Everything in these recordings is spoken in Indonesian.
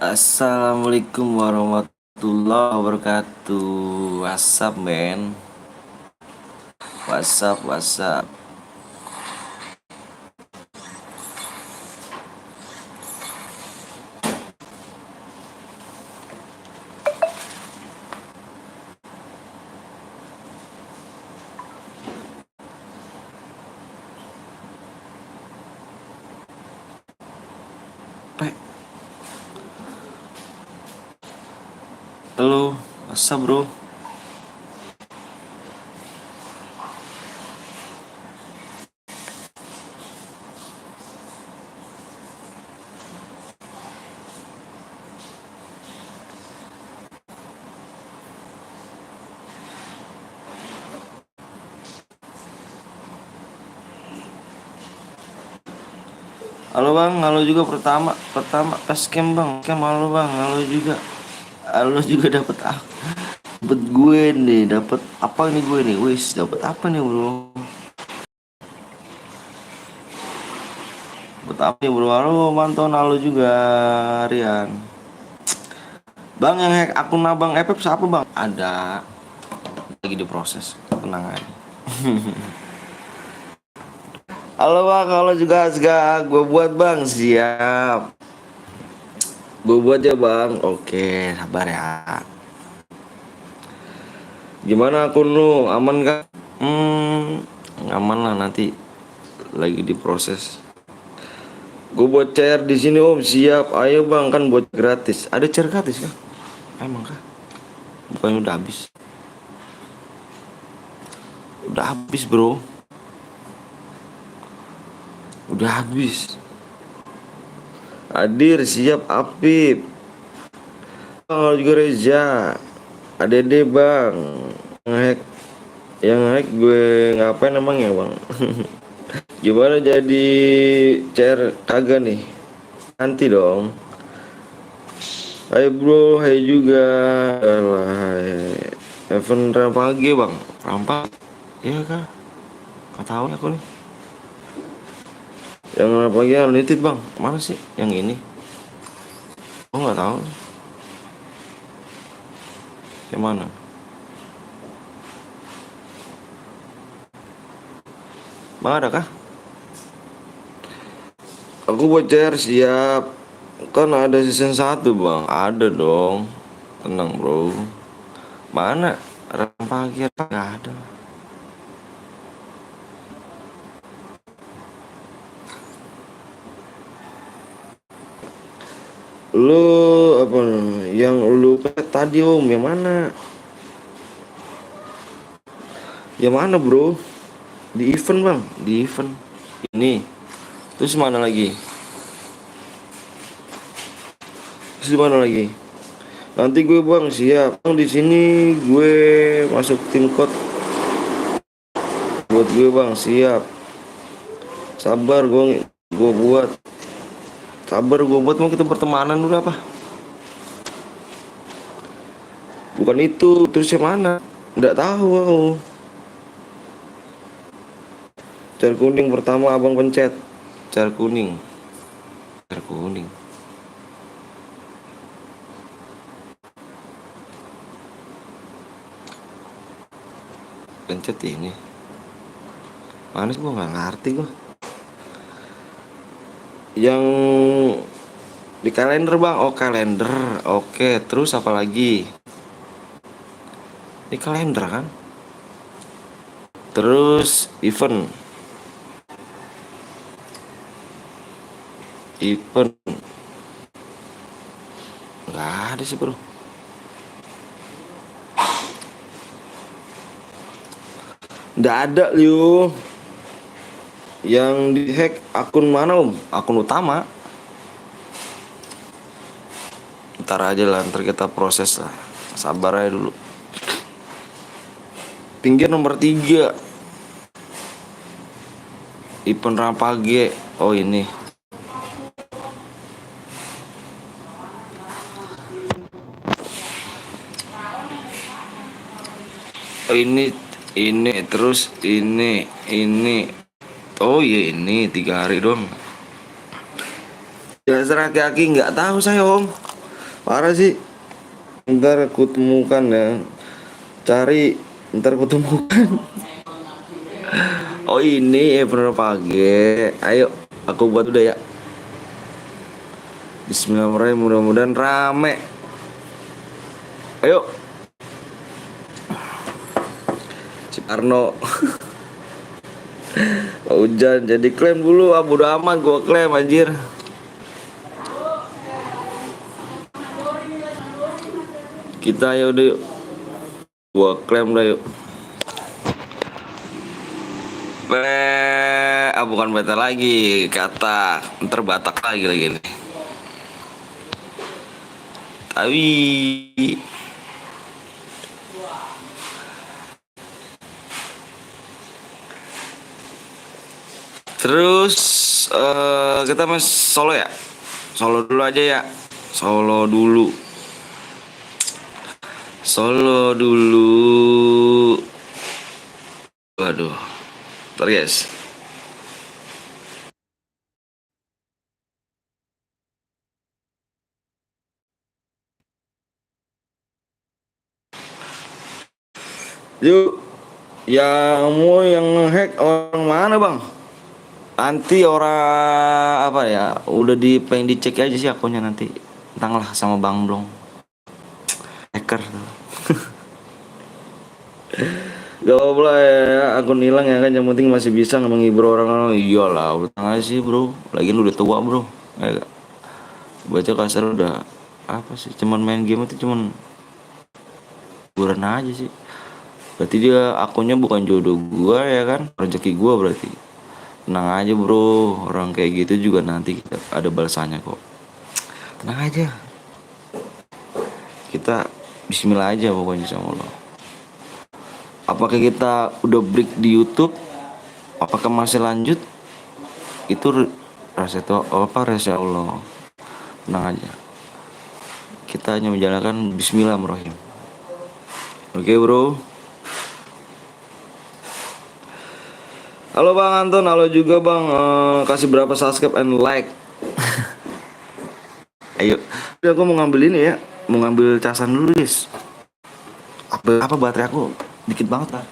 Assalamualaikum warahmatullahi wabarakatuh. WhatsApp men. WhatsApp. Pe. Halo, WhatsApp bro. Halo bang, halo juga pertama scam bang, scam halo juga dapat gue nih, dapat apa nih gue nih, wis dapat apa nih bro? Dapat apa nih bro? Halo mantau halo juga Rian. Bang yang hack akun abang FF siapa bang? Ada lagi diproses, tenang aja. Halo bang, halo juga Asga, gue buat bang, siap. Gue buat ya bang, oke sabar ya. Gimana akun lu, aman kah? Aman lah nanti lagi diproses. Gue buat cair di sini om, siap. Ayo bang, kan buat gratis. Ada cair gratis kah? Emang kah? Bukannya udah habis? Udah habis bro. Udah habis. Hadir siap Apip. Halo juga Reza. Adede bang. Ngehack. Yang hack gue ngapain emang ya bang? Gimana jadi chair kagak nih? Nanti dong. Hai bro, hai juga. Alah, hai. Event pagi bang. Rampak. Iya kah? Gak tahu aku nih. Yang pagi unlimited bang. Mana sih? Yang ini? Oh nggak tahu. Yang mana? Bang ada kah? Aku buat chair siap. Kan ada season 1 bang. Ada dong. Tenang bro. Mana? Pagi gak ada. Lu apa yang lu tadi om? Yang mana? Yang mana bro? Di event bang. Di event. Ini. Terus mana lagi? Terus mana lagi? Nanti gue bang siap. Bang di sini gue masuk tim code buat gue bang siap. Sabar gue buat. Sabar gue buat, mau kita pertemanan dulu apa? Bukan itu, terus yang mana? Nggak tahu aku. Car kuning pertama abang pencet. Car kuning. Car kuning. Pencet ini. Mana sih gue nggak ngerti gue. Yang di kalender bang, oh kalender, oke. Terus apa lagi? Ini kalender kan? Terus event. Nggak ada sih bro. Nggak ada Liu. Yang dihack akun mana om? Akun utama. Ntar aja lah, ntar kita proses lah. Sabar aja dulu. Pinggir nomor 3. Ipen Rampage. Oh ini. Oh ini terus ini. Oh iya ini 3 hari dong. Jelas aki-aki nggak tahu saya om. Parah sih. Ntar aku temukan ya. Cari, ntar aku temukan. Oh ini Ever Page. Ayo, aku buat udah ya. Bismillahirrahmanirrahim, mudah-mudahan rame. Ayo. Ciparno. Hujan jadi klaim dulu, ah bodo amat gua klaim anjir. Kita ya udah yuk. Gua klaim dah yuk. Bukan beta lagi, kata ntar Batak lagi nih. Tapi terus kita mas solo ya. Solo dulu aja ya. Solo dulu. Waduh. Ntar guys. Yuk, yang hack orang mana bang? Nanti orang apa ya? Udah pengen dicek aja sih akunnya nanti. Tentang lah sama Bang Blong. Hacker. Gak apa-apa lah ya, akun hilang ya kan, yang penting masih bisa menghibur orang-orang. Iyalah, udah aja sih bro. Lagi lu udah tua bro. Ya, baca kasar udah apa sih? Cuman main game itu cuman hiburan aja sih. Berarti dia akunnya bukan jodoh gua ya kan, rezeki gua berarti. Tenang aja bro, orang kayak gitu juga nanti kita ada balasannya kok. Tenang aja. Kita bismillah aja pokoknya sama Allah. Apakah kita udah break di YouTube? Apakah masih lanjut? Itu rasa Allah. Tenang aja. Kita hanya menjalankan bismillahirrahmanirrahim. Oke bro. Halo Bang Anton, halo juga Bang. Kasih berapa subscribe and like. Ayo. Aku mau ngambil ini ya. Mau ngambil casan dulu guys. Apa baterai aku dikit banget lah.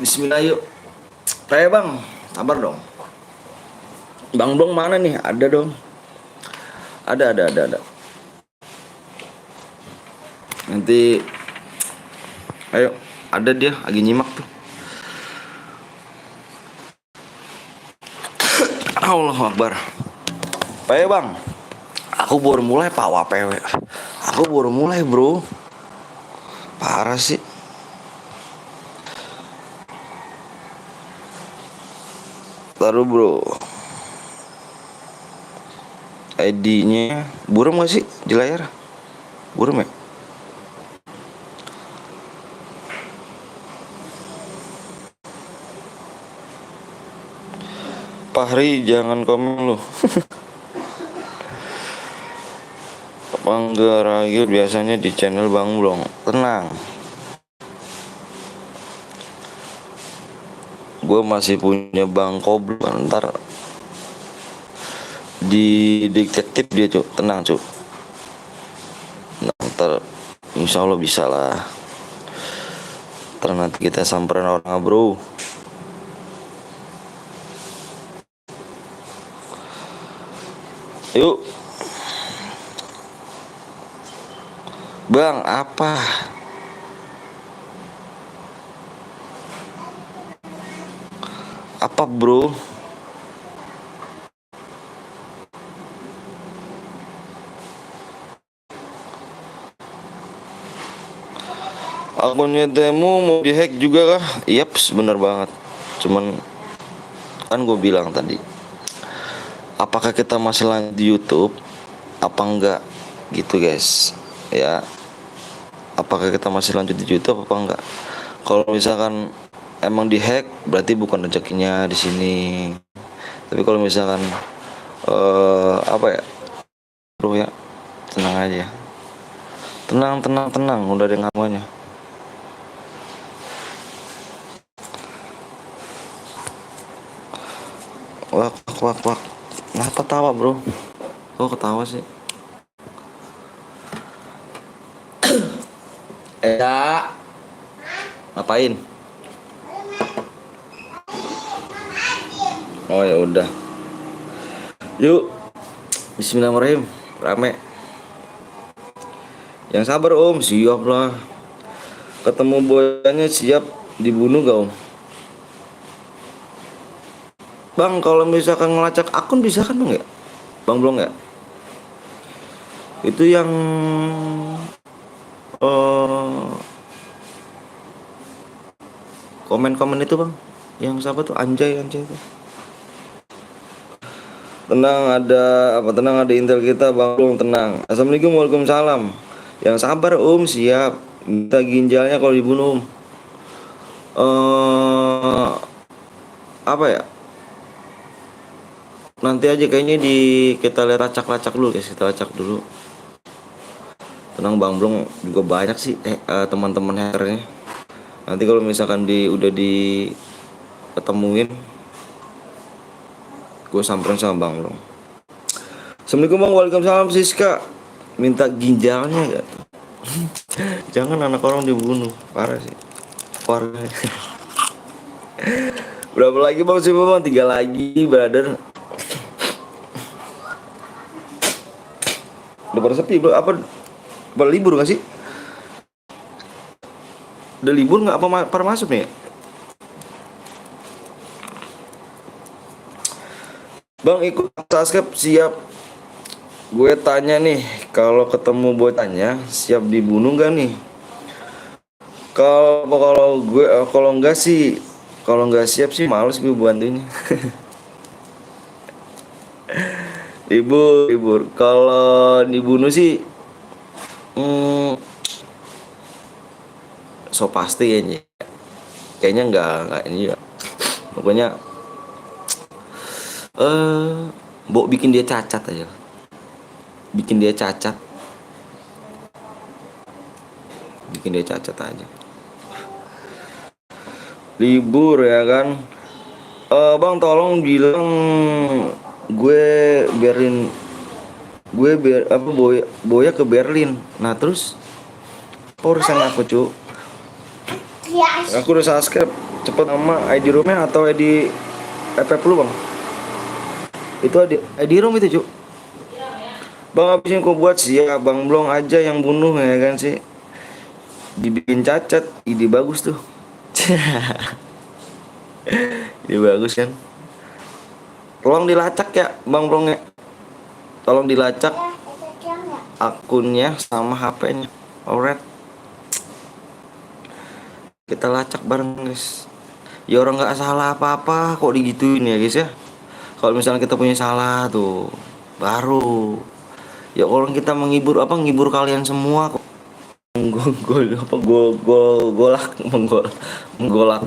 Bismillah yuk. Kayak bang, sabar dong. Bang Blong mana nih? Ada dong. Ada. Nanti, ayo. Ada dia, lagi nyimak tuh. Allah Akbar. Kayak bang. Aku baru mulai Pak WPW. Aku baru mulai bro. Parah sih. Taruh bro, ID-nya buram gak sih di layar? Buram ya? Fahri jangan komen lu. Manggaragil biasanya di channel Bang Blong. Tenang, gue masih punya Bang Koblo. Ntar di detektif dia cuk, tenang cuk. Ntar insya Allah bisa lah. Ntar nanti kita samperin orang bro. Yuk Bang, apa? Apa bro? Akunnya demo mau dihack juga kah? Yaps, bener banget. Cuman kan gue bilang tadi, apakah kita masih lanjut di YouTube? apa enggak gitu guys ya. Apakah kita masih lanjut di YouTube apa enggak? Kalau misalkan emang dihack berarti bukan rezekinya di sini. Tapi kalau misalkan apa ya bro ya, tenang aja, tenang, udah ada namanya. Wak. Kenapa tawa bro? Kok ketawa sih? Ya, ngapain? Oh ya udah. Yuk. Bismillahirrahmanirrahim. Rame. Yang sabar om, siap lah. Ketemu boyanya siap dibunuh gak om? Bang, kalau misalkan ngelacak akun bisa kan dong ya? Bang belum ya? Itu yang komen-komen itu bang, yang siapa tuh Anjay itu. Tenang ada intel kita bang belum, tenang. Assalamualaikum, waalaikumsalam. Yang sabar om, siap. Minta ginjalnya kalau dibunuh om. Apa ya? Nanti aja kayaknya kita lihat lacak dulu guys, kita lacak dulu. Tenang bang, belum juga banyak sih teman-teman hackernya. Nanti kalau misalkan udah ketemuin, gue samperin sama bang belum. Assalamualaikum bang, waalaikumsalam Siska. Minta ginjalnya gak? Jangan anak orang dibunuh, parah sih. Parah. Berapa lagi bang sih bang? 3 lagi brother. Udah pada sepi bro, apa libur gak sih? Udah libur nggak apa pada masuk nih? Bang ikut subscribe siap. Gue tanya nih, kalau ketemu boy tanya siap dibunuh gak nih? Kalau enggak sih, kalau nggak siap sih males gue bantunya. Libur. Kalau dibunuh sih so pasti kayaknya nggak ini ya. Pokoknya Mbok bikin dia cacat aja. Bikin dia cacat aja. Libur ya kan. Bang tolong bilang Boya ke Berlin. Nah terus urusan aku cu. Aku udah subscribe. Cepet sama ID roomnya atau ID FF lu bang. Itu ID room itu cu. Bang habisin kok buat sih ya bang Blong aja yang bunuh ya kan sih. Dibikin cacat, ide bagus tuh. Ide bagus kan. Tolong dilacak ya bang Blong ya. Tolong dilacak akunnya sama HP-nya. Alright. Kita lacak bareng guys. Ya orang nggak salah apa-apa kok digituin ya guys ya. Kalau misalnya kita punya salah tuh baru. Ya orang kita menghibur kalian semua kok. Menggolak.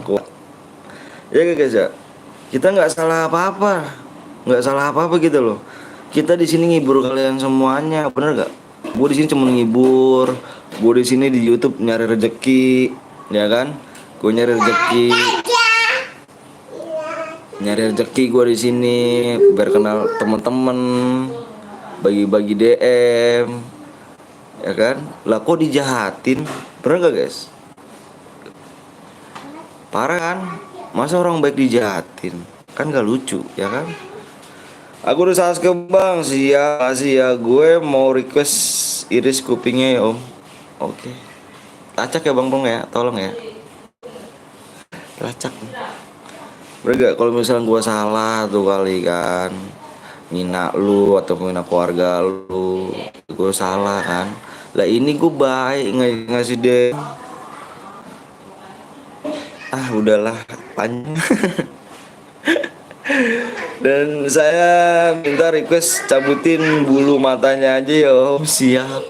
Ya guys ya. Kita nggak salah apa-apa gitu loh. Kita di sini ngibur kalian semuanya, bener gak? Gue di sini cuma ngibur. Gue di sini di YouTube nyari rezeki, ya kan? Gue nyari rezeki gue di sini biar kenal temen-temen, bagi-bagi DM, ya kan? Lah kok dijahatin, bener gak guys? Parah kan? Masa orang baik dijahatin? Kan gak lucu, ya kan? Aku udah salah ke bang, siap ya. Gue mau request iris kupingnya ya om. Oke. Lacak ya bang ya, tolong ya. Lacak. Bener kalau misalnya gue salah tuh kali kan, ngina lu atau ngina keluarga lu, gue salah kan. Lah ini gue baik ngasih deh. Udahlah panjang. Dan saya minta request cabutin bulu matanya aja ya Om. Siap.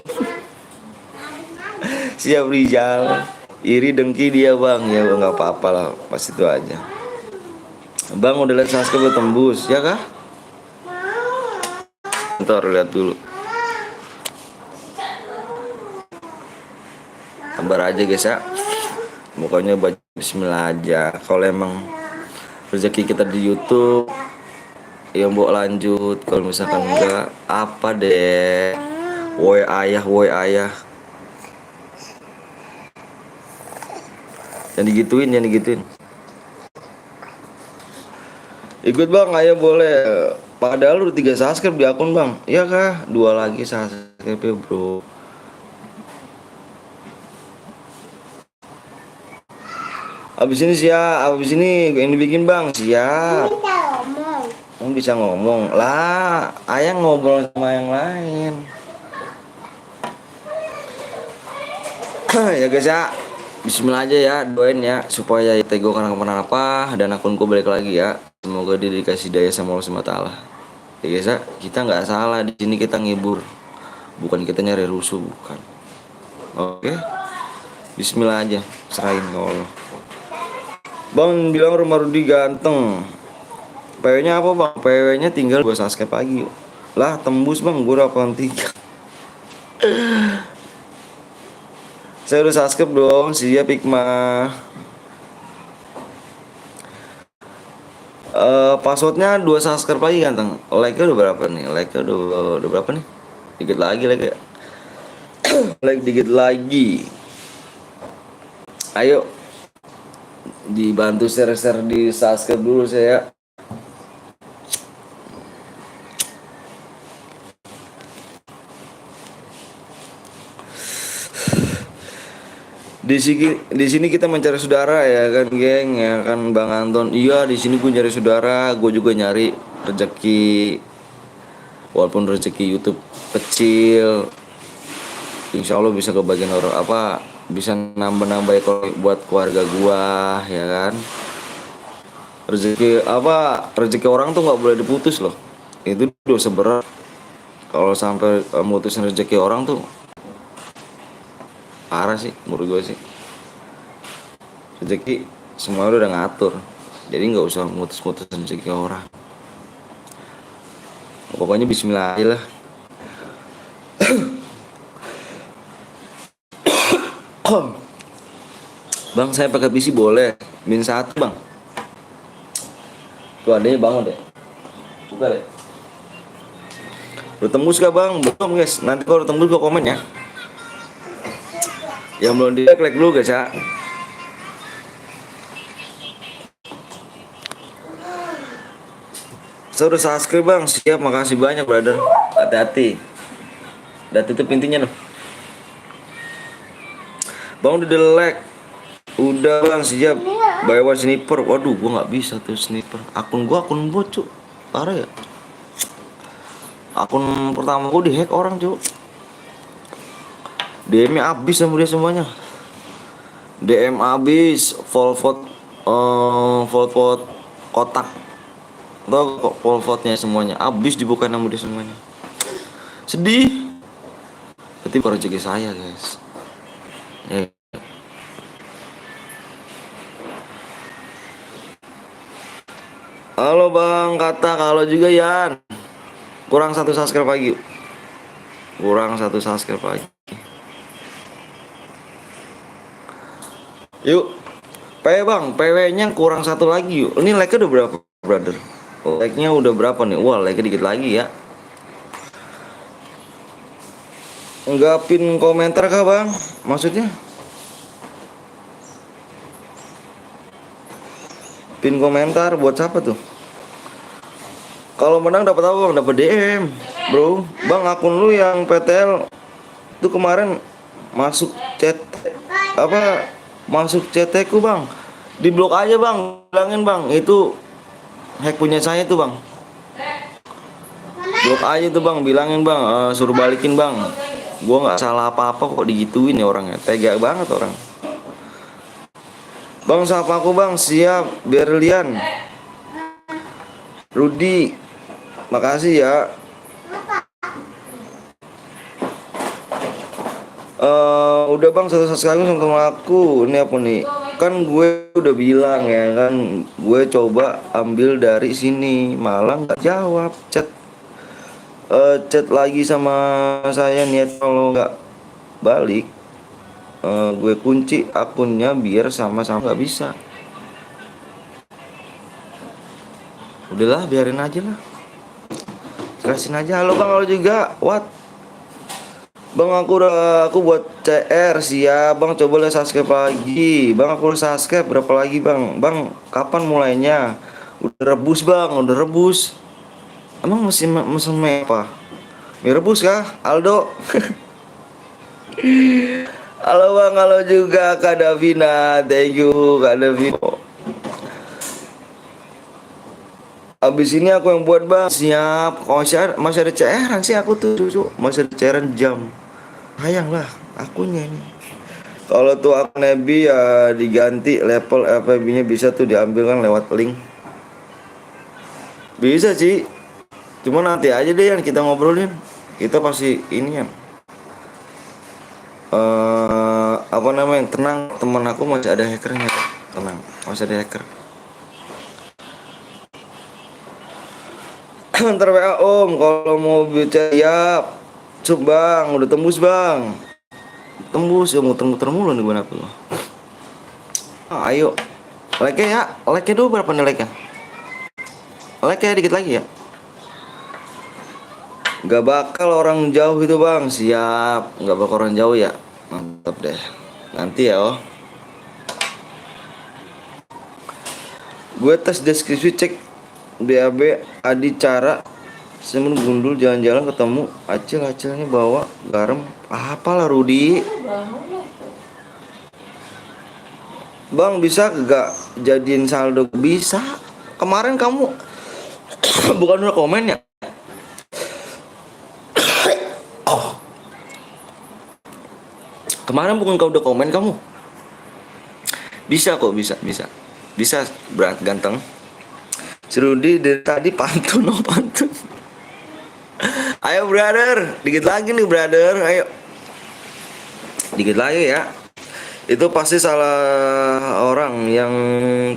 Siap Rizal. Iri dengki dia bang. Ya nggak apa-apa lah. Pas itu aja. Bang udah lihat subscribe tembus ya kah? Ntar lihat dulu. Sabar aja guys ya. Pokoknya baca bismillah aja. Kalau emang rezeki kita di YouTube ya mbok lanjut. Kalau misalkan enggak apa deh. Woi ayah. Jangan digituin. Ikut bang, ayo boleh. Padahal lu 3 subscribe di akun bang. Iya kah? 2 lagi subscribe ya bro. Abis ini yang dibikin bang. Siap. Kamu bisa ngomong lah. Ayah ngobrol sama yang lain. Ya guys ya. Bismillah aja ya, doain ya supaya Tego karena kenapa dan akunku balik lagi ya. Semoga dia dikasih daya sama Allah SWT. Ya guys ya, kita nggak salah di sini, kita ngibur, bukan kita nyari rusuh, bukan. Oke, Bismillah aja, serahin ke Allah. Bang bilang rumah Rudi ganteng. PW-nya apa bang? PW-nya tinggal 2 subscribe pagi. Lah tembus bang, gue 83. Saya udah subscribe dong, siap Hikmah. Passwordnya 2 subscribe lagi ganteng. Like-nya udah berapa nih? Like-nya udah berapa nih? Dikit lagi like ya. Like dikit lagi. Ayo dibantu share-share di subscribe dulu saya. Di sini kita mencari saudara ya kan geng, ya kan Bang Anton. Iya, di sini gue nyari saudara, gue juga nyari rezeki. Walaupun rezeki YouTube kecil, insya Allah bisa kebagian orang apa, bisa nambah-nambah buat keluarga gua ya kan. Rezeki orang tuh nggak boleh diputus loh. Itu dosa berat kalau sampai mutusin rezeki orang tuh. Parah sih menurut gue sih. Rezeki semua udah ngatur, jadi nggak usah mutus-mutus rezeki orang. Pokoknya bismillah aja lah. Bang saya pakai PC boleh min 1 bang. Tuh adanya bangun deh. Buka deh. Udah tembus gak bang? Belum guys. Nanti kalau udah tembus gue komen ya. Yang belum di like dulu guys ya. Saya udah subscribe bang. Siap, makasih banyak brother. Hati-hati. Udah tutup pintunya dong. Bang udah like. Udah bang siap. Buy one sniper. Waduh gua nggak bisa tuh sniper. Akun bot cu. Parah ya. Akun pertama gua dihack orang cu. DM-nya abis sama dia semuanya. DM abis. Volvote kotak. Tau kok Volvote-nya semuanya abis dibuka sama dia semuanya. Sedih. Tapi baru rezeki saya guys. Halo bang, kata kalau juga Yan. Kurang 1 subscribe lagi. Kurang 1 subscribe lagi. Yuk. Bang, PW-nya kurang 1 lagi yuk. Ini like-nya udah berapa, brother? Like-nya udah berapa nih? Wah, like-nya dikit lagi ya. Enggak pin komentar kah, Bang? Maksudnya? Pin komentar buat siapa tuh? Kalau menang dapat apa bang? Dapat DM, bro. Bang akun lu yang PTL itu kemarin masuk chat apa? Masuk CT ku bang. Di blok aja bang. Bilangin bang, itu hack punya saya tuh bang. Blok aja tuh bang, bilangin bang, suruh balikin bang. Gua nggak salah apa-apa kok digituin ya orangnya. Tega banget orang. Bang sapa aku bang, siap Berlian. Rudi, makasih ya. Udah bang, satu subscribe sama aku. Ini apa nih? Kan gue udah bilang ya kan, gue coba ambil dari sini, malah nggak jawab chat. Chat lagi sama saya, niat kalau nggak balik, gue kunci akunnya biar sama-sama nggak bisa. Udahlah, biarin aja lah. Jelasin aja. Halo bang, halo juga. What? Bang, aku buat CR siap bang, coba lihat subscribe lagi bang. Aku udah subscribe berapa lagi bang? Bang, kapan mulainya? Udah rebus bang, udah rebus. Emang mesin mie apa? Mie rebus kah Aldo? Halo bang, halo juga Kak Davina. Thank you Kak Davina. Abis ini aku yang buat bang. Siap. Kalau masih ada CR sih aku tuh, masih ada CR jam. Sayang lah akunya ini. Kalau tuh akun Nebi ya diganti level FB-nya bisa tuh diambil kan lewat link. Bisa sih. Cuma nanti aja deh yang kita ngobrolin. Kita pasti ini kan. Apa namanya? Tenang, teman aku masih ada hackernya. Tenang, masih ada hacker. Ntar WA om kalau mau bicara ya. Bang, udah tembus bang. Tembus ya, muter-muter mulu nih gue aku. Ayo like ya, like dulu berapa nih like-nya? Like ya dikit lagi ya. Gak bakal orang jauh itu bang. Siap, gak bakal orang jauh ya. Mantap deh. Nanti ya oh. Gue tes deskripsi cek BAB Adicara Semen gundul jalan-jalan ketemu acil-acilnya bawa garam. Apalah Rudi. Bang bisa gak jadiin saldo? Bisa. Kemarin kamu bukan udah komen ya? Kemarin bukan kau udah komen kamu? Bisa kok, bisa berat ganteng. Si Rudi dari tadi pantun pantun. Ayo brother, dikit lagi nih brother, ayo. Dikit lagi ya. Itu pasti salah orang yang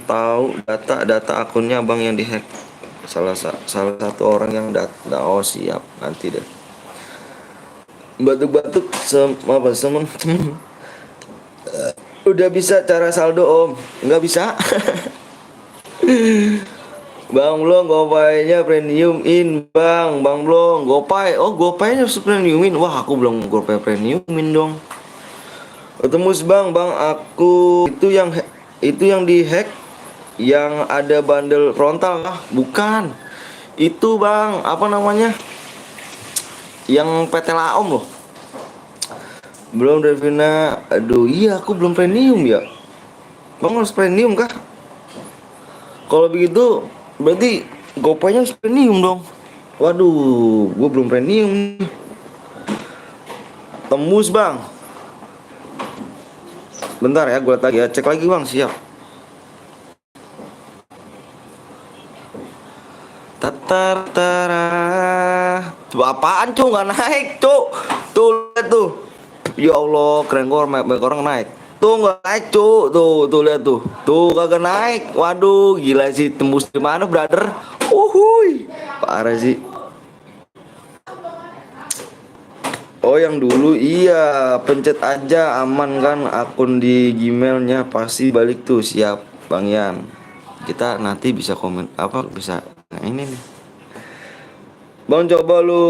tahu data akunnya bang yang dihack. Salah satu orang yang data. Oh siap, nanti deh. Batuk-batuk temen. Udah bisa cara saldo om? Nggak bisa. Bang belum gopaynya premium in bang belum gopay. Oh gopaynya harus premiumin. Wah aku belum gopay premiumin dong. Tembus bang aku itu yang dihack yang ada bandel frontal lah. Bukan itu bang, apa namanya, yang PT Laom loh. Belum Devina. Aduh iya aku belum premium ya. Bang harus premium kah? Kalau begitu berarti gopaynya harus premium dong. Waduh, gue belum premium. Tembus bang. Bentar ya, gue lagi ya, cek lagi bang, siap. Tatara. Coba apaan cu, nggak naik cu. Tuh lihat tuh. Ya Allah, keren banyak orang naik. Tuh nggak naik cu, tuh lihat tuh. Tuh kagak naik. Waduh, gila sih, tembus di mana brother? Uhuy, parah sih. Oh yang dulu iya, pencet aja aman kan akun di Gmailnya pasti balik tuh. Siap Bang Yan. Kita nanti bisa komen apa bisa. Nah ini nih. Bang coba lu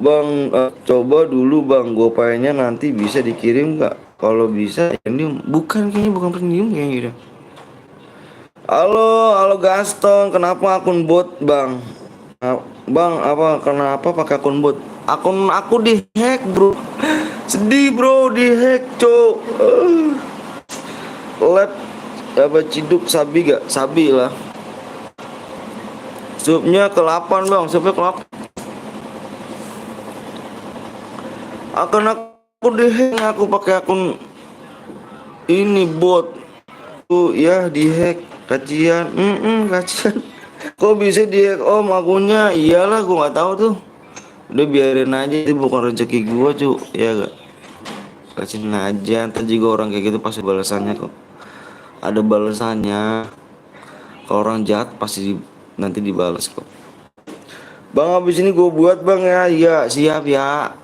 Bang coba dulu bang gopaynya nanti bisa dikirim nggak? Kalau bisa premium. Bukan kayaknya bukan premium kayaknya gitu. Halo Gaston, kenapa akun bot bang? Bang kenapa pakai akun bot? Akun aku dihack bro. Sedih bro, dihack cok. Lab apa ciduk sabi gak? Sabi lah. Supnya ke-8 bang, supnya ke-8. Akun aku dihack, aku pakai akun ini bot. Tuh ya dihack, kacian. Kacian. Kok bisa dia om akunnya? Iyalah gua nggak tahu tuh. Udah biarin aja, itu bukan rezeki gua cu. Ya gak, kasihin aja. Ntar juga orang kayak gitu pasti balasannya kok. Ada balasannya. Kalau orang jahat pasti nanti dibalas kok. Bang habis ini gue buat bang ya. Iya siap ya.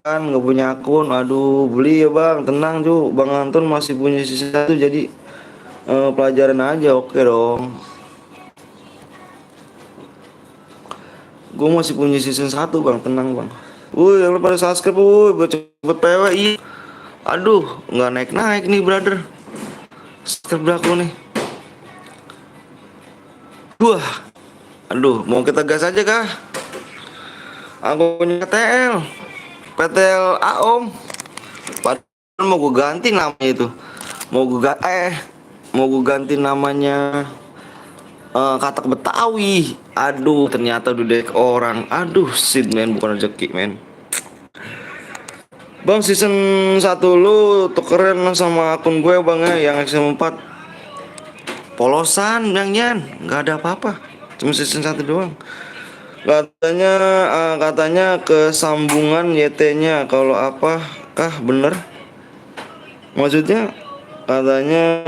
Kan nggak punya akun. Aduh beli ya bang. Tenang cu. Bang Anton masih punya sisa satu. Jadi pelajaran aja. Oke dong. Gue masih punya season satu bang. Tenang bang. Woi yang pada subscribe. Woi buat cepet PW. Iya. Aduh nggak naik-naik nih brother. Subscribe aku nih. Wah. Aduh mau kita gas aja kah? Aku punya PTL. PTL Aom. Padahal mau gue ganti namanya itu. Mau gue mau gue ganti namanya Katak Betawi. Aduh ternyata udah dek orang. Aduh shit men, bukan rezeki men. Bang season satu lu tukeran sama akun gue bang ya, yang XM4 polosan bang Yan, nggak ada apa-apa, cuma season satu doang. Katanya katanya kesambungan YT-nya kalau apakah bener? Maksudnya katanya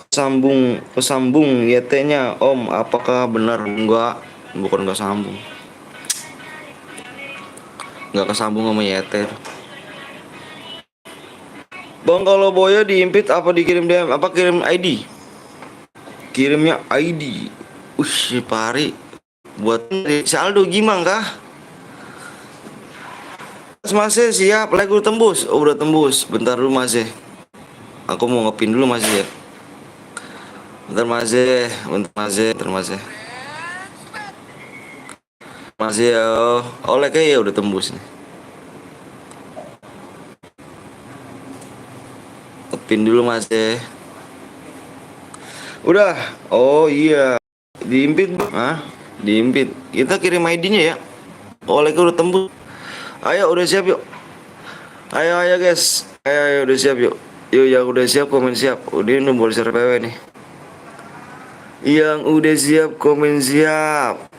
kesambung YT-nya Om, apakah benar? Enggak, bukan enggak sambung. Enggak kesambung sama YT. Bang kalau Boya diimpit apa dikirim DM? Apa kirim ID? Kirimnya ID. Si Pari buat saldo gimana kah? Mas siap, lagi udah tembus. Oh udah tembus. Bentar dulu Mas. Aku mau ngepin dulu Mas ya. Bentar Mas. Bentar Mas. Masih ya. Oleh kayak ya udah tembus nih. Ngepin dulu Mas ya. Udah. Oh iya. Diimpit bang. Hah? Diimpit. Kita kirim ID-nya ya. Oleh udah tembus. Ayo udah siap yuk. Ayo guys. Ayo udah siap yuk. Yuk yang udah siap komen siap. Udah ini boleh share PW nih. Yang udah siap komen siap.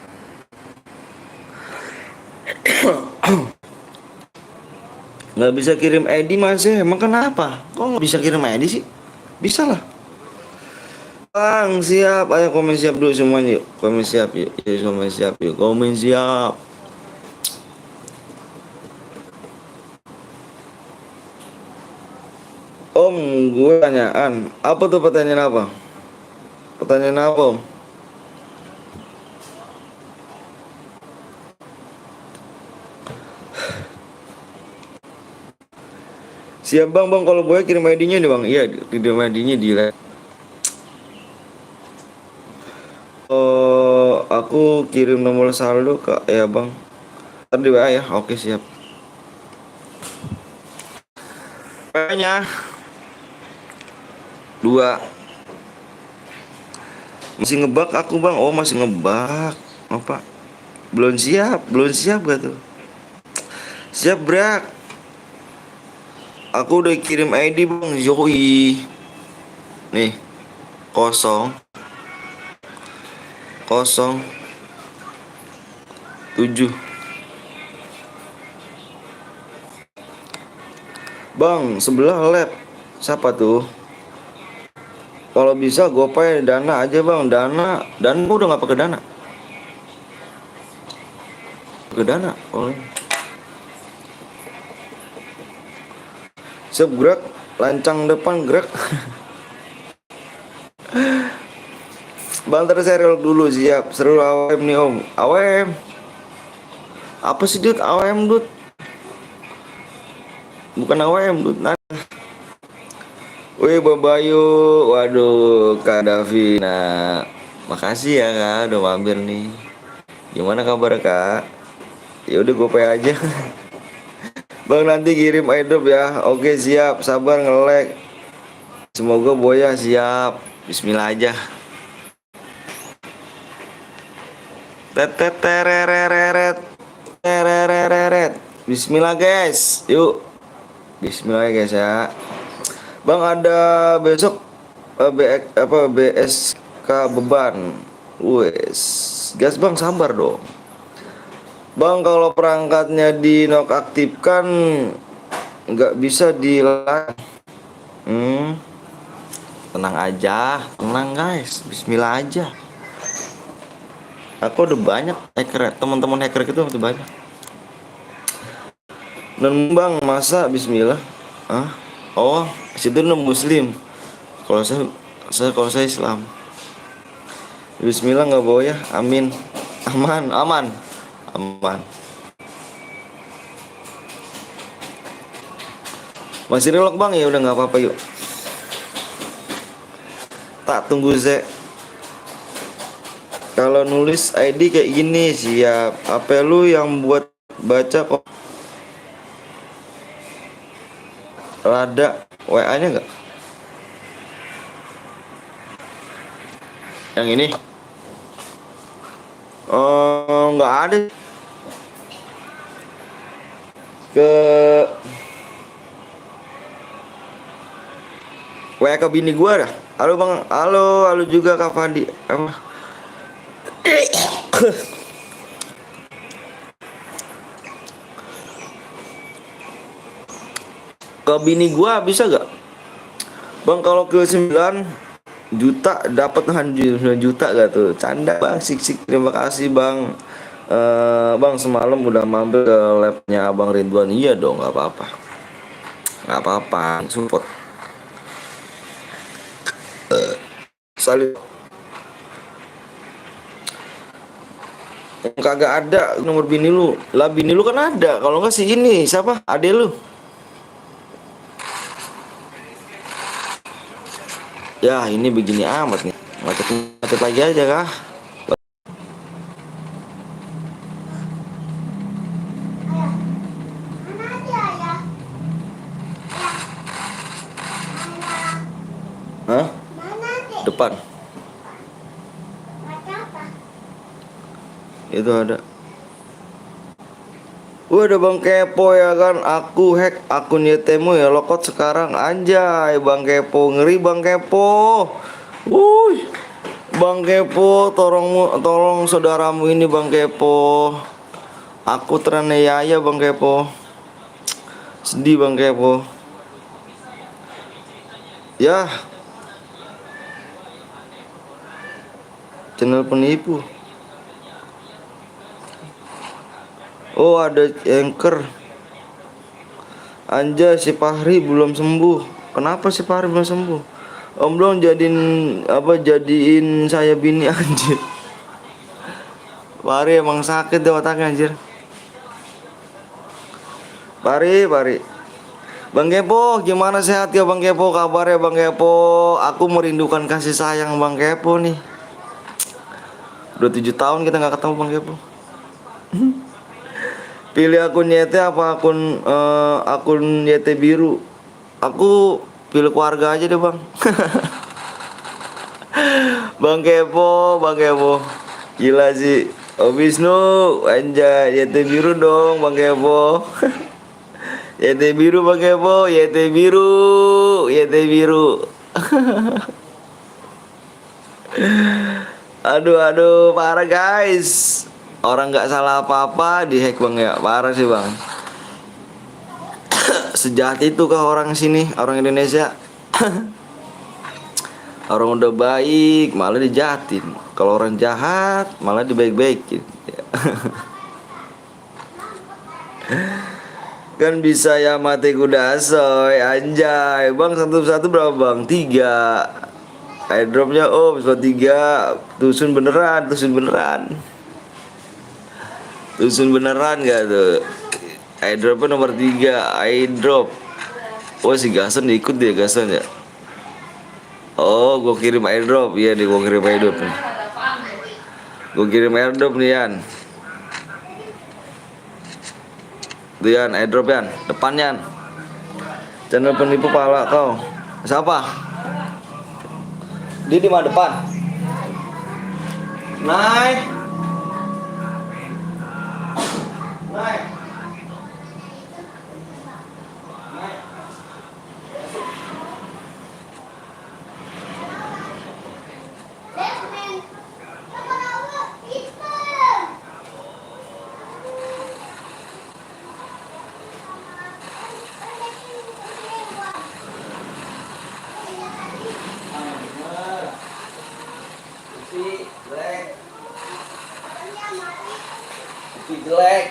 Nggak bisa kirim ID Mas ya. Emang kenapa? Kok nggak bisa kirim ID sih? Bisa lah. Bang siap. Ayo komen siap dulu semuanya yuk. Komen siap yuk. Yuk komen siap yuk. Komen siap. Om, gue tanyaan. Apa tuh pertanyaan apa? Pertanyaan apa Om? Siap bang, kalau boleh kirim ID-nya nih bang. Iya, kirim ID-nya di aku kirim nomor saldo ke ya bang. Tadi WA ya. Oke siap. P-nya 2. Masih ngebak aku bang. Oh masih ngebak. Apa? Belum siap gak tuh? Siap brak. Aku udah kirim ID bang. Yoi. Nih 0 0 7. Bang sebelah lab. Siapa tuh? Kalau bisa GoPay Dana aja bang. Dana. Dan gua udah gak pakai Dana. Pakai Dana. Oh. Siap gerak. Lancang depan gerak. Bantar serial dulu siap. Seru AWM nih om. AWM. Apa sih Dut? AWM Dut. Bukan AWM Dut. Nah. Wih Babayu. Waduh Kak Davina. Makasih ya Kak udah mampir nih. Gimana kabar Kak? Ya udah gue pay aja. Bang nanti kirim airdrop ya. Oke siap. Sabar nge-lag. Semoga Boya siap. Bismillah aja. Tereret. Bismillah guys. Yuk. Bismillah guys ya. Bang ada besok BSK beban. Wes, gas bang, sabar dong. Bang, kalau perangkatnya dinonaktifkan nggak bisa Hmm, tenang aja, tenang guys, Bismillah aja. Aku udah banyak hacker, teman-teman hacker itu udah banyak. Dan bang, masa Bismillah? Ah, oh, situ non Muslim. Kalau saya Islam. Bismillah nggak bawa ya, amin, aman, aman, aman. Masih relok bang, ya udah nggak apa-apa yuk. Tak tunggu Z. Kalau nulis ID kayak gini siap. Apa lu yang buat baca kok? Ada WA-nya nggak? Yang ini? Oh, nggak ada. Ke WA ke bini gua dah. Halo bang, halo juga Kak Fandi. Apa? Ke bini gua bisa gak? Bang, kalau ke 9 juta dapat 9 juta gak tuh? Canda bang, sik terima kasih bang. Bang, semalam udah mampir ke labnya Abang Ridwan. Iya dong, nggak apa-apa, nggak apa-apa, support. Salut. Kagak ada nomor bini lu. Lah bini lu kan ada. Kalau nggak sih ini siapa? Ade lu. Ya ini begini amat nih. Macet lagi aja kah? Hah? Depan. Itu ada. Udah bang kepo ya kan. Aku hack akun YTmu ya, lokot sekarang. Anjay bang kepo, ngeri bang kepo. Wuih, bang kepo, tolong saudaramu ini bang kepo. Aku teraniaya bang kepo. Sedih bang kepo. Ya, channel penipu. Oh ada anchor. Anjay si Fahri belum sembuh. Kenapa si Fahri belum sembuh? Om belum jadiin saya bini anjir. Fahri emang sakit deh otaknya anjir. Fahri Bang Kepo gimana, sehat ya Bang Kepo? Kabarnya Bang Kepo? Aku merindukan kasih sayang Bang Kepo nih. Udah 7 tahun kita nggak ketemu Bang Kepo. Pilih akun YT apa akun YT biru? Aku pilih keluarga aja deh bang. Bang Kepo, Bang Kepo, gila sih. Oh Wisnu, anjay, YT biru dong Bang Kepo. YT biru Bang Kepo, YT biru, YT biru. Aduh, parah guys. Orang nggak salah apa-apa dihack bang ya, parah sih bang. Sejahat itu kah orang sini, orang Indonesia? Orang udah baik malah dijahatin. Kalau orang jahat malah dibaik-baikin. Kan bisa ya mati kuda asoy. Anjay bang, satu berapa bang? 3. Airdropnya oh bisa 3. Tusun beneran gak tuh? Airdropnya nomor 3. Airdrop. Oh si Gason ikut dia Gason ya. Oh gue kirim airdrop. Iya nih gue kirim airdrop nih. Gue kirim airdrop nih Yan. Tuh Yan airdrop Yan. Depan Yan. Channel penipu pala kau. Siapa? Dia di mana depan? Naik. jelek.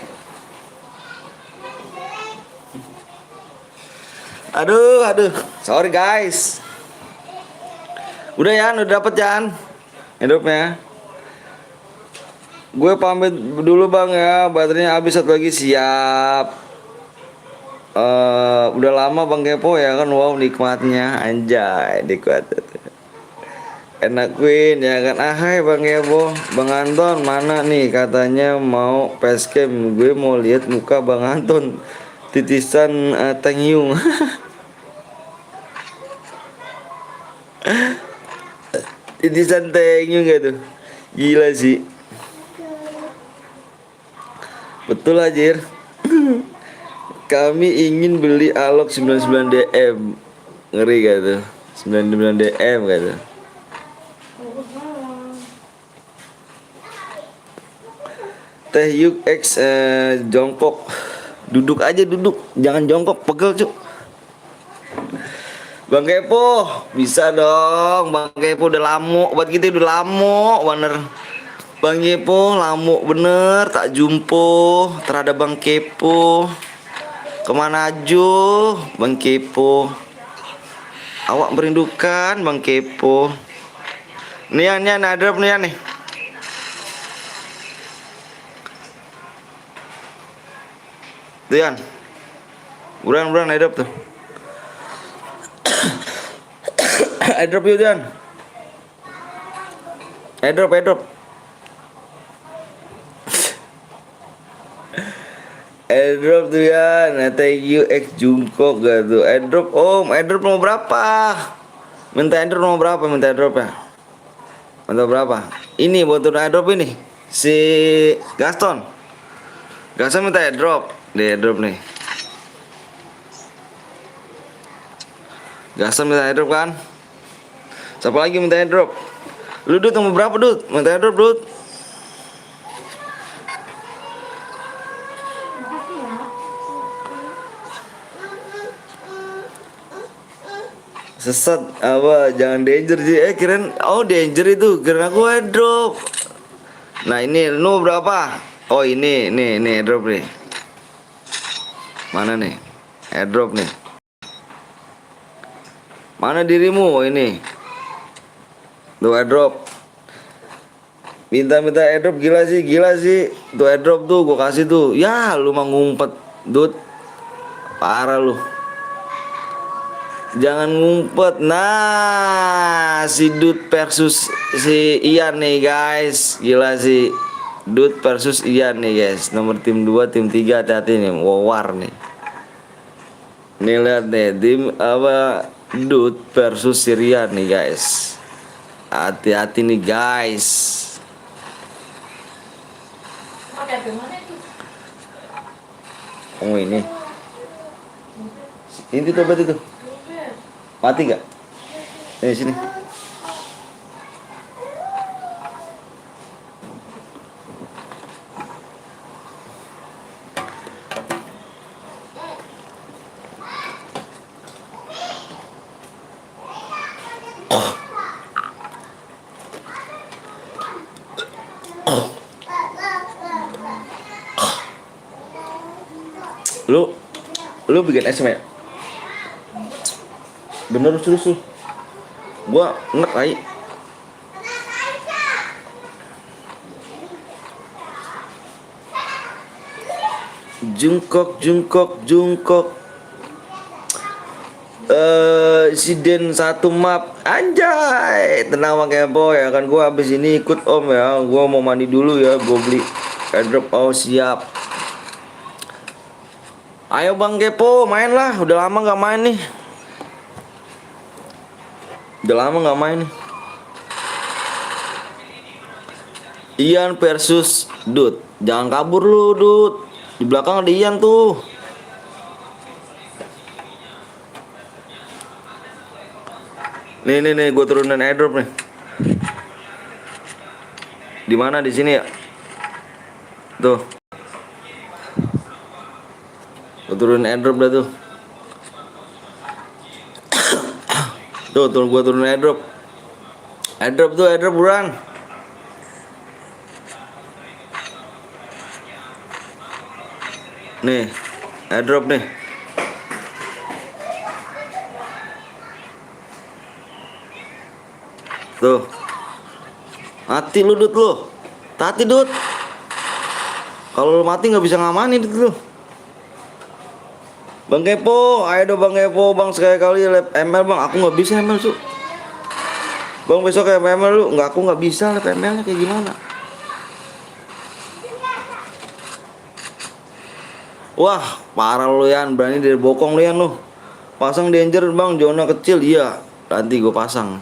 Aduh. Sorry guys. Udah ya, udah dapet Jan hidupnya. Gue pamit dulu bang ya, baterainya habis, satu lagi siap. Udah lama bang kepo ya kan, wow nikmatnya anjay, nikmat enak Queen ya kan. Hai bang kepo, bang Anton mana nih, katanya mau facecam. Gue mau lihat muka bang Anton, titisan Teng Yung. Titisan Teng Yung gitu, gila sih. Betul aja. Kami ingin beli Alok 99 DM. Ngeri gak tuh? 99 DM gak tuh? Teh Yuk X jongkok. Duduk aja, duduk. Jangan jongkok, pegel cuk. Bang Kepo, bisa dong. Bang Kepo udah lama, buat kita udah lama bener. Bang Kepo lama bener tak jumpo terhadap Bang Kepo. Kemana aja Bang Kepo? Awak merindukan Bang Kepo. Nih ada nih. Tuh Yan. Buruan airdrop tuh. Airdrop yuk Yan. Airdrop. Airdrop tuh ya, thank you X Jungkook gak tuh. Airdrop om, airdrop mau berapa? Minta airdrop mau berapa? Minta airdrop ya? Minta berapa? Ini buat turun airdrop ini. Si Gaston minta airdrop. Di airdrop nih. Gaston minta airdrop kan? Siapa lagi minta airdrop? Lu Dut mau berapa Dut? Minta airdrop Dut. Sesat apa, jangan danger sih. Kirain danger itu, kira aku airdrop. Nah ini lu berapa? Oh ini airdrop nih. Mana nih airdrop nih? Mana dirimu ini? Tuh airdrop. Minta airdrop, gila sih. Tuh airdrop tuh gua kasih tuh. Ya lu mah ngumpet Dut. Parah lu. Jangan ngumpet. Nah, si Dut versus si Ian nih guys. Gila sih. Dut versus Ian nih guys. Nomor tim 2, tim 3, hati-hati nih. War nih. Nih lihat nih, tim apa, Dut versus si Rian nih guys. Hati-hati nih guys. Oh ini. Ini tuh obat itu. Mati gak? Sini. Lu bikin SM ya? Bener serius lu. Gua enak aja. Jungkook. Siden satu map anjay. Tenang Bang Kepo ya kan, gua habis ini ikut om ya. Gua mau mandi dulu ya, gua beli airdrop. Oh siap. Ayo Bang Kepo main lah, udah lama gak main nih. Ian versus Dut. Jangan kabur lu Dut. Di belakang ada Ian tuh. Nih, gue turunin airdrop nih. Di mana? Di sini ya. Tuh. Gue turunin airdrop dah tuh. Tuh gue turunin airdrop. Airdrop buruan. Nih, airdrop nih. Tuh. Mati lu Dut lu. Tati Dut. Kalau lu mati nggak bisa ngamanin Dut lu. Bang Kepo, ayo dong Bang Kepo, Bang sekali-kali lab ML Bang. Aku nggak bisa ML Su. Bang besok kayak ML lu. Nggak, aku nggak bisa lab ML-nya kayak gimana. Wah, parah lu Yan, berani dari bokong lu Yan lu. Pasang danger Bang, zona kecil. Iya, nanti gue pasang.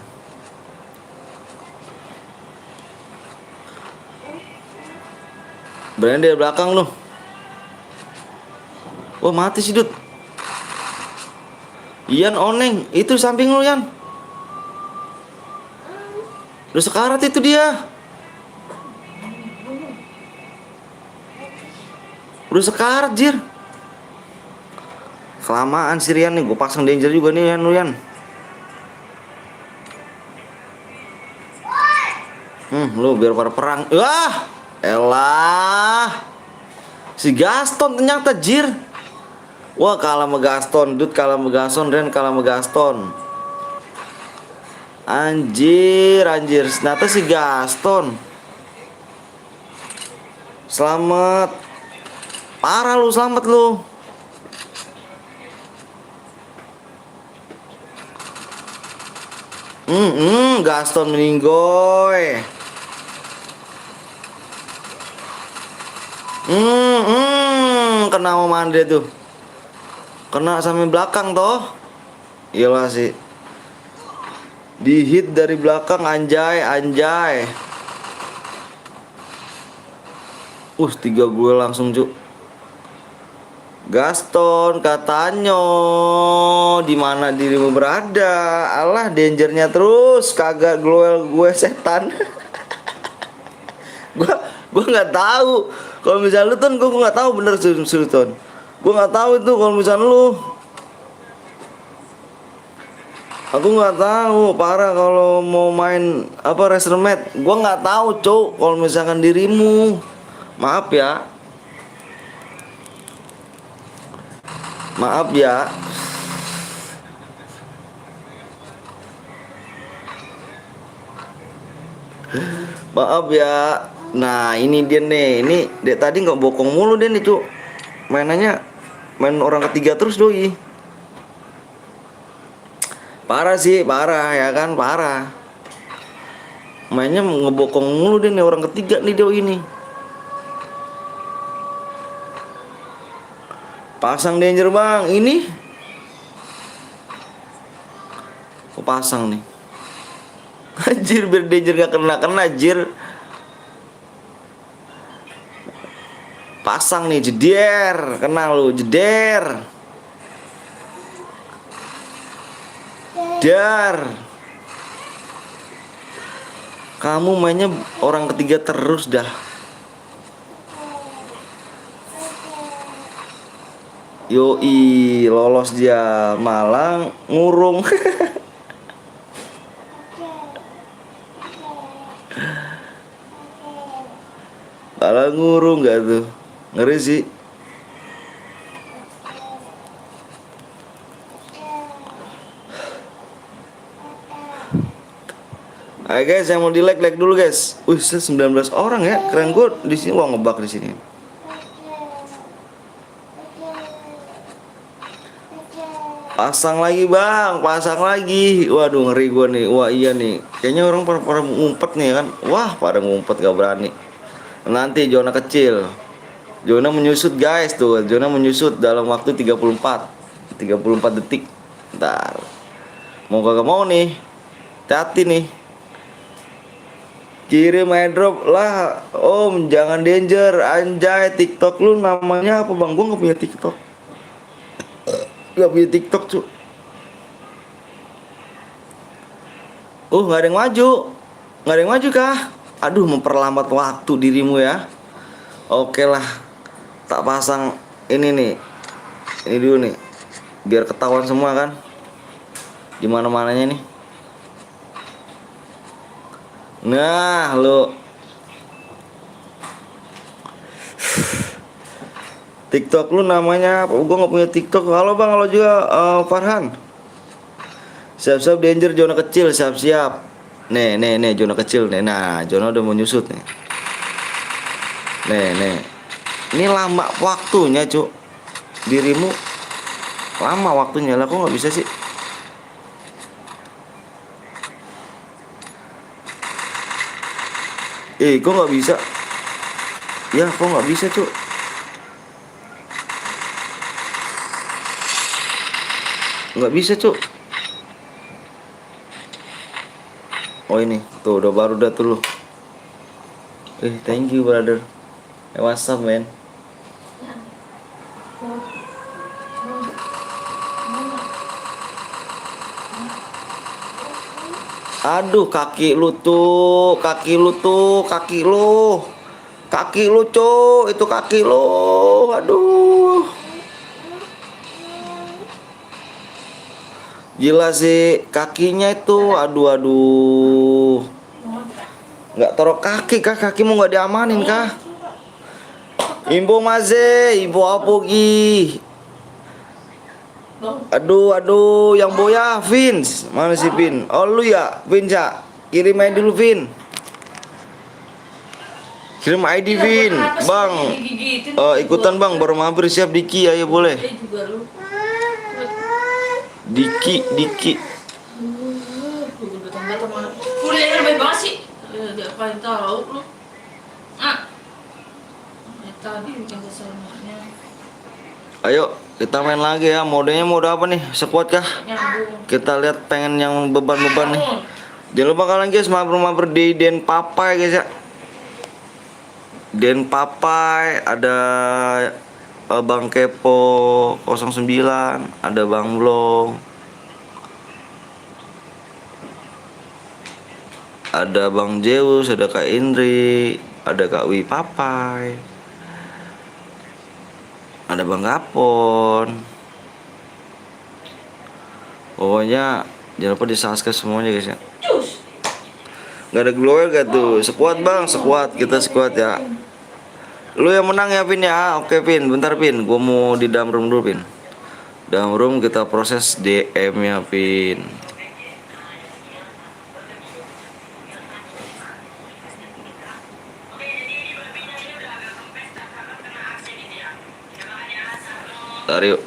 Berani dari belakang lu. Wah, mati sih Dut. Ian oneng, itu samping lu Yan. Udah sekarat itu dia. Udah sekarat Jir. Kelamaan sih Rian nih, gue pasang danger juga nih Yan lu Yan. Lu biar pada perang. Wah, elah. Si Gaston ternyata Jir. Wah, kalah sama Gaston, Dut kalah sama Gaston, Ren kalah sama Gaston. Anjir, anjir. Ternyata si Gaston. Selamat. Parah lu, selamat lu. Gaston meninggoy. Kena sama Mandre tuh. Kena sampai belakang toh. Iyalah sih. Di hit dari belakang anjay, anjay. 3 gue langsung cuk. Gaston katanya di mana dirimu berada? Alah dangernya terus kagak glowel gue setan. gua nggak tahu. Kalau misalnya lu Ton, gua nggak tahu bener Sultan. Gua nggak tahu itu kalau misalnya lu. Aku nggak tahu, parah kalau mau main apa Resermet. Gua nggak tahu, Cuk, kalau misalkan dirimu. Maaf ya. Maaf ya. Maaf ya. Nah, ini dia nih. Ini dia tadi nggak bokong mulu deh nih, Cuk. Mainannya main orang ketiga terus doi. Parah sih, parah ya kan, parah. Mainnya ngebokong mulu deh nih orang ketiga nih doi ini. Pasang danger Bang, ini. Aku pasang nih. Anjir, biar danger gak kena anjir. Pasang nih, jeder. Kena lu, jeder. Dar. Kamu mainnya orang ketiga terus dah. Yoi, lolos dia, malang ngurung. Malah ngurung gak tuh? Ngeri sih. Ayo guys, yang mau di like dulu guys. 19 orang ya, keren gue di sini. Wah, ngebak di sini. Pasang lagi Bang, pasang lagi. Waduh, ngeri gue nih. Wah iya nih, kayaknya orang pada ngumpet nih kan. Wah, pada ngumpet gak berani. Nanti zona kecil. Zona menyusut guys tuh. Zona menyusut dalam waktu 34 detik. Ntar mau kagak mau nih, hati nih. Kirim airdrop lah Om, jangan danger. Anjay, TikTok lu namanya apa Bang? Gue gak punya TikTok. Gak punya TikTok cu. Gak ada yang maju. Gak ada yang maju kah? Aduh, memperlambat waktu dirimu ya. Oke lah, tak pasang ini nih. Ini dulu nih, biar ketahuan semua kan dimana mananya nih. Nah lo TikTok lu namanya apa? Gua nggak punya TikTok. Halo bang, halo juga Farhan. Siap-siap danger zona kecil, siap-siap. Nih zona kecil nih. Nah, zona udah mau nyusut nih. Nih. Ini lama waktunya, Cuk. Dirimu lama waktunya lah, kok nggak bisa sih? Kok nggak bisa? Ya, kok nggak bisa, Cuk? Nggak bisa, Cuk. Oh ini, tuh udah baru dah tuh lu. Thank you brother. What's up man? Aduh kaki lu tuh, kaki lu cuk, itu kaki lu, aduh, gila sih kakinya itu, aduh, nggak taruh kaki kah, kakimu nggak diamanin kah? Imbo maze, imbo apa gi? Aduh, yang boya Vince, mana sih Vin? Oh lu ya, Vince ya, kirim aja dulu Vin. Kirim ID Vin, bang. Ikutan bang, baru mampir siap Diki, ayo boleh. Diki. Kuliahnya lebih banget sih. Diapain tahu lu? Tadi bikin kesannya. Ayo kita main lagi ya. Modenya mode apa nih? Squad kah? Kita lihat pengen yang beban-beban nih. Jangan lupa kalian guys mampir di Den Papai guys ya. Den Papai ada Bang Kepo 09, ada Bang Blong, ada Bang Zeus, ada Kak Indri, ada Kak Wi Papai, ada Bang Gapon. Pokoknya jangan lupa di subscribe semuanya guys ya. Gak ada glower gak tuh? Squad bang, squad, kita squad ya. Lu yang menang ya Pin ya. Oke Pin, bentar Pin, gua mau di dalam room dulu Pin. Dalam room kita proses DM nya Pin. Bentar yuk.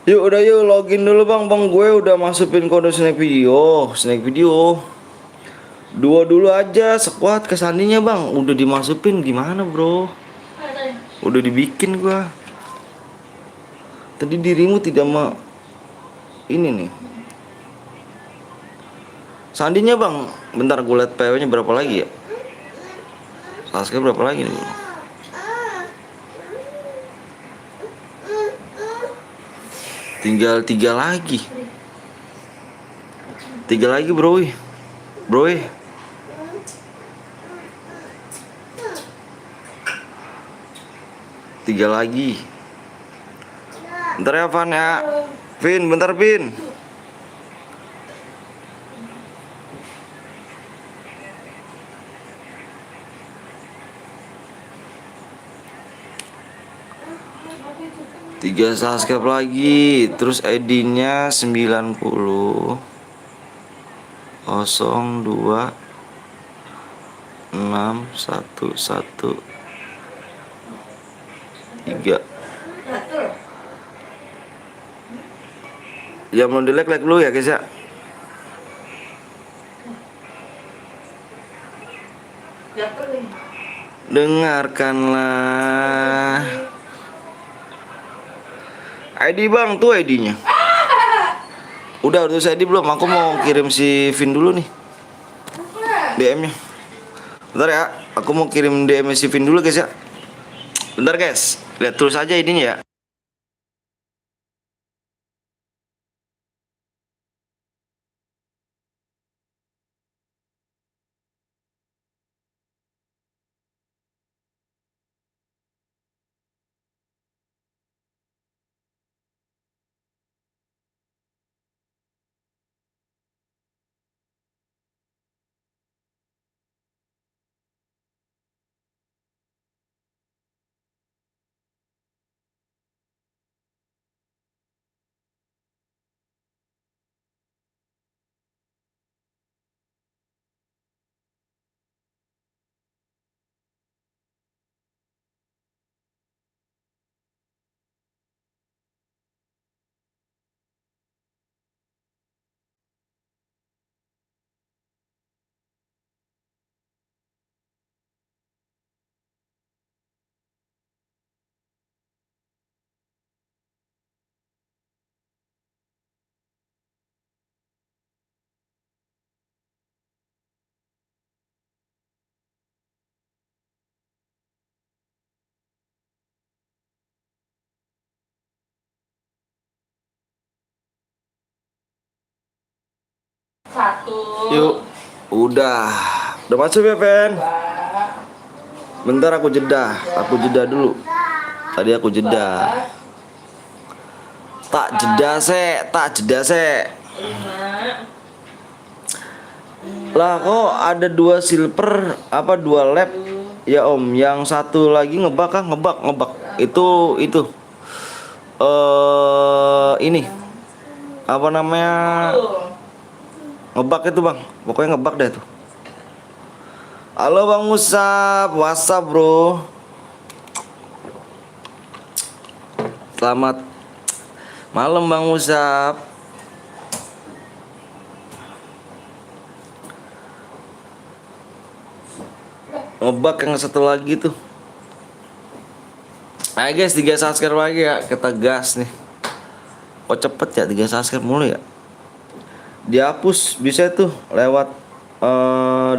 Yuk udah yuk login dulu bang, gue udah masukin kode snack video. Dua dulu aja squad kesandinya bang, udah dimasukin gimana bro? Udah dibikin gua. Tadi dirimu tidak mau ini nih. Sandinya bang, bentar gue liat PW nya berapa lagi ya? Sasknya berapa lagi nih bro? Tinggal 3 lagi. 3 lagi bro. Bro. 3 lagi. Bentar ya Van ya. Vin, bentar Vin. Tiga subscribe lagi, terus ID-nya 90 02 6 1 1 3. Ya mau di like dulu ya guys ya. Dengarkanlah. ID bang, tuh ID-nya. Udah ID belum? Aku mau kirim si Vin dulu nih DM-nya. Bentar ya, aku mau kirim DM si Vin dulu guys ya. Bentar guys, lihat terus aja ID-nya ya. 1. Yuk. Udah masuk ya, Pen? Bentar aku jeda dulu. Tadi aku jeda. Tak jeda se. 5. Lah kok ada 2 silver apa 2 lap? Ya Om, yang satu lagi ngebak. Itu ini apa namanya? Ngebak itu, Bang. Pokoknya ngebak deh tuh. Halo Bang Musab, WhatsApp bro. Selamat malam Bang Musab. Ngebak yang satu lagi tuh. Ayo guys, 3 subscribe lagi ya. Kita gas nih. Kok cepet ya 3 subscribe mulu ya. Dihapus bisa tuh lewat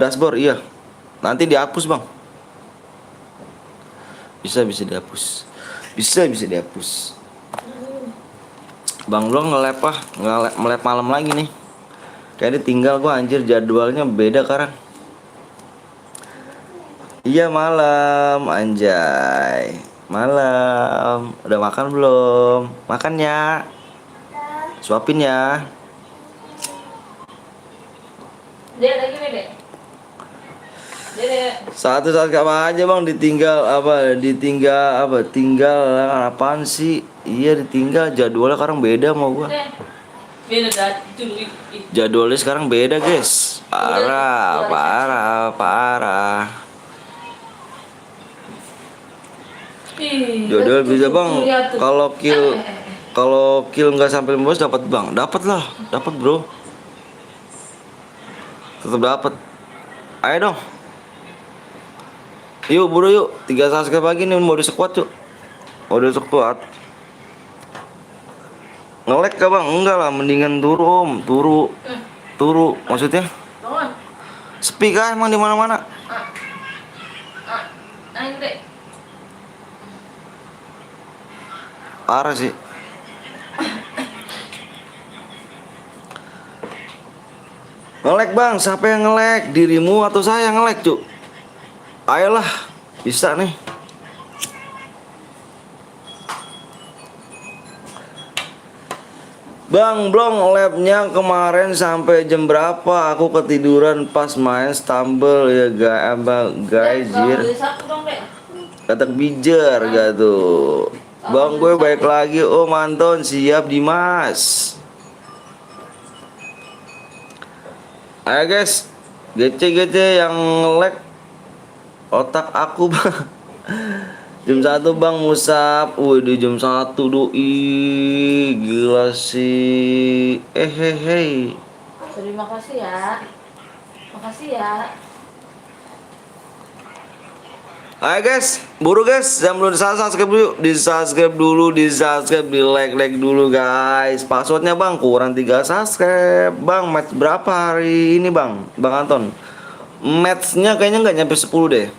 dashboard. Iya. Nanti dihapus Bang. Bisa dihapus. Bisa dihapus. Bang lo nge-lap nge-lap malam lagi nih. Kayaknya tinggal gua anjir, jadwalnya beda sekarang. Iya malam, anjay. Malam. Udah makan belum? Makan ya. Suapin ya. Dek lagi nih, Dek. Dek. Satu saat aja Bang, ditinggal apa? Tinggal apaan sih? Iya ditinggal, jadwalnya sekarang beda sama gua. Dek. Beda dah dulu. Jadwalnya sekarang beda, guys. Parah. Jadwal bisa Bang. Kalau kill nggak sampai 15 dapat Bang. Dapat lah, dapat bro. Tetap dapat. Ayo dong. Yuk bro yuk. 3 subscribe lagi nih, mode squad yuk. Mode squad. Nge-lag kah Bang? Enggak lah, mendingan turu Om. Turu maksudnya? Bangun. Sepi kah emang di mana-mana? Ayo, Dek. Parah sih. Nge-lag Bang, siapa yang nge-lag? Dirimu atau saya yang nge-lag, Cuk? Ayolah, bisa nih. Bang, blong labnya kemarin sampai jam berapa? Aku ketiduran pas main stumble ya guys. Katak bijar gak tuh. Bang gue baik lagi Om Anton, siap Dimas. Ayo guys, gece yang lag otak aku Bang. Jam 1 Bang Musab. Di jam 1 doi. Gila sih. Hei. Terima kasih ya. Makasih ya. Ayo guys, buru guys, jangan belum subscribe dulu, di subscribe, di like dulu guys. Passwordnya Bang kurang 3 subscribe. Bang, match berapa hari ini Bang? Bang Anton. Matchnya kayaknya nggak nyampe 10 deh.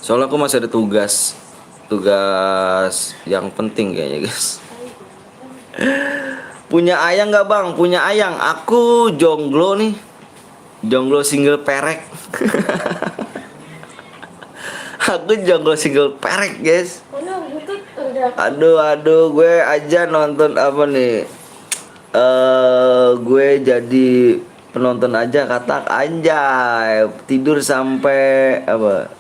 Soalnya aku masih ada tugas yang penting kayaknya guys. Punya ayang nggak Bang? Punya ayang. Aku jomblo nih. Jomblo single perek. Aku jomblo single perek guys. Aduh, gue aja nonton apa nih? Gue jadi penonton aja katak anjay. Tidur sampai apa?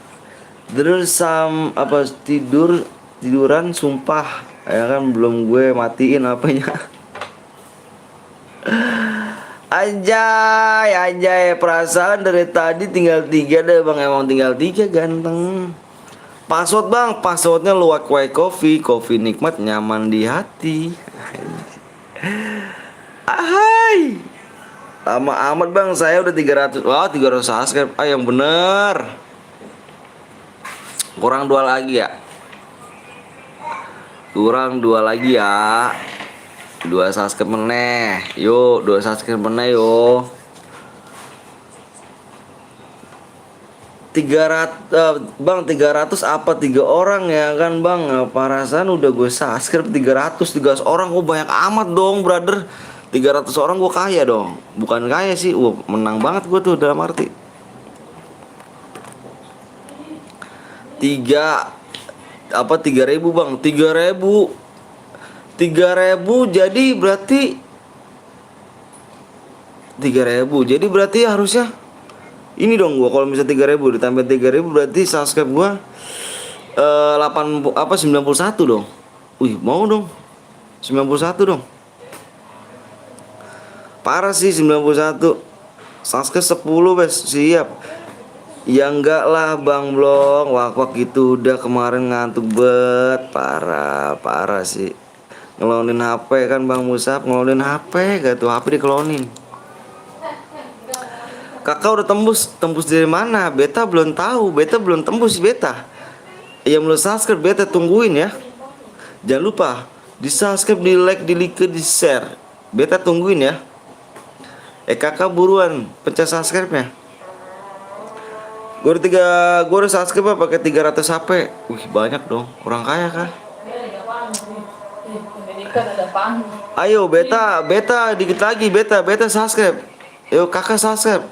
Tiduran sumpah ya kan, belum gue matiin apanya. Anjay perasaan dari tadi tinggal 3 deh Bang, emang tinggal 3 ganteng. Password Bang, passwordnya luwak white coffee nikmat nyaman di hati. Ahai. Lama amat Bang, saya udah 300. Wah 300 subscribe. Yang bener. Kurang 2 lagi ya. 2 subscribe meneh. Yuk, 2 subscribe meneh yo. 300 Bang, 300 apa 3 orang ya kan Bang? Perasaan udah gue subscribe 300 orang. Oh banyak amat dong brother. 300 orang gue kaya dong. Bukan kaya sih, menang banget gue tuh dalam arti. 3.000 bang, 3.000 jadi berarti 3.000 jadi berarti harusnya ini dong gua, kalau misalnya 3.000 ditambah 3.000 berarti subscribe gua 91 dong. Wih, mau dong 91 dong. Parah sih 91. Subscribe 10 bes, siap. Ya enggak lah Bang Blong, wak-wak gitu udah kemarin ngantuk bet. Parah sih. Ngelonin HP kan Bang Musab, ngelonin HP gak tuh, HP dikelonin. Kakak udah tembus dari mana? Beta belum tahu, beta belum tembus beta. Yang belum subscribe beta tungguin ya. Jangan lupa di subscribe, di like, di share. Beta tungguin ya. Kakak buruan pencet subscribe-nya. Gue udah subscribe pakai 300 HP. Wih, banyak dong. Orang kaya kah? Ayo beta dikit lagi beta subscribe. Ayo kakak subscribe.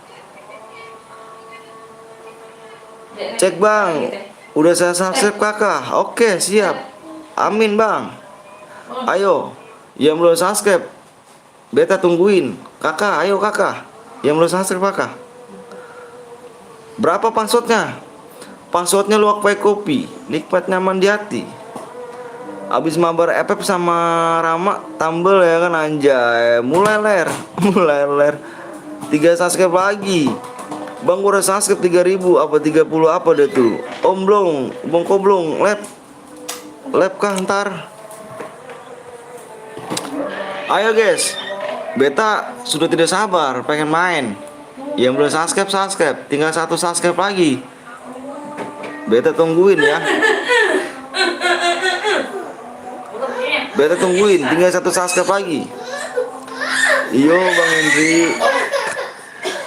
Cek bang, udah saya subscribe kakak. Oke siap. Amin bang. Ayo, yang belum subscribe, beta tungguin. Kakak, ayo kakak. Yang belum subscribe kakak. Berapa passwordnya? Passwordnya luak pakai kopi, nikmat nyaman di hati. Abis mabar FF sama Rama tambel ya kan anjay. Mulai ler 3 subscribe lagi. Bang gua udah subscribe 3.000 apa 30 apa deh tuh. Om Blong, Bang Koblong, lab kah ntar. Ayo guys, beta sudah tidak sabar pengen main. Yang belum subscribe, tinggal 1 subscribe lagi. Beta tungguin ya. Beta tungguin, tinggal 1 subscribe lagi. Iyo Bang Hendri.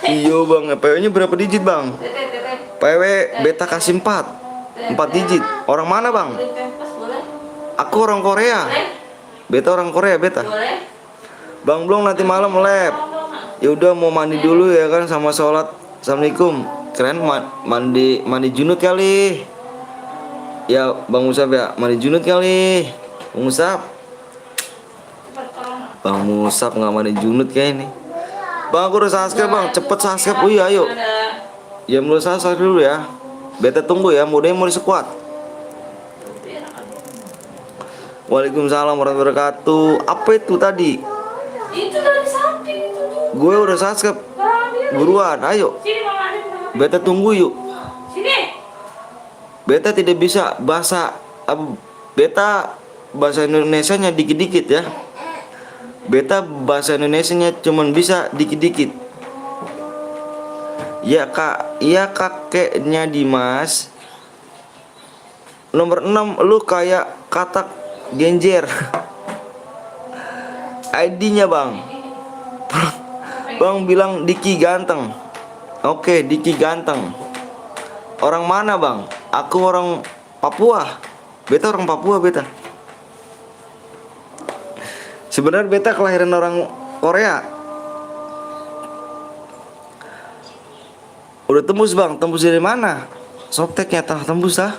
Iyo Bang, PW-nya berapa digit Bang? PW beta kasih 4 digit. Orang mana Bang? Aku orang Korea. Beta orang Korea beta. Bang Blong nanti malam lab. Ya udah mau mandi dulu ya kan sama sholat. Assalamualaikum. Keren mandi junut kali. Ya Bang Musab ya, mandi junut kali. Bang Musab. Bang Musab nggak mandi junut kayak ini. Bang aku udah subscribe bang, cepet subscribe. Oh iya ayo. Ya mulai subscribe dulu ya. Beta tunggu ya, mudahnya mau sekuat. Waalaikumsalam warahmatullahi wabarakatuh. Apa itu tadi? Itu dari samping itu. Gue udah subscribe. Buruan, ayo. Sini Mama ada. Beta tunggu yuk. Sini. Beta tidak bisa bahasa beta bahasa Indonesianya dikit-dikit ya. Beta bahasa Indonesianya cuman bisa dikit-dikit. Ya kak, iya kakeknya Dimas. Nomor 6 lu kayak katak genjer. ID-nya bang. Bang bilang Diki ganteng. Oke, Diki ganteng. Orang mana bang? Aku orang Papua. Beta orang Papua beta. Sebenarnya beta kelahiran orang Korea. Udah tembus bang, tembus dari mana? Softteknya tah tembus tah.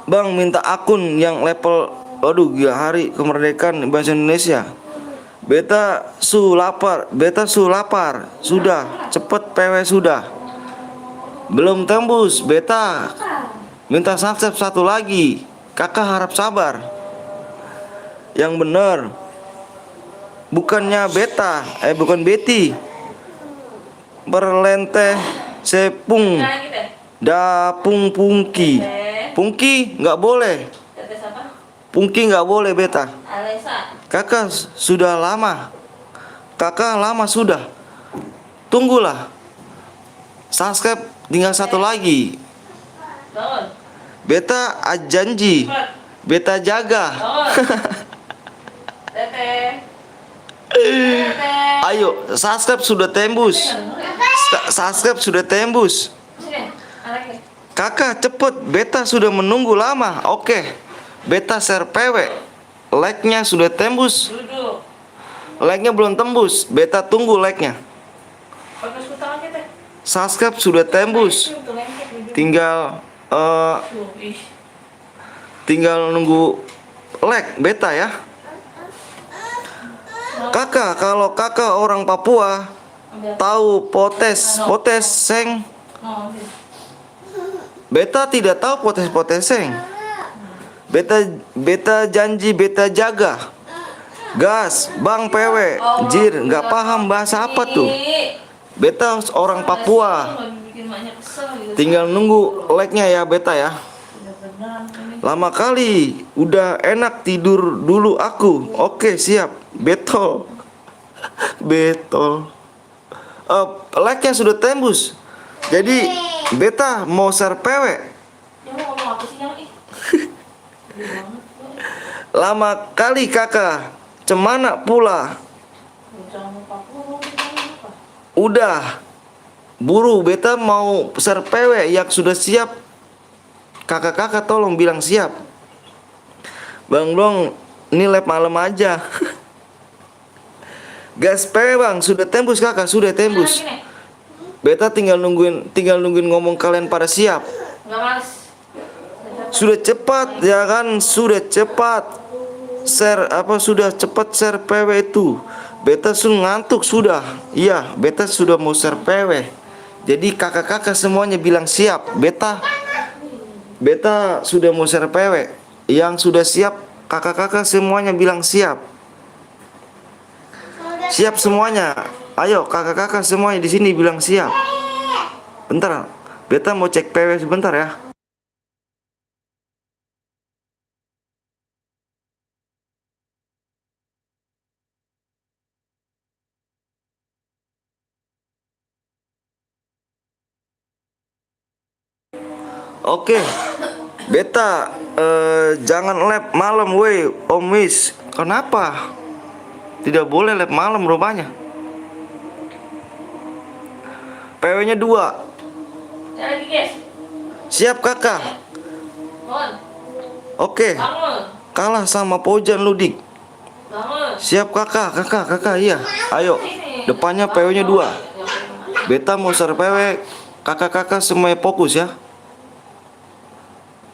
Bang minta akun yang level, aduh gila hari kemerdekaan bahasa Indonesia. Beta su lapar, sudah cepet PW sudah. Belum tembus, beta minta subscribe 1 lagi. Kakak harap sabar. Yang bener. Bukannya beta, bukan Betty. Berlenteh sepung. Dapung pungki. Pungki nggak boleh. Pungki nggak boleh beta. Kakak sudah lama. Kakak lama sudah. Tunggulah. Subscribe tinggal 1 lagi. Beta janji. Beta jaga. Ayo, subscribe sudah tembus. Subscribe sudah tembus. Kakak cepet, beta sudah menunggu lama. Oke, beta share PW. Like-nya sudah tembus. Duduk. Like-nya belum tembus. Beta tunggu like-nya. Pakai tangan kita. Subscribe sudah tembus. Untuk lengket, duduk. Tinggal Tuh, ih. tinggal nunggu like beta ya. Kakak, kalau kakak orang Papua tahu potes seng. Nah, ambil. Beta tidak tahu potes seng. Beta janji beta jaga. Gas, Bang PW. Jir, nggak paham bahasa apa tuh. Beta orang Papua. Bikin maknya kesel gitu. Tinggal nunggu like-nya ya beta ya. Udah beneran ini. Lama kali, udah enak tidur dulu aku. Oke, siap. Betol. Betol. Like-nya sudah tembus. Jadi, beta mau share PW. Dia mau ngomong apa sih yang ih? Gede banget. Lama kali kakak. Cemana pula? Jangan lupa aku ngomong apa. Udah. Buru, beta mau share PW yang sudah siap. Kakak-kakak tolong bilang siap. Bang Blong, ini lab malam aja. Gas PW bang, sudah tembus kakak, sudah tembus. Gini, Beta tinggal nungguin ngomong kalian pada siap. nggak males. Sudah cepat ya kan, sudah cepat. Share apa sudah cepat share PW itu. Beta sudah ngantuk sudah. Iya, beta sudah mau share PW. Jadi kakak-kakak semuanya bilang siap. Beta sudah mau share PW. Yang sudah siap, kakak-kakak semuanya bilang siap. Siap semuanya. Ayo kakak-kakak semuanya di sini bilang siap. Bentar, beta mau cek PW sebentar ya. Oke, beta jangan lab malam weh Om Wis. Kenapa? Tidak boleh lab malam rupanya. PW-nya 2. Cari lagi guys. Siap kakak. Bangun. Oke, Bangun. kalah sama Pojan Ludik. Bangun. Siap kakak iya. Ayo, depannya PW-nya 2. Beta mau share PW. Kakak-kakak semuanya fokus ya.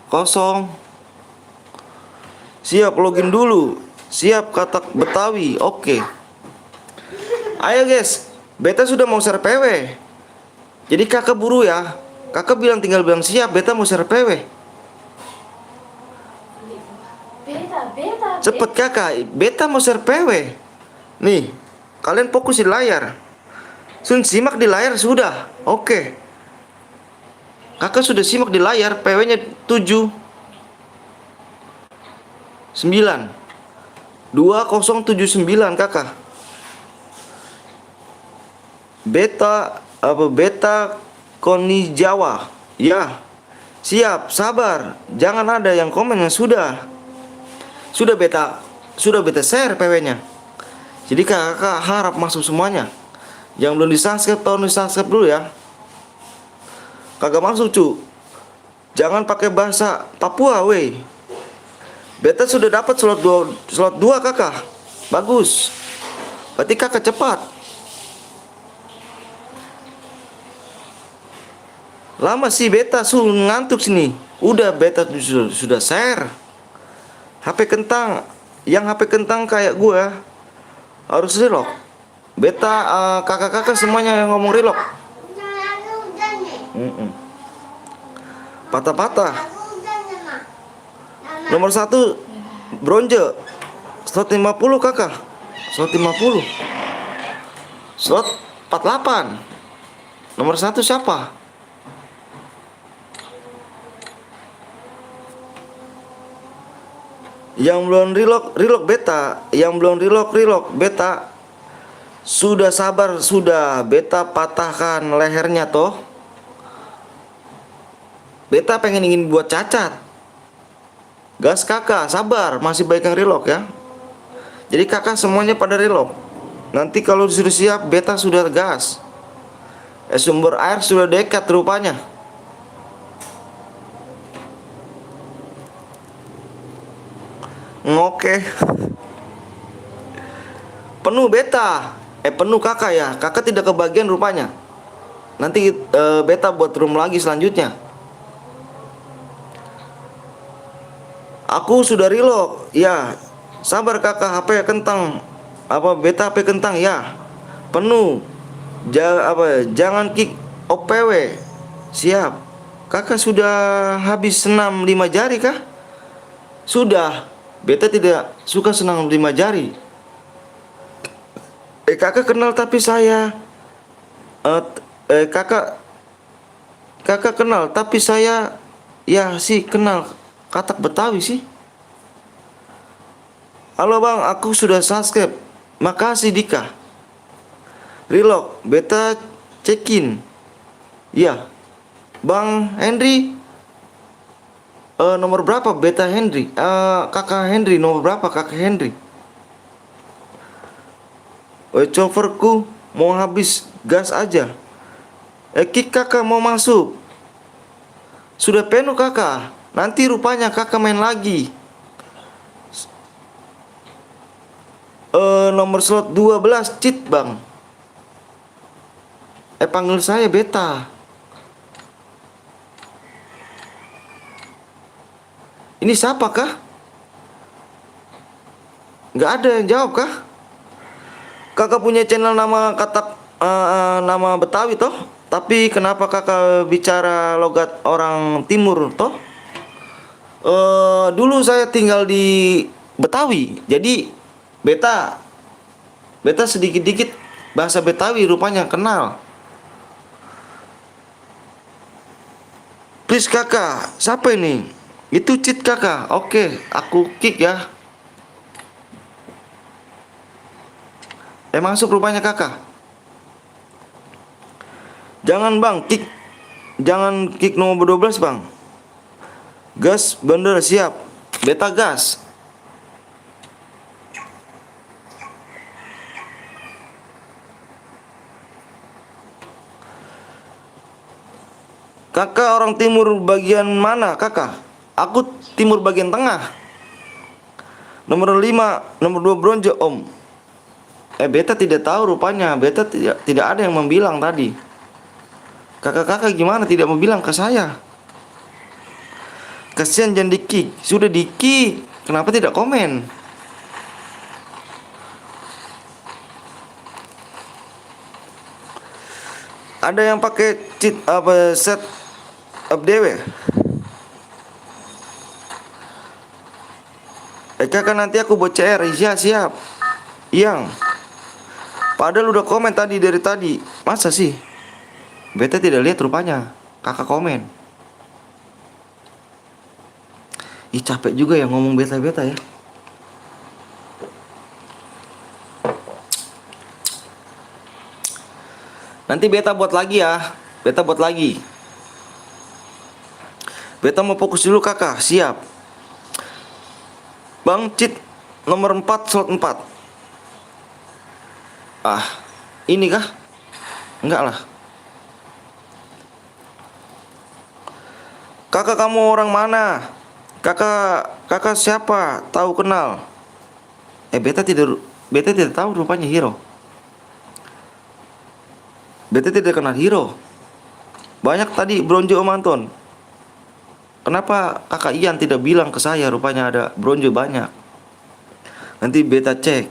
Kosong. Siap login dulu. Siap katak Betawi. Oke. Ayo guys, beta sudah mau share PW. Jadi kakak buru ya. Kakak tinggal bilang siap, beta mau share PW. Beta. Cepet kakak, beta mau share PW. Nih, kalian fokus di layar. Sun simak di layar sudah. Oke. Kakak sudah simak di layar, PW-nya 7 9 2079 kakak. Beta Koni Jawa. Ya. Siap, sabar. Jangan ada yang komen yang sudah beta share PW-nya. Jadi kakak harap masuk semuanya. Yang belum di-subscribe tolong di-subscribe dulu ya. Kagak masuk cu. Jangan pakai bahasa Papua weh. Beta sudah dapat slot 2 kakak. Bagus. Berarti kakak cepat. Lama sih beta ngantuk sini. Udah beta sudah share. HP kentang. Yang HP kentang kayak gua harus relock. Beta kakak-kakak semuanya yang ngomong relock. Patah-patah. Nomor 1 bronze. Slot 50 kakak. Slot 50. Slot 48. Nomor 1 siapa? Yang belum relock beta. Yang belum relock beta. Sudah sabar sudah. Beta patahkan lehernya toh. Beta ingin buat cacat. Gas kakak, sabar, masih baik yang relock ya. Jadi kakak semuanya pada relock. Nanti kalau sudah siap, beta sudah gas. Sumber air sudah dekat rupanya. Oke. Penuh beta. Penuh kakak ya. Kakak tidak kebagian rupanya. Nanti beta buat room lagi selanjutnya. Aku sudah reload. Ya. Sabar kakak, HP kentang. Apa beta HP kentang ya. Penuh. Jangan kick OPW. Siap. Kakak sudah habis senam 5 jari kah? Sudah. Beta tidak suka senam 5 jari. Kakak kenal tapi saya kakak kenal tapi saya ya sih kenal katak Betawi sih. Halo bang, aku sudah subscribe. Makasih Dika. Reload, beta check-in. Ya, Bang Henry. Nomor berapa beta Henry? Kakak Henry nomor berapa kakak Henry? Coverku mau habis gas aja. Kick kakak mau masuk. Sudah penuh kakak. Nanti rupanya kakak main lagi. Nomor slot 12 cheat bang. Panggil saya beta. Ini siapa kah? Nggak ada yang jawab kah? Kakak punya channel nama katak nama Betawi toh? Tapi kenapa kakak bicara logat orang timur toh? Dulu saya tinggal di Betawi. Jadi beta sedikit-dikit bahasa Betawi rupanya kenal. Please kakak, siapa ini? Itu cheat kakak. Oke, aku kick ya. Masuk rupanya kakak. Jangan bang, kick. Jangan kick nomor 12 bang. Gas bener siap. Beta gas. Kakak orang timur bagian mana kakak? Aku timur bagian tengah. Nomor 5, nomor 2 bronze om. Beta tidak tahu rupanya. Beta tidak ada yang membilang tadi. Kakak-kakak gimana tidak mau bilang ke saya? Kasihan jangan di kick. Sudah di kick. Kenapa tidak komen? Ada yang pakai cheat apa set up dewe? Kakak nanti aku buat CR. Iya siap. Yang padahal udah komen tadi dari tadi. Masa sih? Beta tidak lihat rupanya. Kakak komen. Ih capek juga ya ngomong beta-beta ya. Nanti beta buat lagi ya. Beta buat lagi. Beta mau fokus dulu kakak. Siap. Bang cheat nomor 4 slot 4. Ini kah? Enggak lah. Kakak kamu orang mana? Kakak siapa? Tahu kenal? Beta tidak tahu rupanya hero. Beta tidak kenal hero. Banyak tadi bronze Om Anton. Kenapa kakak Ian tidak bilang ke saya rupanya ada bronze banyak? Nanti beta cek.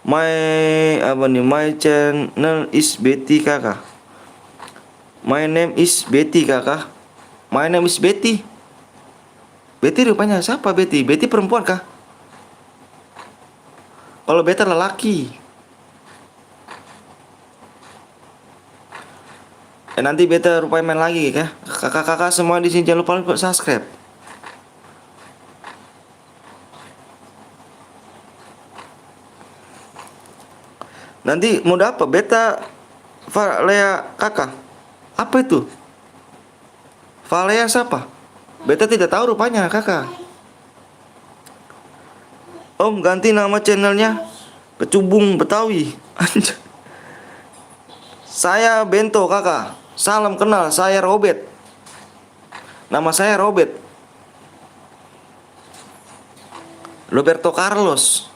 My channel is Betty kakak. My name is Betty kakak. My name is Betty. Betty rupanya siapa Betty? Betty perempuan kah? Kalau beta lelaki. Nanti beta rupanya main lagi kah? Kakak-kakak semua di sini jangan lupa subscribe. Nanti mau apa? Beta Valea kakak. Apa itu? Valea siapa? Beta tidak tahu rupanya kakak. Om ganti nama channelnya Kecubung Betawi. Saya Bento kakak. Salam kenal, saya Robert. Nama saya Robert. Roberto Carlos.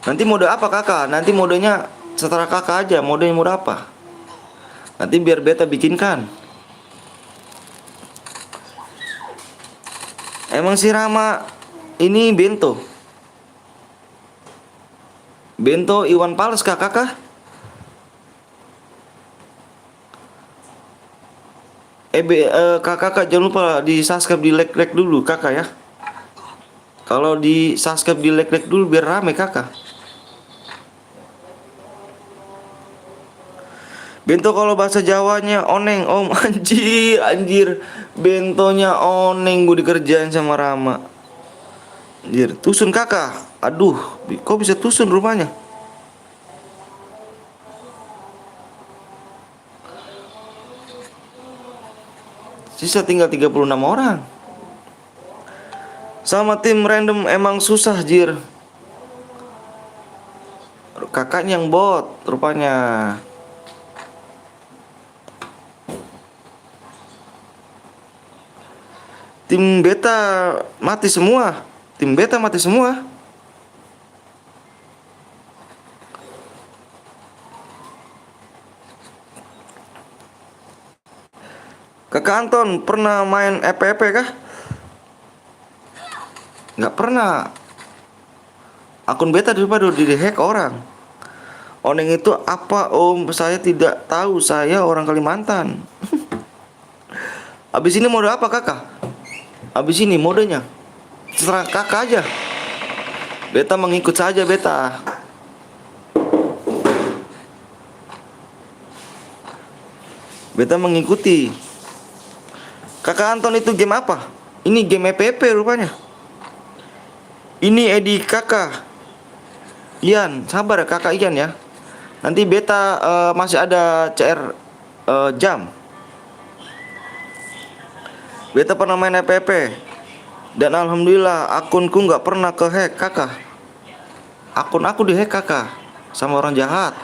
Nanti mode apa kakak? Nanti modenya setelah kakak aja. Modenya mode apa? Nanti biar beta bikinkan. Emang si Rama ini bento? Bento Iwan Fals kah kakak? Kakak jangan lupa di subscribe, di like dulu kakak ya. Kalau di subscribe, di like dulu biar rame kakak. Bento kalau bahasa Jawanya oneng om. Anjir bentonya oneng, gue dikerjain sama Rama. Anjir, tusun kakak. Aduh, kok bisa tusun rumahnya? Sisa tinggal 36 orang. Sama tim random emang susah jir. Kakaknya yang bot rupanya. Tim beta mati semua. Tim beta mati semua. Kakak Anton pernah main FPP kah? Nggak pernah. Akun beta daripada di-hack orang. Oneng itu apa om? Saya tidak tahu, saya orang Kalimantan. Abis ini mode apa kakak? Abis ini modenya terserah kakak aja. Beta mengikut saja beta. Beta mengikuti. Kakak Anton itu game apa? Ini game EPP rupanya. Ini Edi kakak Ian, sabar ya kakak Ian ya. Nanti beta masih ada CR jam. Beta pernah main FPP dan alhamdulillah akunku nggak pernah kehack kakak. Akun aku dihack kakak sama orang jahat.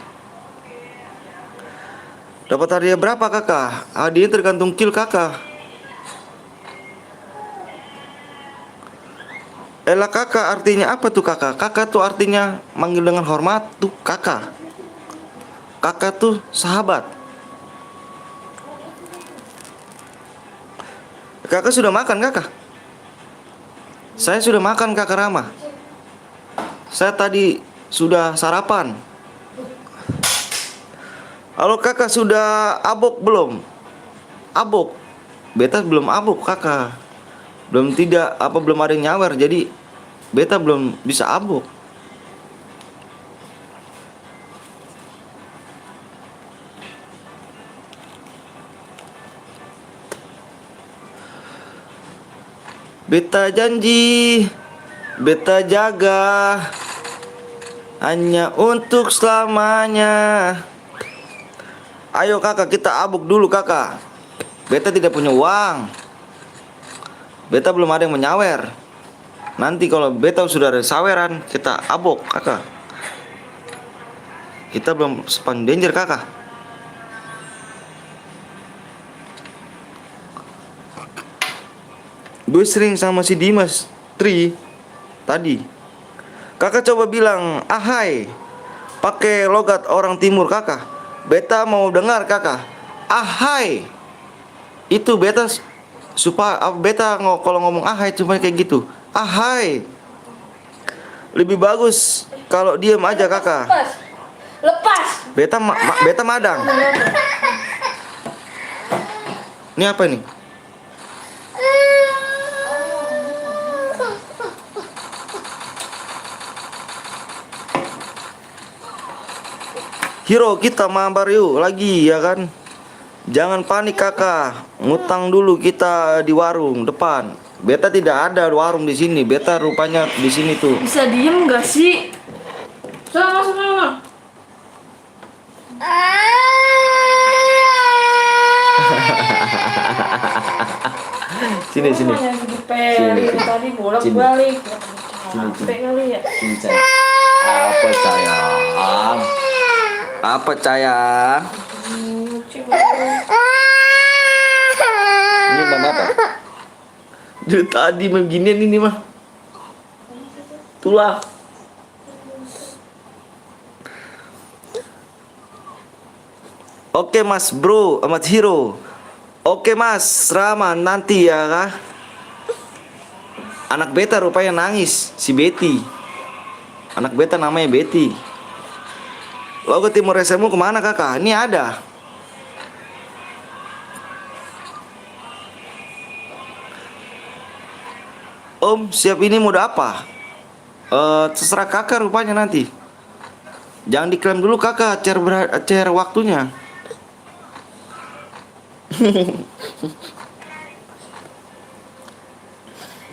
Dapat hadiah berapa kakak? Hadiah tergantung kill kakak. Elah kakak artinya apa tuh kakak? Kakak tuh artinya manggil dengan hormat tuh kakak. Kakak tuh sahabat. Kakak sudah makan kakak? Saya sudah makan kakak Rama. Saya tadi sudah sarapan. Halo kakak sudah abok belum? Abok. Beta belum abok kakak. Belum ada yang nyawer, jadi beta belum bisa abok. Beta janji, beta jaga hanya untuk selamanya. Ayo kakak kita abuk dulu kakak. Beta tidak punya uang. Beta belum ada yang menyawer. Nanti kalau beta sudah ada saweran kita abuk kakak. Kita belum spam danger kakak. Gue sering sama si Dimas Tri tadi. Kakak coba bilang ahai pakai logat orang timur kakak. Beta mau dengar kakak. Ahai. Itu beta supaya beta kalau ngomong ahai cuma kayak gitu. Ahai. Lebih bagus kalau diem aja kakak. Lepas. Beta madang. Ini apa ini? Hero kita mabar yuk lagi ya kan. Jangan panik kakak. Ngutang dulu kita di warung depan. Beta tidak ada warung di sini. Beta rupanya di sini tuh. Bisa diem gak sih? Sana masuk sana. Sini. Tadi bolak-balik. Capek kali ya. Apa sayang? Apa sayang? Ini mama apa? Dari tadi beginian ini mah. Itulah. Oke Mas Bro, Ahmad Hero. Oke Mas Rama, nanti ya kah? Anak beta rupanya nangis, si Betty. Anak beta namanya Betty. Lo ke Timur SMU kemana kakak? Ini ada. Om, siap ini mode apa? Terserah kakak rupanya nanti. Jangan diklaim dulu kakak, share waktunya.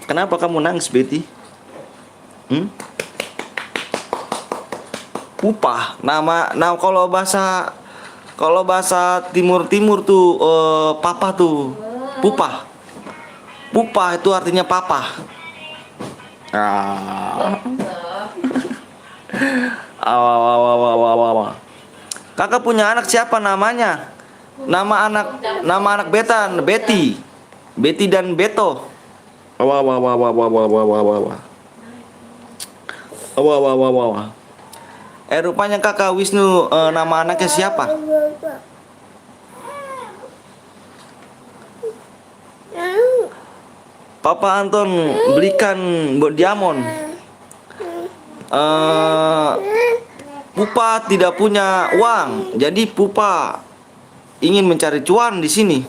Kenapa kamu nangis, Betty? Pupa, nama kalau bahasa timur tuh papa tuh pupa. Pupa itu artinya papa. Kakak punya anak siapa namanya? Nama anak beta Betty. Betty dan Beto. Rupanya kakak Wisnu, nama anaknya siapa? Papa Anton belikan buat Diamond. Pupa tidak punya uang, jadi Pupa ingin mencari cuan di sini.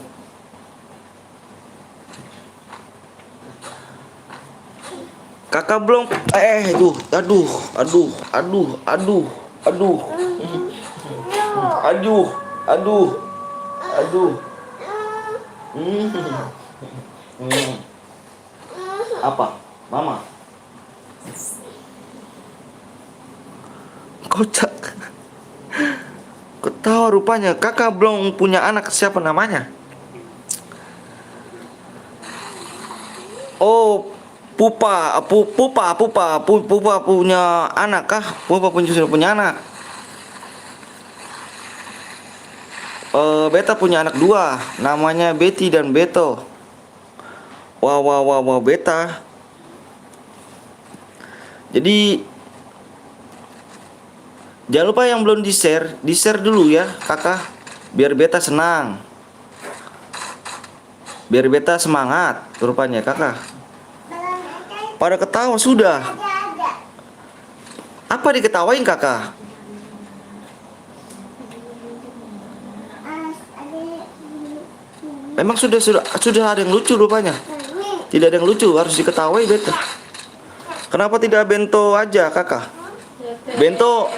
Kakak belum, aduh. Apa, Mama? Kocak. Ketawa rupanya. Kakak belum punya anak, siapa namanya? Oh, Pupa punya anak kah? Pupa sudah punya anak. Beta punya anak 2, namanya Betty dan Beto. Wow, Beta. Jadi jangan lupa yang belum di-share dulu ya, kakak. Biar Beta senang. Biar Beta semangat rupanya, kakak. Pada ketawa sudah. Apa diketawain, kakak? Memang sudah ada yang lucu rupanya. Tidak ada yang lucu, harus diketawai Beta. Kenapa tidak Bento aja, kakak? Bento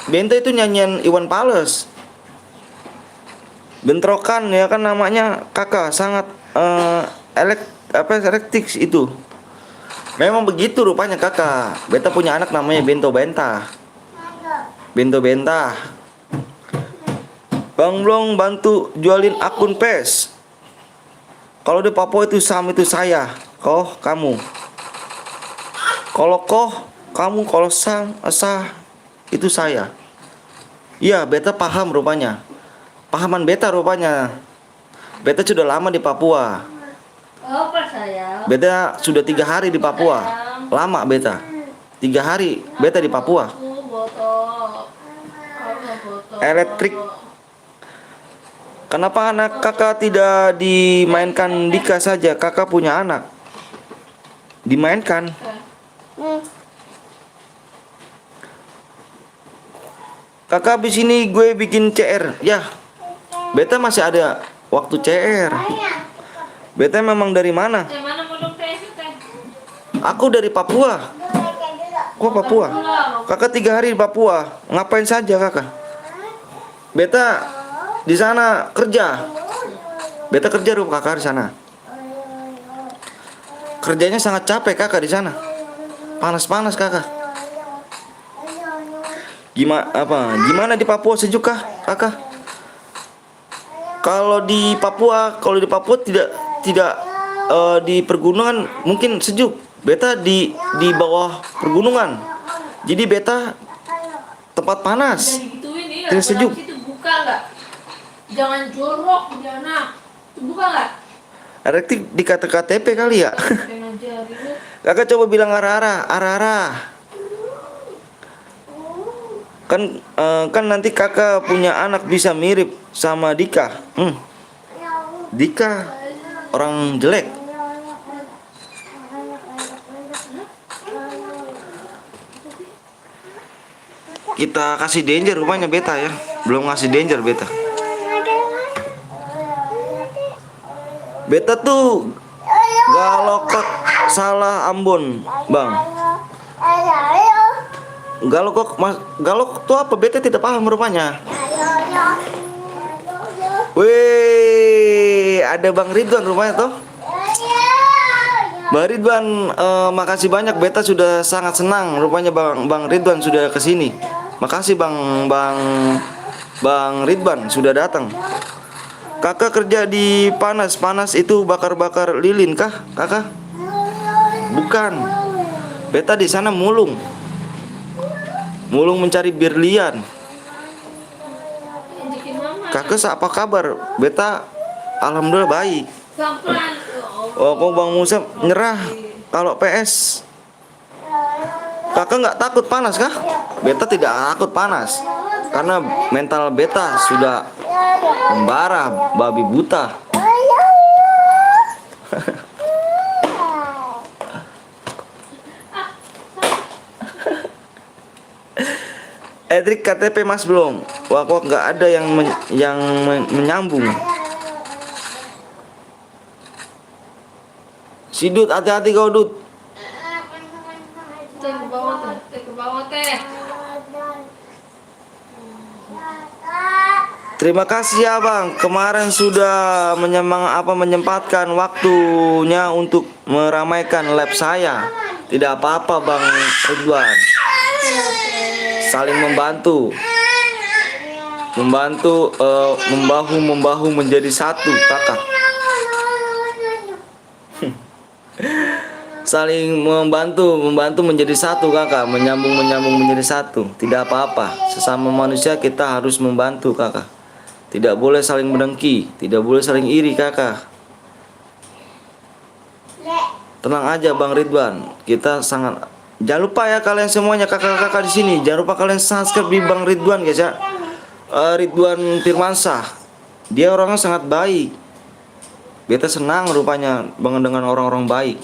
itu nyanyian Iwan Fals. Bentrokan ya kan namanya, kakak. Sangat elektrik itu. Memang begitu rupanya, kakak. Beta punya anak namanya Bento Benta. Bang Blong bantu jualin akun PES. Kalau di Papua itu Sam itu saya, kamu. Kalau kamu, kalau Sam itu saya. Iya, Beta paham rupanya. Pahaman Beta rupanya. Beta sudah lama di Papua. Beta sudah 3 hari di Papua. Lama Beta. 3 hari Beta di Papua. Elektrik. Kenapa anak kakak tidak dimainkan Dika saja? Kakak punya anak. Dimainkan. Kakak habis ini gue bikin CR. Ya. Beta masih ada waktu CR. Beta memang dari mana? Aku dari Papua. Kok Papua? Kakak 3 hari di Papua. Ngapain saja kakak? Beta di sana kerja. Beta kerja rumah kakak di sana. Kerjanya sangat capek kakak di sana. Panas kakak. Gimana di Papua, sejuk kah kakak? Kalau di Papua tidak di pergunungan mungkin sejuk. Beta di bawah pergunungan. Jadi beta tempat panas. Tidak sejuk. Buka enggak? Jangan jorok, jangan. Buka enggak? Arah di KTP kali ya. Pengen ngajarin lu. Kakak coba bilang arah. Kan nanti kakak punya anak bisa mirip sama Dika. Dika orang jelek. Kita kasih danger rupanya beta ya. Belum ngasih danger beta. Beta tuh galokok salah Ambon, Bang. Galok tuh apa? Beta tidak paham rupanya. Wih, ada Bang Ridwan rupanya tuh. Bang Ridwan, makasih banyak. Beta sudah sangat senang. Rupanya Bang Ridwan sudah kesini. Makasih Bang Ridwan sudah datang. Kakak kerja di panas itu bakar lilin kah, kakak? Bukan. Beta di sana mulung mencari berlian. Injekin mama. Kakak apa kabar? Beta alhamdulillah baik. Pelan-pelan. Oh, kok Bang Musa nyerah kalau PS? Kakak nggak takut panas kah? Beta tidak takut panas karena mental beta sudah membara babi buta. Edric KTP Mas belum? Wah, kok nggak ada yang menyambung. Si Dut, hati-hati kau Dut. Teh ke bawah teh. Teh ke bawah teh. Terima kasih ya Bang, kemarin sudah menyempatkan waktunya untuk meramaikan lab saya. Tidak apa-apa Bang Ridwan. Saling membantu, membahu menjadi satu kakak. Saling membantu menjadi satu kakak, menyambung menjadi satu. Tidak apa-apa, sesama manusia kita harus membantu kakak. Tidak boleh saling mendengki, tidak boleh saling iri kakak. Tenang aja Bang Ridwan, kita sangat. Jangan lupa ya kalian semuanya kakak-kakak di sini, jangan lupa kalian subscribe di Bang Ridwan guys ya. Ridwan Firmansyah, dia orangnya sangat baik. Beta senang rupanya dengan orang-orang baik.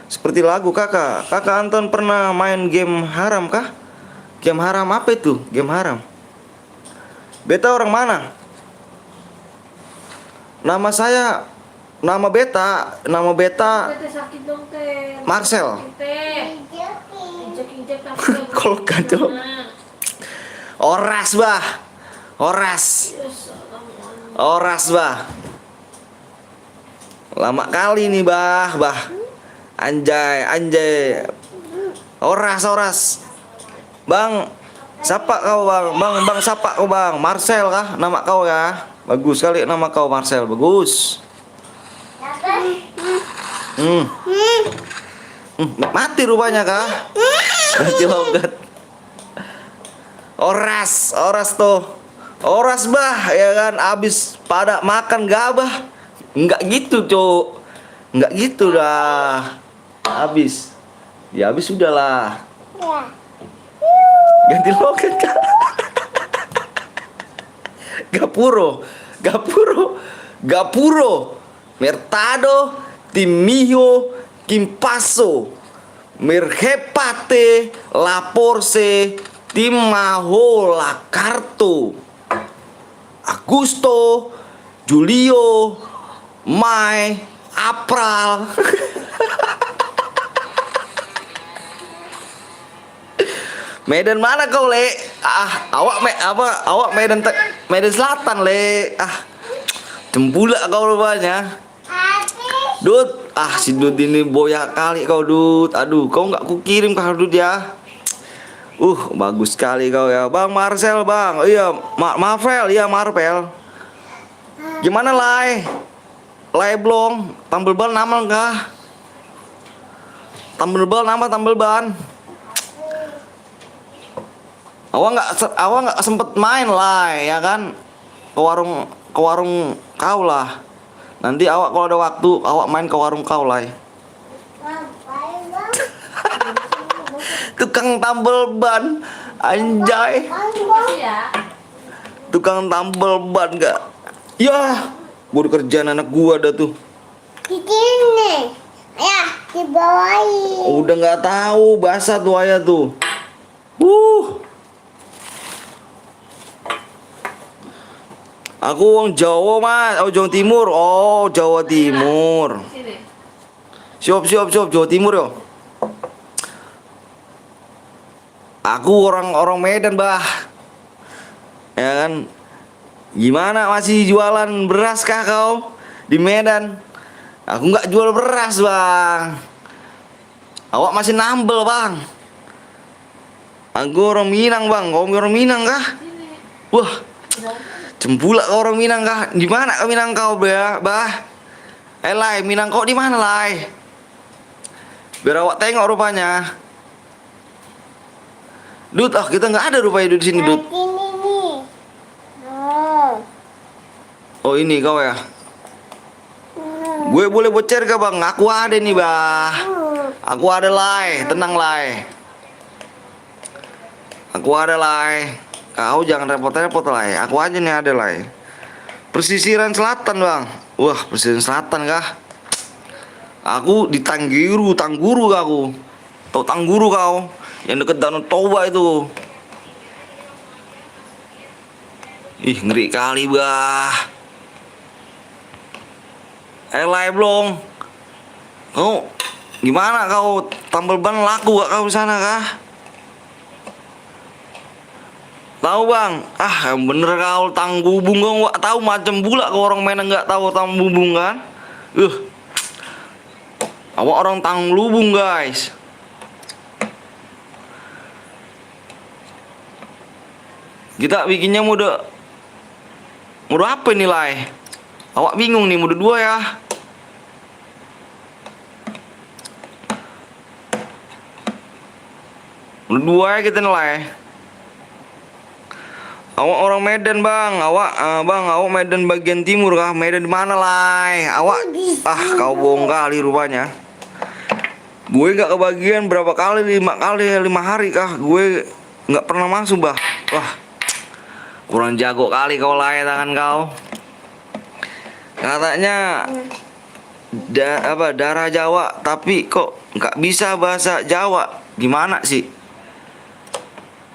Seperti lagu kakak Anton pernah main game haram kah? Game haram apa itu? Game haram. Beta orang mana? Nama beta Teh sakit dong teh. Marcel. Teh. Injek tapi. Kalau kacau. Oras bah. Oras bah. Lama kali nih bah. Anjay. Oras. Bang, siapa kau bang? Bang siapa kau bang? Marcel kah? Nama kau ya? Bagus sekali nama kau Marcel, bagus. Mati rupanya kah? Mati logat. Oras tuh. Oras bah, ya kan? Abis pada makan gabah. Enggak gitu cok. Enggak gitu dah. Habis sudahlah. Ganti logat kah? Gapuro, Mertado, Timio, Kimpaso, Merhepate, Laporse, Timaho, Lakarto, Agusto, Julio, Mai, April. Medan mana kau le? Awak Medan Selatan le. Cembula kau rupanya. Dut, si Dut ini boyak kali kau Dut. Aduh, kau nggak kukirim kau Dut ya. Bagus sekali kau ya, Bang Marcel bang. Iya, Marvel, iya Marvel. Gimana Lai? Lai belum? Tambel ban nama enggak? Tambel ban. Awak nggak sempet main lah ya kan ke kau lah. Nanti awak kalau ada waktu, awak main ke warung kau lah. Ngapain bang? Tukang tambal ban, anjay. Makasih ya. Tukang tambal ban gak? Ya, baru kerjaan anak gua ada tuh. Ini, ayah dibawain. Udah nggak tahu, basah tuh ayah tuh. Aku orang Jawa mas, oh Jawa Timur, oh Jawa Timur. Sini. Siap Jawa Timur yo. Aku orang Medan bah, ya kan? Gimana masih jualan beras kah kau di Medan? Aku nggak jual beras bang. Awak masih nambel bang. Aku orang Minang bang, kau orang Minang kah? Sini. Wah, cembulak kau orang Minang kah? Di mana kau Minang kau bah? Lai, Minang kau di mana Lai? Biar awak tengok rupanya. Dut, kita nggak ada rupanya di sini Dut. Ini nih. Oh. Oh ini kau ya? Gue boleh bocer gak bang? Aku ada nih bah. Aku ada Lai, tenang Lai. Aku ada Lai. Kau jangan repot-repot Lai. Aku aja nih ada Lai. Pesisiran selatan bang. Wah pesisiran selatan kah? Aku di Tangguru kah aku. Tahu Tangguru kau? Yang deket Danau Toba itu. Ih ngeri kali bah. Lai belum. Kau gimana kau? Tambal ban laku gak kau di sana kah? Tahu bang? Ah yang bener kau Tanggubung kau gak tahu macam pula kau orang Medan nggak tahu Tanggubung kan? Awak orang Tanglubung guys. Kita bikinnya mode apa nilai? Awak bingung nih mode 2 ya. Mode 2 ya kita nilai. Awak orang Medan bang, awak Medan bagian timur kah? Medan di mana Lai? Awak kau bohong kali rupanya. Gue nggak kebagian berapa kali 5 hari kah? Gue nggak pernah masuk bah. Wah kurang jago kali kau Lai tangan kau. Katanya darah Jawa tapi kok nggak bisa bahasa Jawa. Gimana sih?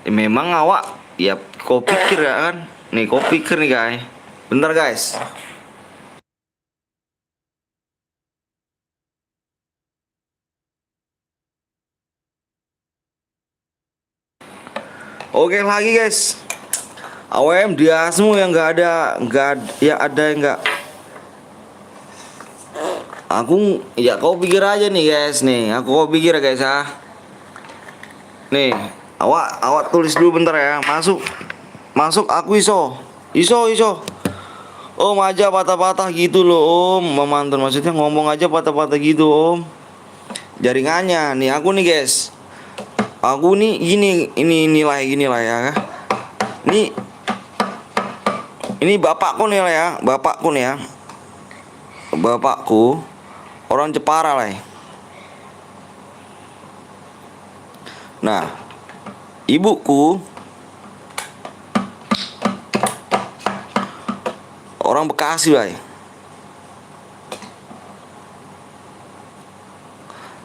Memang awak ya kau pikir ya kan? Nih kau pikir nih guys. Bentar guys. Oke lagi guys. AWM diasmu yang nggak ada ya ada yang nggak. Aku ya kau pikir aja nih guys nih. Kau pikir ya guys ah. Nih awak tulis dulu bentar ya. Masuk aku iso. Om aja patah-patah gitu loh om. Memantun maksudnya ngomong aja patah-patah gitu om. Jaringannya nih aku nih guys. Aku nih gini lah ya. Ini bapakku nih lah ya. Bapakku orang Jepara lah. Nah, ibuku orang Bekasi lah.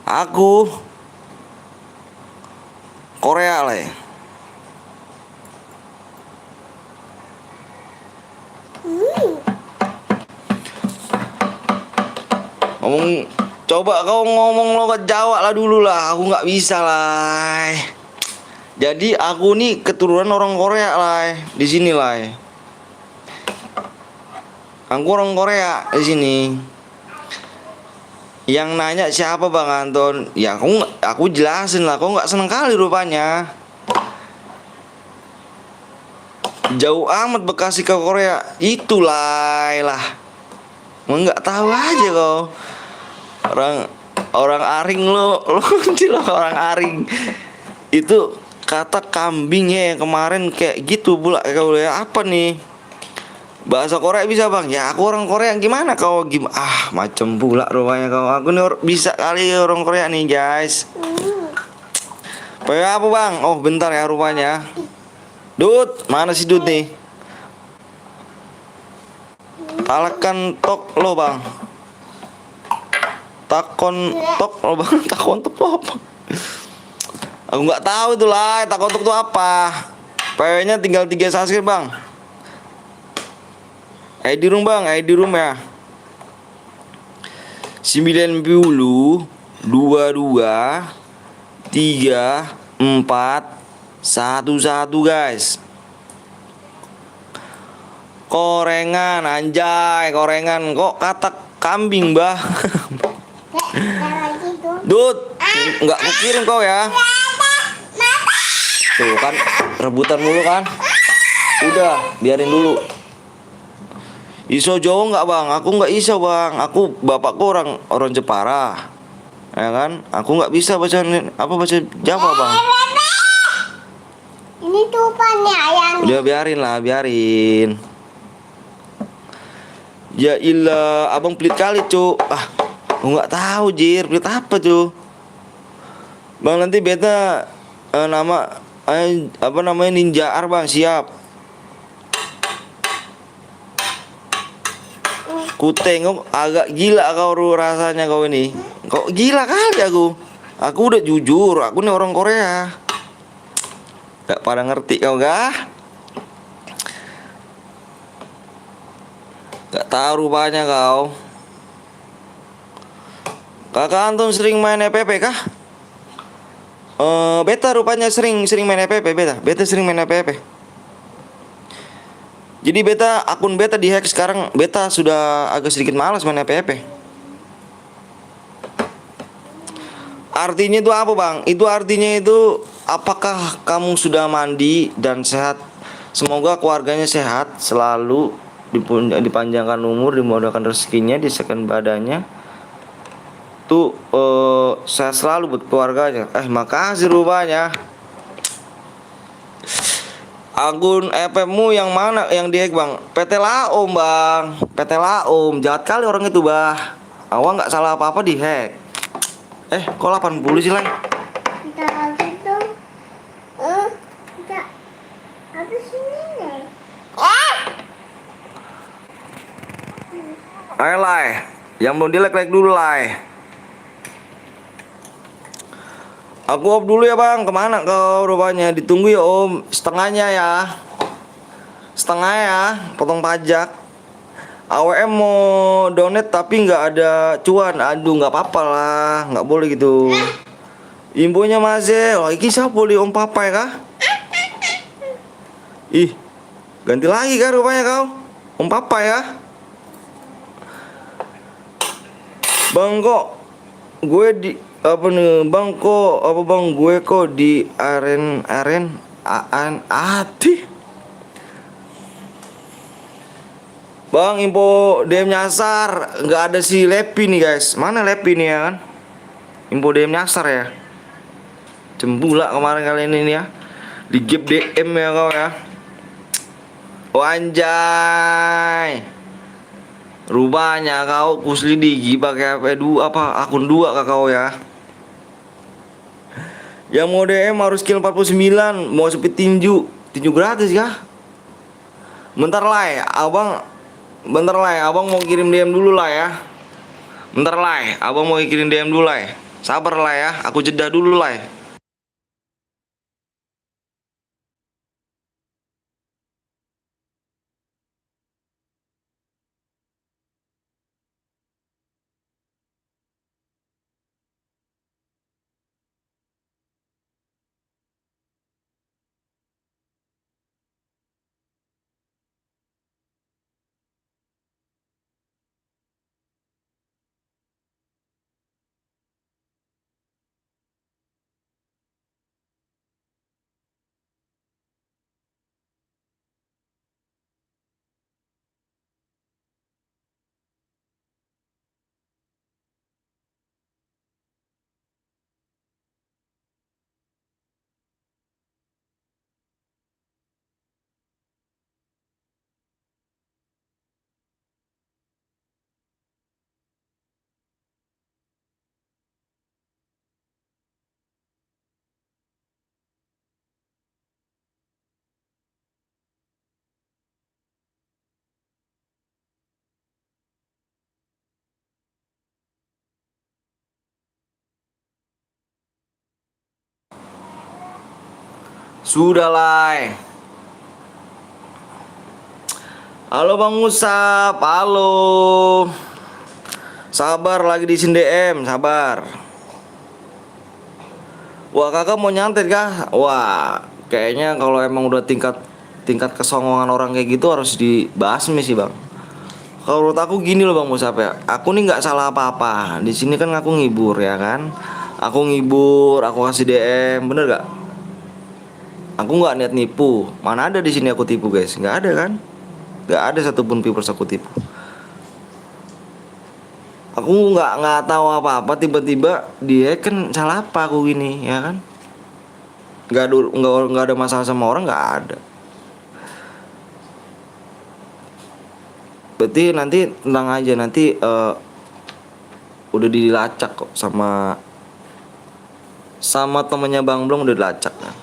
Aku Korea lah. Coba kau ngomong logat Jawa lah dulu lah. Aku nggak bisa lah. Jadi aku nih keturunan orang Korea lah di sini lah. Aku orang Korea di sini. Yang nanya siapa Bang Anton? Ya aku jelasin lah. Kau nggak seneng kali rupanya. Jauh amat Bekasi ke Korea. Itulah lah. Nggak tahu aja kau. Orang Aring lo orang Aring. Itu kata kambingnya yang kemarin kayak gitu pula kau ya. Apa nih? Bahasa Korea bisa bang? Ya aku orang Korea gimana kau gimana? Macem pula rupanya kau. Aku nih bisa kali orang Korea nih guys. Pakai apa bang? Oh bentar ya rupanya. Dut, mana si Dut nih? Talakan tok lo bang. Takon tok lo bang. Takon tok lo apa? Aku nggak tahu itu lah. Takon tok itu apa? PW-nya tinggal 3 subscribe bang. ID room bang, ID room ya. 90 22 3 4 1 guys. Korengan anjay, korengan kok kata kambing bah. Lagi tuh. Dut, nggak kukirim kau ya. Tuh kan rebutan mulu kan. Udah, biarin dulu. Iso Jawa nggak bang? Aku nggak iso bang. Aku bapakku orang Jepara, ya kan? Aku nggak bisa baca baca Jawa bang. Ini tupannya ayam. Udah biarin lah, biarin. Ya ilah, abang pelit kali cu. Aku nggak tahu jir, pelit apa cu? Bang nanti beta apa namanya Ninja R bang, siap. Ku tengok agak gila kau rasanya kau ini. Kok gila kali aku. Aku udah jujur, aku nih orang Korea. Gak pada ngerti kau gak? Gak tahu rupanya kau. Kakak Anton sering main EPP kah? Beta rupanya sering main EPP beta. Beta sering main EPP. Jadi akun beta dihack sekarang. Beta sudah agak sedikit malas main EPP. Artinya itu apa bang? Itu artinya itu apakah kamu sudah mandi dan sehat? Semoga keluarganya sehat, selalu dipanjangkan umur, dimudahkan rezekinya, disekan badannya. Tuh sehat selalu buat keluarganya. Makasih rupanya. Akun FMmu yang mana yang dihack bang? PT Laom bang, PT Laom. Jahat kali orang itu bah. Awang nggak salah apa-apa dihack. Kok 80 sih lang? Kita lagi tuh. Kita apa sini nih? Ayo lai, yang belum like dulu lai. Aku off dulu ya bang, kemana kau rupanya? Ditunggu ya om, setengahnya ya. Setengah ya, potong pajak. AWM mau donate tapi nggak ada cuan. Aduh nggak apa-apa lah, nggak boleh gitu. Infonya masih, iki siapa boleh om papa ya kah? Ih, ganti lagi kan rupanya kau, om papa ya. Bang kok gue di apa nih bang kok apa bang gue kok di aren ati bang info DM nyasar nggak ada si Lepi nih guys, mana Lepi nih ya kan, info DM nyasar ya, cembula kemarin kali ini nih ya, di gap DM ya kau ya. Oh anjay, rupanya kau kuslidiki pakai apa akun 2 kau ya. Yang mau DM harus skill 49, mau speed tinju gratis ya. Bentar lah ya, abang mau kirim DM dulu lah ya. Bentar lah ya, abang mau kirim DM dulu lah ya. Sabar lah ya, aku jeda dulu lah ya. Sudahlah. Halo Bang Musab, halo. Sabar lagi di sini DM, sabar. Wah kakak mau nyantet kah? Wah kayaknya kalau emang udah tingkat kesongongan orang kayak gitu harus dibasmi sih bang. Kalau menurut aku gini loh Bang Musab ya, aku nih nggak salah apa-apa. Di sini kan aku ngibur ya kan. Aku ngibur, aku kasih DM, bener gak? Aku nggak niat nipu. Mana ada di sini aku tipu guys? Nggak ada kan? Nggak ada satupun viewers aku tipu. Aku nggak tahu apa-apa, tiba-tiba dia kan salah apa aku gini ya kan? Nggak ada masalah sama orang, nggak ada. Berarti nanti tenang aja, nanti udah dilacak kok sama temennya Bang Blong, udah dilacak kan.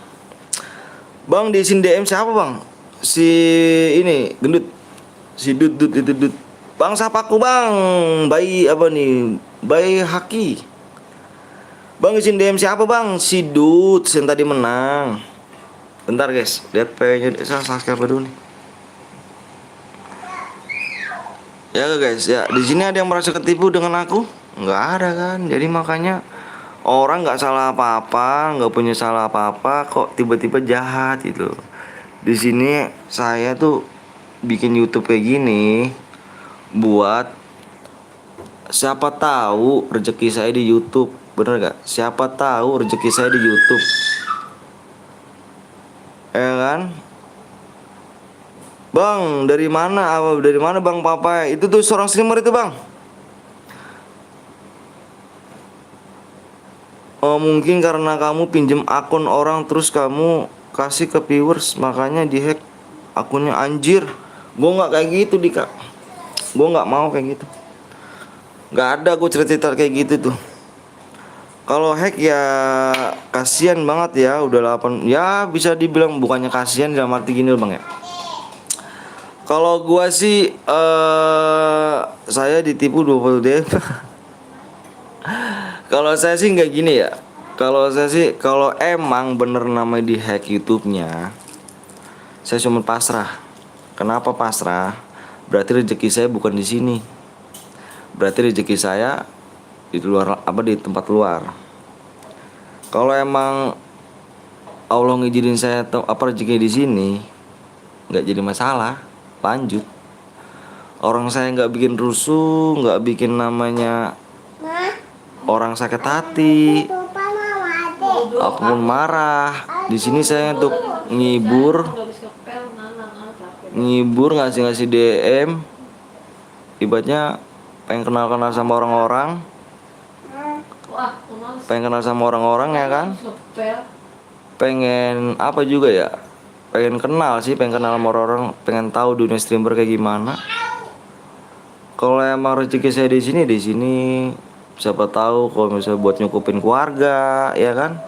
Bang di sini DM siapa bang? Si ini gendut, si dut itu dut. Bang siapa aku bang? Bayi apa nih? Bayi Haki. Bang izin DM siapa bang? Si Dut yang tadi menang. Bentar guys, lihat PW-nya saya subscribe dulu nih. Ya guys, ya di sini ada yang merasa ketipu dengan aku? Nggak ada kan? Jadi makanya orang nggak salah apa-apa, nggak punya salah apa-apa, kok tiba-tiba jahat gitu. Di sini saya tuh bikin YouTube kayak gini buat siapa tahu rezeki saya di YouTube, bener gak? Siapa tahu rezeki saya di YouTube, ya kan? Bang, dari mana? Dari mana Bang Papai? Itu tuh seorang streamer itu bang. Oh, mungkin karena kamu pinjem akun orang terus kamu kasih ke viewers, makanya dihack akunnya anjir. Gue nggak kayak gitu Dika. Gue nggak mau kayak gitu. Nggak ada gue cerita kayak gitu tuh. Kalau hack ya kasihan banget ya, udah 8 ya bisa dibilang bukannya kasihan dalam arti gini loh bang ya. Kalau gua sih saya ditipu 20 DM. Kalau saya sih nggak gini ya. Kalau saya sih kalau emang bener namanya di hack YouTube-nya, saya cuma pasrah. Kenapa pasrah? Berarti rezeki saya bukan di sini. Berarti rezeki saya di luar, apa di tempat luar. Kalau emang Allah ngizinin saya rezeki di sini, nggak jadi masalah, lanjut. Orang saya nggak bikin rusuh, nggak bikin namanya orang sakit hati, aku pun marah. Di sini saya untuk ngibur ngasih DM, ibaratnya pengen kenal sama orang-orang, ya kan, pengen apa juga ya, pengen kenal sama orang-orang, pengen tahu dunia streamer kayak gimana. Kalau emang rezeki saya di sini siapa tahu kalau misalnya buat nyukupin keluarga ya kan,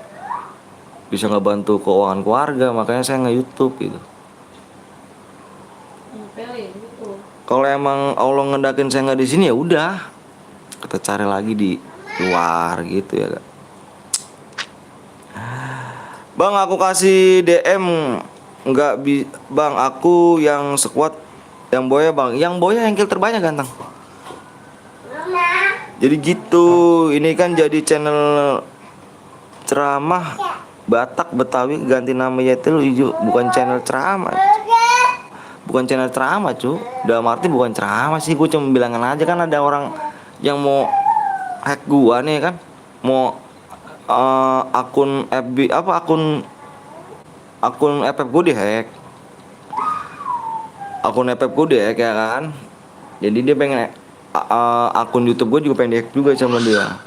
bisa ngebantu keuangan keluarga, makanya saya nge-YouTube gitu. Kalau emang Allah ngedakin saya nggak di sini ya udah, kita cari lagi di luar gitu ya kak. Bang aku kasih DM bang, aku yang sekuat yang boya bang, yang boya yang kill terbanyak ganteng. Jadi gitu, ini kan jadi channel ceramah Batak Betawi, ganti namanya itu hijau, bukan channel ceramah. Bukan channel ceramah cu, dalam arti bukan ceramah sih, gue cuma bilangan aja kan ada orang yang mau hack gua nih kan, mau akun FB apa akun FF gue dihack, ya kan. Jadi dia pengen akun YouTube gue juga pengen dihack juga sama dia.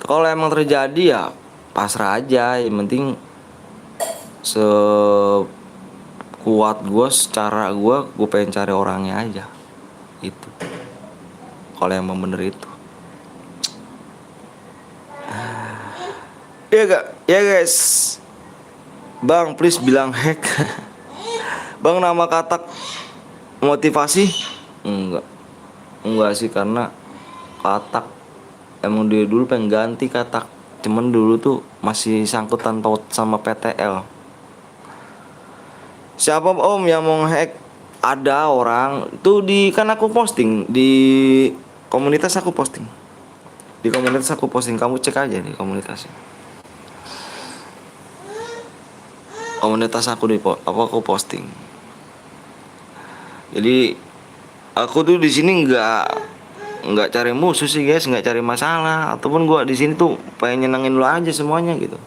Kalau emang terjadi ya pasrah aja, yang penting sekuat gue, secara gue pengen cari orangnya aja itu. Kalau emang bener itu ya gak, ya guys. Bang please bilang hack. Bang nama katak motivasi? Enggak sih, karena katak emang dia dulu pengen ganti katak cuman dulu tuh masih sangkutan paut sama PTL. Siapa om yang mau hack? Ada orang tuh kan aku posting di komunitas, aku posting di komunitas, kamu cek aja di komunitasnya. Komunitas aku aku posting. Jadi aku tuh di sini nggak cari musuh sih guys, nggak cari masalah, ataupun gua di sini tuh pengen nyenengin lu aja semuanya gitu.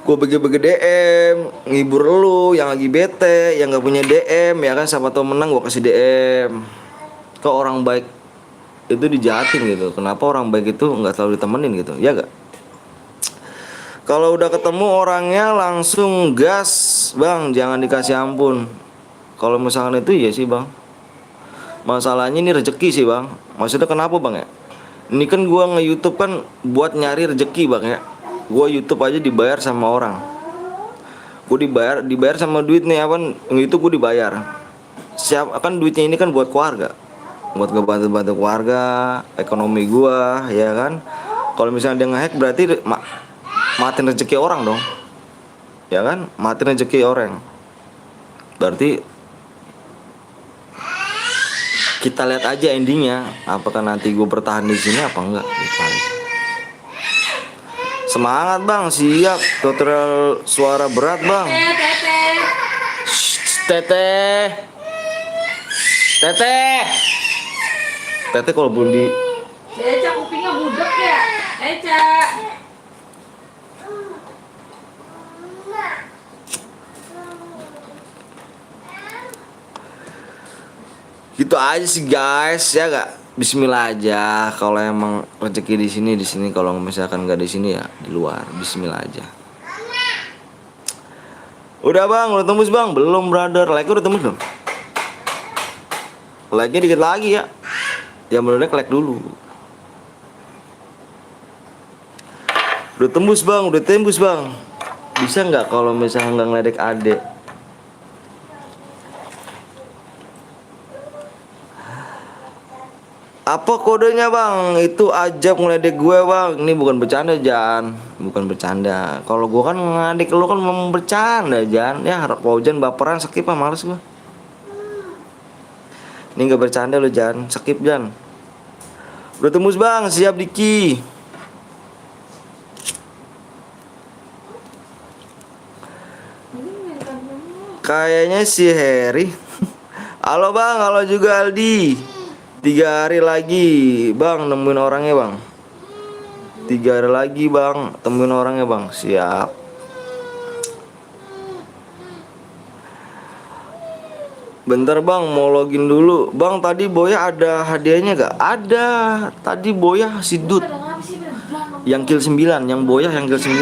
Gue bagi-bagi DM, ngibur lu yang lagi bete, yang nggak punya DM ya kan, siapa tau menang gue kasih DM. Kok orang baik itu dijahatin gitu, kenapa orang baik itu nggak selalu ditemenin gitu, ya gak? Kalau udah ketemu orangnya langsung gas bang, jangan dikasih ampun. Kalau misalkan itu ya sih bang, masalahnya ini rezeki sih bang. Maksudnya kenapa bang ya? Ini kan gue nge-YouTube kan buat nyari rezeki bang ya. Gue YouTube aja dibayar sama orang. Gue dibayar sama duit nih apa? Itu gue dibayar. Siap kan duitnya ini kan buat keluarga, buat ngebantu keluarga, ekonomi gue ya kan. Kalau misalnya dia nge-hack berarti matiin rezeki orang dong, ya kan? Matiin rezeki orang. Berarti kita lihat aja endingnya, apakah nanti gue bertahan di sini apa enggak gitu. Semangat bang, siap. Tutorial suara berat bang. Teteh. Teteh kalau belum di Eca kupingnya budak ya. Eca. gitu aja sih guys, ya gak? Bismillah aja. Kalau emang rezeki di sini. Kalau misalkan nggak di sini ya di luar. Bismillah aja. Udah bang, udah tembus bang? Belum brother. Like udah tembus belum? Like-nya dikit lagi ya. Yang belum like dulu. Udah tembus bang. Bisa nggak kalau misalnya nggak ngeledek adek? Apa kodenya bang? Itu Ajab ngeledek gue bang. Ini bukan bercanda Jan, bukan bercanda. Kalau gue kan ngeledek lu kan mau bercanda Jan. Ya harap hujan baperan skip ah, males gue. Ini gak bercanda lu Jan, skip Jan. Udah tembus bang, siap Diki. Kayaknya si Harry. Halo bang, halo juga Aldi. 3 hari lagi bang nemuin orangnya bang. 3 hari lagi bang temuin orangnya bang. Siap. Bentar bang mau login dulu. Bang tadi Boya ada hadiahnya gak? Ada. Tadi Boya si Dut yang kill 9. Yang Boya yang kill 9.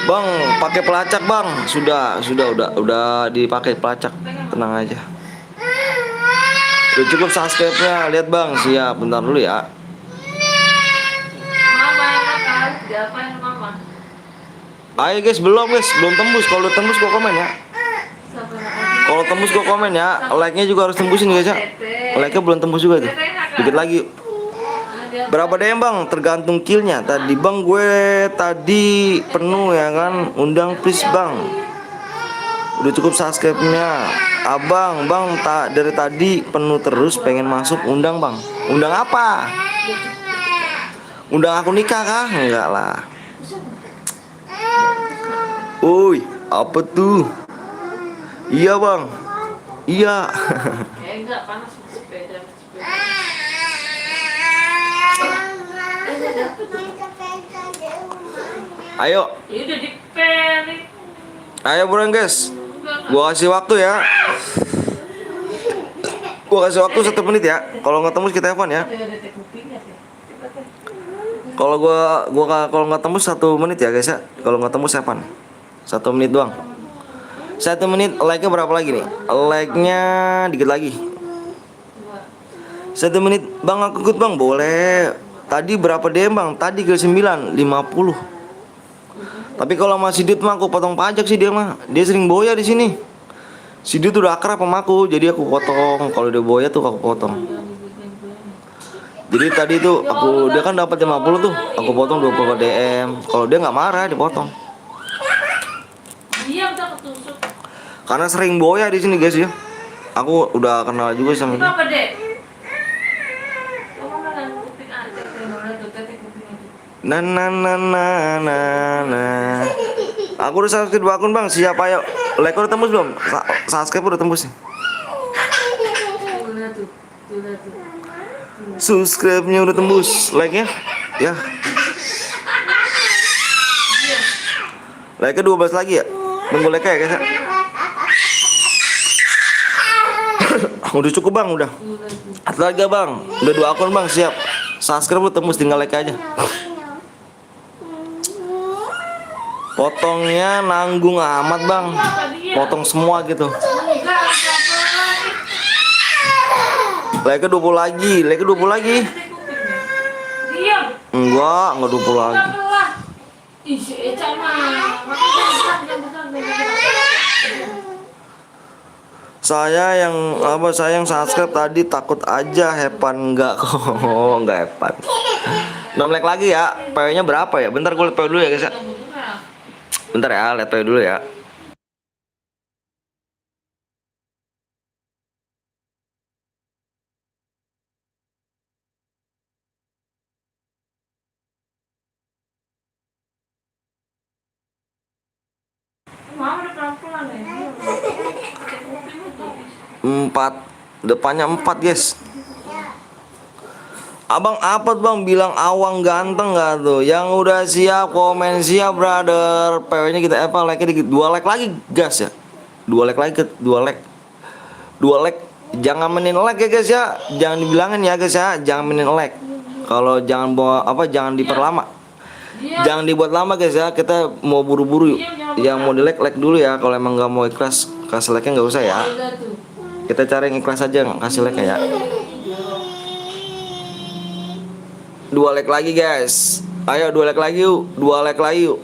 Bang pakai pelacak bang. Udah dipakai pelacak. Tenang aja. Udah cukup subscribe-nya, lihat bang, siap. Bentar dulu ya. Mama enak kan? Diapain mama? Ayo guys, belum tembus. Kalau udah tembus gua komen ya. Kalau tembus gua komen ya. Like-nya juga harus tembusin guys ya. Like-nya belum tembus juga tuh. Dikit lagi. Berapa DM bang? Tergantung killnya. Tadi bang gue tadi penuh ya kan. Undang please bang. Udah cukup subscribe-nya. Abang, bang dari tadi penuh terus pengen masuk, undang bang. Undang apa? Undang aku nikah kah? Enggak lah. Uy, apa tuh? Iya bang. Iya. Enggak panas sepeda. Ayo. Ya udah di-pen. Ayo buruan guys. Gua kasih waktu ya. Gua kasih waktu 1 menit ya. Kalau nggak tembus kita telepon ya. Kalau kalau nggak tembus 1 menit ya guys ya. Kalau nggak tembus telepon. 1 menit doang. 1 menit. Like-nya berapa lagi nih? Like-nya dikit lagi. 1 menit. Bang aku ikut bang. Boleh. Tadi berapa DM bang? Tadi ke 9 50. Tapi kalau masih Dit mah aku potong pajak sih dia mah. Dia sering Boya di sini. Si Dit udah akrab sama aku, jadi aku potong. Kalau dia Boya tuh aku potong. Jadi tadi tuh dia kan dapat 50 tuh, aku potong 20 ke DM. Kalau dia nggak marah dipotong. Dia udah ketusuk. Karena sering boya di sini guys ya. Aku udah kenal juga sama Itu dia. apa, Dek? Kamu malah kuping aja, kayak tuh, tetek kuping aja. Na. Aku udah subscribe 2 akun bang. Siapa ayo? Like udah tembus belum? Subscribe udah tembus nih. Tuh, lihat tuh. Tuh, lihat tuh. Subscribe-nya udah tembus. Like-nya ya. Like-nya 12 lagi ya. Tunggu like ya guys ya. Udah cukup bang, udah. Satu lagi bang, udah 2 akun bang, siap. Subscribe udah tembus, tinggal like aja. Potongnya nanggung amat bang. Potong semua gitu. Enggak, siapa? Like-nya 20 lagi, like-nya 20 lagi. Tetek kupingnya. Diam. Enggak 20 lagi. Pelan. Ih, si Eca mah. Makanya jangan besar. Saya yang subscribe tadi takut aja Hepan enggak kok. Oh, enggak Hepan. 6 like lagi ya. PW-nya berapa ya? Bentar gue liat PW dulu ya guys ya. Bentar ya, lihat PW dulu ya. Mama udah pelan-pelan ya. Tetek kuping itu. 4. Depannya 4 guys. Abang apa tuh bang bilang Awang ganteng gak tuh? Yang udah siap komen siap brother. PW-nya kita apa like-nya dikit. 2 like lagi gas ya. 2 like lagi, 2 like. 2 like. Jangan menin like ya guys ya. Jangan dibilangin ya guys ya. Jangan menin like. Kalau jangan jangan diperlama. Jangan dibuat lama guys ya. Kita mau buru-buru yuk. Yang mau di like dulu ya. Kalau emang nggak mau ikhlas kasih like-nya nggak usah ya. Udah tuh. Kita cari yang ikhlas aja kasih like ya. 2 like lagi guys. Ayo 2 like lagi yuk. 2 like lagi yuk.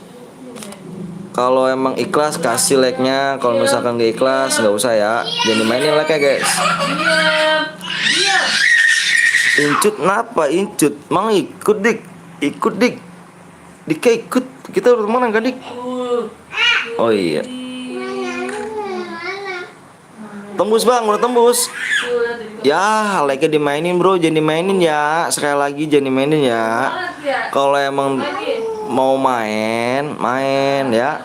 Kalau emang ikhlas kasih like-nya. Kalau misalkan gak ikhlas nggak usah ya. Jangan dimainin like-nya guys. Diam. Diam. Incut kenapa? Incut mang ikut dik. Ikut dik. Dika ikut. Kita udah temenan kan dik? Oh iya. Tembus bang, udah tembus. Ya, like-nya dimainin bro, jangan dimainin ya. Sekali lagi jangan dimainin ya. Kalau emang mau main ya.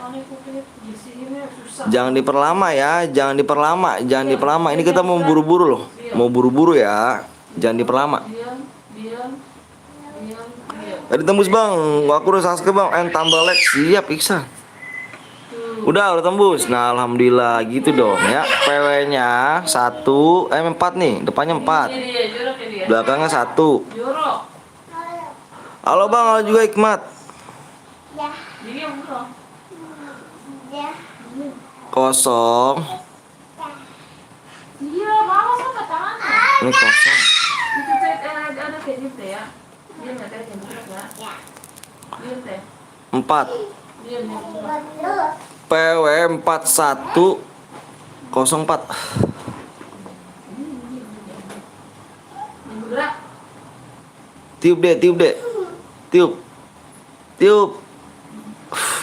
Jangan diperlama ya, jangan diperlama. Ini kita mau buru-buru loh. Mau buru-buru ya. Jangan diperlama. Diam. Diam. Diam. Diam. Tadi tembus bang, aku udah subscribe bang. Tambah like, siap Iksan. Udah tembus. Nah alhamdulillah gitu dong ya. PW-nya 4 nih, depannya 4. Ini dia, jorok ya dia. Belakangnya 1. Jorok. Halo bang, halo juga Hikmat. Ya, Diam bro. ya. 0. Iya, mama sama tangannya. Ini 0. Itu ada kayak gitu ya. Dia nggak kayak gitu ya. Diam teh. 4. Diam. PW 4104. Bergerak. Tiup deh. Tiup.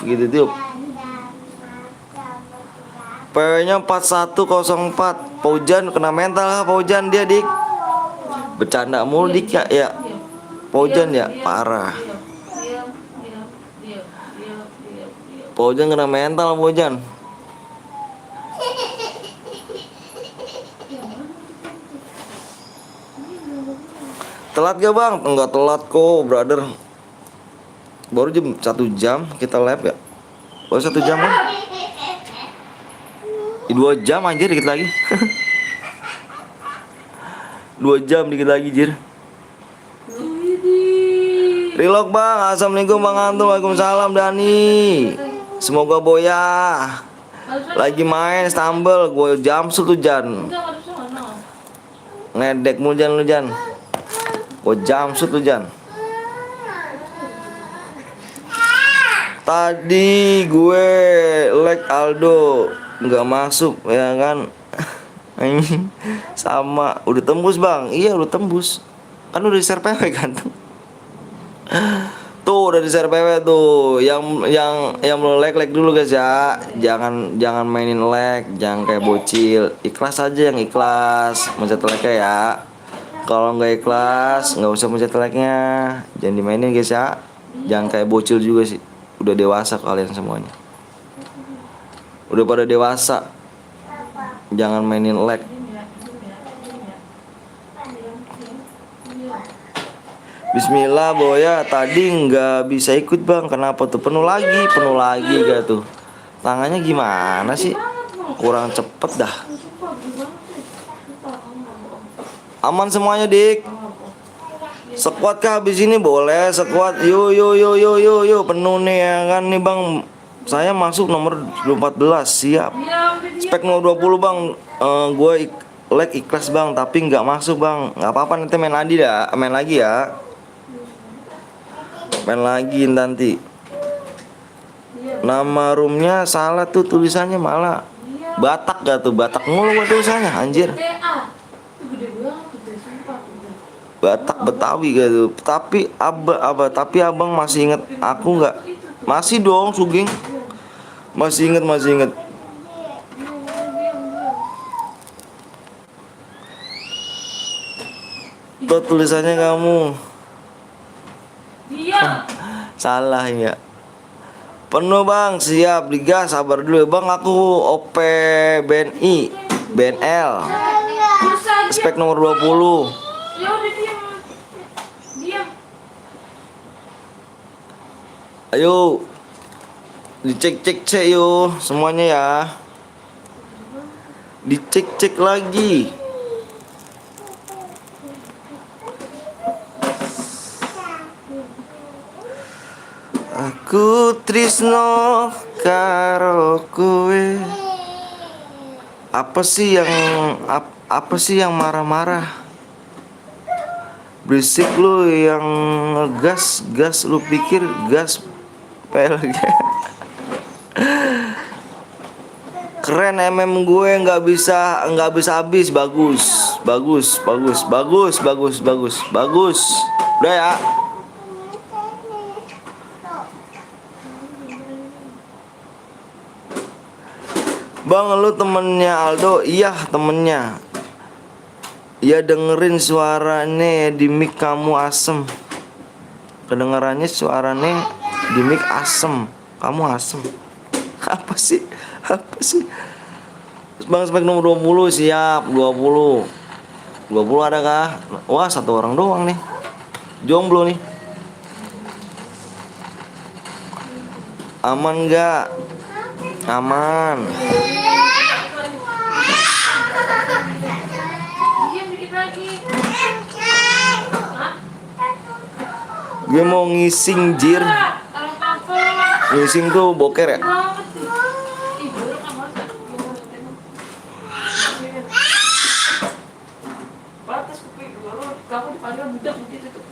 Gitu tiup. PW-nya 4104. Paujan kena mental lah Paujan dia dik. Bercanda mulu dik ya. Paujan ya parah. Diam. Paujan kena mental Paujan. Telat gak bang? Enggak telat kok brother. Baru jam 1 jam kita live ya. Baru 1 jam kan? 2 jam anjir dikit lagi. 2 jam dikit lagi jir. Relog bang, assalamualaikum bang Antum, waalaikumsalam Dani. Semoga boya. Lagi main stumble, gue jam tuh Jan. Ngedek mulu Jan lu Jan. Gue jam tuh Jan. Tadi gue like Aldo nggak masuk ya kan. Sama udah tembus bang. Iya udah tembus. Kan udah di share PW kan. Tuh udah di share PW tuh. Yang belum like dulu guys ya. Jangan mainin like, jangan kayak bocil. Ikhlas aja yang ikhlas. Mencet like ya. Kalau nggak ikhlas, nggak usah mencet like-nya. Jangan dimainin guys ya. Jangan kayak bocil juga sih. Udah dewasa kalian semuanya. Udah pada dewasa. Jangan mainin like. Bismillah Boya, tadi nggak bisa ikut bang. Kenapa tuh? Penuh lagi gak tuh? Tangannya gimana sih? Kurang cepet dah. Aman semuanya dik. Sekuat kah habis ini? Boleh sekuat. Yo. Penuh nih ya kan nih bang. Saya masuk nomor 14. Siap. Spek nomor 20 bang. Gue like ikhlas bang, tapi nggak masuk bang. Nggak apa-apa, nanti main lagi ya. Main lagi nanti. Nama roomnya salah tuh tulisannya, malah Batak gak tuh? Batak mulu tulisannya anjir. Batak Betawi gak tuh? Tapi abang masih inget aku nggak? Masih dong Sugeng. Masih inget. Tuh tulisannya kamu. Salah ya. Penuh bang, siap digas, sabar dulu bang. Aku OP BNI BNL spek nomor 20. Ya udah diam. Ayo dicek yuk semuanya ya. Dicek lagi. Aku trisno karo kowe. Apa sih yang marah-marah? Berisik lu yang ngegas lu pikir gas pelek. Keren gue nggak bisa habis. Bagus. Udah ya. Bang, lu temennya Aldo? Iya temennya. Ya dengerin suaranya di mic kamu asem. Kedengarannya suaranya di mic asem. Kamu asem. Apa sih? Bang spek nomor 20 siap. 20 ada kah? Wah, satu orang doang nih. Jomblo nih. Aman gak? Aman. Diam dikit lagi. Gue mau ngising jir. Ngising tuh boker ya? Kamu dipanggil budak begitu tuh.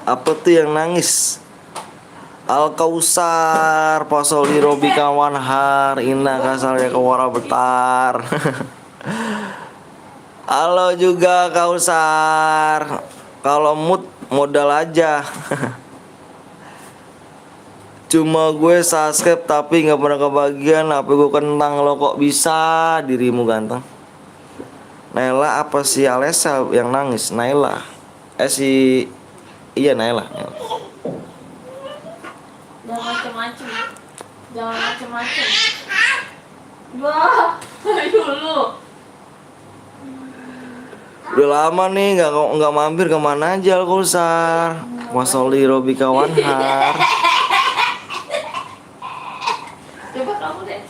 Apa tuh yang nangis? Al-Kausar pasal di Robi kawan har indah kasar ya kewara betar. Halo juga Kausar. Kalau mood modal aja. Cuma gue subscribe tapi nggak pernah kebagian. Apa gue kentang lo kok bisa? Dirimu ganteng. Naila apa si Alessa yang nangis? Naila. Iya Naila. Jangan macem-macem. Wah, ayo lu. Udah lama nih nggak mampir kemana aja Al-Kausar. Masoli Robi Kawanhar. Coba kamu deh.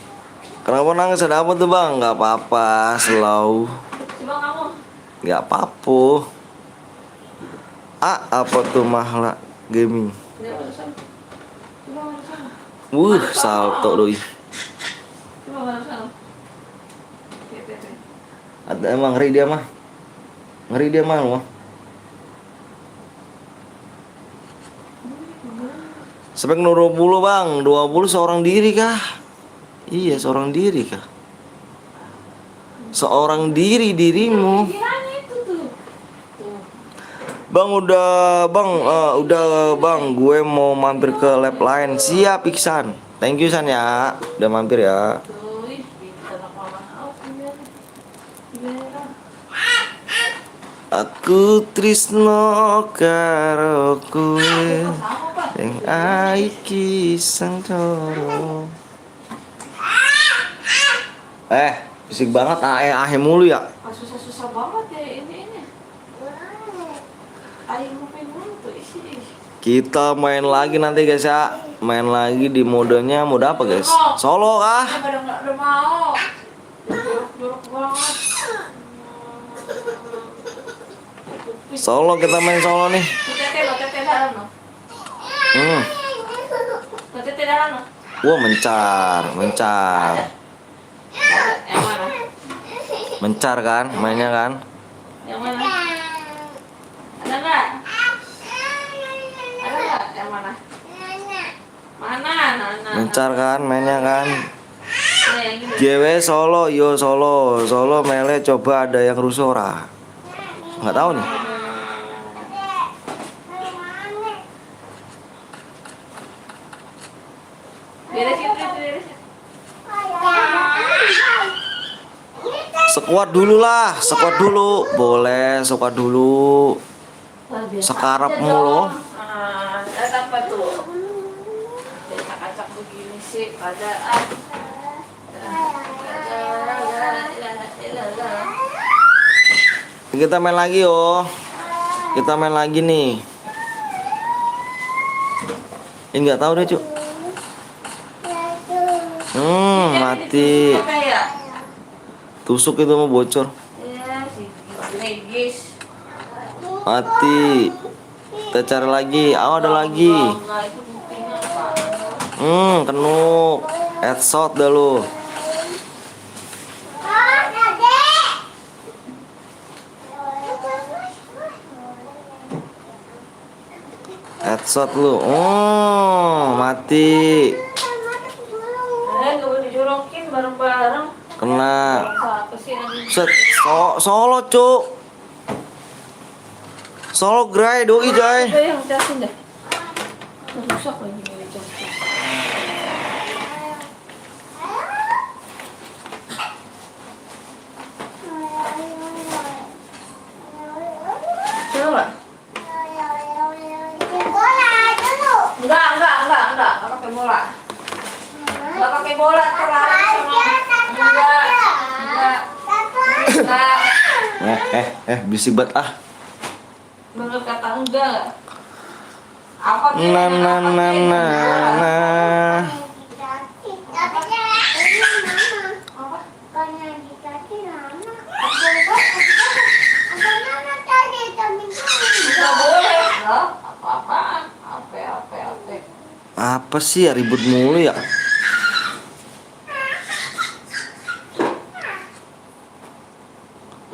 Kenapa nangis? Ada apa tuh bang? Nggak apa-apa, slow. Coba kamu. Nggak apa-apa. Apa tuh mahla gaming? Coba sana. Salto doi. Coba sana. Ada emang ngeri dia mah. Loh. Spek 20 bang, 20 seorang diri kah? Iya seorang diri kah? seorang dirimu. Kiranya itu tuh. Tuh. Bang udah bang, gue mau mampir ke lab lain. Siap Iksan. Thank you San ya, udah mampir ya. Tuh, ih, pintar apa gimana? Gimana? Aku trisno karo kowe Sama, Pak. sing aiki sang coro. Bisik banget ahe mulu ya. Susah-susah banget ya ini. Ayo ngapain dulu tuh isi. Kita main lagi nanti guys ya. Main lagi di modenya mode apa guys? Solo kah? Pada nggak udah mau. Jorok banget. Solo, kita main solo nih. Tete dalam no. Tete dalam no. Wah mencar. Yang mana? Mencar kan mainnya kan? Yang mana? Ada nggak? Ada nggak? Yang mana? Mana? Nah. Mencar kan mainnya kan? Nah, yang ini. GW solo, yo solo mele coba ada yang rusuh ora? Nggak tahu nih. Beresin. Sekuat dulu lah, boleh sekuat dulu. Sekarapmu loh. Ada apa tuh? Acak-acak begini sih pada Kita main lagi yo. Kita main lagi nih. Ini nggak tahu deh cuk. Mati. Tusuk itu mau bocor. Ya, si Regis. Mati. Kita cari lagi. Ada lagi. Enggak, itu buktinya apa? Kenuk. Headshot dah lu. Headshot lu. Mati. Nggak boleh dijorokin bareng-bareng. Kena. Apa sih yang Set. Solo cuk. Solo gray doi jay. Udah yang casin deh. Rusak lagi nih casin. Coba. Enggak pakai bola. Enggak pakai bola terlalu enggak. Bisik banget ah. Bener kata enggak. Apa Nah. Enggak boleh. Apa-apaan? Apa. Apa sih ya ribut mulu ya?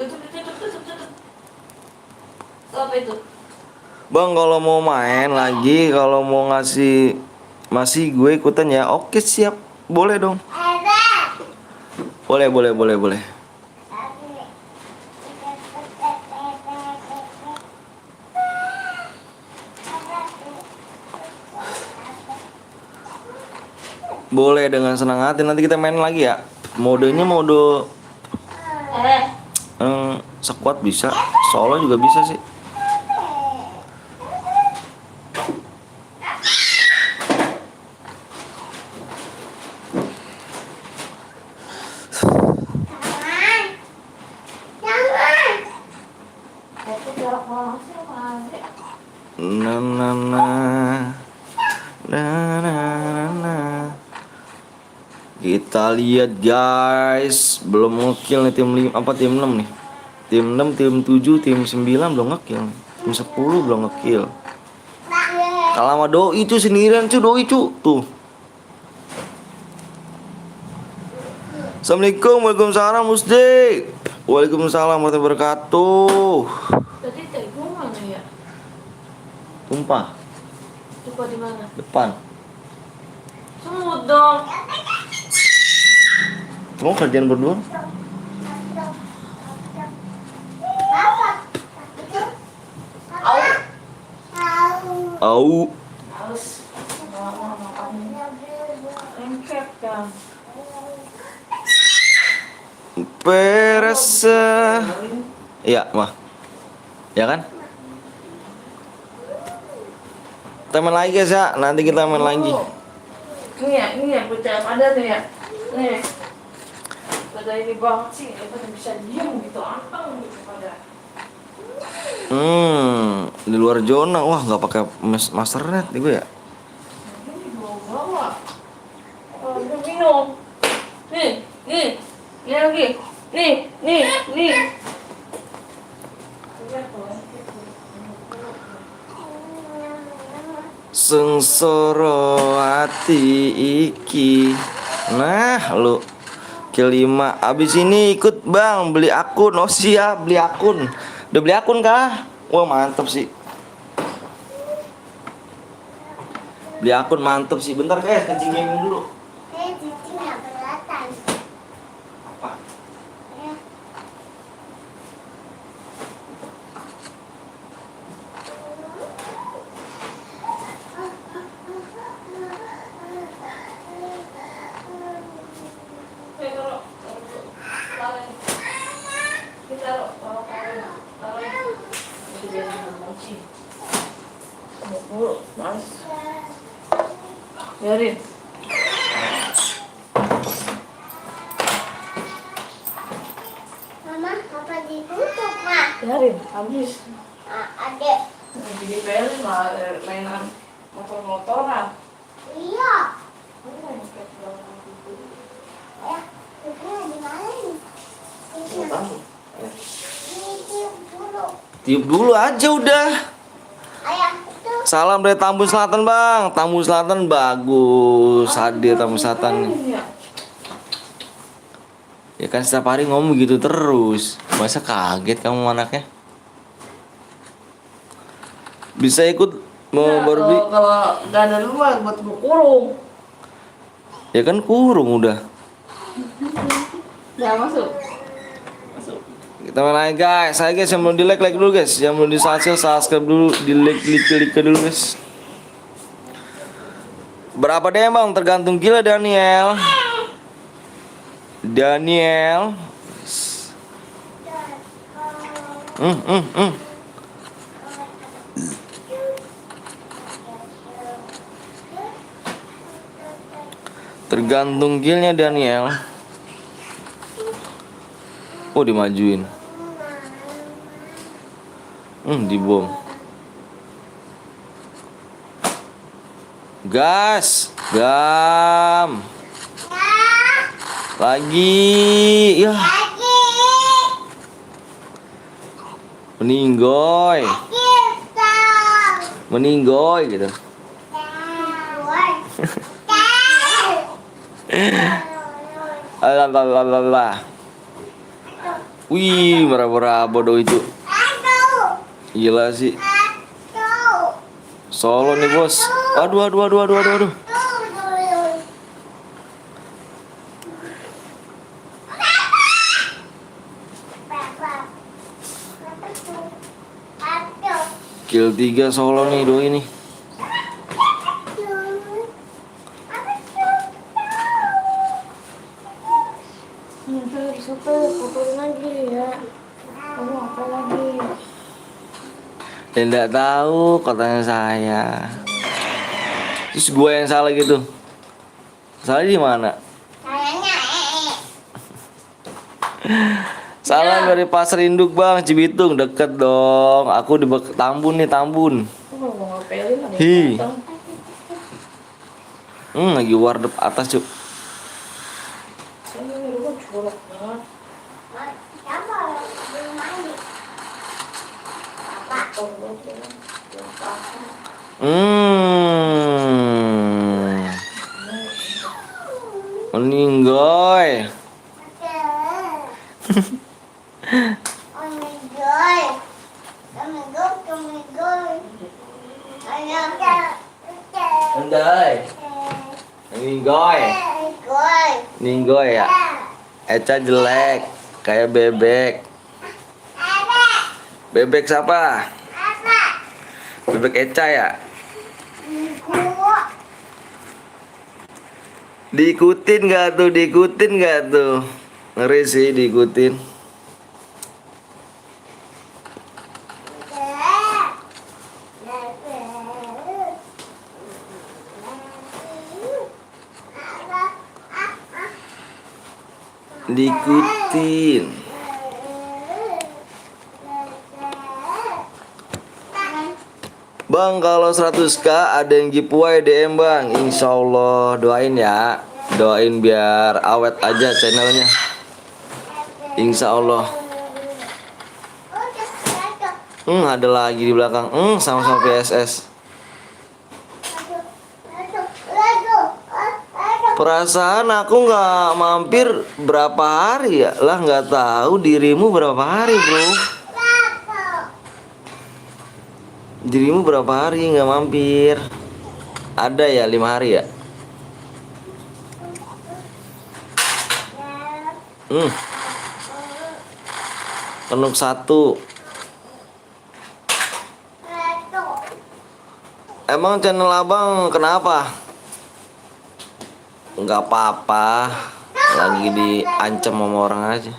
Tutup. Apa itu? Bang kalau mau main lagi, kalau mau ngasih masih gue ikutan ya. Oke siap, boleh dong. Boleh. Boleh dengan senang hati. Nanti kita main lagi ya. Modenya mode squad bisa, solo juga bisa sih. Nah. Kita lihat guys, belum ngekill nih tim 5 apa tim 6 nih. Tim 6, tim 7, tim 9 belum ngekill. Tim 10 belum ngekill. Kalau sama doi itu sendirian doi tuh. Assalamualaikum, waalaikumsalam Musdik. Waalaikumsalam warahmatullahi wabarakatuh. Tadi tegu mana ya? Tumpah Lupa di mana? depan. Semut dong. Kamu kerjaan berdua? tahu. Harus mau makan lengket kan. Perasa. Iya, mah. Ya kan? Kita main lagi guys ya. Nanti kita main lagi. Ini ya bocah ada nih ya. Nih. Pada ini banget sih, pada bisa diam gitu, anteng gitu pada. Di luar zona. Wah, nggak pakai master net nih gue ya. Ini bawa-bawa. Oh, udah minum. Nih, ini lagi. Nih. Lihat tuh. Sengsara hati iki. Nah, lu kelima. Abis ini ikut bang beli akun. Oh siap, beli akun. Udah beli akun kah? Wah mantep sih. Beli akun mantep sih. Bentar guys, kencing gaming dulu. Cici nggak kelihatan. Apa? Ya. Biarin. Mama, apa ditutup, Ma? Biarin, habis. Adek. Jadi biarin lah mainan motor-motoran. Iya. Ya, itu di mana nih? Ini dulu. Tiup dulu aja udah. Ayah, itu. Salam dari Tambun Selatan bang. Tambun Selatan bagus. Hadir Tambun Selatan nih. Ya kan setiap hari ngomong gitu terus. Masa kaget kamu anaknya? Bisa ikut mau baru beli? Kalau nggak ada rumah buat gue kurung. Ya kan kurung udah. Ya masuk. Kita main lagi guys. Saya guys yang belum di like dulu guys. Yang belum di subscribe dulu, di like dulu guys. Berapa deh bang? Tergantung gila Daniel. Tergantung gilnya Daniel. Oh dimajuin. Dibom. Gas, gam. Lagi, ya. Lagi. Meninggoy, Kita. meninggoy gitu. Alah. Wih, meraba-raba bodoh itu. Gila sih. Solo nih bos. Aduh. Kill 3 solo nih doi nih. Nanti fotoin lagi ya. Kamu apa lagi? Ya enggak tahu katanya saya. Terus gue yang salah gitu. Salah di mana? Salam dari Pasar Induk bang, Cibitung deket dong. Aku di Tambun nih Tambun. Mau ngapelin ada Hi. yang datang. Lagi wardep atas cuk. Ini rumah jorok banget. Meninggoy. Endai. Meninggoy. Meninggoy ya. Eca jelek kayak bebek. Bebek siapa? Bebek Eca ya. Diikutin gak tuh? Diikutin gak tuh? Ngeri sih diikutin. Diikutin. Bang, kalau 100k ada yang giveaway DM bang. Insya Allah doain ya. Doain biar awet aja channelnya. Insya Allah. Ada lagi di belakang. Sama-sama PSS. Perasaan aku nggak mampir berapa hari ya? Lah nggak tahu dirimu berapa hari bro? Dirimu berapa hari nggak mampir? Ada ya 5 hari ya? Penuh 1. Emang channel abang kenapa? Nggak apa-apa. Lagi diancam sama orang aja.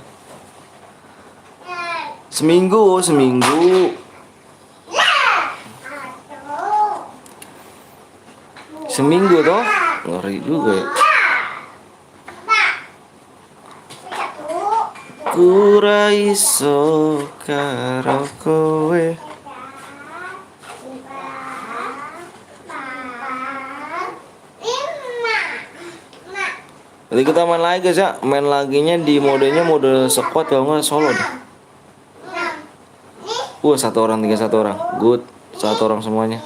Seminggu. Seminggu toh? Ngeri juga ya. Kuraiso karo kowe. Jadi kita main lagi guys ya. Main laginya di modenya mode squad kalau nggak solo deh. Satu orang, tinggal satu orang. Good, satu orang semuanya.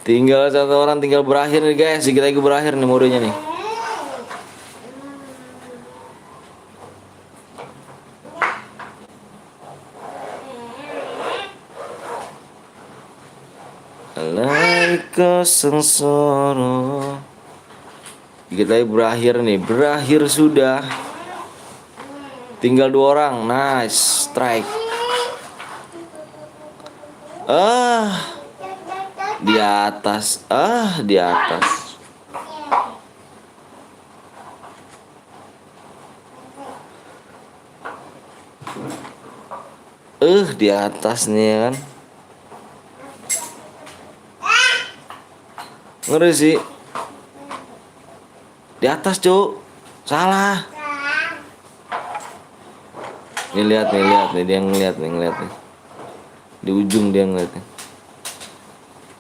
Tinggal satu orang, tinggal berakhir nih guys. Sedikit lagi berakhir nih modenya nih. Alaika sengsara. Kita berakhir nih, berakhir sudah. Tinggal 2 orang, nice strike. Di atas, di atas. Di atas nih ya kan. Ngeri sih. Di atas cuk. Salah. Nih lihat nih dia ngeliat nih. Di ujung dia ngeliat nih.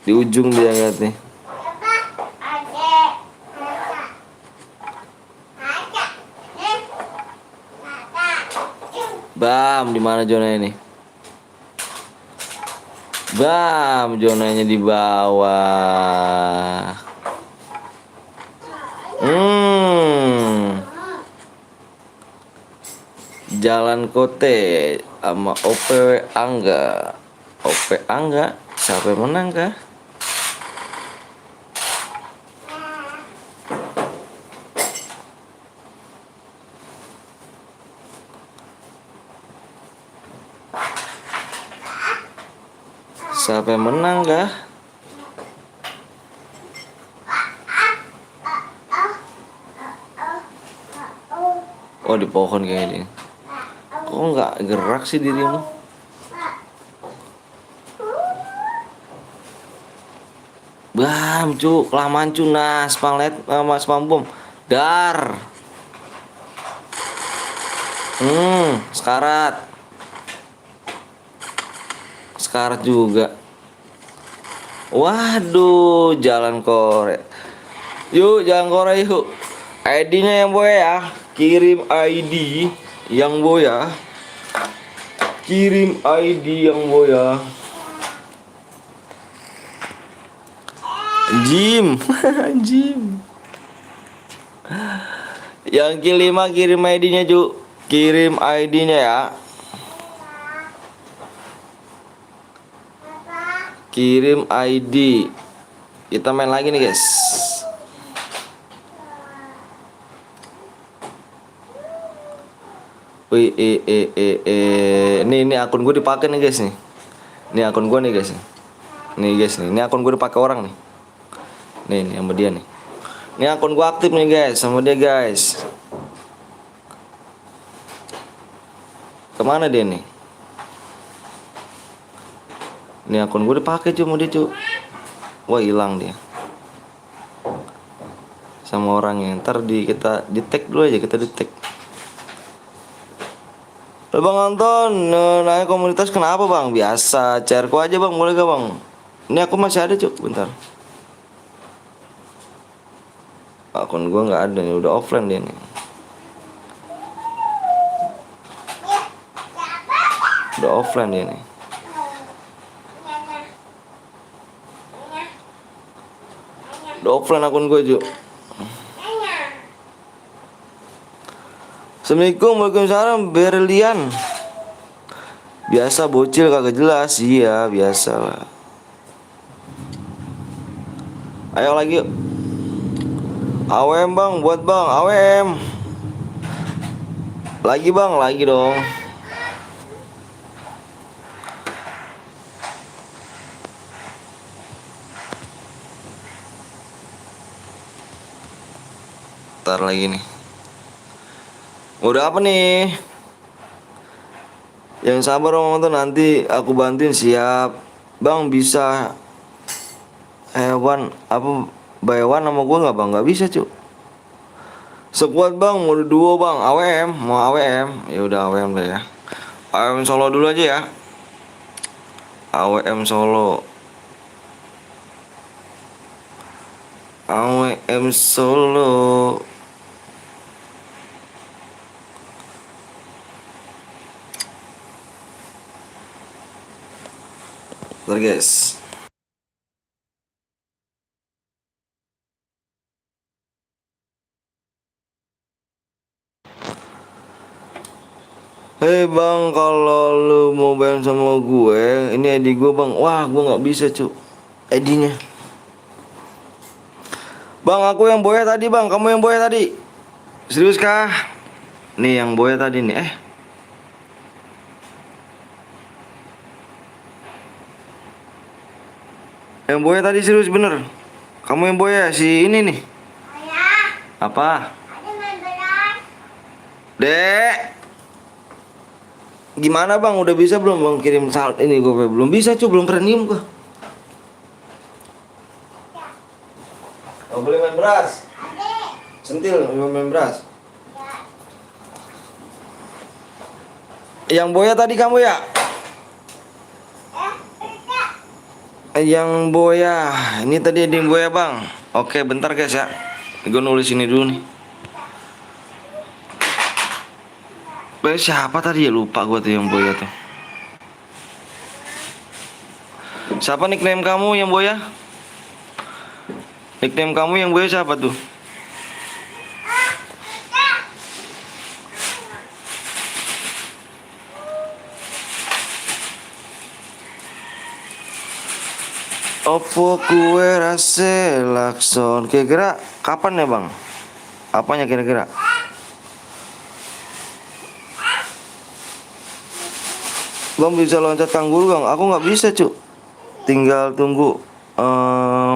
Di ujung dia ngeliat nih. Bam, di mana zonanya ini? Bam, zonanya di bawah. Jalan Kote sama OPW Angga. OP Angga, siapa yang menang kah? Siapa yang menang kah? Oh, di pohon kayaknya. Kok nggak gerak sih dirimu? Bam, cuk, kelamaan cu. Nah, spam light sama spam bom. Dar. Sekarat. Sekarat juga. Waduh, jalan korek. Yuk, jalan korek yuk. ID-nya yang boy ya. Kirim ID yang boy ya. Kirim ID yang boy ya. Jim. Jim. Yang Q5 kirim ID-nya cu. Kirim ID-nya ya. Kirim ID. Kita main lagi nih guys. Ini akun gue dipakai nih guys nih. Ini akun gue nih guys. Nih guys nih, ini akun gue dipakai orang nih. Nih sama dia nih. Ini akun gua aktif nih guys sama dia guys. Kemana dia nih? Ini akun gua dipakai cuy sama dia cuy. Wah hilang dia. Sama orang yang ntar kita di tag dulu aja, kita di tag. Bang Anton, nanya komunitas kenapa bang? Biasa, share-ku aja bang, boleh gak bang? Ini aku masih ada cuk, bentar. Akun gua nggak ada nih, udah offline dia nih. Udah offline dia nih. Udah offline akun gua cuk. Assalamualaikum, waalaikumsalam, Berlian. Biasa bocil kagak jelas, iya biasa lah. Ayo lagi yuk. AWM bang, buat bang, AWM. Lagi bang, lagi dong. Ntar lagi nih. Udah apa nih? Yang sabar om tuh nanti aku bantuin siap. Bang bisa hewan apa bayawan sama gua nggak bang? Nggak bisa cuy. Sekuat bang, mau duo bang, AWM, mau AWM, ya udah AWM deh ya. AWM Solo dulu aja ya. AWM Solo, AWM Solo. Bentar guys. Hei bang, kalau lu mau bayar sama gue, ini ID gue bang. Wah, gue nggak bisa cu, ID-nya. Bang, aku yang boya tadi bang, kamu yang boya tadi. Serius kah? Nih yang boya tadi nih. Yang boya tadi serius bener. Kamu yang boya si ini nih. Ayah, Apa? ada main beras. Dek, gimana bang? Udah bisa belum bang kirim sal ini gue belum bisa cu, belum premium gue. Oh, boleh main beras? Ada. Sentil, mau main beras. Ya. Yang boya tadi kamu ya? Enggak. Yang boya, ini tadi ada yang boya bang. Oke, bentar guys ya. Gue nulis ini dulu nih. Siapa tadi ya, lupa gue tuh yang boya tuh. Siapa nickname kamu yang boya? Nickname kamu yang boya siapa tuh? Opo kue rase lakson. Kira-kira kapan ya bang? Apanya kira-kira? Bang bisa loncat kangguru bang? Aku nggak bisa cu. Tinggal tunggu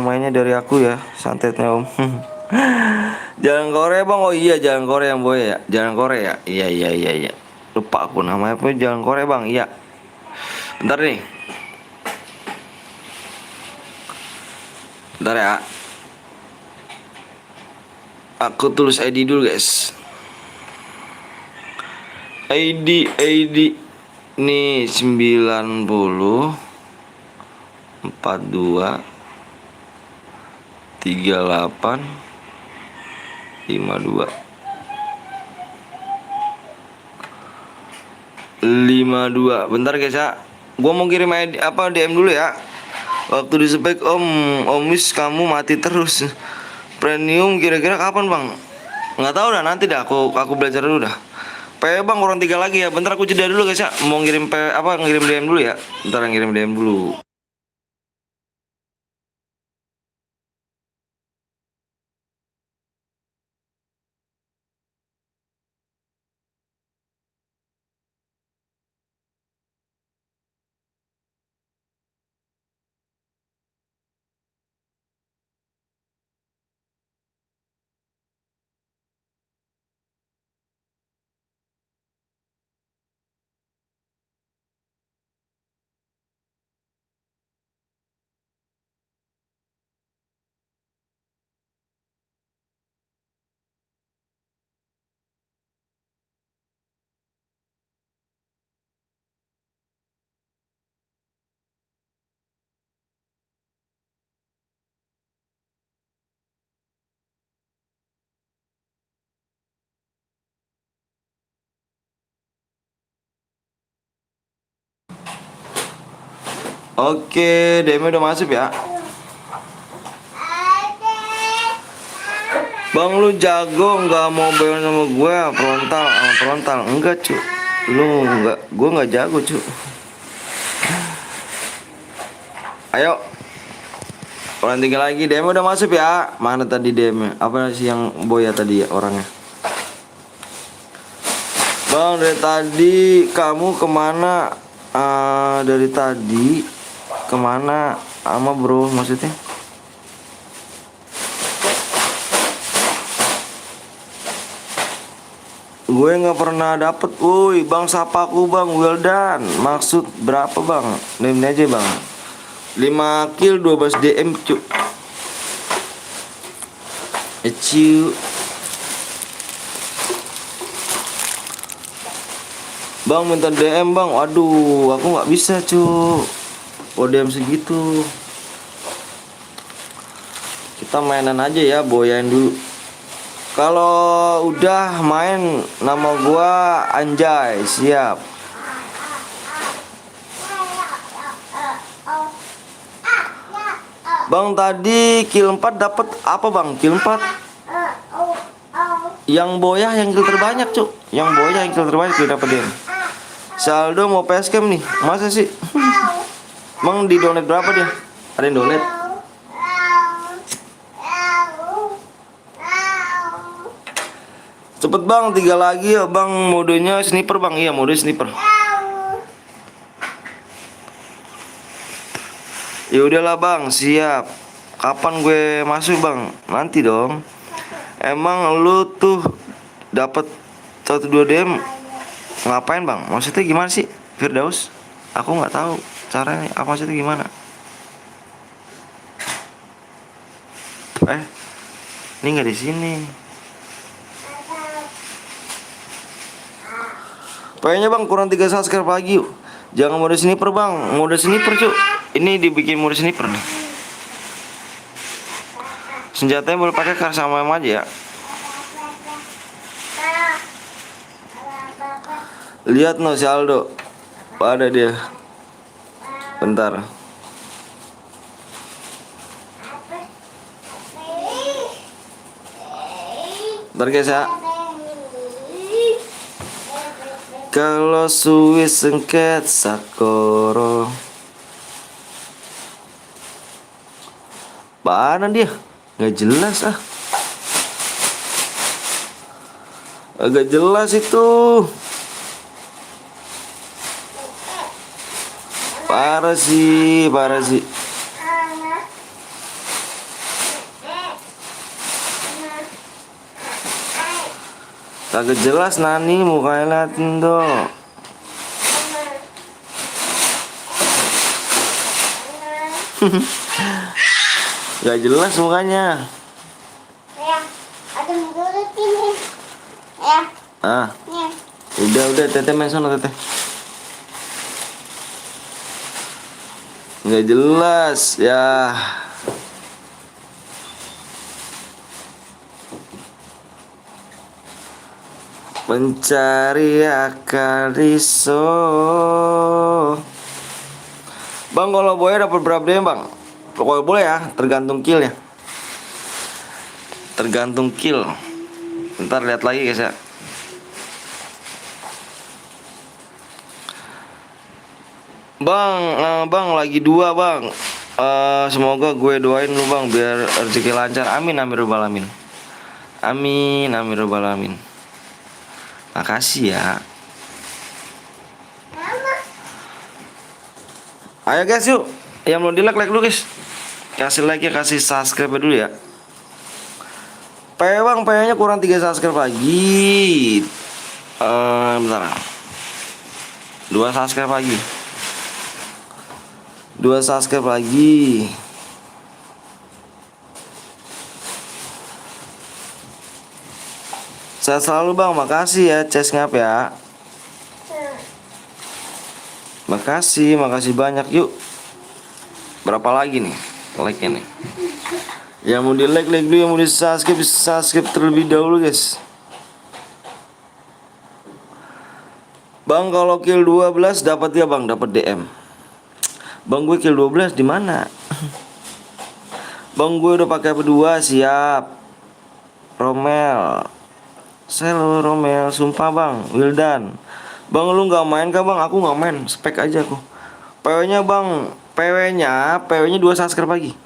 mainnya dari aku ya, santetnya om. Jalan Korea bang, oh iya Jalan Korea yang boya ya, Jalan Korea, iya iya iya iya. Lupa aku namanya apa, Jalan Korea bang, iya. Bentar nih. Bentar ya. Aku tulis ID dulu guys. ID nih 90 42 38 52. Bentar guys ya. Gua mau kirim ID, apa DM dulu ya. Waktu di spek Omis kamu mati terus. Premium kira-kira kapan bang? Nggak tahu dah, nanti dah aku belajar dulu dah. Bang kurang 3 lagi ya. Bentar aku jeda dulu guys ya. Mau ngirim ngirim DM dulu ya. Bentar ngirim DM dulu. Oke, DM udah masuk ya. Bang lu jago nggak mau bayar sama gue frontal sama frontal enggak cu. Lu nggak, gue nggak jago cu. Ayo. Orang tinggal lagi DM udah masuk ya. Mana tadi DM-nya? Apa sih yang boya tadi ya orangnya? Bang dari tadi kamu kemana? Dari tadi kemana sama bro maksudnya? Gue nggak pernah dapet, woi bang sapa aku bang, well done. Maksud berapa bang? DM aja bang. 5 kill 12 DM cuk. Eciu. Bang minta DM bang, waduh aku nggak bisa cu. Oh DM segitu. Kita mainan aja ya, boyain dulu. Kalau udah main nama gua Anjay, siap. Bang tadi kill 4 dapat apa bang? Kill 4 yang boya yang kill terbanyak cuk. Yang boya yang kill terbanyak dapat dia. Saldo mau PSCam nih, masa sih? Bang di donate berapa dia? Ada yang donate? Cepet bang, 3 lagi ya bang, modenya sniper bang. Iya mode sniper. Ya udahlah bang, siap. Kapan gue masuk bang? Nanti dong. Emang lu tuh dapat 1-2 DM ngapain bang? Maksudnya gimana sih Firdaus? Aku nggak tahu caranya. Apa maksudnya gimana? Ini nggak di sini. Kayaknya bang kurang 3 subscribe lagi yuk. Jangan mode sniper bang, mode sniper cuk. Ini dibikin mode sniper nih. Senjatanya boleh pakai kar sama aja ya. Lihat no si Aldo. Ada dia. Bentar. Bentar guys ya. Kalau suwi sengket sakoro. Mana dia? Nggak jelas ah. Agak jelas itu. Parah sih, parah sih. Kagak jelas nani mukanya liatin dong. Gak jelas mukanya. Ya, ada mulut ini. Ya. Ya. Udah teteh main sana teteh. Nggak jelas ya. Mencari akal riso. Bang kalau boya dapat berapa DM bang? Pokoknya boleh ya, tergantung kill ya. Tergantung kill. Ntar lihat lagi guys ya. Bang lagi 2 bang. Semoga gue doain lu bang biar rezeki lancar. Amin amin robbal alamin. Amin amin robbal alamin. Makasih ya. Ayo guys yuk. Yang belum di like dulu guys. Kasih like ya, kasih subscribe dulu ya. Bang, nya kurang 3 subscribe lagi. Bentar. 2 subscribe lagi. 2 subscribe lagi. Sehat selalu bang, makasih ya Ces ngap ya. Makasih banyak yuk. Berapa lagi nih like-nya nih? Yang mau di like dulu, yang mau di subscribe terlebih dahulu guys. Bang kalau kill 12 dapat ya bang, dapat DM. Bang gue kill 12 di mana? Bang gue udah pakai HP 2 siap. Romel. Selo Romel, sumpah bang, Wildan. Bang lu nggak main kah bang? Aku nggak main, spek aja aku. PW-nya bang, PW-nya 2 subscribe lagi.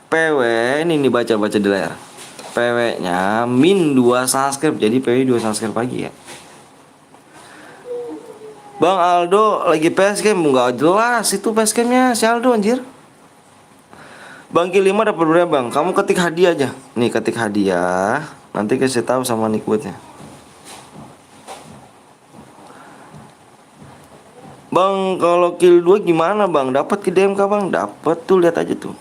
PW ini nih baca-baca di layar. PW-nya min 2 subscribe, jadi PW 2 subscribe lagi ya. Bang Aldo lagi facecam, nggak jelas itu facecamnya si Aldo anjir. Bang Ki 5 dapat berapa bang? Kamu ketik hadiah aja. Nih ketik hadiah. Nanti kasih tahu sama nickwoodnya. Bang kalau kill 2 gimana bang? Dapat ke DM kah bang? Dapat tuh, lihat aja tuh.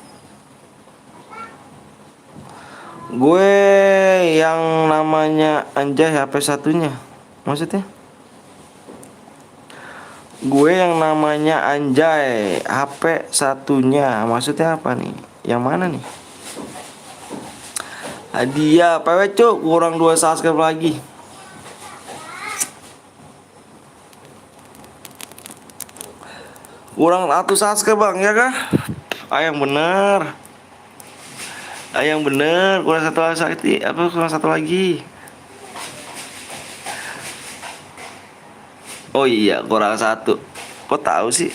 Gue yang namanya anjay HP satunya. Maksudnya? Gue yang namanya anjay HP satunya. Maksudnya apa nih? Yang mana nih? Hadiah PW cuk, kurang 2 subscribe lagi. Kurang 1 subscribe bang, ya kah? Yang bener. Yang bener, kurang 1 lagi. Apa kurang 1 lagi? Oh iya, kurang 1. Kok tahu sih?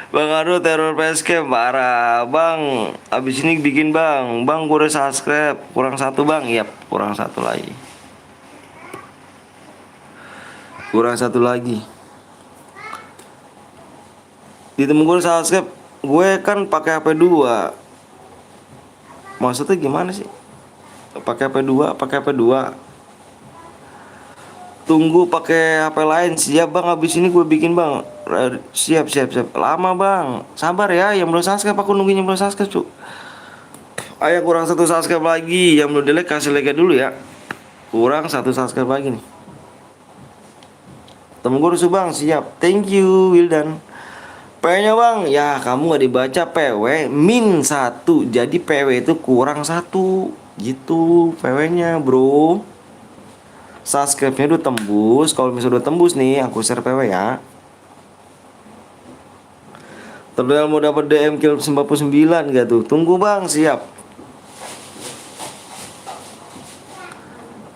Bang Aduh teror facecam parah bang. Abis ini bikin bang. Bang gue udah subscribe. Kurang 1 bang. Yap, kurang 1 lagi. Kurang 1 lagi. Di temen gue subscribe. Gue kan pakai HP 2. Maksudnya gimana sih? Pakai HP 2, pakai HP 2. Tunggu pakai HP lain. Siap bang, habis ini gue bikin bang. Siap. Lama bang, sabar ya. Yang belum subscribe aku nungguin yang belum subscribe cuk. Ayo kurang 1 subscribe lagi. Yang belum delete kasih like dulu ya. Kurang 1 subscribe lagi nih. Temen gue rusuh bang, siap. Thank you Wildan. PW-nya bang, ya kamu gak dibaca PW min 1. Jadi PW itu kurang 1. Gitu PW-nya bro. Subscribe-nya udah tembus. Kalau misalnya udah tembus nih, aku share PW ya. Terus mau dapat DM kill 99 gak tuh? Tunggu bang, siap.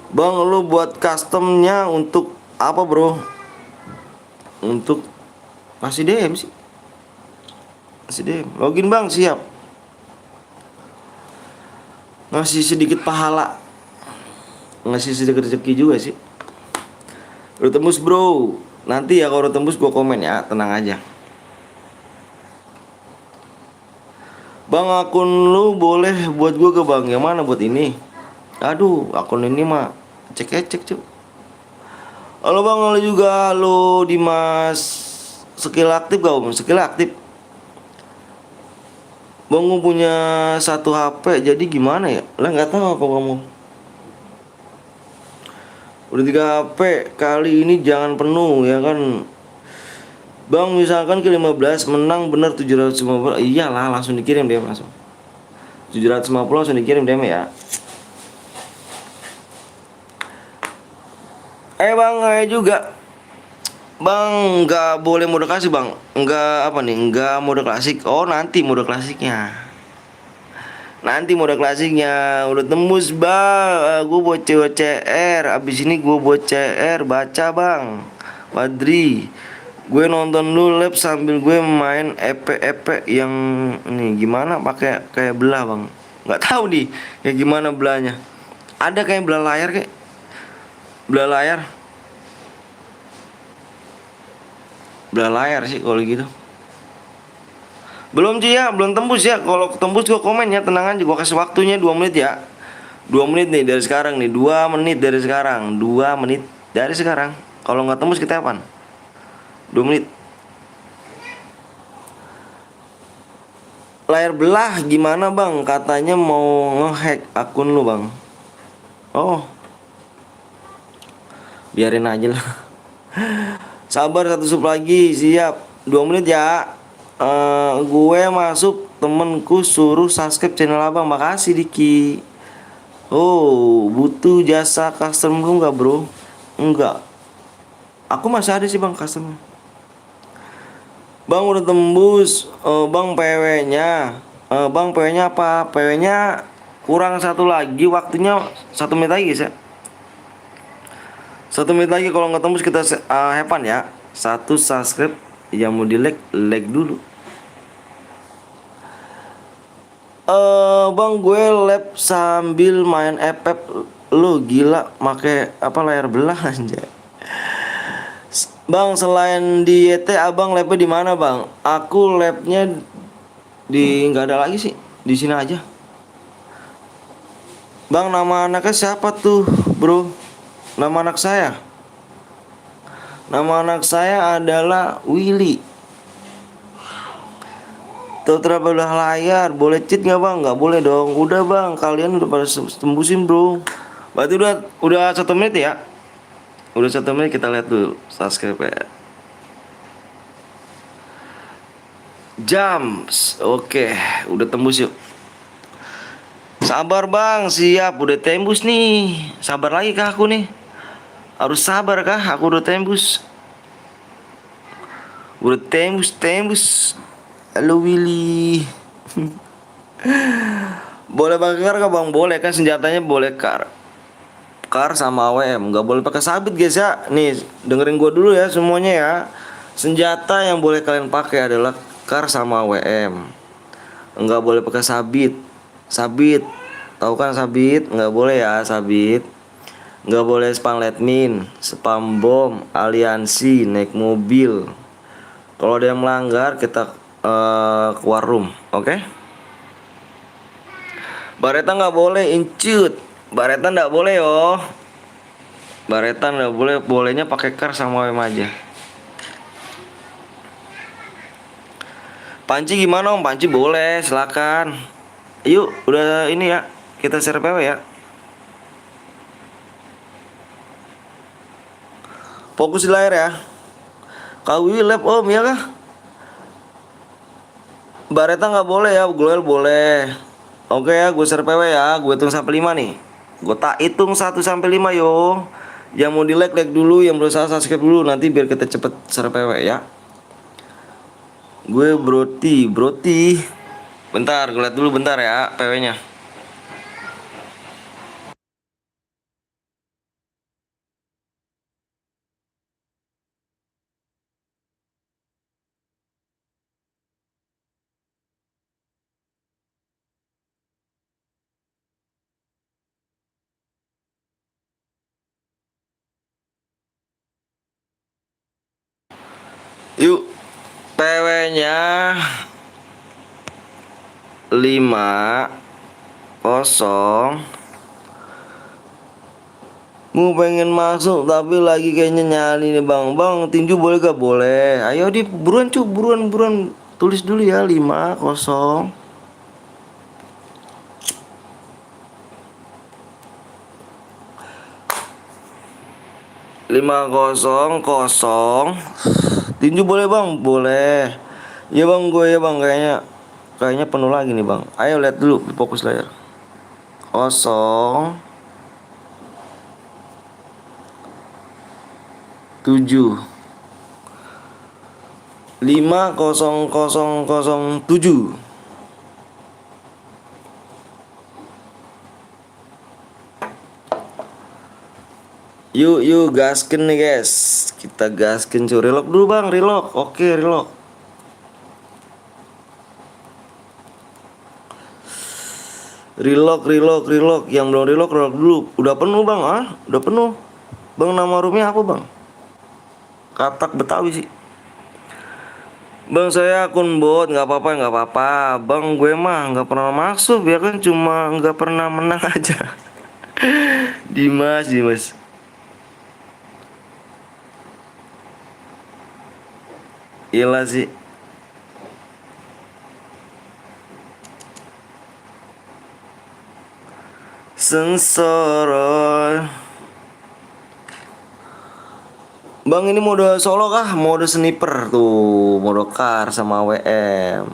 Bang lu buat customnya untuk apa bro? Untuk kasih DM sih. Kasih DM. Login bang, siap. Ngasih sedikit pahala. Ngasih sedikit rezeki juga sih. Udah tembus bro. Nanti ya kalau udah tembus gue komen ya. Tenang aja. Bang akun lu boleh buat gue ke bang. Yang mana buat ini? Aduh akun ini mah cek cuy. Halo bang, halo juga. Halo Dimas. Skill aktif gak om? Skill aktif. Bang gue punya 1 HP. Jadi gimana ya? Lah gak tahu apa kamu. Udah 3 HP. Kali ini jangan penuh ya kan. Bang misalkan ke 15 menang bener 750. Iyalah langsung dikirim DM langsung. 750 langsung dikirim DM ya. Bang ayo juga. Bang nggak boleh mode klasik bang. Nggak apa nih, nggak mode klasik. Oh nanti mode klasiknya. Nanti mode klasiknya udah tembus bang. Gue buat CR. Abis ini gue buat CR. Baca bang Padri. Gue nonton dulu live sambil gue main EP yang nih gimana pakai kayak belah bang. Nggak tahu nih kayak gimana belahnya. Ada kayak belah layar kayak belah layar. Belah layar sih kalau gitu. Belum sih ya, belum tembus ya. Kalau tembus gue komen ya, tenang aja. Gue kasih waktunya 2 menit ya. 2 menit nih dari sekarang nih. 2 menit dari sekarang. 2 menit dari sekarang. Kalau nggak tembus kita apaan? 2 menit. Layar belah gimana bang? Katanya mau ngehack akun lu bang. Oh, biarin aja lah. Sabar 1 sub lagi, siap. 2 menit ya. Gue masuk, temenku suruh subscribe channel abang. Makasih Diki. Oh, butuh jasa custom lu nggak bro? Enggak. Aku masih ada sih bang custom. Bang udah tembus. Bang PW-nya. Bang PW-nya apa? PW-nya kurang satu lagi, waktunya 1 menit lagi guys ya. 1 menit lagi, kalau nggak tembus kita have fun ya. 1 subscribe. Yang mau di like dulu. Bang gue lab sambil main FF. Lu gila make apa layar belah aja. Bang selain di YT abang labnya di mana bang? Aku labnya di nggak ada lagi sih, di sini aja. Bang nama anaknya siapa tuh bro? Nama anak saya. Nama anak saya adalah Willy. Tuh terapa belah layar, boleh cheat nggak bang? Nggak boleh dong. Udah bang, kalian udah pada tembusin bro. Berarti udah 1 menit ya? Udah 1 menit, kita lihat dulu subscribe ya. Jams, oke, udah tembus yuk. Sabar bang, siap, udah tembus nih. Sabar lagi kah aku nih? Harus sabar kah? Aku udah tembus. Udah tembus. Halo Willy. Boleh pakai kar kah bang? Boleh kan, senjatanya boleh kar sama AWM, nggak boleh pakai sabit guys ya. Nih dengerin gua dulu ya semuanya ya. Senjata yang boleh kalian pakai adalah kar sama AWM. Nggak boleh pakai sabit. Tahu kan sabit? Nggak boleh ya sabit. Nggak boleh spam letmin, spam bom, aliansi, naik mobil. Kalau ada yang melanggar kita keluar room, oke? Bareta nggak boleh incut. Bareta nggak boleh yo. Bareta nggak boleh, bolehnya pakai kar sama WM aja. Panci gimana om? Panci boleh, silakan. Yuk, udah ini ya. Kita share PW ya. Fokus di layar ya. Kawi lab om ya kah? Bareta nggak boleh ya, Gloel boleh. Oke ya, gue share PW ya. Gue hitung sampai 5 nih. Gue tak hitung 1 sampai 5 yo. Yang mau di like dulu, yang belum subscribe dulu, nanti biar kita cepet share PW ya. Gue broti. Bentar, gue liat dulu bentar ya PW-nya. Yuk, PW-nya 5-0. Mau pengen masuk tapi lagi kayaknya nyali nih bang. Tinju boleh gak? Boleh. Ayo di buruan cu, buruan. Tulis dulu ya 5-0. Lima kosong. Tinju boleh bang? Boleh. Ya bang, gue ya bang, kayaknya penuh lagi nih bang. Ayo lihat dulu, fokus layar. 07 50007. Yuk gaskin nih guys. Kita gaskin cu. Relock dulu bang, relock. Oke, relock. Relock. Yang belum relock dulu. Udah penuh bang, udah penuh. Bang nama roomnya apa bang? Katak Betawi sih. Bang saya akun bot, nggak apa-apa. Bang gue mah nggak pernah masuk, ya kan, cuma nggak pernah menang aja. Dimas. Gila sih. Sensor. Bang ini mode solo kah? Mode sniper tuh, mode car sama WM.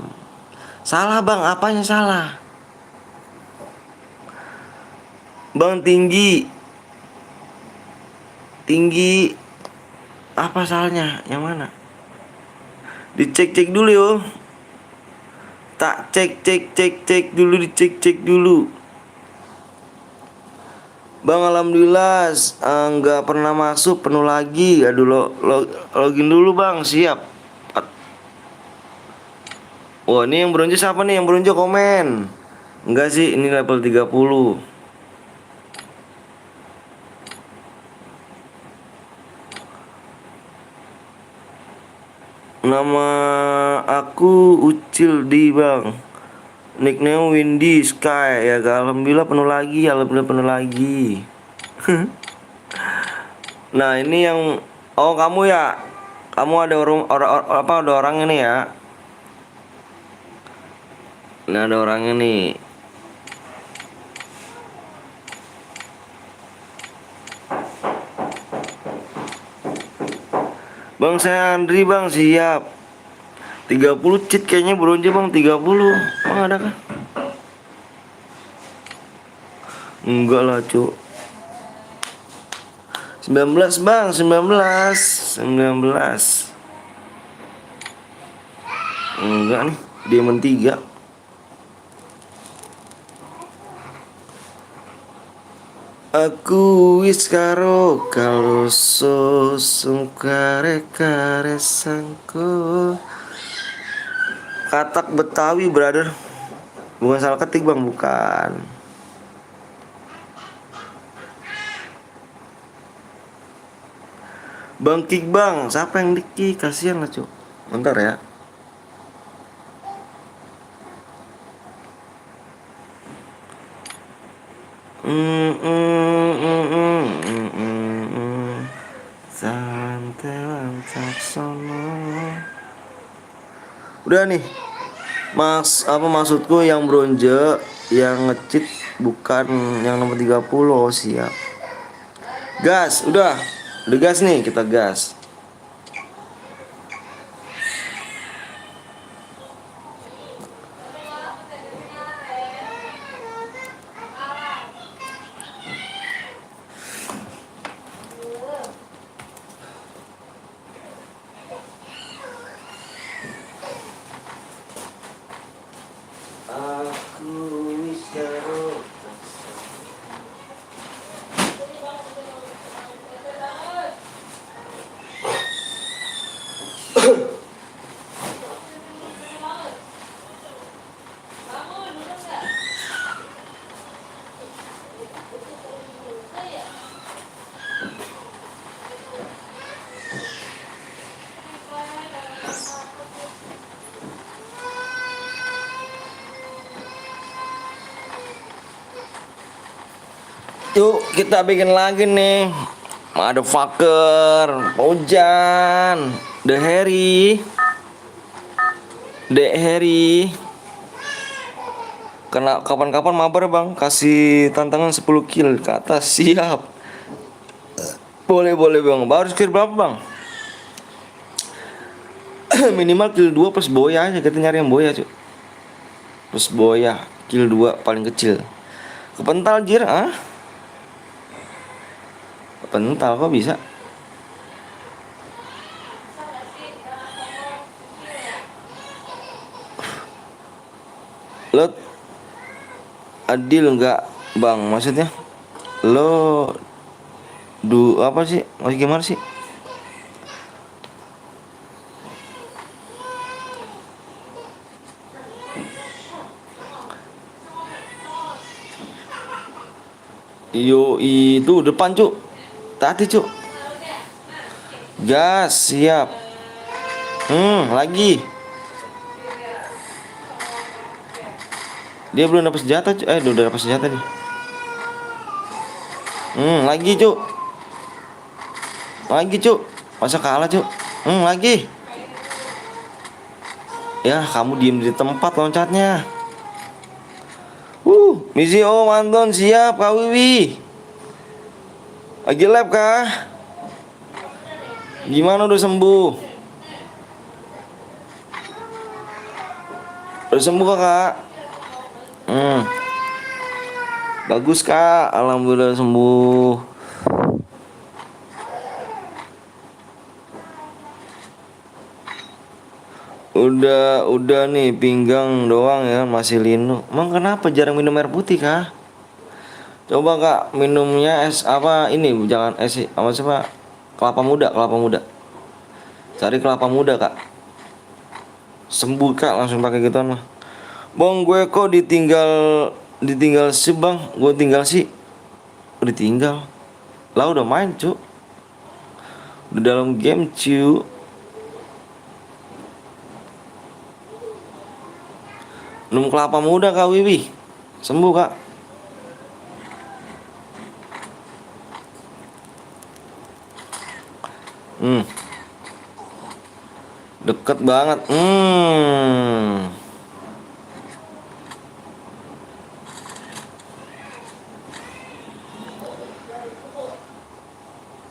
Salah bang, apanya salah? Bang tinggi. Apa salahnya? Yang mana? Dicek-cek dulu yo. Tak cek dulu, dicek dulu. Bang, alhamdulillah nggak pernah masuk, penuh lagi. Aduh, login dulu bang, siap. Wah, ini yang bronze siapa nih? Yang bronze komen. Enggak sih, ini level 30. Nama aku Ucil di bang. Nickname Windy Sky ya. Alhamdulillah penuh lagi, alhamdulillah penuh lagi. Nah, ini yang kamu ya. Kamu ada ada orang ini ya. Nah, ada orangnya nih. Bang, saya Andri bang, siap. 30 cheat kayaknya bronze bang, 30. Bang ada kah? Enggak lah cuk. 19 bang, 19. Enggak nih, diamond 3. Aku wis karo kalau sosum kare sangko. Katak Betawi brother. Bukan salah ketik bang, bukan. Bang kick bang, siapa yang di-kick? Kasihan lah cuk. Bentar ya. Udah nih. Maksudku yang bronze yang ngecheat bukan yang nomor 30. Oh, siap. Gas, udah gas nih, kita gas. Aku wis karo. Yuk kita bikin lagi nih. Motherfucker, Ojan, The Harry. Kena kapan-kapan mabar bang, kasih tantangan 10 kill ke atas, siap. Boleh bang, baru skill berapa bang? Minimal kill 2 plus boya aja, kita nyari yang boya cuy. Plus boya, kill 2 paling kecil. Kepental jir, Kepental kok bisa? Lo adil enggak bang, maksudnya lo apa sih, masih gimana sih? Yo itu depan cuk, tadi cuk, gas siap. Lagi dia belum dapat senjata cuk, udah dapat senjata nih. Lagi cuk, masa kalah cuk. Lagi ya, kamu diem di tempat loncatnya. Misi Anton siap Kak Wiwi. Lagi lab kah? Gimana, udah sembuh? Udah sembuh kak? Bagus kak, alhamdulillah sembuh. Udah nih pinggang doang ya masih linu. Emang kenapa jarang minum air putih kah? Coba kak minumnya es apa ini jangan es apa siapa kelapa muda. Cari kelapa muda kak. Sembuh kak langsung pakai gituan mah. Bang gue kok ditinggal sih bang. Gue tinggal sih. Ditinggal. Lah udah main cu. Udah dalam game cu. Minum kelapa muda kak Wiwi. Sembuh kak. Deket banget.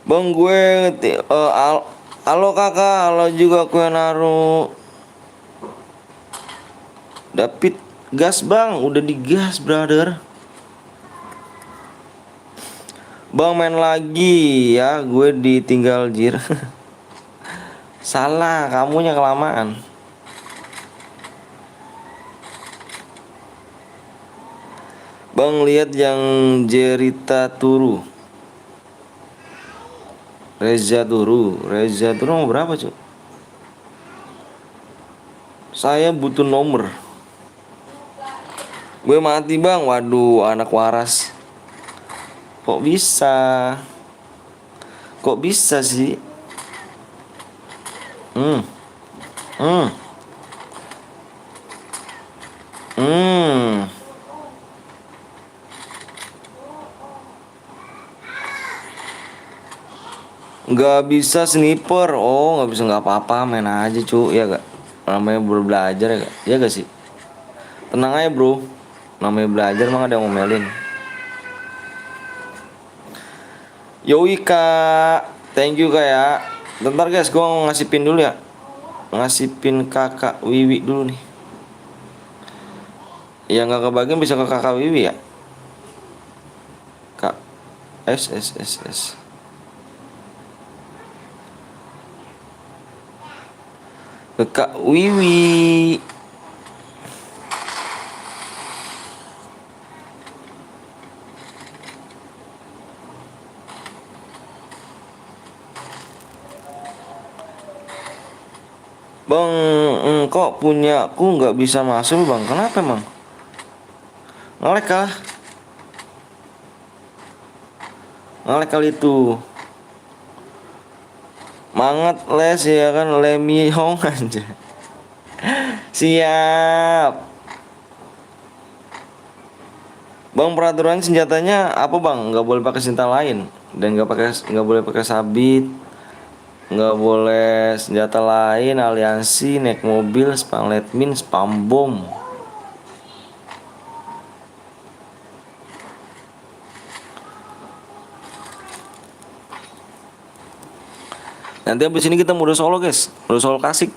Bang gue halo kakak, halo juga kue naruh. David gas bang, udah digas brother. Bang main lagi ya, gue ditinggal jir. Salah, kamunya kelamaan. Bang lihat yang Jerita Turu. Reza Turu mau berapa cuy? Saya butuh nomor. Gue mati bang, waduh anak waras. Kok bisa sih? Nggak bisa sniper. Oh nggak bisa, nggak apa-apa main aja cu ya gak, namanya baru belajar ya gak, ya gak sih, tenang aja bro, namanya belajar emang ada yang ngomelin. Yoi kak, thank you kak ya. Bentar guys, gue ngasih pin dulu ya, ngasih pin kakak Wiwi dulu nih. Yang nggak kebagian bisa ke kakak Wiwi ya, kak S. Ke Kak Wiwi. Bang, kok punya aku nggak bisa masuk bang? Kenapa emang? Ngelek kah? Ngelek kali itu. Mangat les ya kan, Lemi Hong aja. Siap. Bang peraturan senjatanya apa bang? Nggak boleh pakai senjata lain dan nggak boleh pakai sabit, nggak boleh senjata lain, aliansi, naik mobil, spam letmin, spam bom. Nanti abis ini kita mode solo guys, mode solo klasik.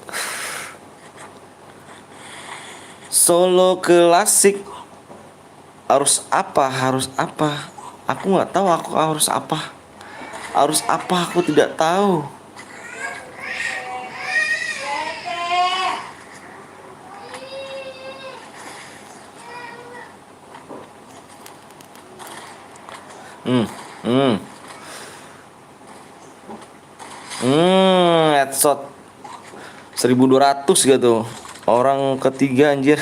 Solo klasik. Harus apa? Aku nggak tahu aku harus apa. Aku tidak tahu. Headshot 1200 gitu. Orang ketiga anjir.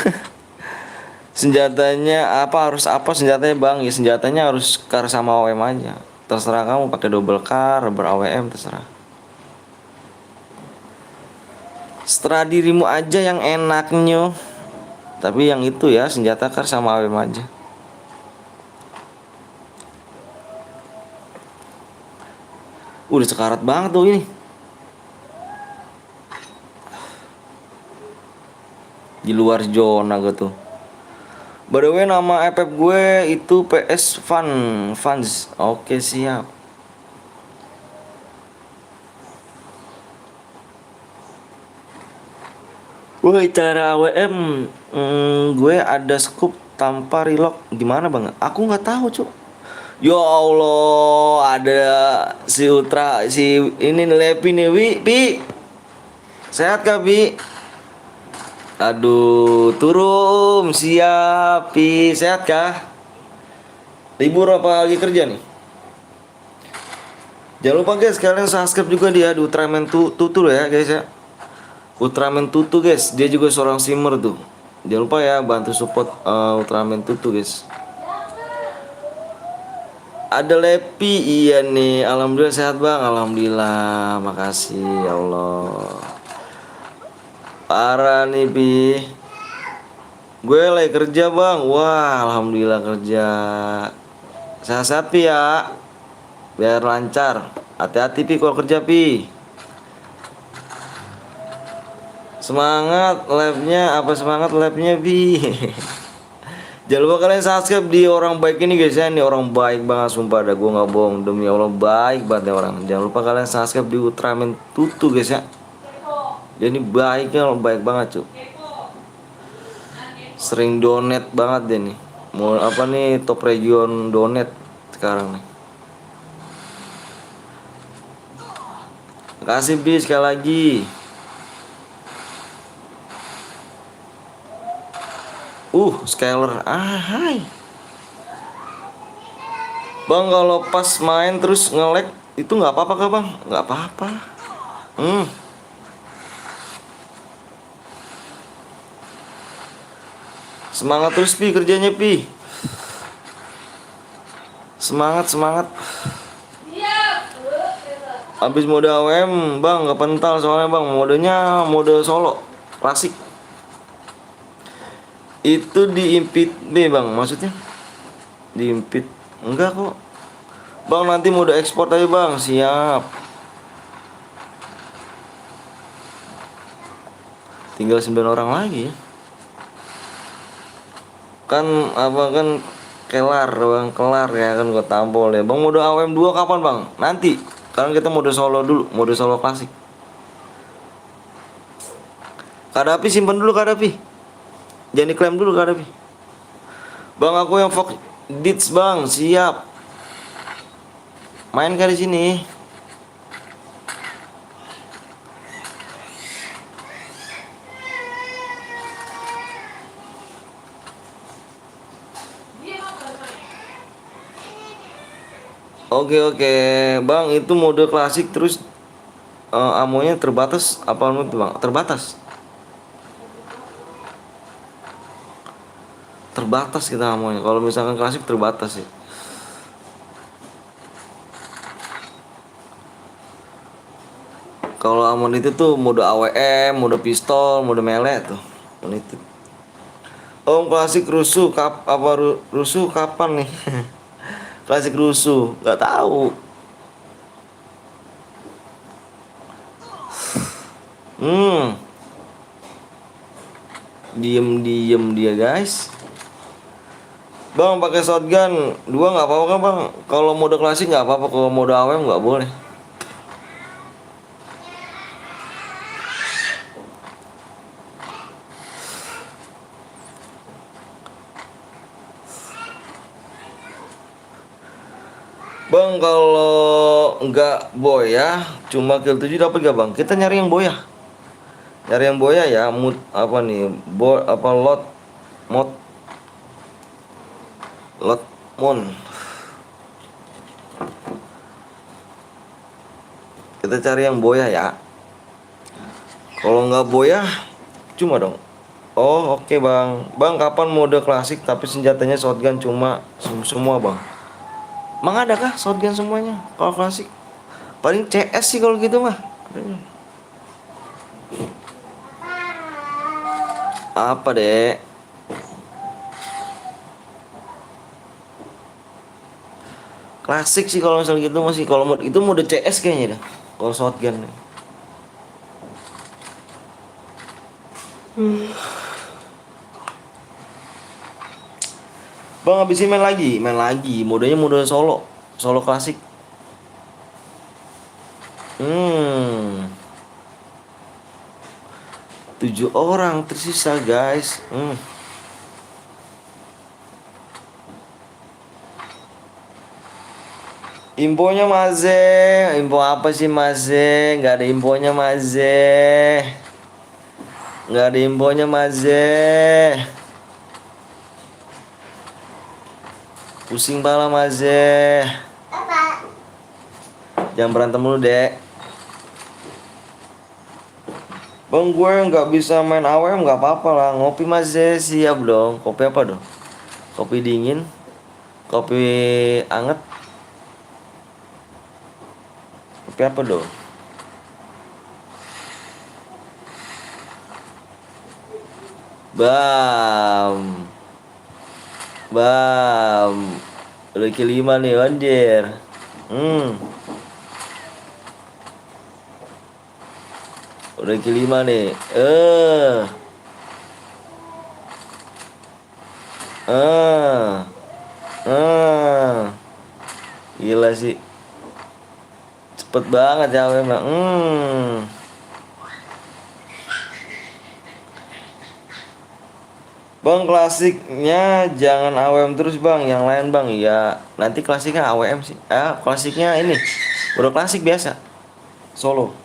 Senjatanya harus apa senjatanya bang? Ya senjatanya harus kar sama AWM aja. Terserah kamu pakai double kar, rubber AWM terserah. Setelah dirimu aja yang enaknya. Tapi yang itu ya senjata kar sama AWM aja. Udah sekarat banget tuh ini. Di luar zona gitu. By the way nama FF gue itu PS Fans. Oke siap. Woi cara AWM gue ada scoop tanpa relock gimana bang? Aku nggak tahu cuk. Ya Allah ada si Ultra si ini Lepi nih Wi Pi. Sehat kah Pi? Aduh, turun siap, Pi. Sehat kah? Libur apa lagi kerja nih? Jangan lupa guys, kalian subscribe juga dia di Ultraman Tutu ya guys ya. Ultraman Tutu guys, dia juga seorang streamer tuh. Jangan lupa ya bantu support Ultraman Tutu guys. Ada Lepi, iya nih. Alhamdulillah sehat bang, alhamdulillah, makasih ya Allah. Parah nih Pi. Gue lagi kerja bang, wah alhamdulillah kerja. Sehat-sehat Pi ya, biar lancar. Hati-hati Pi kalau kerja Pi. Semangat labnya, apa semangat labnya Pi. Jangan lupa kalian subscribe di orang baik ini guys ya. Ini orang baik banget sumpah, ada gue nggak bohong, demi Allah baik banget ya orang. Jangan lupa kalian subscribe di Ultraman Tutu guys ya. Jadi baiknya baik banget cuy. Sering donate banget deh nih. Mau apa nih, top region donate sekarang nih. Makasih Bi sekali lagi. Scaler. Hai. Bang kalau pas main terus nge-lag itu nggak apa-apa kah bang? Nggak apa-apa. Semangat terus Pi kerjanya Pi. Semangat semangat. Habis mode AWM bang nggak pental soalnya bang, modenya mode solo klasik. Itu diimpit B bang, maksudnya diimpit enggak kok bang, nanti mode ekspor aja bang, siap. Tinggal 9 orang lagi kan, apa kan kelar bang, kelar ya kan, gue tampol ya bang. Mode AWM 2 kapan bang? Nanti karena kita mode solo dulu, mode solo klasik. Kadapi simpen dulu Kadapi, jangan diklaim dulu Kadapi. Bang aku yang Fox Dits bang, siap. Main kah di sini? Oke bang, itu mode klasik terus amonya terbatas apa itu bang? Terbatas kita amonya. Kalau misalkan klasik terbatas sih. Kalau amon itu tuh mode AWM, mode pistol, mode melee tuh. Itu. Om klasik rusuh rusuh kapan nih? Klasik rusuh, nggak tahu. Diem dia guys. Bang pakai shotgun 2 nggak apa-apa kan bang? Kalau mode klasik nggak apa-apa, kalau mode AWM nggak boleh. Bang kalau nggak boya cuma kill 7 dapat gak bang? Kita nyari yang boya. Nyari yang boya ya, mood apa nih? Mod mon. Kita cari yang boya ya. Kalau nggak boya cuma dong. Oh oke bang. Bang kapan mode klasik tapi senjatanya shotgun cuma semua bang? Emang ada kah shotgun semuanya kalau klasik? Paling CS sih kalau gitu mah. Apa dek? Klasik sih kalau misalnya gitu masih, kalau mode itu mode CS kayaknya dah. Kalau shotgun. Bang habisin main lagi. Modenya mode solo klasik. 7 orang tersisa guys. Infonya Maze, info apa sih Maze? Nggak ada infonya Maze. Nggak ada infonya Maze. Pusing pala Maze. Apa? Jangan berantem dulu dek. Bang gue nggak bisa main AWM nggak apa-apa lah. Ngopi Maze siap dong. Kopi apa dong? Kopi dingin, kopi anget, kopi apa dong? Bam, bam, udah kelima nih anjir. Udah kelima nih. Gila sih. Cepet banget ya memang. Bang klasiknya jangan AWM terus bang, yang lain bang. Ya nanti klasiknya AWM sih. Klasiknya ini udah klasik biasa. Solo.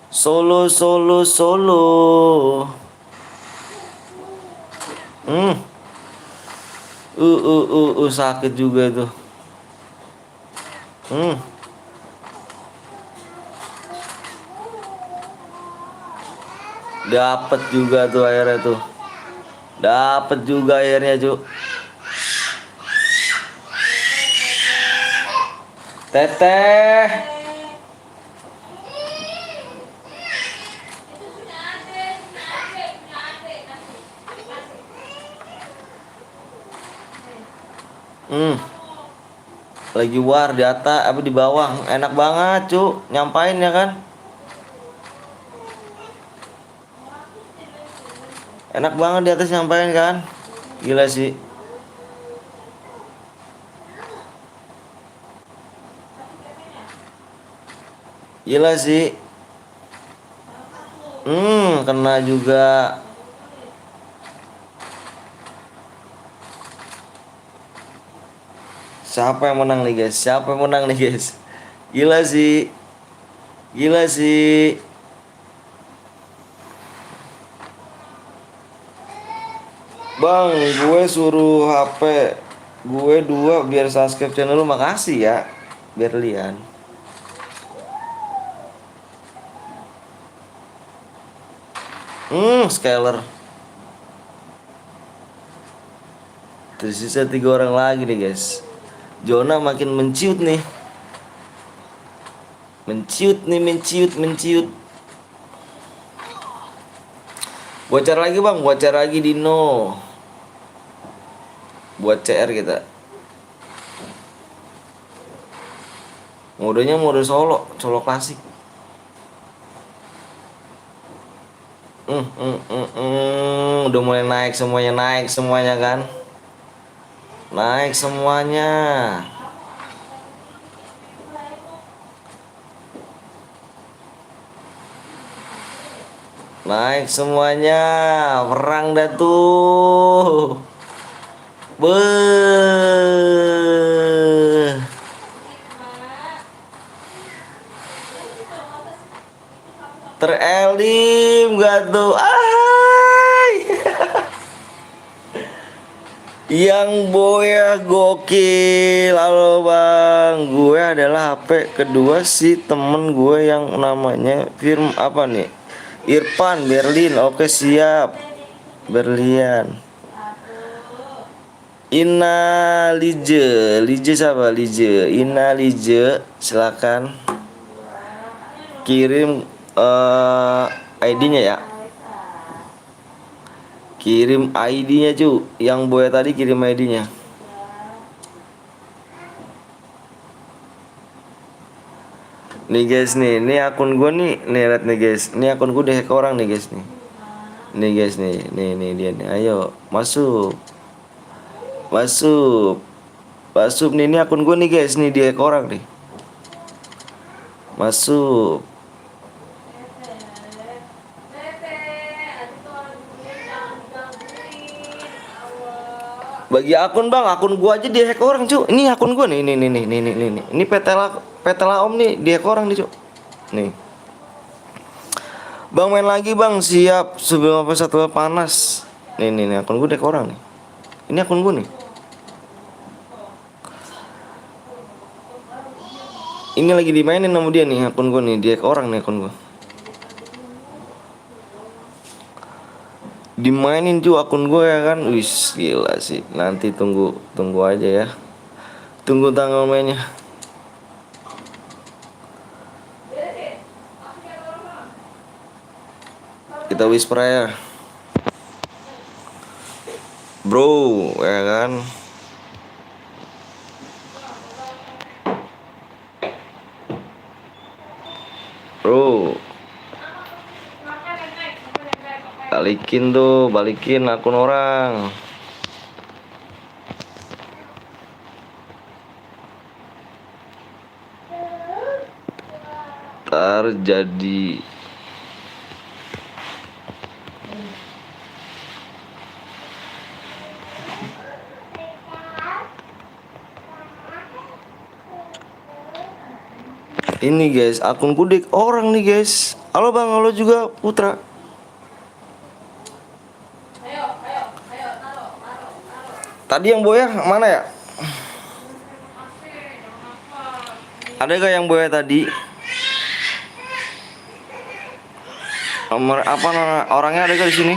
Solo, solo, solo. Sakit juga tuh. Dapat juga tuh airnya tuh. Dapat juga airnya, Cuk. Teteh. Lagi war di atas apa di bawah. Enak banget, Cuk. Nyampain ya kan? Enak banget di atas nyampain kan? Gila sih. Gila sih. Kena juga. Siapa yang menang nih guys? Siapa yang menang nih guys? Gila sih. Gila sih. Bang, gue suruh HP gue 2 biar subscribe channel lu. Makasih ya Berlian. Scaler. Tersisa 3 orang lagi nih guys. Jona makin menciut nih. Menciut. Bocor lagi bang, bocor lagi Dino. Buat CR kita. Modenya mode solo klasik. Udah mulai naik semuanya kan. Naik semuanya. Naik semuanya. Perang dah tuh. Terelim gak tuh? Yang boya gokil. Halo bang, gue adalah HP kedua si temen gue yang namanya apa nih? Irfan Berlin. Oke siap Berlian. Ina Lije siapa? Lije. Ina Lije, silakan kirim ID-nya ya. Kirim ID-nya cu. Yang boya tadi kirim ID-nya. Nih guys nih, ini akun gue nih lihat nih guys. Ini akun gue dihack orang nih guys nih. Nih guys nih dia nih. Ayo masuk. Nih, ini akun gue nih guys nih dihack orang nih. Masuk. Bagi akun bang, akun gua aja dihack orang cu. Ini akun gua nih, ini petela om nih dihack orang nih cu. Nih. Bang main lagi bang, siap sebelum apa satu panas. Nih akun gue dek orang nih. Ini akun gue nih. Ini lagi dimainin sama dia nih akun gue nih, dia orang nih akun gue. Dimainin cuy akun gue ya kan. Wis gila sih. Nanti tunggu aja ya. Tunggu tanggal mainnya. Kita whisper ya. Bro, ya kan. Bro, balikin akun orang. Terjadi ini guys, akun kudik orang nih guys. Halo bang, halo juga Putra. Tadi yang boya mana ya? Ada gak yang boya tadi? Nomor apa orangnya ada gak di sini?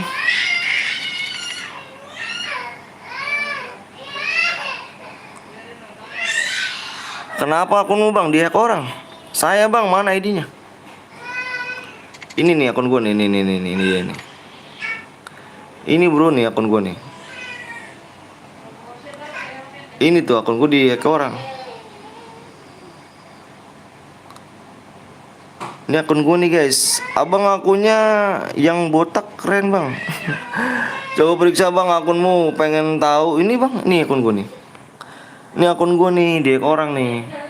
Kenapa akunmu bang dihack orang? Saya bang, mana ID-nya? Ini nih akun gue nih, ini. Ini bro nih akun gue nih. Ini tuh akun gue dihack orang. Ini akun gue nih guys. Abang akunnya yang botak keren bang. Coba periksa bang akunmu, pengen tahu. Ini bang, nih akun gue nih. Ini akun gue nih, dihack orang nih.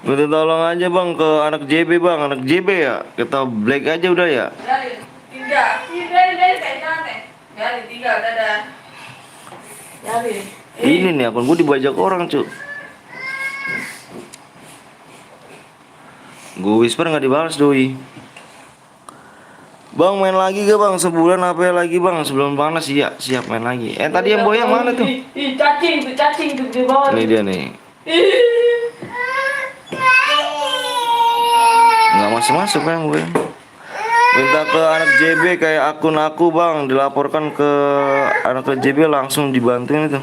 Minta tolong aja bang ke anak JB bang, anak JB ya. Kita black aja udah ya. Tinggal, dadah. Ini nih akun gue dibajak orang cuy. Gue whisper nggak dibalas doi. Bang main lagi gak bang? Sebulan apa lagi bang? Sebelum panas iya siap main lagi. Tadi yang boya mana tuh? Cacing tuh di bawah. Ini dia nih. Nggak masuk kan gue. Minta ke anak JB kayak akun aku bang, dilaporkan ke anak JB langsung dibantuin itu.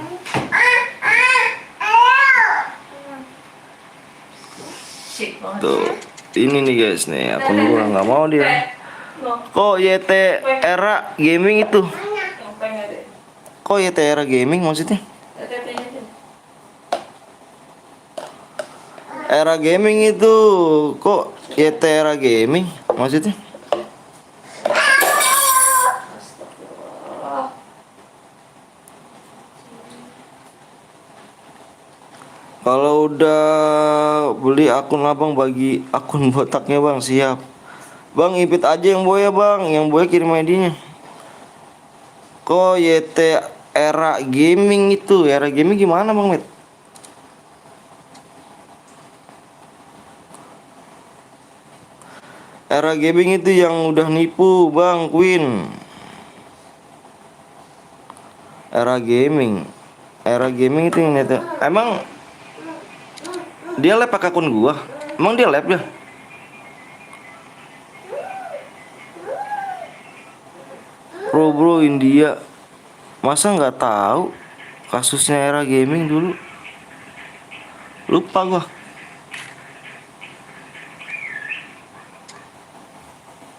Tuh, ini nih guys nih akun gue nggak mau dia. Kok YT Era Gaming itu? Kok YT Era Gaming maksudnya? Era Gaming itu kok YT Era Gaming maksudnya? Kalau udah beli akun abang bagi akun botaknya bang siap. Bang ipit aja yang boya bang, yang boya kirim ID-nya. Kok YT Era Gaming itu, Era Gaming gimana bang Met? Era Gaming itu yang udah nipu bang Queen. Era Gaming itu yang itu. Emang dia lab pakai akun gua? Emang dia lab ya? Bro India, masa nggak tahu kasusnya Era Gaming dulu? Lupa gua.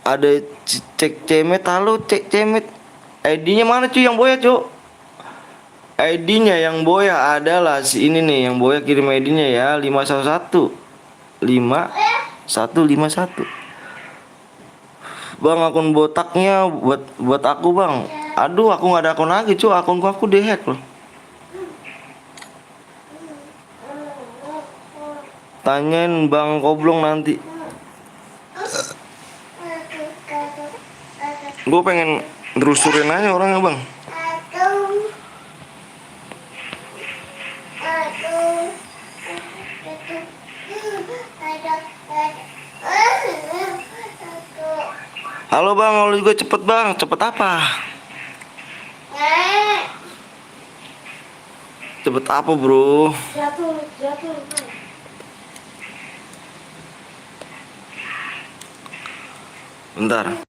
Ada cek cemet, halo cek cemet. ID-nya mana cuy yang boya cuy? ID-nya yang boya adalah si ini nih, yang boya kirim ID-nya ya 511 5151. Bang akun botaknya buat aku bang. Aduh aku nggak ada akun lagi cuy, akunku aku dihack loh. Tanyain bang Koblong nanti. Gue pengen terusurin aja orangnya bang. Aduh. Halo bang, halo juga cepet bang. Cepet apa? Cepet apa bro? Jatuh. Bentar.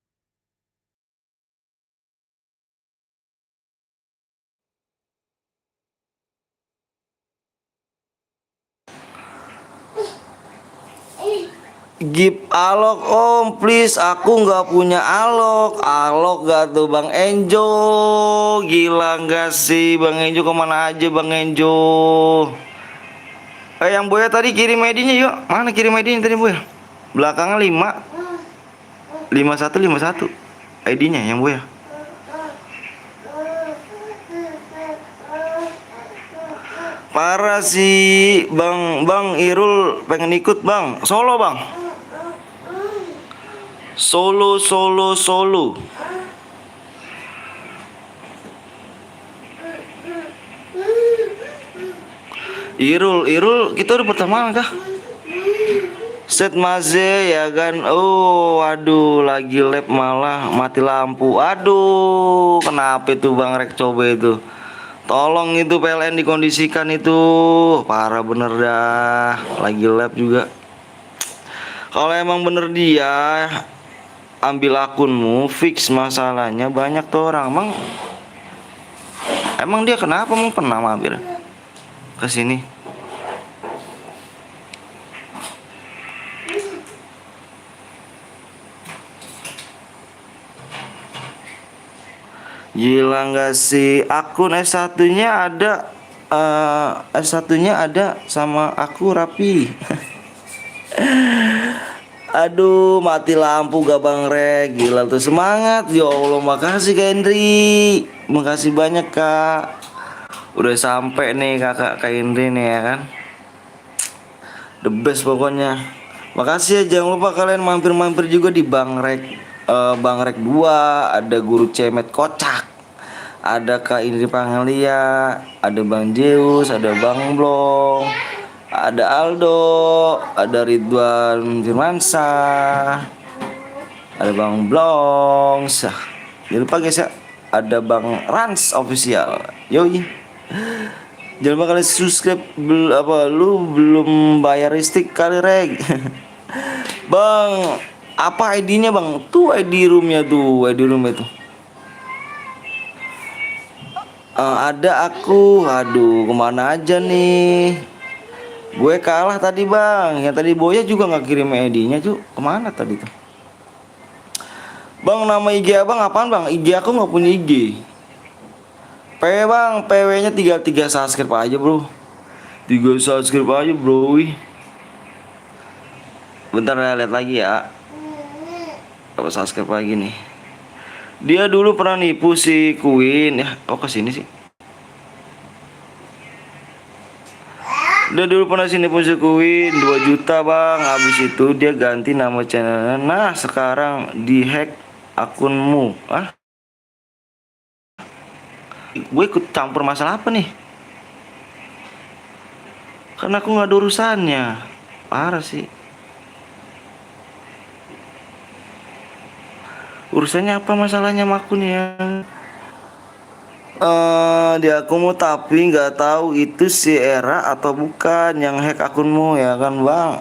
Give alok om please, aku nggak punya alok. Alok gak tuh bang Enjo? Gila nggak sih bang Enjo, kemana aja bang Enjo? Yang Boya tadi kirim ID-nya yuk. Mana kirim ID-nya tadi Boya? Belakangnya 5151 ID-nya yang Boya. Parah sih Bang Irul pengen ikut bang. Solo bang. Solo. Irul kita udah pertama kah? Set Maze ya kan. Oh aduh, lagi lab malah mati lampu. Aduh, kenapa itu bang Rek, coba itu. Tolong itu PLN dikondisikan itu. Parah bener dah. Lagi lab juga. Kalau emang bener dia ambil akunmu, fix masalahnya. Banyak tuh orang emang dia kenapa pernah mampir ke sini? Gila nggak sih, akun S1-nya ada, S1-nya ada sama aku rapi. Aduh, mati lampu gak bang Rek. Gila tuh, semangat. Ya Allah, makasih Kak Hendri. Makasih banyak Kak. Udah sampai nih kakak Kak Hendri nih ya kan. The best pokoknya. Makasih ya, jangan lupa kalian mampir-mampir juga di Bang Rek. Bang Rek 2, ada Guru Cemet Kocak, ada Kak Indri Pangelia, ada Bang Zeus, ada Bang Blong, ada Aldo, ada Ridwan Firmansyah, ada Bang Blong. Jangan lupa guys ya, ada Bang Rans official. Yoi. Jangan lupa kalian subscribe. Lu belum bayar listrik kali Reg. Bang, apa ID-nya bang? Tuh ID roomnya tuh, ID roomnya tuh. Ada aku. Aduh, kemana aja nih? Gue kalah tadi bang. Yang tadi Boya juga nggak kirim ID-nya tuh. Kemana tadi tuh? Bang, nama IG abang apaan bang? IG aku nggak punya IG. PW bang, PW-nya 3 subscribe aja bro. 3 subscribe aja bro. Bentar ya, lihat lagi ya. Apa subscribe lagi nih? Dia dulu pernah nipu si Queen ya. Oh kesini sih. Dia dulu pernah nipu si Queen 2 juta bang. Habis itu dia ganti nama channelnya. Nah sekarang dihack akunmu. Gue ikut campur masalah apa nih? Karena aku nggak ada urusannya. Parah sih. Urusannya apa masalahnya sama akunnya? Dia aku mau tapi nggak tahu itu si Era atau bukan yang hack akunmu ya kan bang?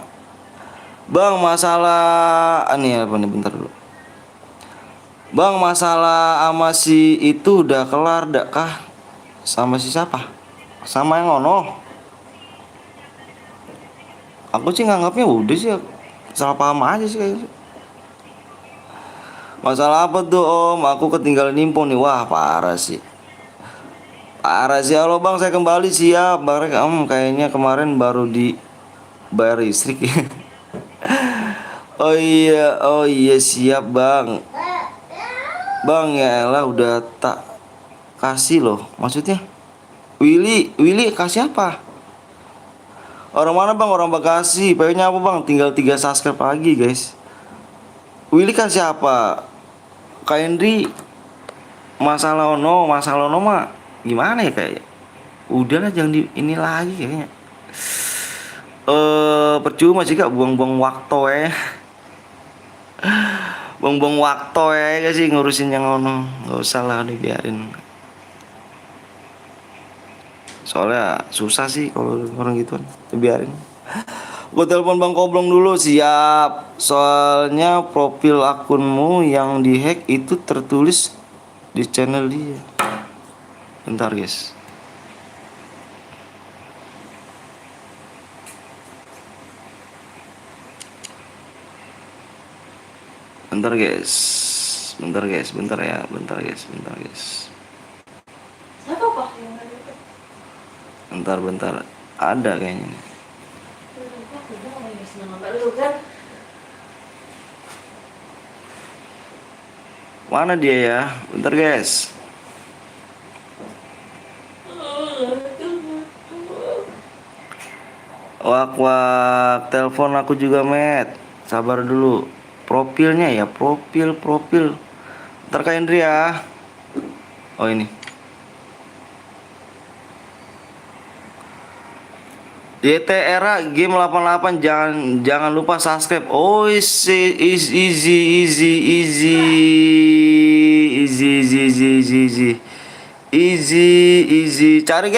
Bang masalah nih apa nih, bentar dulu. Bang masalah sama si itu udah kelar dak kah? Sama si siapa? Sama yang ono. Aku sih nganggapnya udah sih, salah paham aja sih kayaknya. Masalah apa tuh om? Aku ketinggalan info nih. Wah parah sih. Parah sih. Halo bang, saya kembali siap. Bang Rek, kayaknya kemarin baru dibayar listrik. Oh iya siap bang. Bang ya elah udah tak kasih loh. Maksudnya Willy kasih apa? Orang mana bang? Orang Bekasi. Payungnya apa bang? Tinggal 3 subscribe lagi guys. Willy kasih apa? Kak Hendri masalah ono mah gimana ya kayak? Udahlah jangan di ini lagi kayaknya. Percuma sih kak, buang-buang waktu Buang-buang waktu ya gak sih ngurusin yang ono. Gak usah lah, dibiarin. Soalnya susah sih kalau orang gituan, dibiarin. Gue telepon Bang Koblong dulu, siap. Soalnya profil akunmu yang dihack itu tertulis di channel dia. Bentar guys. Bentar guys. Bentar guys, bentar ya, bentar guys, bentar guys. Siapa pak yang ada itu? Bentar, bentar. Ada kayaknya nih. Aku bilang lagi seneng sama lu kan. Mana dia ya? Bentar guys. Wak wak, telepon aku juga met. Sabar dulu. Profilnya ya, profil. Bentar Kak Indri ya. Oh ini. YT Era game 88, jangan lupa subscribe. Oh easy. Cari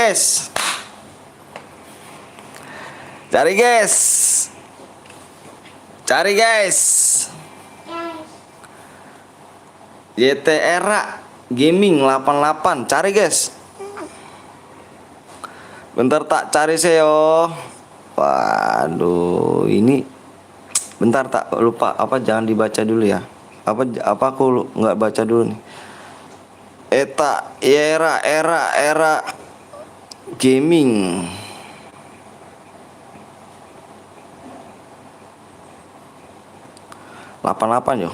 guys. YT Era Gaming 88, cari guys. Bentar tak cari seo. Waduh, ini bentar tak lupa apa, jangan dibaca dulu ya. Apa aku nggak baca dulu nih. Era Gaming. Delapan yo.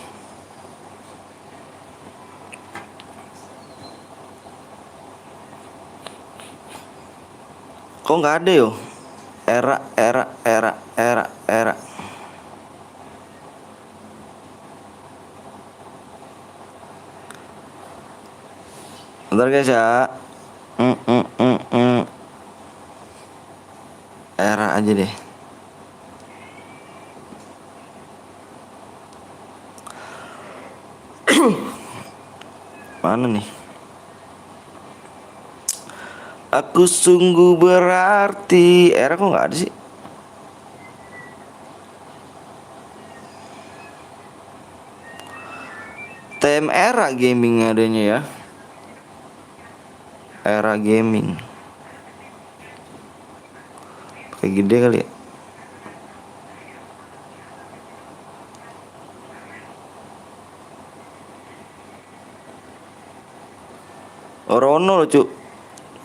Kok nggak ada yo? Era. Bentar guys ya. Era aja deh. Mana nih? Aku sungguh berarti. Era kok nggak ada sih? TM Era Gaming adanya ya. Era Gaming. Kayak gede kali ya. Rono loh cuk.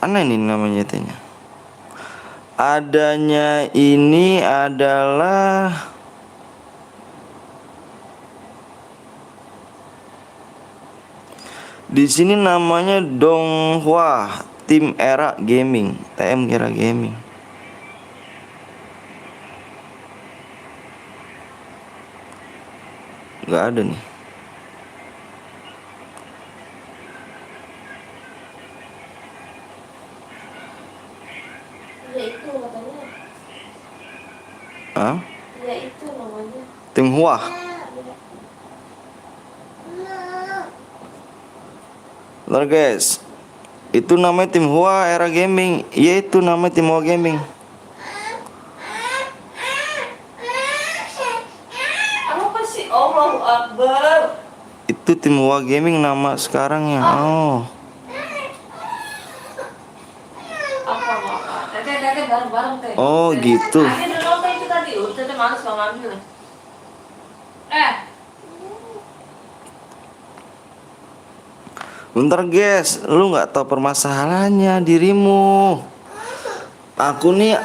Mana ini namanya tanya? Adanya ini adalah di sini namanya Donghua Tim Era Gaming, TM Era Gaming. Nggak ada nih. Ya itu katanya. Hah? Ya itu namanya. Tim Hua. Bentar guys. Itu namanya Tim Hua Era Gaming. Iya itu namanya Tim Hua Gaming. Apa sih? Allahu Akbar. Itu Tim Hua Gaming nama sekarangnya. Oh. Apa? Tete bareng-bareng teh. Oh gitu. Ada di nota itu tadi. Tete males mau ngambil. Bentar guys, lu nggak tahu permasalahannya dirimu. Aku nih,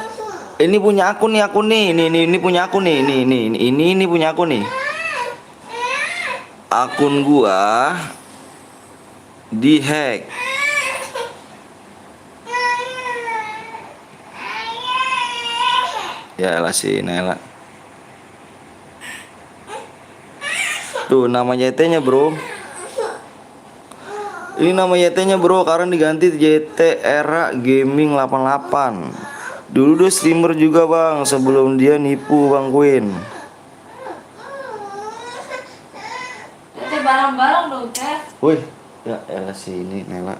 ini punya aku nih, ini punya aku nih, ini punya aku nih. Akun gua dihack. Ya elah si Nela. Tuh nama YT-nya bro. Ini nama YT-nya bro, karena diganti YT Era Gaming 88. Dulu dia streamer juga bang, sebelum dia nipu Bang Queen. barang-barang dong, Cep. Wih, ya elah sini Nela.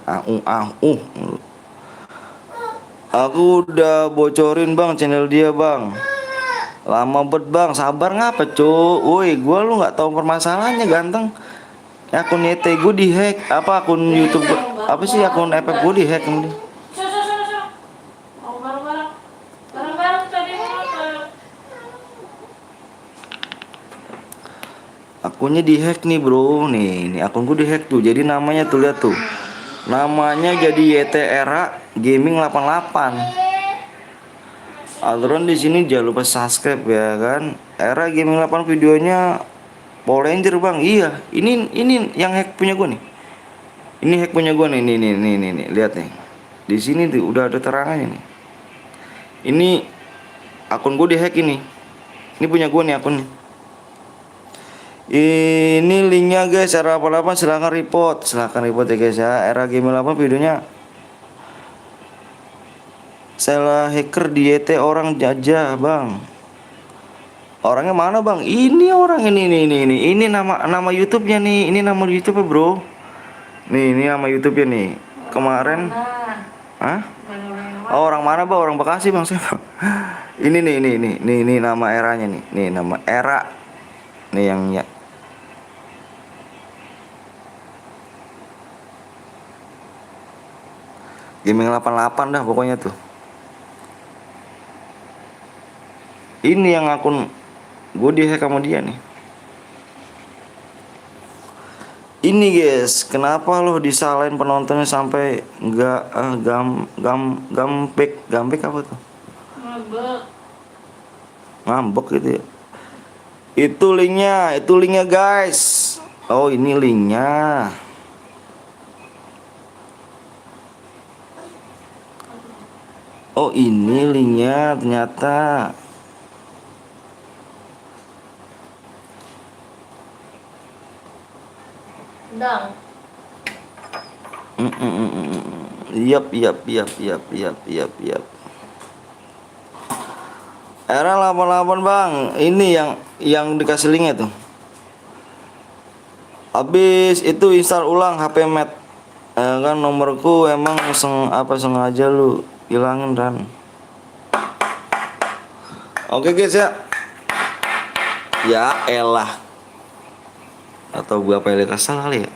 Aku udah bocorin bang channel dia bang. Lama bet bang, sabar ngapa cu? Woi, gua lu nggak tahu permasalahannya ganteng. Akun YT gue dihack, apa akun YouTube, apa sih akun FF gue dihack kemudian. Suruh. Mau barang-barang. Barang-barang tadi mau. Akunnya dihack nih bro, nih akun gue dihack tuh. Jadi namanya tuh lihat tuh, namanya jadi YT Era Gaming 88. Aturan di sini jangan lupa subscribe ya kan. Era Gaming 8 videonya Power Ranger bang. Iya, ini yang hack punya gue nih. Ini hack punya gue nih, nih, lihat nih. Di sini tuh udah ada terangannya nih. Ini akun gue dihack ini. Ini punya gue nih akunnya. Ini linknya guys, Era 88 silahkan report ya guys ya. Era Gaming 8 videonya salah hacker di YT orang jajah bang. Orangnya mana bang? Ini orang ini nama YouTube-nya nih. Ini nama YouTube-nya bro. Nih ini nama YouTube-nya nih. Kemarin, hah? Oh, orang mana bang? Orang Bekasi bang siapa? Ini nama eranya nih. Nih nama Era. Nih yang ya. Gaming 88 dah pokoknya tuh. Ini yang akun gue dihack sama dia nih. Ini guys, kenapa lo disalahin penontonnya sampai nggak gambek apa tuh? Ngambek gitu ya. Itu linknya guys. Oh ini linknya. Oh ini linknya ternyata. Dang. Yap. Era 88 bang, ini yang dikasih linknya tuh. Habis itu install ulang HP Met. Kan nomorku emang sengaja lu hilangin kan. Oke guys ya. Ya elah. Atau gua pilih kesal kali ya.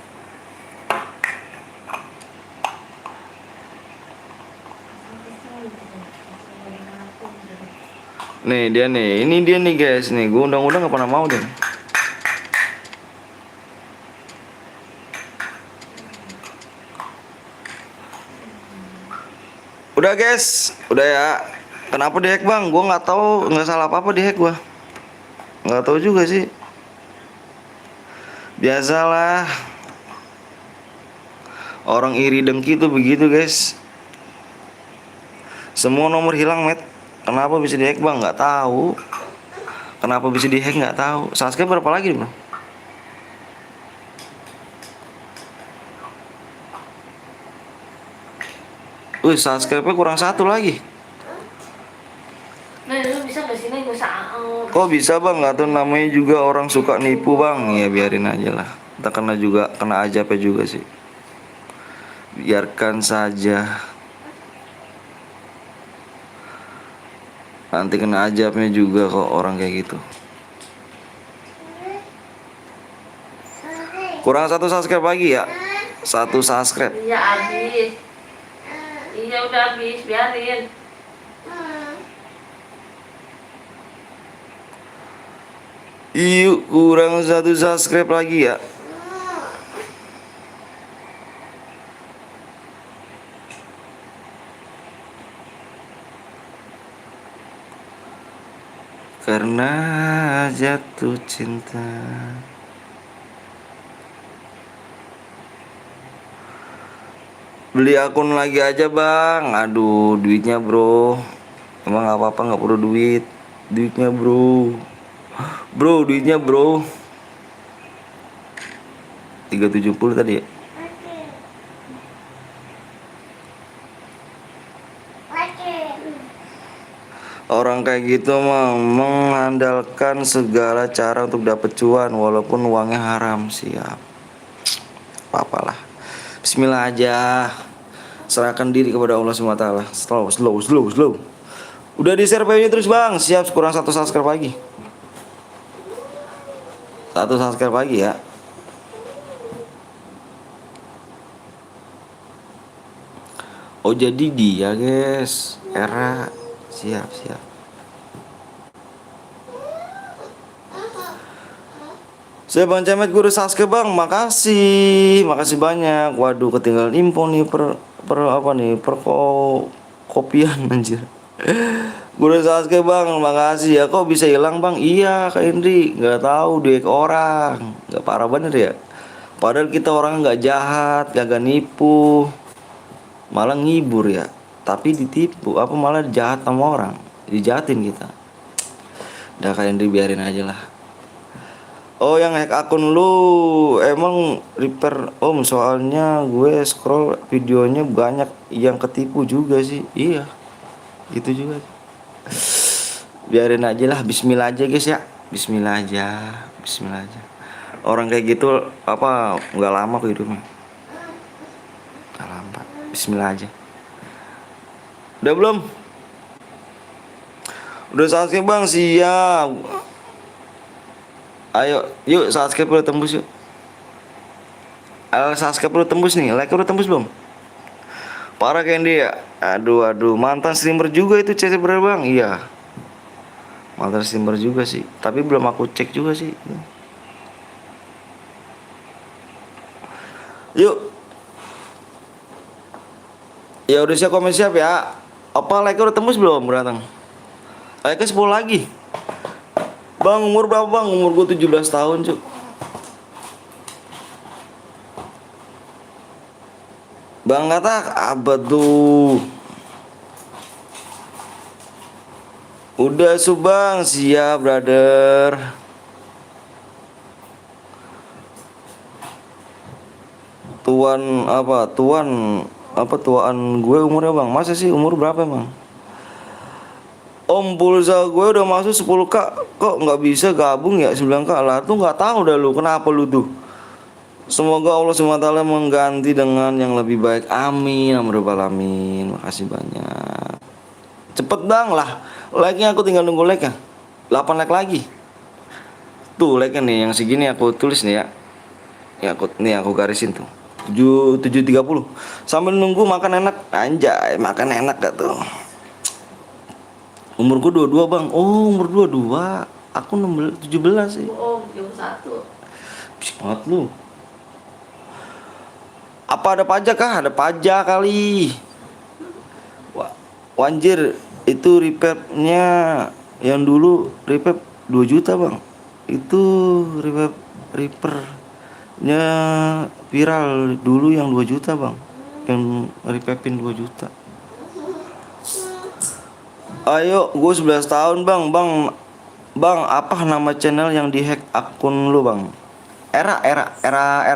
Nih dia nih, ini dia nih guys nih. Gua undang-undang gak pernah mau deh. Udah guys, udah ya. Kenapa dihack bang? Gua nggak tahu, nggak salah apa-apa dihack gua. Nggak tahu juga sih. Biasalah. Orang iri dengki tuh begitu guys. Semua nomor hilang Met. Kenapa bisa dihack bang? Nggak tahu. Kenapa bisa dihack nggak tahu. Subscribe berapa lagi bang? Wih, subscribe-nya kurang 1 lagi. Nah, lu bisa ke sini bisa. Kok bisa bang? Nggak tahu, namanya juga orang suka nipu bang. Ya biarin aja lah. Kita kena ajabnya juga sih. Biarkan saja. Nanti kena ajabnya juga kok orang kayak gitu. Kurang 1 subscribe lagi ya. 1 subscribe. Iya habis. Iya udah habis, biarin. Yuk, kurang 1 subscribe lagi ya. Karena jatuh cinta. Beli akun lagi aja bang. Aduh duitnya bro. Emang gak apa-apa, gak perlu duit. Duitnya bro. Bro duitnya bro. 370 tadi ya. Orang kayak gitu mah mengandalkan segala cara untuk dapat cuan walaupun uangnya haram. Siap. apa-apalah. Bismillah aja. Serahkan diri kepada Allah SWT. Slow. Udah di share videonya terus bang. Siap, kurang 1 subscribe lagi. 1 subscribe lagi ya. Oh jadi dia guys, Era. Siap. Saya Bang Cemet guru subscribe bang, makasih banyak. Waduh ketinggalan info nih per kopian anjir. Guru subscribe bang, makasih ya. Kok bisa hilang bang? Iya Kak Indri, nggak tahu duit orang, nggak parah bener ya. Padahal kita orang nggak jahat, kagak nipu, malah ngibur ya. Tapi ditipu, apa malah jahat sama orang, dijahatin kita. Udah Kak Indri biarin aja lah. Oh yang hack akun lu emang repair om, soalnya gue scroll videonya banyak yang ketipu juga sih. Iya gitu juga. Biarin aja lah, bismillah aja guys ya. Bismillah aja. Orang kayak gitu apa nggak lama kok hidupnya, nggak lama. Bismillah aja. Udah belum? Udah subscribe bang, siap. Ayo, yuk subscribe udah tembus yuk. Subscribe udah tembus nih, like udah tembus belum? Parah Candy ya. Aduh, mantan streamer juga itu cewek bener bang. Iya, mantan streamer juga sih, tapi belum aku cek juga sih. Yuk. Ya udah siap, komen siap ya. Apa like udah tembus belum beratang? Like 10 lagi. Bang umur berapa bang? Umur gue 17 tahun cuk. Bang kata apa tuh? Udah subang, siap brother. Tuan tuaan gue umurnya bang? Masa sih umur berapa bang? Om pulsa gue udah masuk 10k, kok nggak bisa gabung ya 9k lah tuh, nggak tahu dah lu kenapa lu tuh. Semoga Allah SWT mengganti dengan yang lebih baik, amin amin rabbal alamin. Makasih banyak. Cepet dang lah, like-nya aku tinggal nunggu like ya. 8 like lagi. Tuh like-nya nih yang segini aku tulis nih ya. Ya aku garisin tuh. 7.30 sambil nunggu makan enak. Anjay, makan enak gak tuh? Umur gue 22 bang. Oh umur 22. Aku 17 sih. Oh 21. Bisik banget lu. Apa ada pajak kah? Ada pajak kali. Wanjir, itu repairnya yang dulu repair 2 juta bang. Itu repairnya viral dulu yang 2 juta bang. Yang repairin 2 juta. Ayo, gue 11 tahun bang. Bang, apa nama channel yang dihack akun lu bang? Era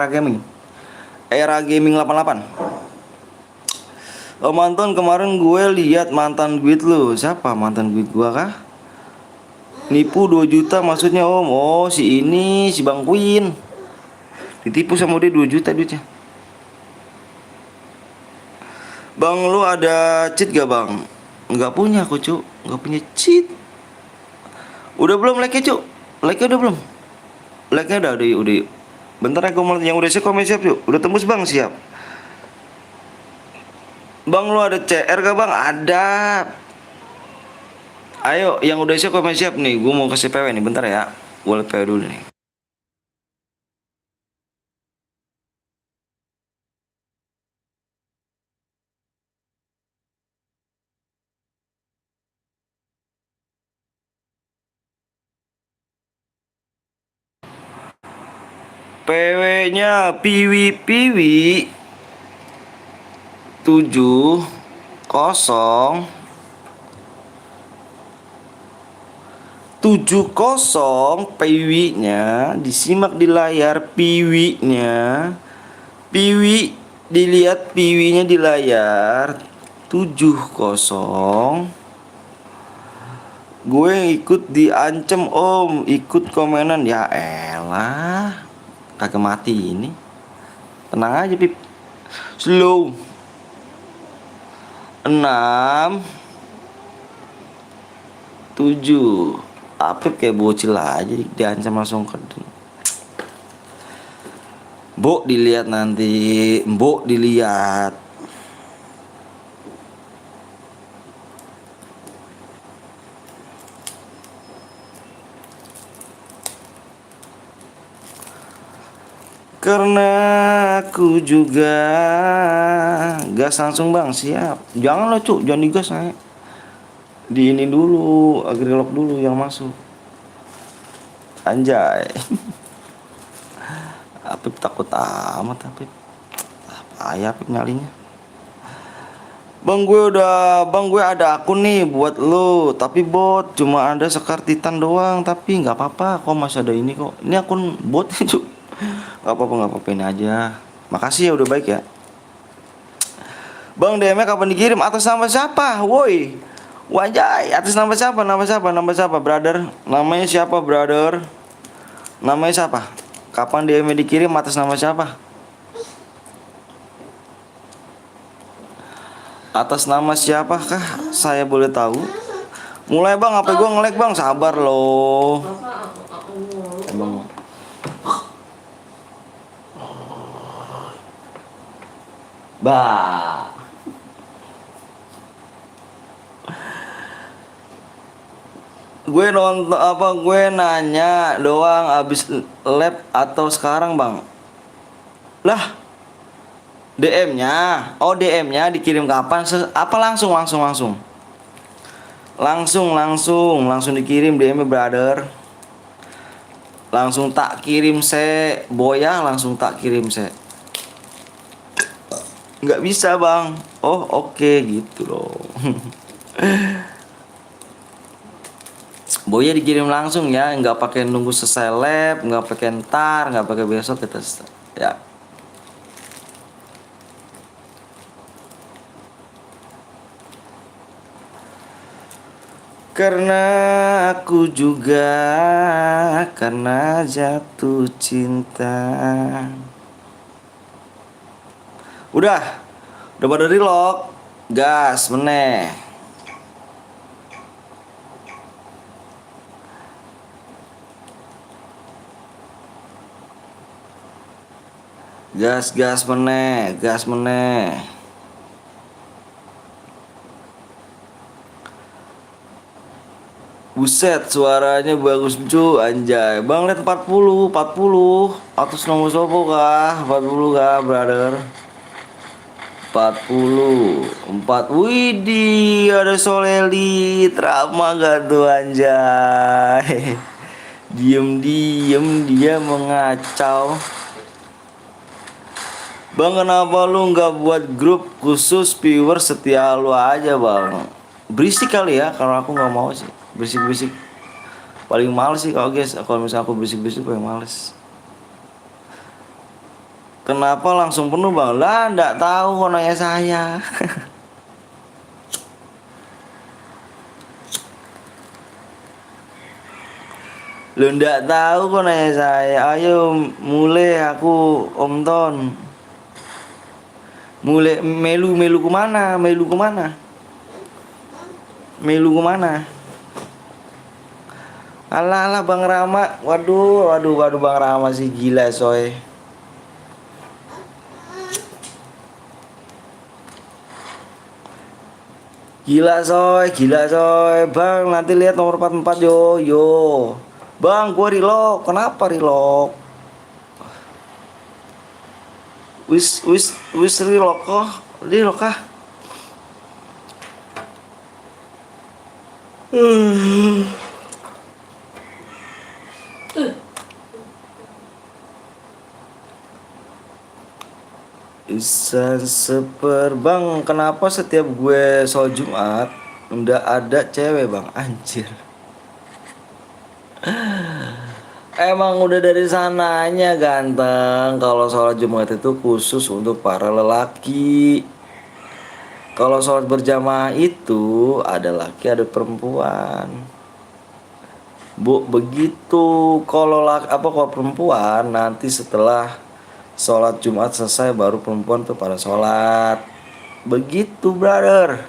gaming. Era gaming 88. Oh mantan, kemarin gue lihat mantan duit lu. Siapa mantan duit gua kah? Nipu 2 juta maksudnya om. Oh si ini, si Bang Queen. Ditipu sama dia 2 juta duitnya. Bang lu ada cheat gak bang? Nggak punya aku cu, nggak punya cheat. Udah belum like-nya cu? Like-nya udah belum? Like-nya udah. Bentar aku mau yang udah komen siap cu. Udah tembus bang, siap. Bang lu ada CR gak bang? Ada. Ayo yang udah komen siap nih. Gue mau kasih PW nih, bentar ya. Gue liat PW dulu nih. PW-nya piwi 70 piwi-nya disimak di layar, piwi-nya. Piwi dilihat, piwinya di layar 70. Gue ikut diancem om, ikut komenan. Ya elah, kagak mati ini. Tenang aja Pip. Slow. 6 7. Apip kayak bocil aja diancam langsung ke. Mbok dilihat nanti, mbok dilihat. Karena aku juga gas langsung bang, siap. Jangan lo cuk, jangan digas saya. Di ini dulu, agrilog dulu yang masuk. Anjay. Apip takut amat Apip. Payah Apip nyalinya. Bang gue ada akun nih buat lo, tapi bot cuma ada Sekar Titan doang, tapi nggak apa-apa, kok masih ada ini kok. Ini akun bot itu. Nggak apa-apa ini aja. Makasih ya udah baik ya. Bang DM-nya kapan dikirim? Atas nama siapa? Woi. Wajay, atas nama siapa? Nama siapa, brother? Namanya siapa, brother? Namanya siapa? Kapan DM-nya dikirim atas nama siapa? Atas nama siapakah saya boleh tahu? Mulai bang, HP gue nge-lag bang, sabar loh. Bang. Bah. Gue nanya doang abis lab atau sekarang bang? Lah, DM-nya, DM-nya dikirim kapan? Apa langsung dikirim DM-nya brother. Langsung tak kirim boya, langsung tak kirim nggak bisa bang. Oh oke gitu loh. Boya dikirim langsung ya, nggak pakai nunggu selesai lab, nggak pakai ntar, nggak pakai besok kita ya. Karena aku juga karena jatuh cinta. Udah pada relock, gas meneh. Gas meneh. Buset, suaranya bagus cu, anjay. Bang lihat 40. Atas nomor sopo kah? 40 kah, brother? 44. Widih, ada Soleli. Drama gak tuh anjay. Diem dia mengacau. Bang kenapa lu nggak buat grup khusus viewer setia lu aja bang? Berisik kali ya, kalau aku nggak mau sih. Berisik paling males sih kalau guys. Kalau misalnya aku berisik paling males. Kenapa langsung penuh bang? Lah nggak tahu kok nanya saya. Lu nggak tahu kok nanya saya. Ayo mulai aku Om Ton. Mulai melu kemana? Alah Bang Rama. Waduh Bang Rama sih gila soy. Gila soy. Bang nanti lihat nomor 44 yo. Bang gua relock. Kenapa relock? Wis relock kah? Isan seper bang, kenapa setiap gue sholat Jumat nggak ada cewek bang, anjir. Emang udah dari sananya ganteng. Kalau sholat Jumat itu khusus untuk para lelaki. Kalau sholat berjamaah itu ada laki ada perempuan. Bu begitu. Kalau perempuan nanti setelah sholat Jumat selesai baru perempuan tuh pada sholat. Begitu brother.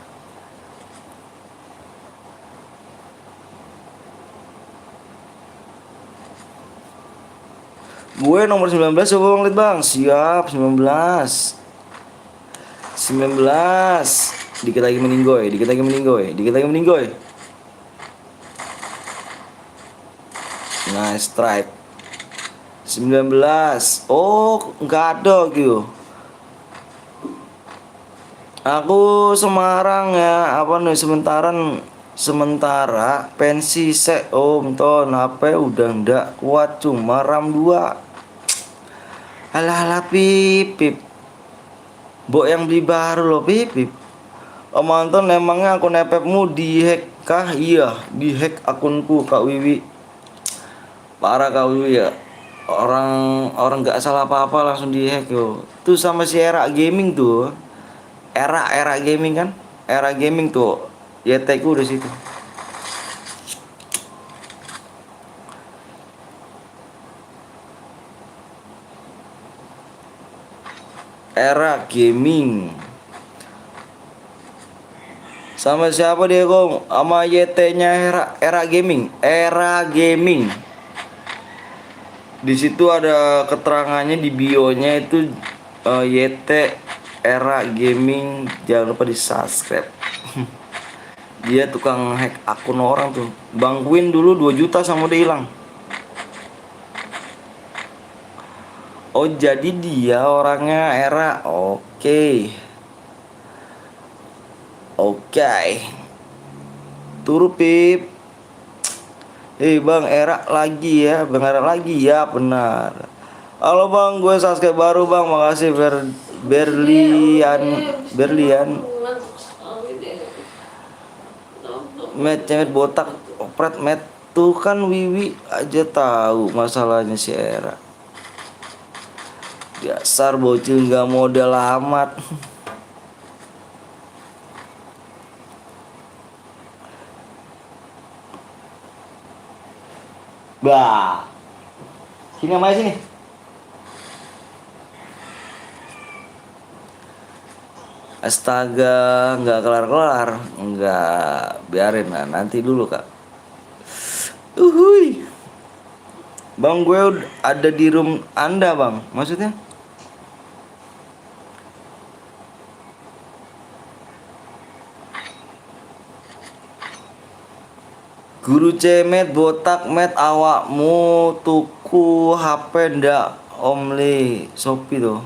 Gue nomor 19 coba bang, lihat bang. Siap 19. Dikit lagi meninggoy. Nice strike. 19. Oh, enggak ada gitu. Aku Semarang ya. Apa nih sementara pensi sek om ton HP udah ndak kuat cuma RAM 2. Alah pip. Mbok yang beli baru loh pip. Om Anton emangnya akun nepepmu dihack kah? Iya, dihack akunku Kak Wiwi. Parah Kak Wiwi ya. Orang nggak salah apa-apa langsung dihack yo. Tuh sama si Era Gaming tuh. Era Gaming kan? Era Gaming tuh. YT ku udah situ. Era Gaming. Sama siapa dia kong? Sama YT-nya Era Gaming. Di situ ada keterangannya di bio-nya itu YT Era Gaming. Jangan lupa di subscribe. Dia tukang hack akun orang tuh. Bang Queen dulu 2 juta sama dia hilang. Oh jadi dia orangnya Era. Oke. Turu pip. Bang Era lagi ya. Bang Era lagi ya, benar. Halo bang, gue subscribe baru bang. Makasih Berlian. Met botak opret met. Tuh kan Wiwi aja tahu masalahnya si Era. Dasar bocil nggak modal amat. Bah. Sini sama sini. Astaga, nggak kelar-kelar. Nggak, biarin lah, nanti dulu kak. Uhuy. Bang gue ada di room Anda bang, maksudnya? Guru cemet botak met awakmu tuku HP ndak omli Shopee tuh.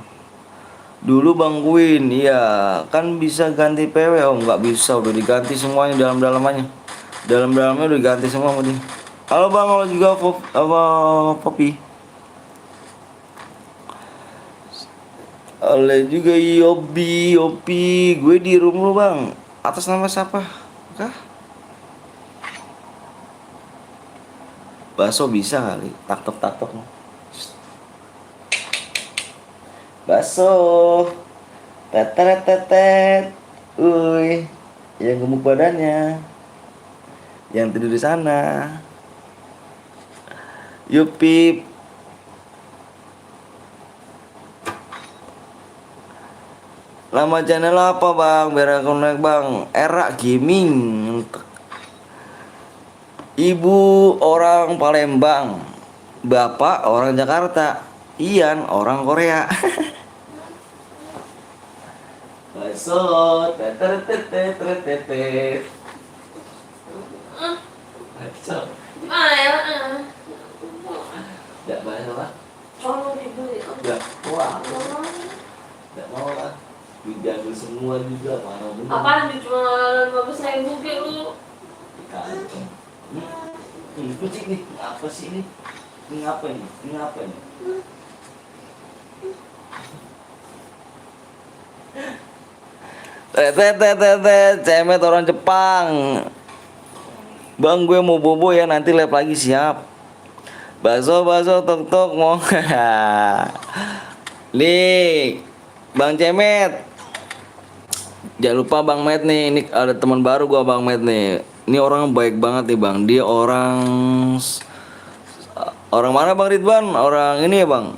Dulu Bang Queen, iya kan bisa ganti PW om, nggak bisa udah diganti semuanya dalam-dalamnya udah diganti semua sama dia. Halo bang, halo juga Poppy. Halo juga Yobi, gue di room lu bang. Atas nama siapa? Kah? Baso bisa kali, taktok. Baso, tetet, uy, yang gemuk badannya, yang tidur di sana. Yuk pip. Nama channel apa bang? Biar aku naik bang. Era Gaming. Ibu orang Palembang, bapak orang Jakarta, Ian orang Korea. Baso, tetet. Mana ya? Tidak banyak lah. Tolong dibeli. Tidak, wah. Tidak mau lah. Diganti semua juga mana bener. Apaan cuma 15.000 ke lu? Ini kucing nih, apa sih ini? Ini apa ini? Cemet orang Jepang. Bang gue mau bobo ya, nanti live lagi siap. Baso tok mau. Nih, Bang Cemet. Jangan lupa Bang Met nih, ini ada teman baru gua Bang Met nih. Ini orang baik banget nih Bang. Dia orang mana Bang Ridwan? Orang ini ya Bang.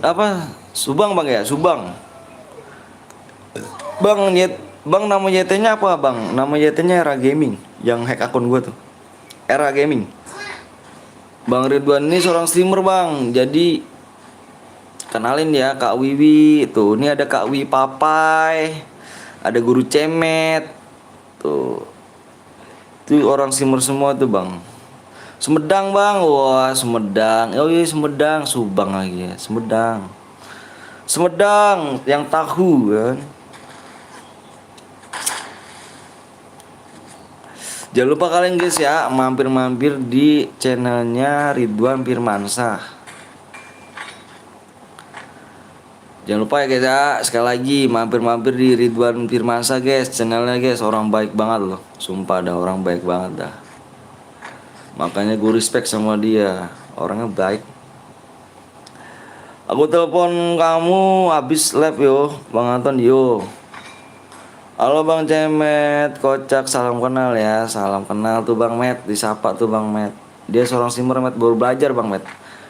Apa? Subang bang ya, Subang. Bang nama YT-nya apa bang? Nama YT-nya Era Gaming, yang hack akun gue tuh. Era Gaming. Bang Ridwan ini seorang streamer bang, jadi kenalin ya Kak Wiwi tuh. Ini ada Kak Wiwi Papai, ada Guru Cemet tuh. Itu orang streamer semua tuh bang. Sumedang bang, wah Sumedang. Oh iya Sumedang, Subang lagi ya, Sumedang. Sumedang yang tahu kan. Jangan lupa kalian guys ya, mampir-mampir di channelnya Ridwan Firmansyah. Jangan lupa ya guys ya, sekali lagi mampir-mampir di Ridwan Firmansyah guys, channelnya guys, orang baik banget loh. Sumpah dah, orang baik banget dah. Makanya gue respect sama dia, orangnya baik. Aku telepon kamu habis live yo, Bang Anton yo. Halo Bang Cemet, kocak, salam kenal ya. Salam kenal tuh Bang Met, disapa tuh Bang Met. Dia seorang streamer Met, baru belajar Bang Met.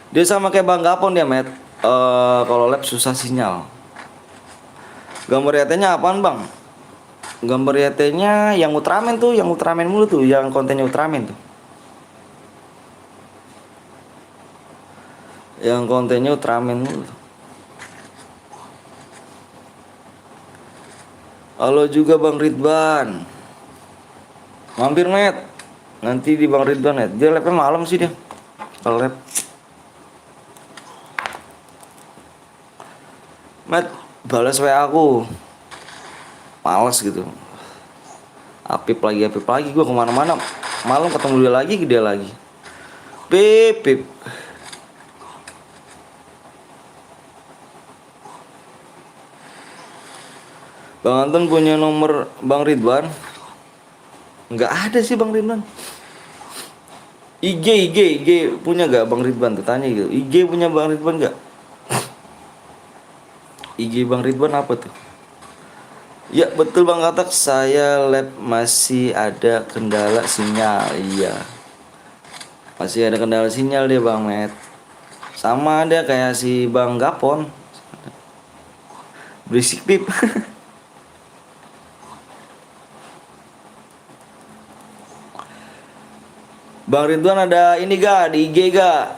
Dia sama kayak Bang Gapon dia Met. Kalau lab susah sinyal. Gambar YT-nya apaan Bang? Gambar YT-nya yang Ultraman tuh, yang Ultraman mulu tuh, yang kontennya Ultraman tuh. Yang kontennya Ultraman mulu tuh. Halo juga Bang Ridwan. Mampir Met. Nanti di Bang Ridwan Met. Dia labnya malam sih dia. Kalau lab. Met, balas WA aku. Males gitu. Apip lagi gue kemana-mana. Malam ketemu dia lagi. Pip. Bang Anton punya nomor Bang Ridwan? Nggak ada sih Bang Ridwan. IG punya gak Bang Ridwan tuh, tanya gitu. IG punya Bang Ridwan gak? IG Bang Ridwan apa tuh? Ya betul Bang Katak, saya lab masih ada kendala sinyal. Iya, masih ada kendala sinyal dia Bang Met. Sama ada kayak si Bang Gapon. Berisik Pip. Bang Ridwan ada ini gak di IG gak?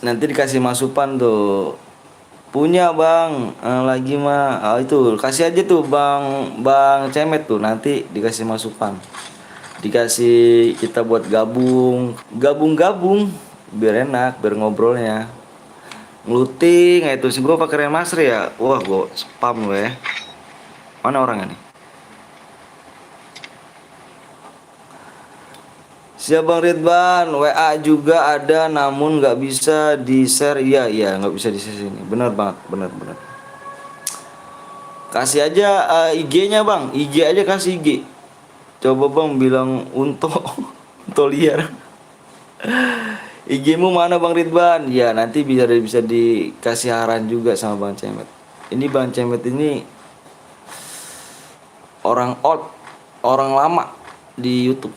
Nanti dikasih masukan tuh. Punya Bang, lagi mah itu kasih aja tuh Bang Cemet tuh, nanti dikasih masukan. Dikasih kita buat gabung biar enak, biar ngobrolnya. Ngeluting itu sih, gue pakai remaster ya. Wah, gue spam gue. Mana orangnya nih? Siap Bang Ridwan, WA juga ada namun nggak bisa di share. Iya nggak bisa di share sini. Benar banget, benar. Kasih aja IG-nya Bang, IG aja kasih IG. Coba Bang bilang untuk liar. IG-mu mana Bang Ridwan? Ya nanti bisa dikasih arahan juga sama Bang Cemet. Ini Bang Cemet ini orang old, orang lama di YouTube.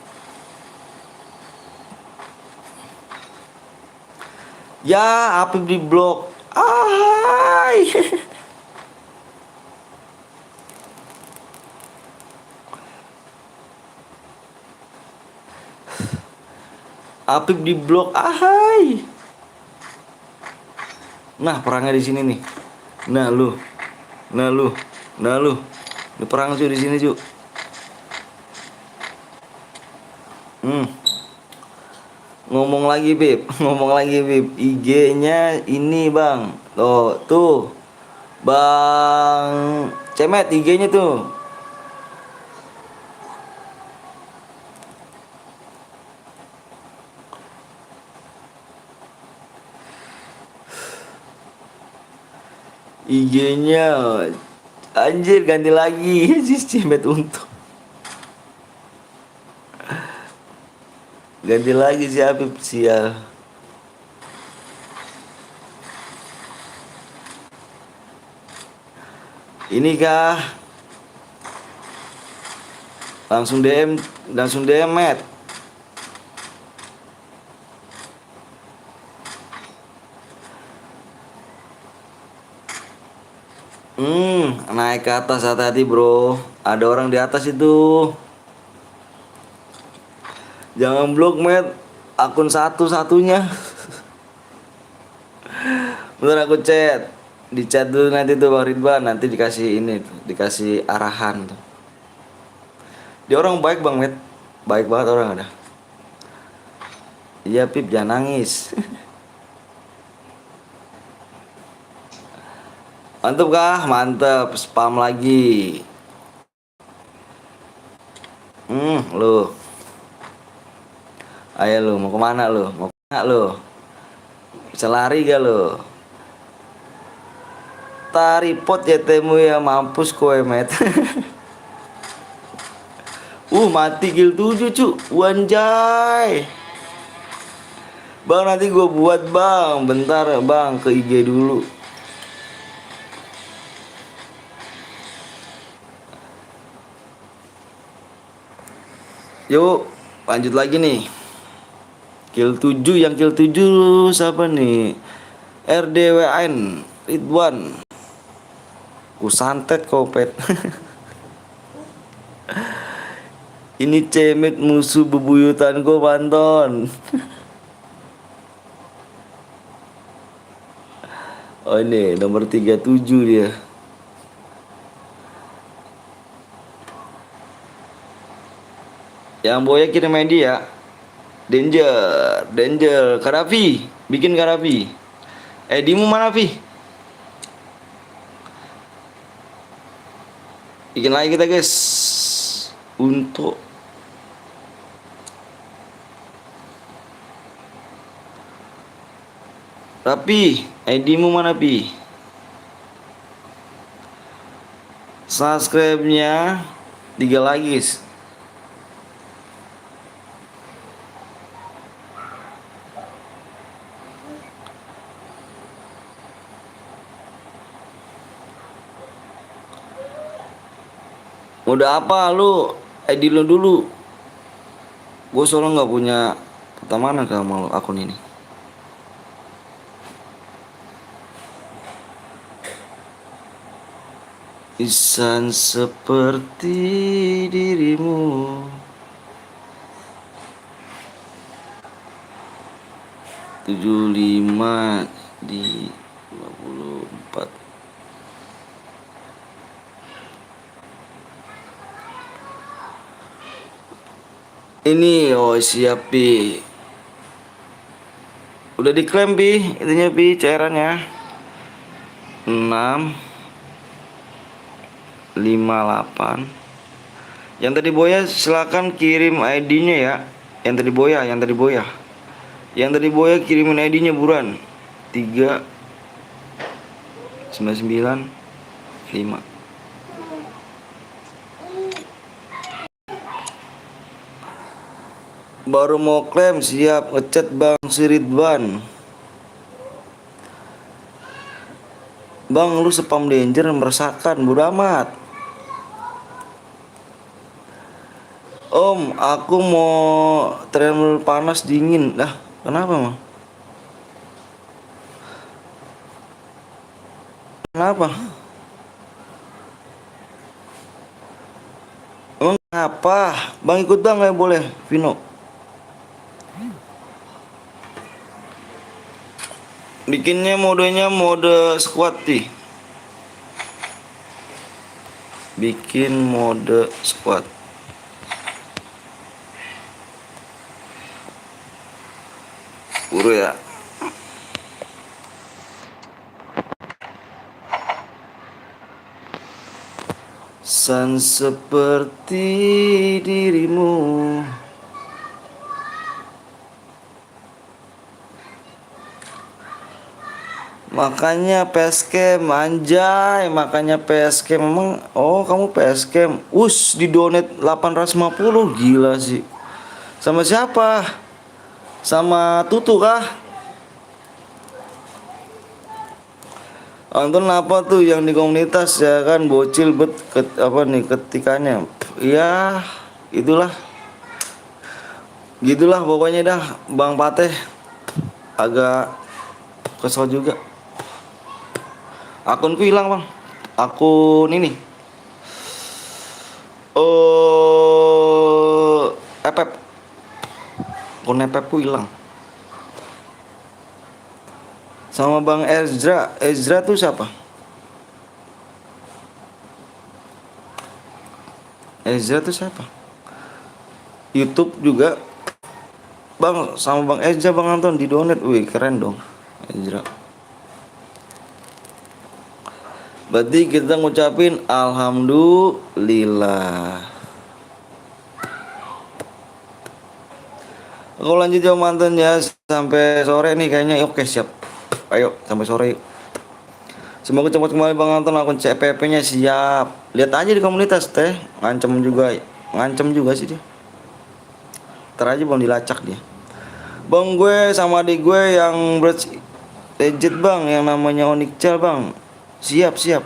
Ya, Apip di blok. Ay. Apip di blok. Ahai. Nah, perangnya di sini nih. Nah, lu. Ini perang cuy di sini, cuy. Ngomong lagi Bib. IG-nya ini Bang. Tuh. Bang Cemet IG-nya tuh. IG-nya anjir ganti lagi. Si Cemet untuk. Ganti lagi si Habib sial. Ini kah? Langsung DM Met. Naik ke atas, hati-hati bro. Ada orang di atas itu. Jangan blok met akun satu-satunya. Bentar aku chat. Di chat dulu nanti tuh Bang Ridwan, nanti dikasih ini tuh, dikasih arahan tuh. Dia orang baik Bang Met. Baik banget orang ada. Iya Pip, jangan nangis. Mantep kah? Mantep. Spam lagi. Lu. Ayo lu, mau kemana lu? Mau kemana lu? Bisa lari gak lu? Taripot ya temu ya, mampus kowe met. Mati kill 7 cu. Wanjay. Bang nanti gue buat bang. Bentar bang, ke IG dulu. Yuk lanjut lagi nih. Kill 7, yang kill 7 siapa nih? RDWN Ridwan. Ku santet kopet. Ini cemet musuh bebuyutan gue Banton. Oh ini nomor 37 dia. Yang boya kirim ID ya. Danger Karafi, bikin Karafi. ID-mu mana Vi? Bikin lagi kita guys. Untuk Rapi, ID-mu mana Pi? Subscribe-nya 3 lagi guys. Udah apa lu? ID lu dulu. Gue soalnya nggak punya pertemanan sama akun ini. Insan seperti dirimu. Tujuh lima di 54. Ini siap Pi. Udah diklaim Pi, itunya Pi cairannya. 658. Yang tadi boya silakan kirim ID-nya ya. Yang tadi boya. Yang tadi boya kirimin ID-nya buruan. 3995. Baru mau klaim, siap ngechat Bang si Ridwan. Bang lu spam danger meresahkan, bodo amat. Om, aku mau treadmill panas dingin. Lah, kenapa Bang? Kenapa? Emang apa? Bang ikut bang, nggak boleh Vino. Bikinnya modenya mode squad nih. Bikin mode squad. Buru ya. San seperti dirimu. Makanya PScam anjay, makanya PScam memang. Oh, kamu PScam. Di donate 850, gila sih. Sama siapa? Sama Tutu kah? Anton apa tuh yang di komunitas ya kan bocil ketikannya. Ya, itulah. Gitulah pokoknya dah Bang Pateh. Agak kesel juga. Akunku hilang Bang. akun ini. Oh, Epep. Akun Epepku hilang. Sama Bang Ezra. Ezra tuh siapa? Ezra tuh siapa? YouTube juga. Bang, sama Bang Ezra, Bang Anton di donate. Wih, keren dong. Ezra. Berarti kita ngucapin alhamdulillah. Aku lanjut ya mantan ya sampai sore nih kayaknya. Oke, siap. Ayo sampai sore yuk. Semoga cepat kembali Bang Anton, akun CPP-nya siap. Lihat aja di komunitas teh, ngancem juga sih dia. Ntar aja belum dilacak dia. Bang, gue sama adik gue yang legit bang, yang namanya Onyxcel bang. Siap siap.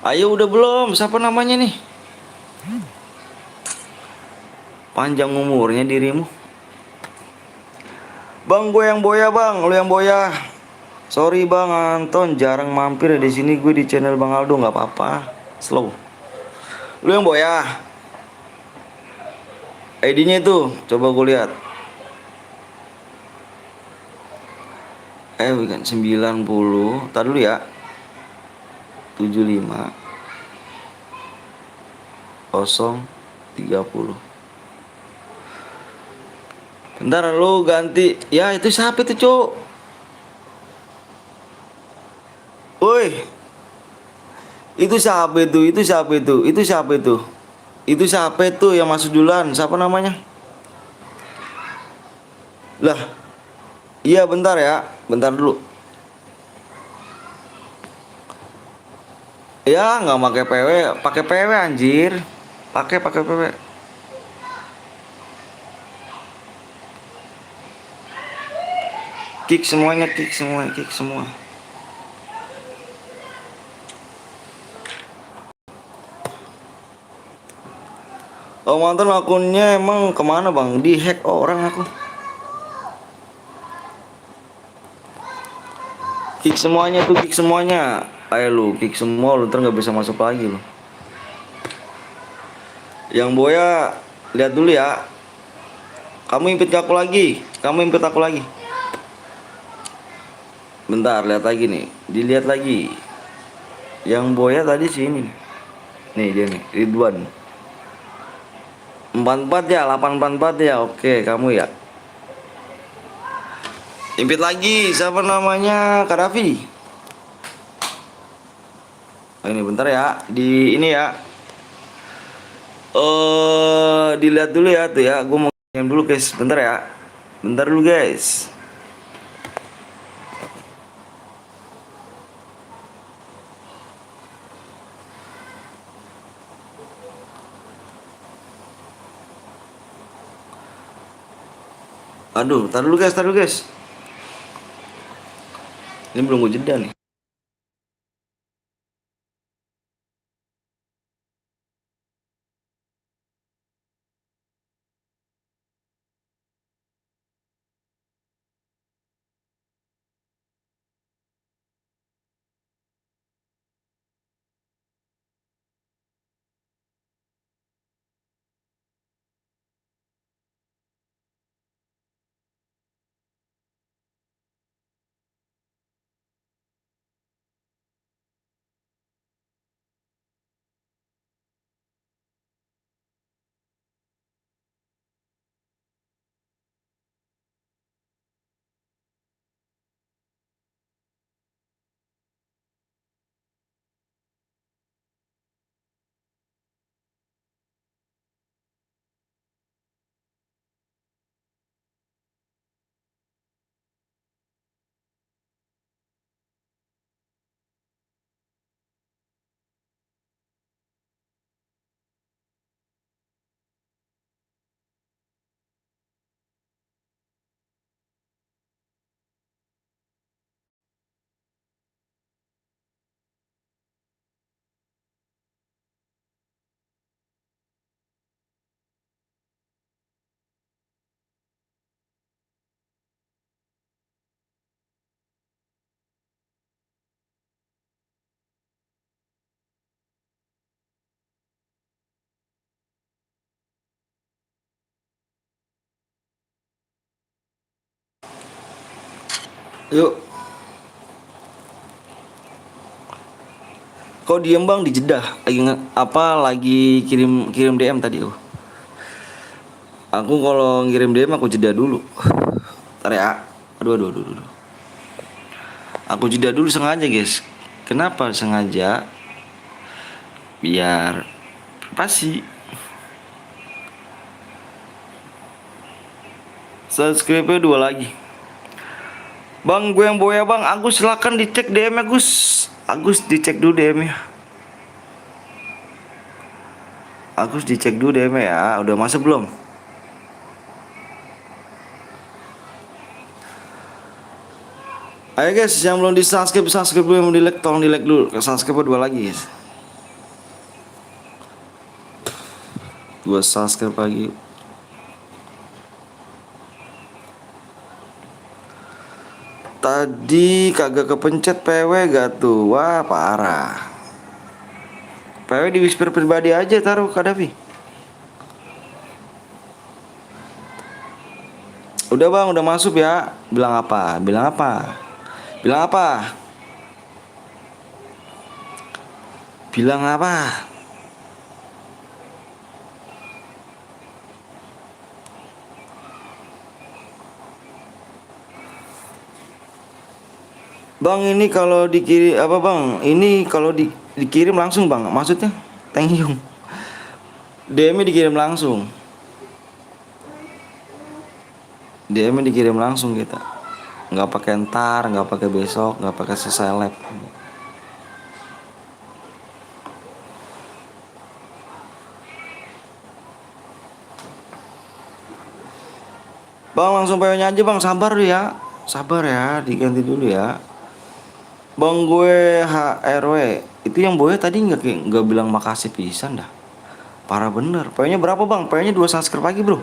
Ayo udah belum? Siapa namanya nih? Panjang umurnya dirimu. Bang, gue yang boya bang, lu yang boya. Sorry bang Anton, jarang mampir di sini, gue di channel Bang Aldo, nggak apa-apa. Slow. Lu yang boya. ID-nya itu, coba gue lihat. Bukan 90. Tar dulu ya. 75 030. Bentar lu ganti. Ya itu siapa itu, Cok? Woi. Itu siapa itu? Itu siapa itu? Itu siapa itu? Itu siapa itu yang masuk duluan? Siapa namanya? Lah, iya bentar ya. Bentar dulu. Ya, nggak pakai PW anjir. Pakai PW. Kick semuanya, kick semua, kick semua. Oh mantan akunnya emang kemana bang? Dihack orang aku. Kick semuanya tuh, kick semuanya. Ayo lu, kick semua lu, ntar nggak bisa masuk lagi lu. Yang boya, lihat dulu ya. Kamu impit ke aku lagi, kamu impit aku lagi. Bentar, lihat lagi nih, dilihat lagi. Yang boya tadi sini. Nih dia nih, Ridwan. 44 ya, 844 ya. Oke, kamu ya. Impit lagi, siapa namanya? Kadafi. Oh, ini bentar ya, di ini ya. Dilihat dulu ya tuh ya. Gue mau nge dulu guys, bentar ya. Bentar dulu guys. Aduh, tar dulu guys, tar dulu guys. Ini belum gue jeda nih. Yuk. Kok diem bang di Jeddah? Lagi kirim DM tadi. Aku kalau ngirim DM aku jeda dulu. Ntar ya. Aduh. Aku jeda dulu sengaja guys. Kenapa sengaja? Biar pasti. Subscribe-nya 2 lagi. Bang, gue yang boya bang. Agus silakan dicek DM-nya Gus. Agus dicek dulu DM-nya. Agus dicek dulu DM-nya ya. Udah masuk belum? Ayo guys, yang belum di subscribe dulu, yang mau di like tolong di like dulu. Subscribe 2 lagi guys. 2 subscribe lagi. Tadi kagak kepencet PW gak tuh? Wah parah. PW di whisper pribadi aja taruh Kadafi. Udah bang, udah masuk ya. Bilang apa? Bang ini kalau dikirim apa bang? Ini kalau dikirim langsung bang, maksudnya? Thank you. DM-nya dikirim langsung. DM-nya dikirim langsung kita. Nggak pakai ntar, nggak pakai besok, nggak pakai seseleb. Bang langsung PW-nya aja bang, sabar ya, diganti dulu ya. Bang gue HRW itu yang boya tadi nggak bilang makasih pisan dah. Parah bener. PW-nya berapa bang? PW-nya 2 subscribe lagi bro.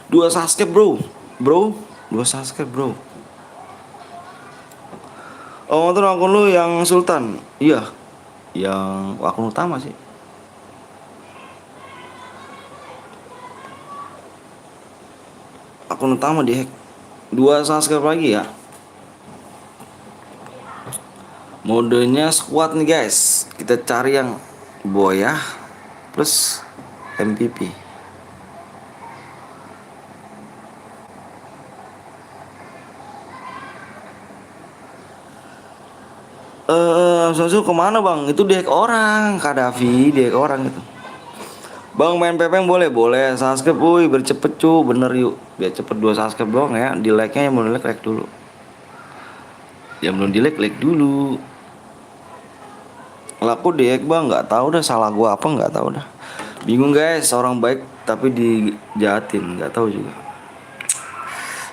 2 subscribe bro. 2 subscribe bro. Oh motor akun lu yang Sultan? Iya. Yang akun utama sih. Akun utama dihack. 2 subscribe lagi ya. Modenya squad nih guys. Kita cari yang boya plus MVP. Sosu kemana bang? Itu dihack orang, Kadafi dihack orang itu. Bang main pepeng boleh subscribe, woi bercepet cu, bener yuk, biar cepet 2 subscribe doang ya. Di like-nya yang belum like dulu. Yang belum di like dulu. Laku dihack bang, nggak tahu dah salah gua apa nggak tahu dah. Bingung guys, orang baik tapi dijahatin, nggak tahu juga.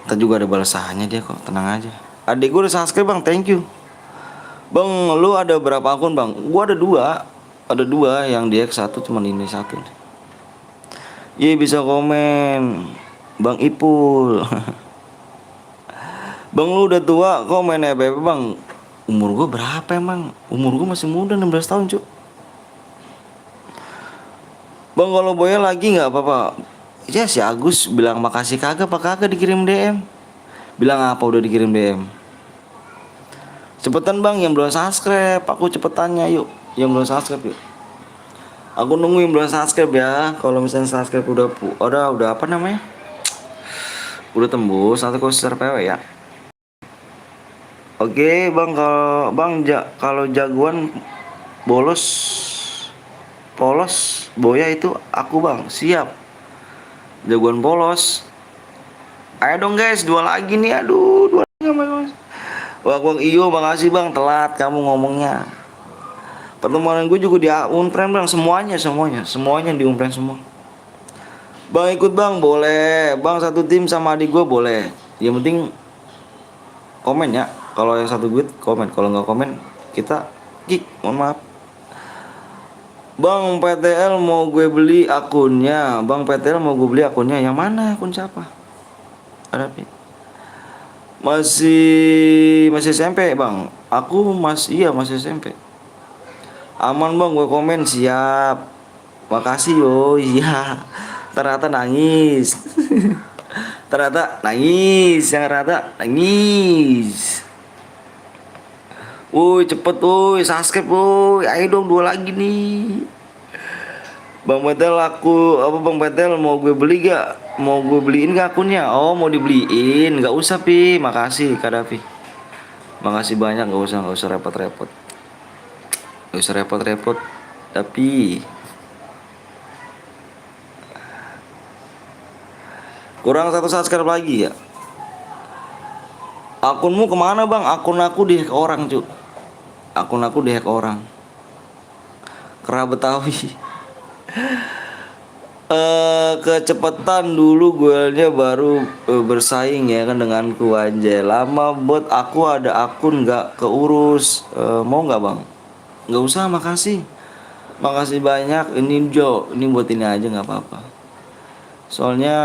Ntar juga ada balasannya dia kok, tenang aja. Adik gua udah subscribe bang, thank you. Bang, lu ada berapa akun bang? Gua ada 2 yang dihack, 1 cuman ini 1. Iya bisa komen, Bang Ipul. Bang lu udah tua, kok main FPP bang? Umur gue berapa emang? Umur gue masih muda, 16 tahun cuk. Bang kalau boya lagi nggak apa-apa. Ya si Agus bilang makasih kagak dikirim DM. Bilang apa udah dikirim DM. Cepetan bang yang belum subscribe, aku cepetannya yuk. Yang belum subscribe yuk. Aku nunggu yang belum subscribe ya. Kalau misalnya subscribe udah apa namanya? Udah tembus atau kau share PW ya. Oke bang, kalau jagoan polos boya itu aku bang, siap. Jagoan polos. Ayo dong guys, 2 lagi nih, aduh 2 lagi. Wah bang iyo, makasih bang, telat kamu ngomongnya. Pertemuan gue juga di unfriend bang, semuanya di unfriend semua. Bang ikut bang, boleh. Bang satu tim sama adik gue boleh. Yang penting komen ya. Kalau yang satu duit komen, kalau nggak komen kita kick. Mohon maaf. Bang PTL mau gue beli akunnya. Yang mana akun siapa? Ada pi. Masih SMP bang. Aku masih SMP. Aman bang, gue komen siap. Makasih yo, iya. Ternyata nangis. Ternyata nangis, yang ternyata nangis. Woi cepet woi subscribe woi, ayo dong 2 lagi nih. Bang Petel Bang Petel mau gue beli gak? Mau gue beliin gak akunnya? Oh mau dibeliin, gak usah Pi, makasih Kak Davi. Makasih banyak, gak usah repot-repot. Gak usah repot-repot. Tapi kurang 1 subscribe lagi ya. Akunmu kemana bang? Akun aku dihack orang cu. Akun aku dihack orang. Kera Betawi. Kecepatan dulu goalnya baru bersaing ya kan denganku aja. Lama buat aku ada akun nggak keurus. Mau nggak bang? Nggak usah, makasih. Makasih banyak. Ini Jo, ini buat ini aja nggak apa-apa. Soalnya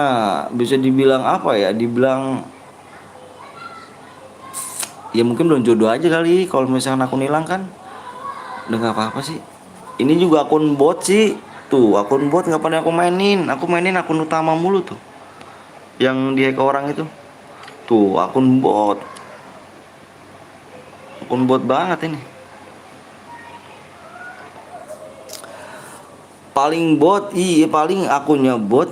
bisa dibilang apa ya? Dibilang ya mungkin belum jodoh aja kali. Kalau misalkan akun hilang kan, udah nggak apa-apa sih. Ini juga akun bot sih. Tuh akun bot nggak pernah aku mainin. Aku mainin akun utama mulu tuh. Yang dihack orang itu. Tuh akun bot. Akun bot banget ini. Paling bot, iya paling akunnya bot.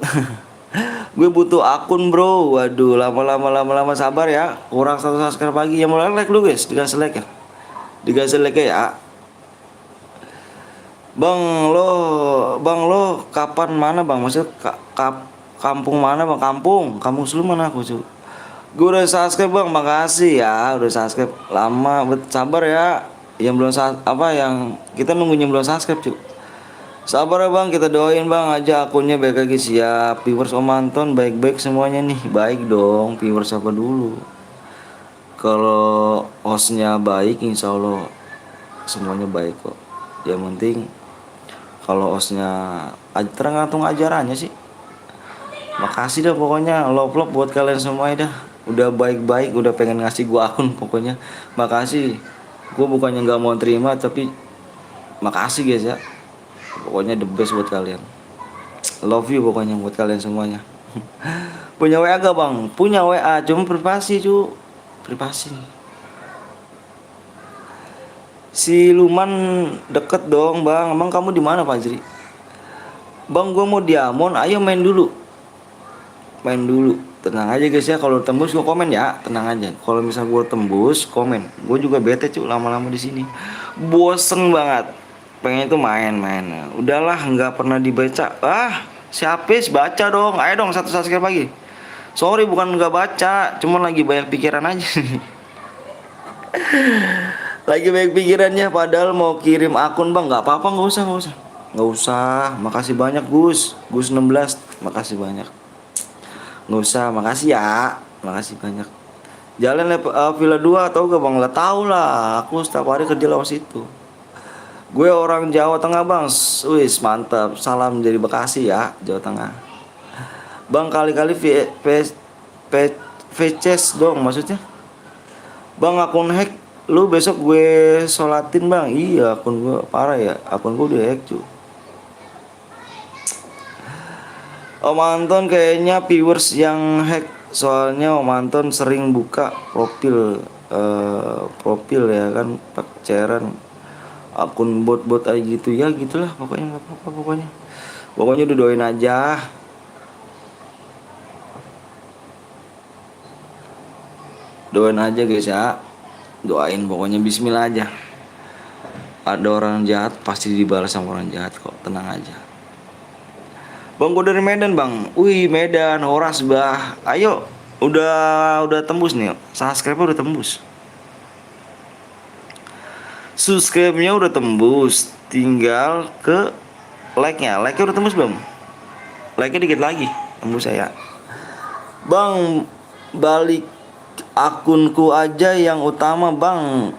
Gue butuh akun bro. Waduh lama sabar ya. Kurang 1 subscribe lagi. Yang mulai like lu guys. Dikasih like ya. Dikasih like ya. Bang lo kapan mana bang? Maksudnya kampung mana bang? Kampung selu mana aku cu? Gue udah subscribe bang, makasih ya udah subscribe. Lama sabar ya. Yang belum yang kita nunggunya belum subscribe cu. Sabar ya bang, kita doain bang aja akunnya baik lagi siap. Viewers Om Anton baik-baik semuanya nih. Baik dong, viewers apa dulu. Kalau hostnya baik insya Allah semuanya baik kok. Yang penting kalau hostnya tergantung ajarannya sih. Makasih dah pokoknya, love buat kalian semua dah. Udah baik-baik, udah pengen ngasih gua akun pokoknya. Makasih. Gua bukannya nggak mau terima tapi makasih guys ya. Pokoknya the best buat kalian. Love you pokoknya buat kalian semuanya. Punya WA gak bang? Punya WA, cuma privasi cu. Privasi. Si Luman deket dong bang. Emang kamu di mana Fajri? Bang gue mau diamond. Ayo main dulu. Main dulu. Tenang aja guys ya. Kalau tembus gue komen ya. Tenang aja. Kalau misal gue tembus komen. Gue juga bete cu lama-lama di sini. Bosen banget. Pengen itu main. Udahlah nggak pernah dibaca. Si Hafiz baca dong. Ayo dong 1 subscribe lagi. Sorry bukan nggak baca. Cuma lagi banyak pikiran aja. Lagi banyak pikirannya padahal mau kirim akun bang. Nggak apa-apa, nggak usah. Makasih banyak Gus 16, makasih banyak. Nggak usah, makasih ya. Makasih banyak. Jalan Villa 2 tau gak bang? Lah tau lah, aku setiap hari kerja lewat situ. Gue orang Jawa Tengah bang. Wis mantap. Salam dari Bekasi ya, Jawa Tengah. Bang kali-kali VCS dong maksudnya. Bang akun hack lu besok gue sholatin bang. Iya akun gue parah ya. Akun gue udah hack cu. Om Anton kayaknya viewers yang hack. Soalnya Om Anton sering buka profil ya kan pacaran akun bot aja gitu ya gitulah pokoknya nggak apa-apa pokoknya udah doain aja. Doain aja guys ya. Doain pokoknya bismillah aja. Ada orang jahat pasti dibalas sama orang jahat kok, tenang aja. Bang gue dari Medan bang. Wih Medan Horas bah. Ayo udah tembus nih. Subscribe udah tembus. Subscribe-nya udah tembus. Tinggal ke like-nya. Like-nya udah tembus belum? Like-nya dikit lagi. Tembus saya. Bang balik akunku aja yang utama bang.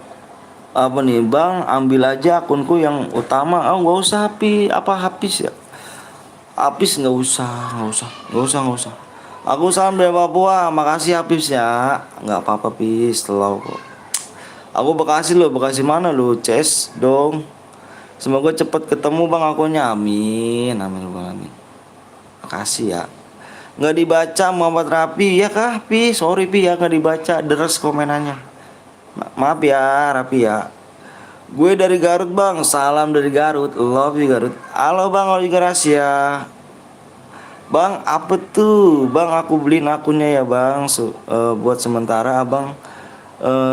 Apa nih bang, ambil aja akunku yang utama. Nggak usah Hafiz ya. Hafiz nggak usah. Aku salam dari Papua. Makasih Hafiz ya. Nggak apa-apa Pis, telau kok. Aku Bekasi lo. Bekasi mana lo? Ces dong. Semoga cepet ketemu bang akunnya. Amin. Makasih ya. Nggak dibaca Muhammad Rapi ya kah Pi, sorry Pi ya nggak dibaca deres komenannya. Maaf ya Rapi ya. Gue dari Garut bang, salam dari Garut, love you Garut. Halo bang, halo juga rahasia. Bang, apa tuh? Bang, aku beliin akunnya ya bang. Buat sementara abang,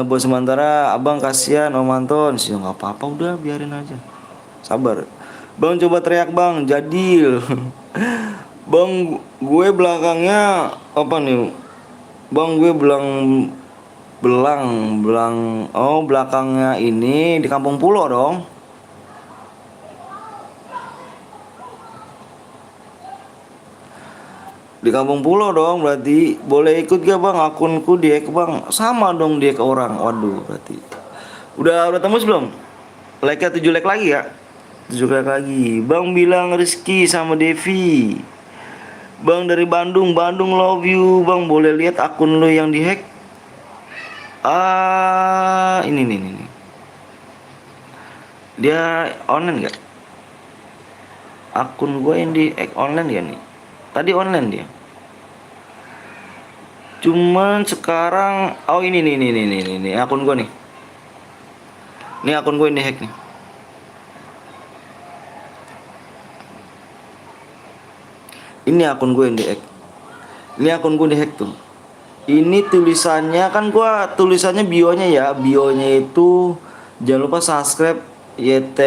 buat sementara abang kasihan Om Anton. Sih nggak apa-apa, udah biarin aja. Sabar. Bang coba teriak bang, jadil. Bang, gue belakangnya apa nih? Bang, gue belang. Oh, belakangnya ini di Kampung Pulo dong. Di Kampung Pulo dong, berarti boleh ikut gak bang? Akunku dihack bang, sama dong dia ke orang. Waduh, berarti udah tembus belum? Like-nya 7 like lagi ya, 7 like lagi. Bang bilang Rizky sama Devi. Bang dari Bandung love you. Bang boleh lihat akun lo yang dihack? Ini. Dia online gak? Akun gue yang dihack online ya nih. Tadi online dia. Cuman sekarang ini akun gue nih. Ini akun gue ini hack nih. Ini akun gue yang dihack. Ini akun gue dihack tuh. Ini tulisannya kan gua tulisannya bionya ya. Bionya itu jangan lupa subscribe YT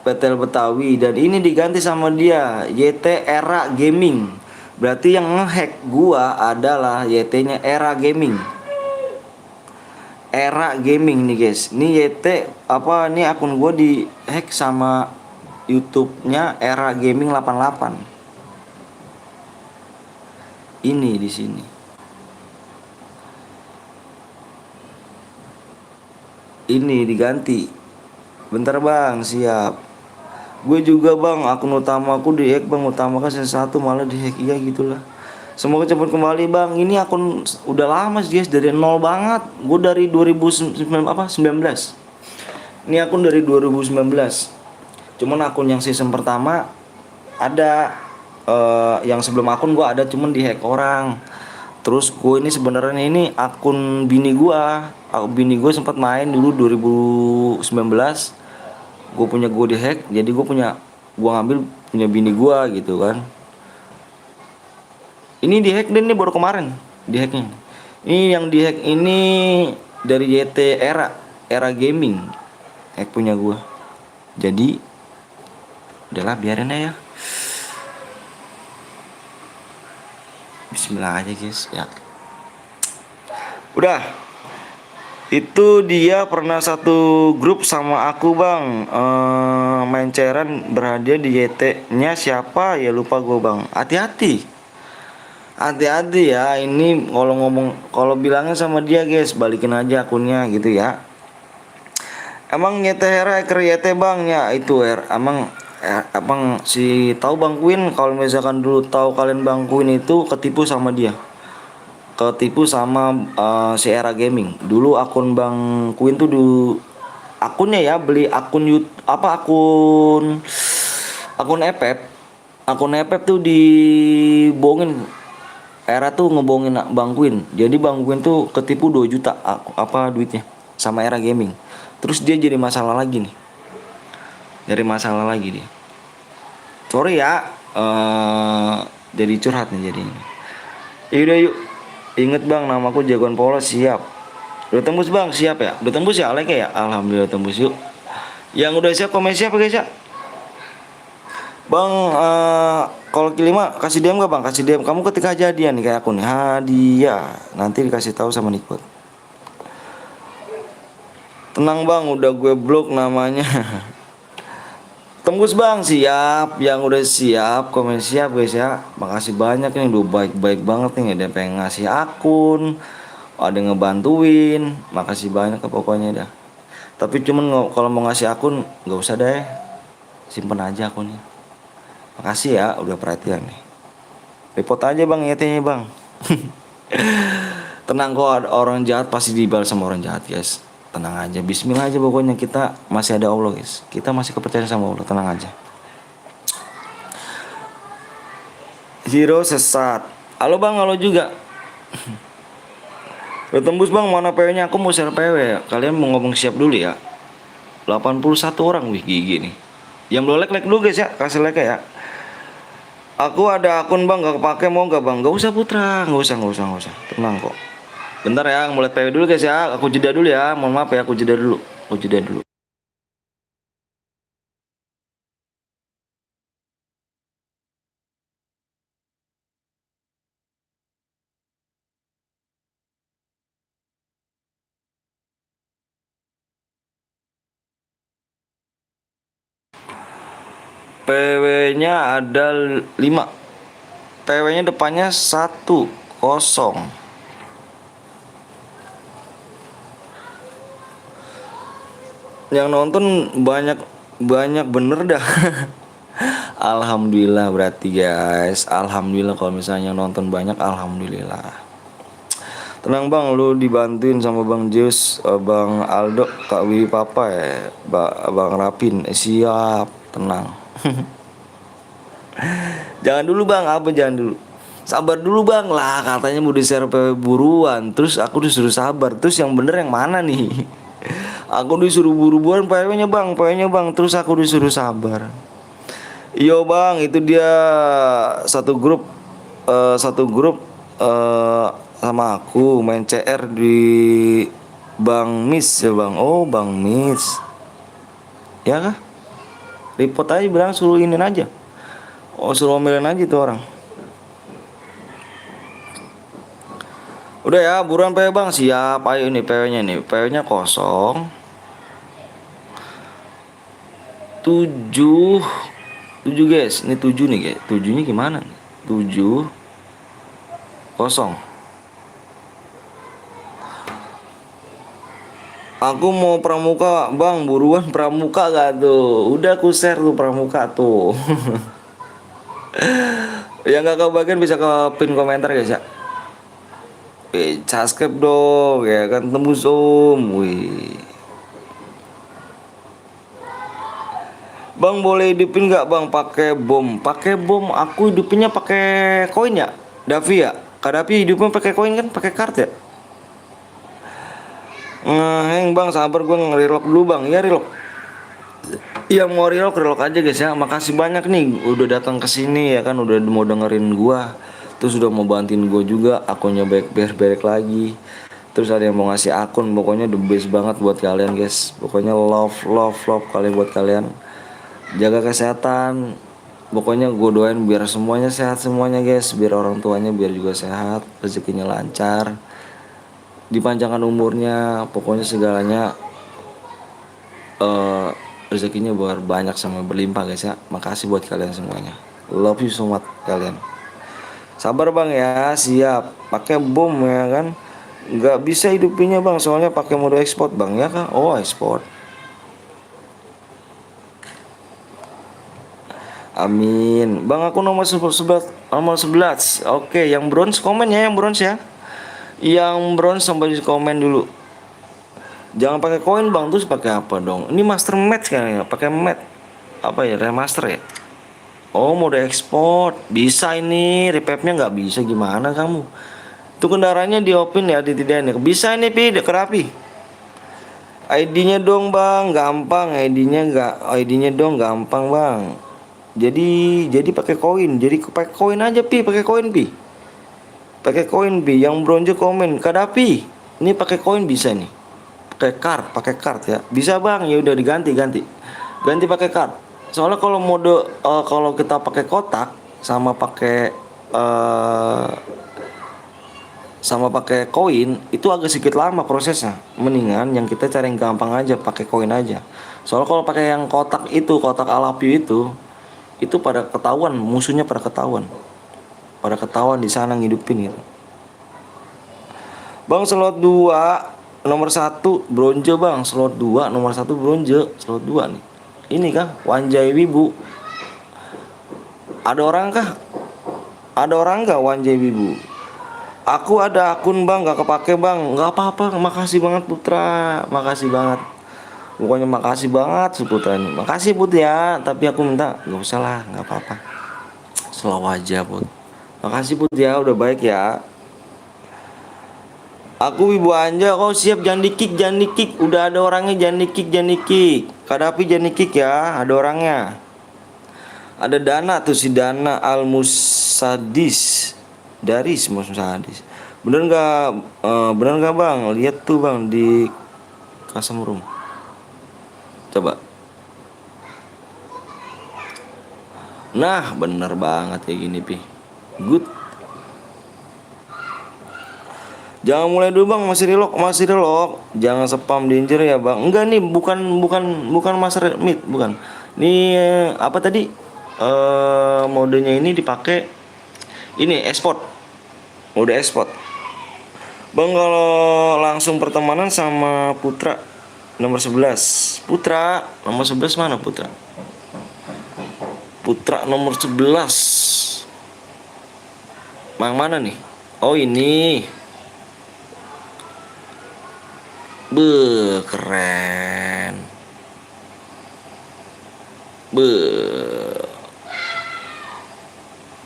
PTL Betawi dan ini diganti sama dia YT Era Gaming. Berarti yang ngehack gua adalah YT-nya Era Gaming. Era Gaming nih guys. Ini YT apa nih akun gua dihack sama YouTube-nya Era Gaming 88. Ini di sini. Ini diganti. Bentar bang, siap. Gue juga bang, akun utamaku dihack bang. Utamakan satu malah dihack, iya gitulah. Semoga cepat kembali bang. Ini akun udah lama sih guys, dari nol banget. Gue dari 2019. Ini akun dari 2019. Cuman akun yang season pertama ada, yang sebelum akun gue ada, cuman dihack orang. Terus gue ini sebenarnya ini akun bini gue. Bini gue sempat main dulu 2019. Gue punya gue dihack, jadi gue ngambil punya bini gue gitu kan. Ini dihack dan ini baru kemarin dihacknya. Ini yang dihack ini dari YT Era Gaming, hack punya gue. Jadi udahlah biarin aja ya. Bismillah aja guys ya. Udah. Itu dia pernah satu grup sama aku bang, main cairan berhadiah di YT nya siapa ya lupa gue bang. Hati-hati ya, ini kalau bilangnya sama dia guys, balikin aja akunnya gitu ya. Emang YT Hera hacker YT bang ya itu abang si tahu Bang Queen. Kalau misalkan dulu tahu kalian Bang Queen itu ketipu sama dia, ketipu sama si Era Gaming. Dulu akun Bang Queen tuh akunnya ya, beli akun akun FF tuh dibohongin. Era tuh ngebohongin Bang Queen. Jadi Bang Queen tuh ketipu 2 juta duitnya sama Era Gaming. Terus dia jadi masalah lagi nih. Dia. Sorry ya, jadi curhat nih jadi ini. Yaudah yuk. Ingat bang, namaku jagoan polos, siap. Udah tembus bang, siap ya? Udah tembus ya, like ya? Alhamdulillah tembus yuk. Yang udah siap komen siapa guys ya? Bang, kalau kelima kasih DM gak bang? Kasih DM. Kamu ketika hadiah nih kayak aku nih, hadiah. Nanti dikasih tahu sama Nikot. Tenang bang, udah gue blok namanya. Tembus bang, siap. Yang udah siap komen siap guys ya. Makasih banyak nih, udah baik-baik banget nih. Ada yang pengen ngasih akun, ada yang ngebantuin. Makasih banyak pokoknya dah. Tapi cuman kalau mau ngasih akun nggak usah deh, simpen aja akunnya. Makasih ya udah perhatian nih. Report aja bang YT-nya bang. Tenang kok, ada orang jahat pasti dibalas sama orang jahat guys. Tenang aja, bismillah aja pokoknya, kita masih ada Allah guys. Kita masih kepercayaan sama Allah, tenang aja. Hero sesat. Halo bang, halo juga. Udah tembus bang, mana PW-nya? Aku mau share PW. Kalian mau ngomong siap dulu ya. 81 orang, wih gigi nih. Yang belum like dulu guys ya, kasih like ya. Aku ada akun bang, gak kepake, mau gak bang? Gak usah Putra, gak usah. Tenang kok. Bentar ya, mulai PW dulu guys ya. Aku jeda dulu ya, mohon maaf ya, aku jeda dulu. PW-nya ada 5. PW-nya depannya 1-0. Yang nonton banyak bener dah. Alhamdulillah berarti guys. Alhamdulillah kalau misalnya nonton banyak, alhamdulillah. Tenang bang, lu dibantuin sama bang Jus, bang Aldo, Kak Wiwi Papa ya, bang Rapin. Siap, tenang. Jangan dulu bang, apa jangan dulu. Sabar dulu bang lah, katanya mau di-share PW buruan. Terus aku disuruh sabar. Terus yang bener yang mana nih? Aku disuruh buru-buruan PW-nya bang. Terus aku disuruh sabar. Yo bang, itu dia satu grup, sama aku main CR di Bang Miss ya bang. Oh Bang Miss, ya kah? Report aja bilang suruh inin aja. Oh suruh omelin aja tuh orang. Udah ya, buruan PW bang, siap. Ayo ini PW-nya nih, PW-nya kosong. 7 guys, ini 7 nih guys. 7-nya gimana nih? 7 kosong. Aku mau pramuka bang, buruan pramuka gak tuh? Udah aku share tuh pramuka tuh. Yang gak kebagian bisa ke pin komentar guys ya. Subscribe dong ya kan, tembus om. Wih. Bang boleh hidupin nggak bang pakai bom? Pakai bom aku hidupinnya pakai koin ya. Davi ya. Kak Davi hidupnya pakai koin kan, pakai kart ya. Heng bang, sabar gue nge-relock dulu bang. Ya relock. Yang mau relock aja guys ya. Makasih banyak nih udah datang ke sini ya kan, udah mau dengerin gua. Terus udah mau bantuin gua juga, akunnya berek lagi. Terus ada yang mau ngasih akun, pokoknya the best banget buat kalian guys. Pokoknya love kalian buat kalian. Jaga kesehatan. Pokoknya gue doain biar semuanya sehat semuanya guys, biar orang tuanya biar juga sehat, rezekinya lancar, dipanjangkan umurnya, pokoknya segalanya rezekinya biar banyak sama berlimpah guys ya. Makasih buat kalian semuanya. Love you so much kalian. Sabar bang ya, siap. Pakai bom ya kan. Nggak bisa hidupinnya bang, soalnya pakai mode export bang ya kan. Oh export. Amin. Bang aku nomor 11. Oke, yang bronze komen ya, yang bronze ya. Yang bronze sampai di komen dulu. Jangan pakai koin bang, terus pakai apa dong? Ini master match kan ya, pakai mat. Apa ya, remaster ya? Oh mode ekspor bisa, ini repapnya nggak bisa, gimana kamu? Itu kendaraannya di open ya, di tidak ini bisa ini pi kerapi. ID-nya dong bang, gampang ID-nya dong gampang bang. Jadi pakai koin, jadi pakai koin aja pi, pakai koin pi. Pakai koin pi, yang bronze komen Kadapi. Ini pakai koin bisa nih. Pakai kart ya. Bisa bang, ya udah diganti. Ganti pakai kart. Soalnya kalau mode kalau kita pakai kotak sama pakai koin itu agak sedikit lama prosesnya. Mendingan yang kita cari yang gampang aja, pakai koin aja. Soalnya kalau pakai yang kotak alapi itu pada ketahuan, musuhnya pada ketahuan di sana ngidupin gitu. Bang slot 2 nomor 1 bronze bang, slot 2 nomor 1 bronze, slot 2 nih. Ini kah Wanjai Wibu? Ada orang nggak Wanjai Wibu? Aku ada akun bang, nggak kepake bang. Nggak apa-apa, makasih banget Putra, makasih banget. Pokoknya makasih banget Putra ini. Makasih Put ya, tapi aku minta nggak usah lah, nggak apa-apa. Slow aja Put. Makasih Put ya, udah baik ya. Aku Ibu Anja, kau siap jangan di-kick, jangan di-kick. Udah ada orangnya, jangan di-kick, jangan di-kick. Kadapi jangan di-kick ya, ada orangnya. Ada Dana tuh, si Dana Al-Musadis. Dari Musadis. Bener nggak Bang? Lihat tuh Bang di custom room. Coba. Nah, bener banget kayak gini, Pi. Good. Jangan mulai dulu Bang, masih relock. Jangan spam danger ya Bang. Enggak nih, bukan master meet, bukan. Ini apa tadi? Modenya ini dipakai ini export. Mode export. Bang, kalau langsung pertemanan sama Putra nomor 11. Putra nomor 11 mana Putra? Putra nomor 11. Yang mana nih? Oh, ini. Keren.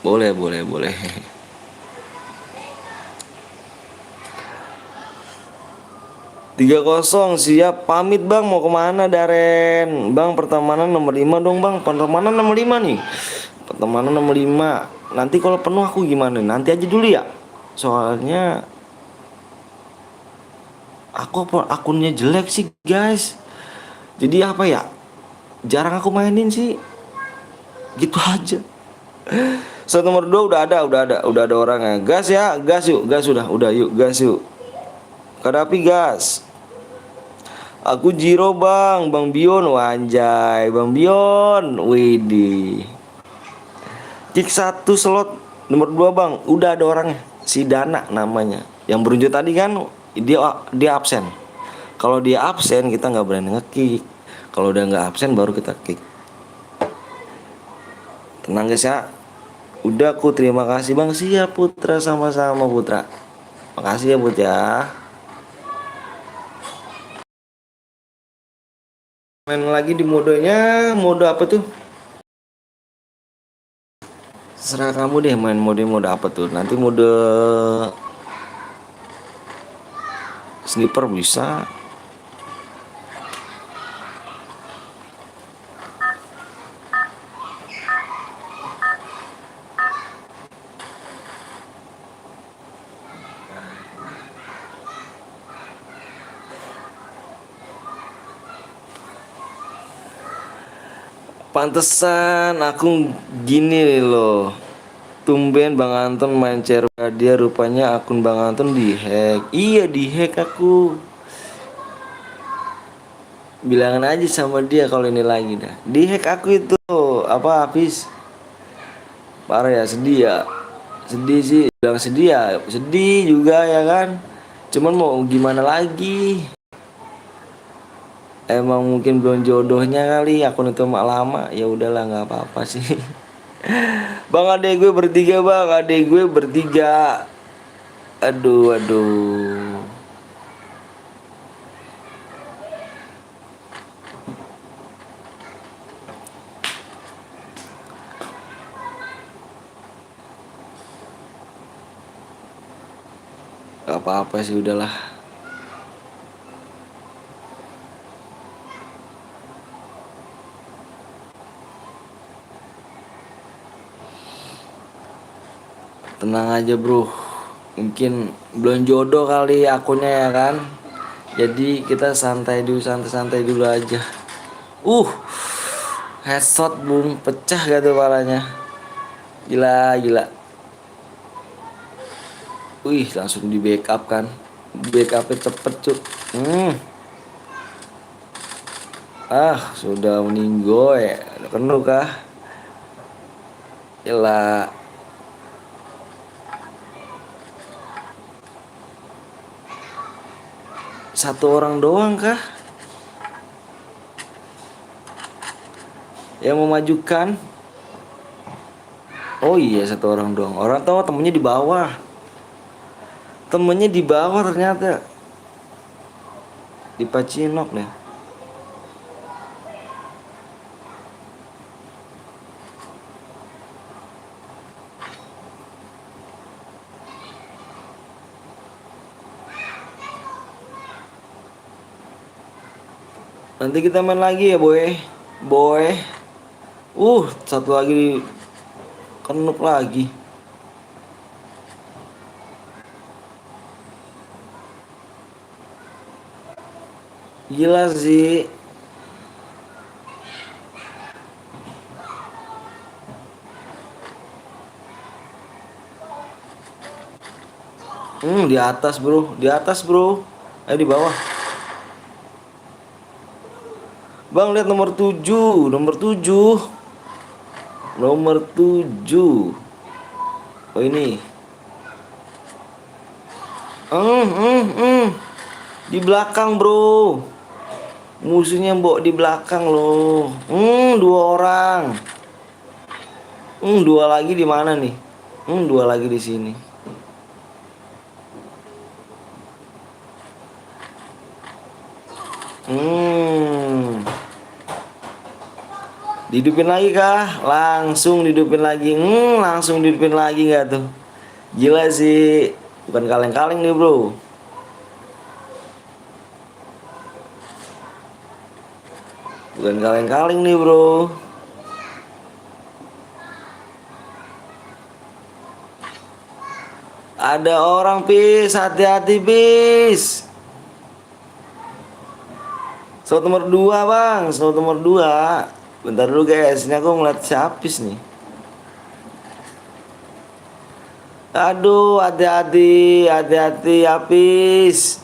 Boleh. 3-0 siap. Pamit Bang, mau kemana Daren? Bang, pertemanan nomor 5 dong Bang. Pertemanan nomor 5 nih. Pertemanan nomor 5. Nanti kalau penuh aku gimana? Nanti aja dulu ya. Soalnya akunnya jelek sih guys. Jadi apa ya, jarang aku mainin sih. Gitu aja. Set nomor 2 udah ada orangnya. Gas ya, gas yuk, udah yuk, gas yuk. Kadapi gas. Aku Jiro Bang Bion, wanjay, Bang Bion, widih. Kick 1 slot nomor 2 Bang, udah ada orangnya. Si Dana namanya. Yang berunjuk tadi kan dia absen. Kalau dia absen kita nggak berani nge-kick. Kalau udah nggak absen baru kita kick. Tenang guys ya. Udah aku terima kasih Bang. Siap Putra, sama-sama Putra. Makasih ya Put ya. Main lagi di modenya. Mode apa tuh? Serah kamu deh main mode apa tuh. Nanti mode sniper bisa. Pantesan aku gini loh. Tumben Bang Anton main cerita dia, rupanya akun Bang Anton dihack. Iya, dihack aku. Bilangan aja sama dia kalau ini lagi dah. Dihack aku itu apa habis. Parah ya, sedih ya. Sedih sih, bilang sedih ya. Sedih juga ya kan. Cuman mau gimana lagi? Emang mungkin belum jodohnya kali akun itu mak lama. Ya udahlah, nggak apa-apa sih. Bang, adek gue bertiga Bang, adek gue bertiga. Aduh. Gak apa-apa sih, udahlah. Tenang aja bro. Mungkin belum jodoh kali akunnya ya kan. Jadi kita santai dulu aja. Headshot bung, pecah gak tuh palanya. Gila. Wih, langsung di backup kan. Backupnya cepet cuk. Sudah meninggoy. Penuh kah? Gila. Satu orang doang kah yang memajukan? Oh iya, satu orang doang. Orang tahu temennya di bawah. Ternyata di Pacinok nih. Nanti kita main lagi ya, boy. Boy. Satu lagi kenuk lagi. Gila sih. Di atas, bro. Di atas, bro. Di bawah. Bang, lihat nomor 7. Nomor 7. Nomor 7. Oh, ini. Di belakang, bro. Musuhnya mbok di belakang loh. Dua orang. Dua lagi di mana nih? Dua lagi di sini. Dihidupin lagi kah? Langsung dihidupin lagi. Langsung dihidupin lagi nggak tuh? Gila sih. Bukan kaleng-kaleng nih, bro. Bukan kaleng-kaleng nih, bro. Ada orang, Pis. Hati-hati, Pis. Slot nomor 2, Bang. Slot nomor 2. Bentar dulu, guys. Ini aku ngeliat si Apis nih. Aduh, hati-hati. Hati-hati, Apis.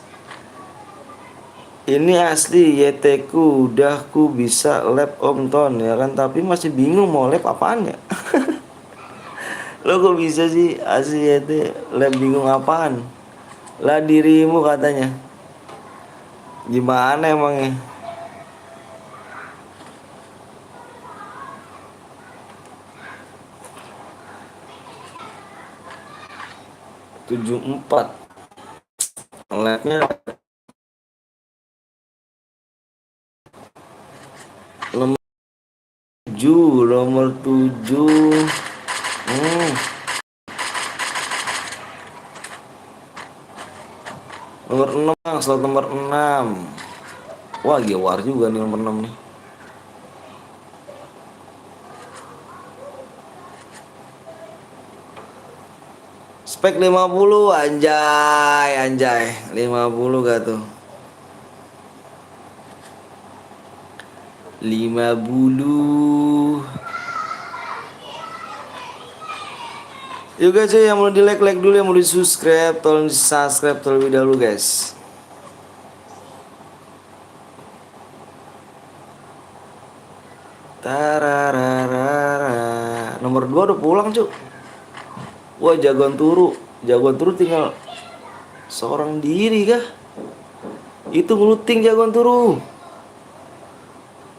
Ini asli YT ku. Udah ku bisa lab Om Ton ya kan. Tapi masih bingung mau lab apaan ya. Lo kok bisa sih asli YT lab bingung apaan? Lah dirimu katanya. Gimana emangnya? Tujuh empat labnya nomor 7. Nomor 7. Nomor 6, slot nomor 6. Wah, gewar juga nih nomor 6 nih. Spek 50, anjay. 50 gak tuh? 50. Yuk guys, yang mau di like dulu, yang mau di subscribe tolong di subscribe terlebih dahulu, guys. Tarararara. Nomor 2 udah pulang, cuk. Wah, jagoan turu tinggal seorang diri kah? Itu ngeluting jagoan turu.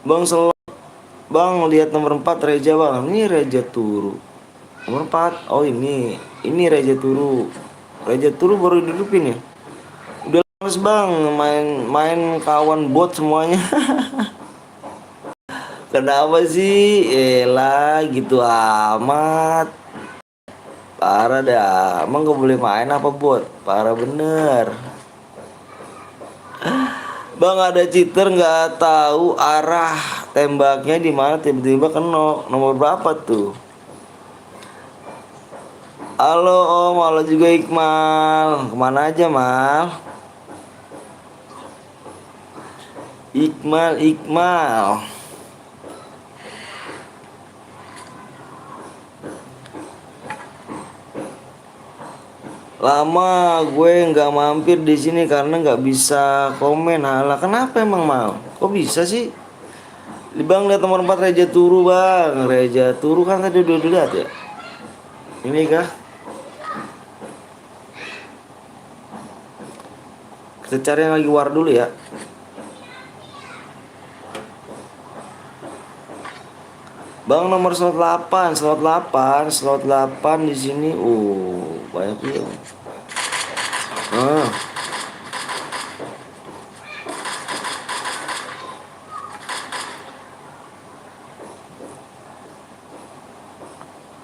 Bang, lihat nomor 4 Reja, Bang. Ini Reja turu. Nomor 4. Oh, ini Reja turu. Reja turu baru dihidupin ya. Udah males, Bang, main kawan bot semuanya. Kenapa sih? Elah, gitu amat. Parah dah. Emang gak boleh main apa bot? Parah bener. Bang, ada cheater nggak tahu arah tembaknya di mana tiba-tiba kena. Nomor berapa tuh? Halo Om, halo juga Iqmal. Kemana aja, Mal? Iqmal. Lama gue nggak mampir di sini karena nggak bisa komen. Halah, kenapa emang Mal? Kok bisa sih? Bang, lihat nomor 4 Reja turu, Bang. Reja turu kan tadi udah lihat ya. Ini kah? Kita cari yang lagi war dulu ya. Bang, nomor slot 8 di sini. Banyak juga.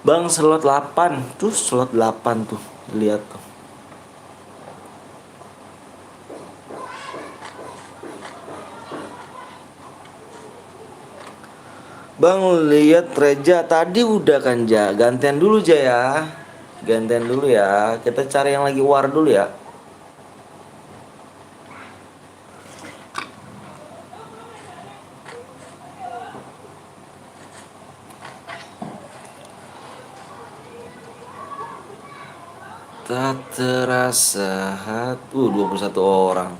Bang, slot 8. Tuh slot 8 tuh. Lihat tuh. Bang lihat Reja tadi udah kan Ja. Gantian dulu Ja ya. Gantian dulu ya. Kita cari yang lagi war dulu ya. Tak terasa 21 orang.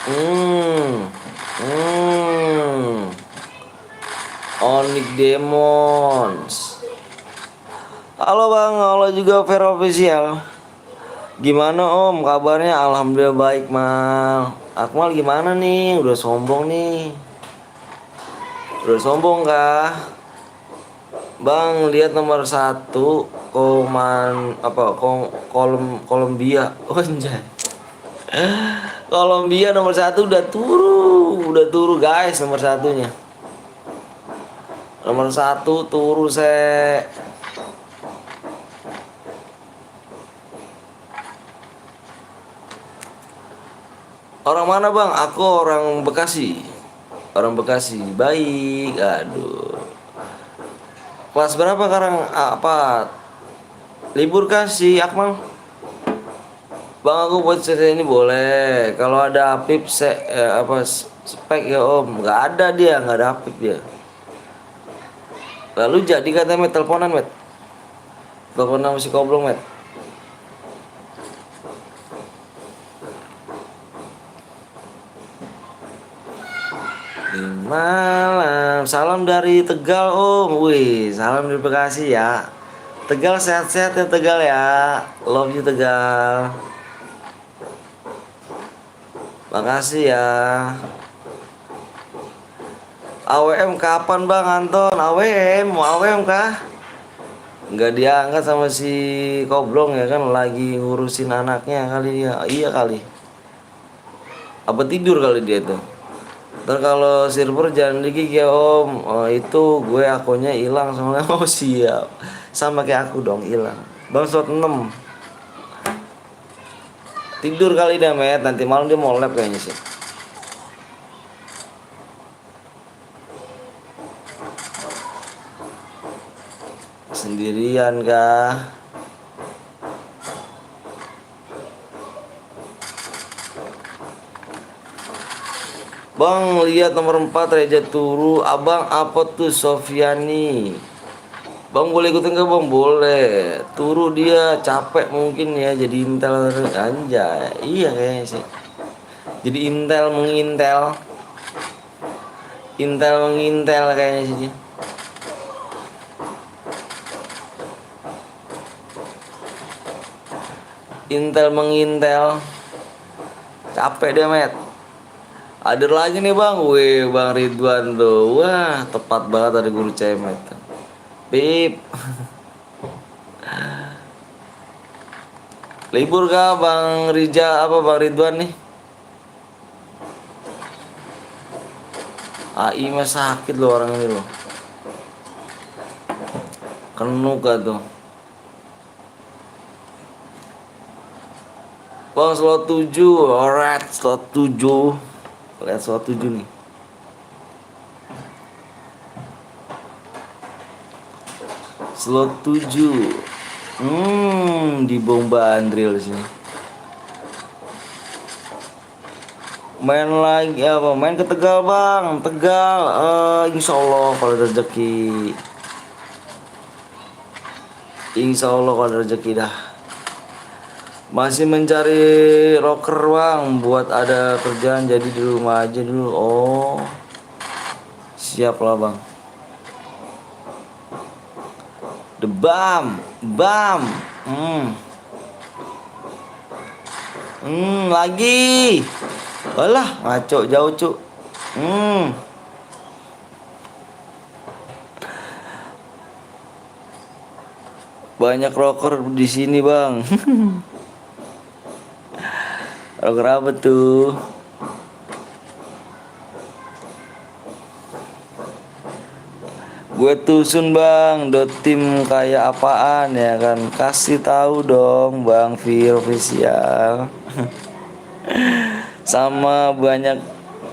Hmm. Hmm. Onyx Demons. Halo Bang, halo juga Vero Official. Gimana Om, kabarnya? Alhamdulillah baik Mal. Akmal gimana nih? Udah sombong nih. Udah sombong kah? Bang, lihat nomor 1 Kolombia. Oh anjay. Kolombia nomor 1 udah turu guys nomor satunya. Nomor 1 turu se. Orang mana Bang? Aku orang Bekasi. Orang Bekasi. Baik. Aduh. Kelas berapa sekarang? Apa? Libur kah si Akmal? Bang aku buat CC ini boleh. Kalau ada Apip spek ya Om. Nggak ada dia, nggak ada Apip dia. Lalu jadi katanya Met teleponan Met. Teleponan si Koblong Met. Di malam. Salam dari Tegal Om. Wih, salam dari Bekasi ya. Tegal sehat-sehat ya Tegal ya. Love you Tegal. Makasih ya. AWM kapan Bang Anton? AWM, mau AWM kah? Nggak diangkat sama si Koblong ya kan, lagi ngurusin anaknya kali dia. Iya kali. Apa tidur kali dia tuh. Ntar kalau server jangan dikik ya Om. Oh, itu gue akunnya hilang soalnya. Oh siap. Sama kayak aku dong hilang. Bang slot 6. Tidur kali dah Met. Nanti malam dia mau lab kayaknya sih. Sendirian kah? Bang lihat nomor 4 Reja turu. Abang apa tuh Sofiani? Bang boleh ikutin ke Bang? Boleh. Turu dia capek mungkin ya jadi intel anjay. Iya kayaknya sih. Jadi intel mengintel. Intel mengintel kayaknya sih dia. Intel mengintel. Capek deh Met. Ada lagi nih Bang. Wih Bang Ridwan tuh. Wah tepat banget ada guru cemet. Pip. Libur kah Bang Bang Ridwan nih? AI mah sakit loh orang ini loh. Kenuk gak tuh? Bang slot 7. Alright slot 7. Lihat slot 7 nih. Slot 7. Di bomba Andril sini. Main lagi apa? Main ke Tegal Bang. Tegal. Insya Allah kalau ada rezeki. Insya Allah kalau ada rezeki dah. Masih mencari rocker Bang, buat ada kerjaan jadi di rumah aja dulu. Oh, siap lah Bang. The Bam. Lagi. Alah, ngaco jauh cuk. Banyak rocker di sini Bang. Rocker apa tuh? Gue tusun Bang, tim kayak apaan ya kan? Kasih tahu dong Bang Vir Official. Sama banyak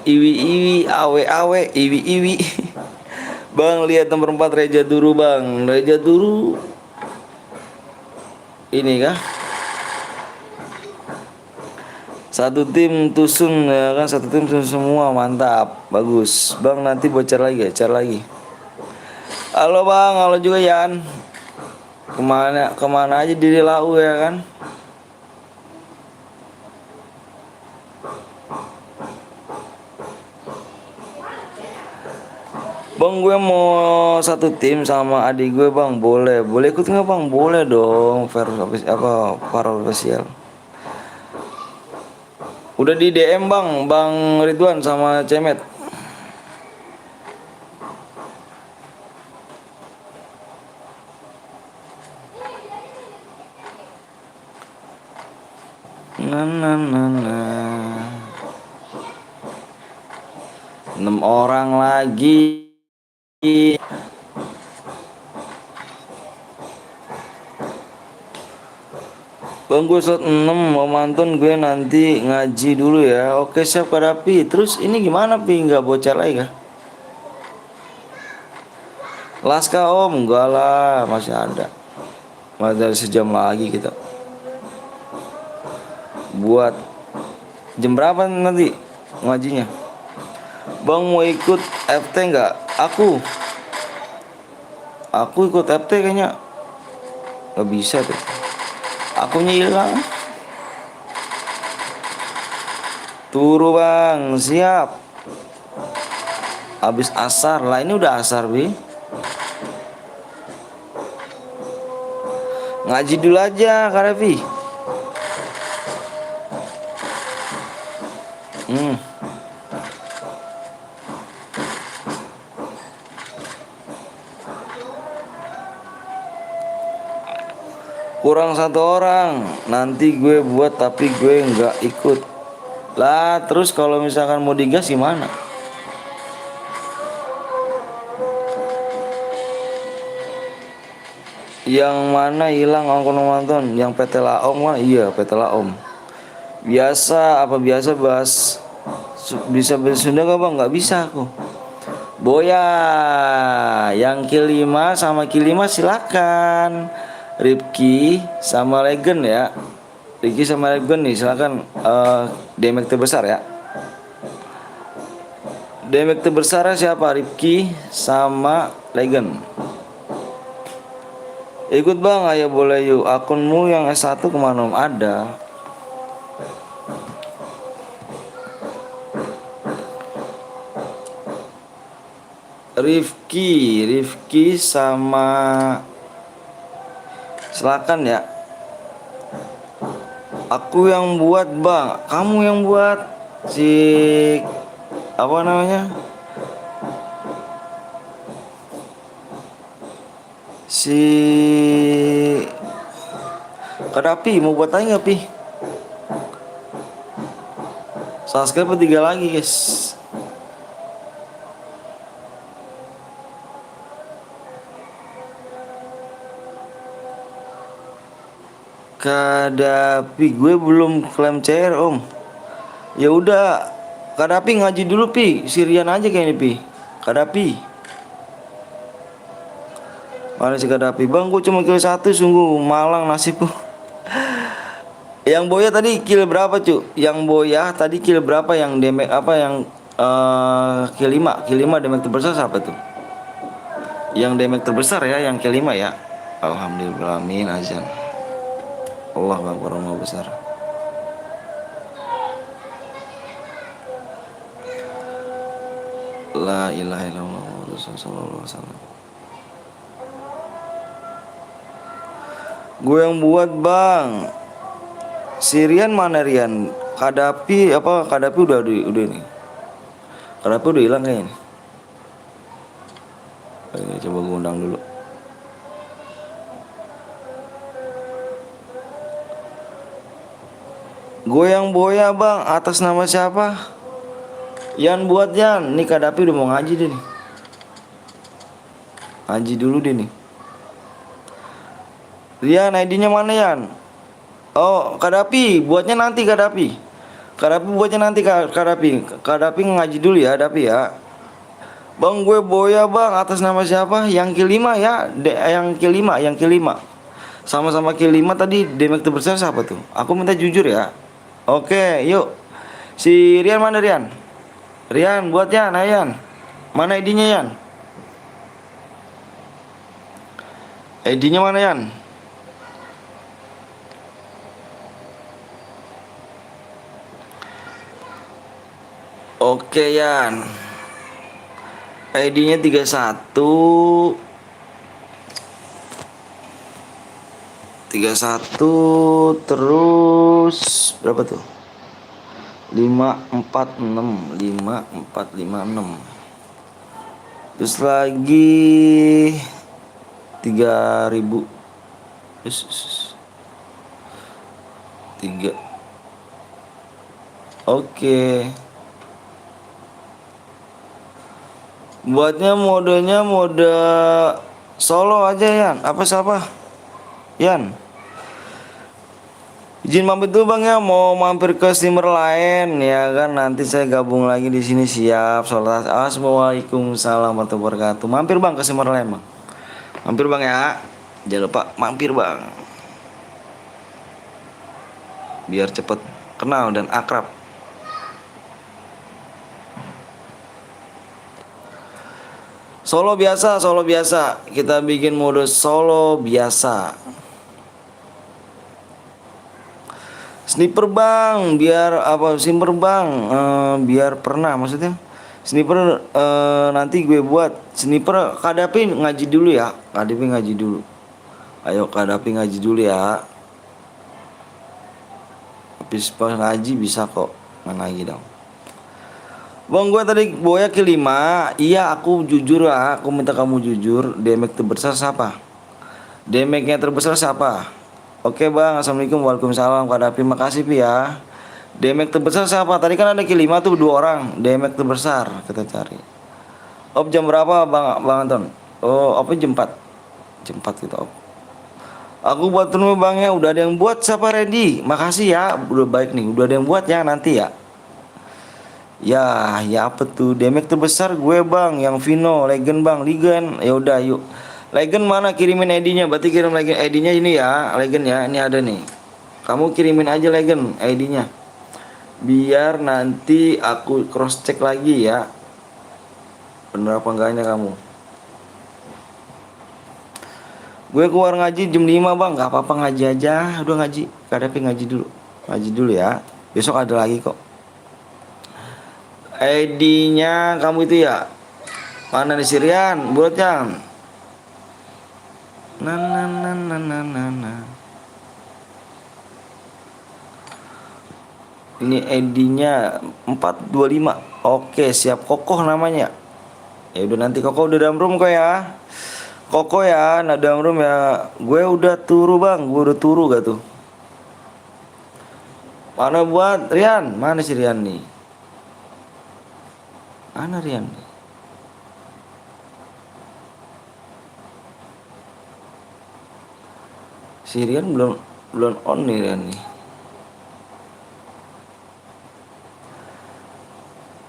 Iwi iwi awe awe iwi iwi. Bang, lihat nomor 4 Reja Duru bang. Reja Duru ini kah? Satu tim tusun ya kan, satu tim tusun semua, mantap, bagus. Bang nanti bocor lagi ya, cari lagi. Halo bang, halo juga Yan. Kemana aja diri lau ya kan? Bang gue mau satu tim sama adik gue bang, boleh ikut nggak bang? Boleh dong, Farol official. Udah di DM bang Ridwan sama Cemet. Nah. 6 orang lagi. Bang gue slot 6 mau mantun, gue nanti ngaji dulu ya. Oke siap Kak Dapi. Terus ini gimana Pi, nggak bocor lagi kah? Laska om, enggak lah, masih ada. Masih ada sejam lagi kita. Buat jam berapa nanti ngajinya? Bang mau ikut FT nggak? Aku ikut FT kayaknya nggak bisa tuh. Akunya hilang. Turu bang, siap. Habis asar lah, ini udah asar Bi. Ngaji dulu aja Kak Revi. Kurang 1 orang, nanti gue buat tapi gue nggak ikut. Lah terus kalau misalkan mau digas gimana? Yang mana hilang angkon nonton? Yang PT Laom mah iya PT Laom. Biasa bahas bisa bahasa Sunda gak bang? Nggak bisa aku. Boya yang K5 sama K5 silakan. Rifki sama Legend ya. Rifki sama Legend nih silakan, damage terbesar ya. Damage terbesar siapa? Rifki sama Legend. Ikut bang, ayo boleh yuk. Akunmu yang S1 kemana om? Ada. Rifki sama silakan ya. Aku yang buat bang, kamu yang buat. Si apa namanya, si Kak Dapi mau buat aja nggak Pi? Subscribe 3 lagi guys. Kak Dapi gue belum klaim CR om. Ya udah Kak Dapi ngaji dulu Pi, Sirian aja kayaknya Pi. Kak Dapi mana sih Kak Dapi? Bang gue cuma kill 1, sungguh malang nasibku. Yang Boya tadi kill berapa cu? Yang Boya tadi kill berapa? Yang damage apa yang kill 5 damage terbesar siapa tuh? Yang damage terbesar ya yang kill 5 ya. Alhamdulillah amin azan. Allah Akbar, Allah besar. La ilaha illallah Rasulullah sallallahu alaihi wasallam. Gue yang buat bang. Sirian mana Rian? Kak Dapi apa? Kak Dapi udah nih. Kak Dapi udah hilang kayaknya nih. Oke, coba gue undang dulu. Gue yang Boya bang, atas nama siapa? Yan buat Yan. Nih Kak Dapi udah mau ngaji deh nih. Ngaji dulu deh nih. Rian ID-nya mana Yan? Oh Kak Dapi, buatnya nanti Kak Dapi. Kak Dapi buatnya nanti Kak Dapi ngaji dulu ya Dapi ya. Bang gue Boya bang, atas nama siapa? Yang kelima ya, yang kelima. Sama-sama kelima tadi Demek terbesar siapa tuh? Aku minta jujur ya. Oke, yuk. Si Rian mana Rian? Rian buat Yan, ayo Yan. Mana ID-nya Yan? ID-nya mana Yan? Oke Yan. ID-nya 31 terus berapa tuh? 5456. Terus lagi 3000. Tiga. Oke. Buatnya modenya mode solo aja Yan. Apa siapa? Yan. Izin mampir dulu Bang ya, mau mampir ke streamer lain ya kan, nanti saya gabung lagi di sini siap. Sholat. Assalamualaikum warahmatullahi wabarakatuh. Mampir Bang ke streamer lain Bang. Mampir Bang ya. Jangan lupa mampir Bang. Biar cepet kenal dan akrab. Solo biasa. Kita bikin mode solo biasa. Sniper Bang, biar apa? Sniper Bang, biar pernah maksudnya. Sniper nanti gue buat. Sniper Kak Dapi ngaji dulu ya. Kak Dapi ngaji dulu. Ayo Kak Dapi ngaji dulu ya. Habis ngaji bisa kok ngaji dong. Bang gue tadi Boya kelima. Iya aku jujur lah. Aku minta kamu jujur. Demek terbesar siapa? Demeknya terbesar siapa? Oke Bang. Assalamualaikum. Waalaikumsalam Kak Dapi. Makasih Pi ya. Demek terbesar siapa? Tadi kan ada kelima tuh 2 orang. Demek terbesar kita cari. Op jam berapa Bang Anton? Oh op jam 4. Jam 4 kita op. Aku buat dulu Bang ya. Udah ada yang buat siapa ready? Makasih ya. Udah baik nih. Udah ada yang buat ya nanti ya. Ya apa tuh? Demek terbesar gue Bang, yang Vino, Legend Bang, Legend. Ya udah yuk. Legend mana kirimin ID-nya? Berarti kirim Legend ID-nya ini ya, Legend ya. Ini ada nih. Kamu kirimin aja Legend ID-nya. Biar nanti aku cross check lagi ya. Bener apa enggaknya kamu? Gue keluar ngaji jam 5 Bang. Gak apa-apa ngaji aja. Udah ngaji. Kadapi ngaji dulu. Ngaji dulu ya. Besok ada lagi kok. ID-nya kamu itu ya. Mana nih Sirian? Buat yang. Nah. Ini ID-nya 425. Oke, siap. Kokoh namanya. Ya udah nanti Kokoh udah dalam room kok ya. Kokoh ya, nah dalam room ya. Gue udah turu Bang. Gue udah turu gak tuh? Mana buat Rian? Mana si Rian nih? Mana Rian? Si Rian belum on nih Rian nih.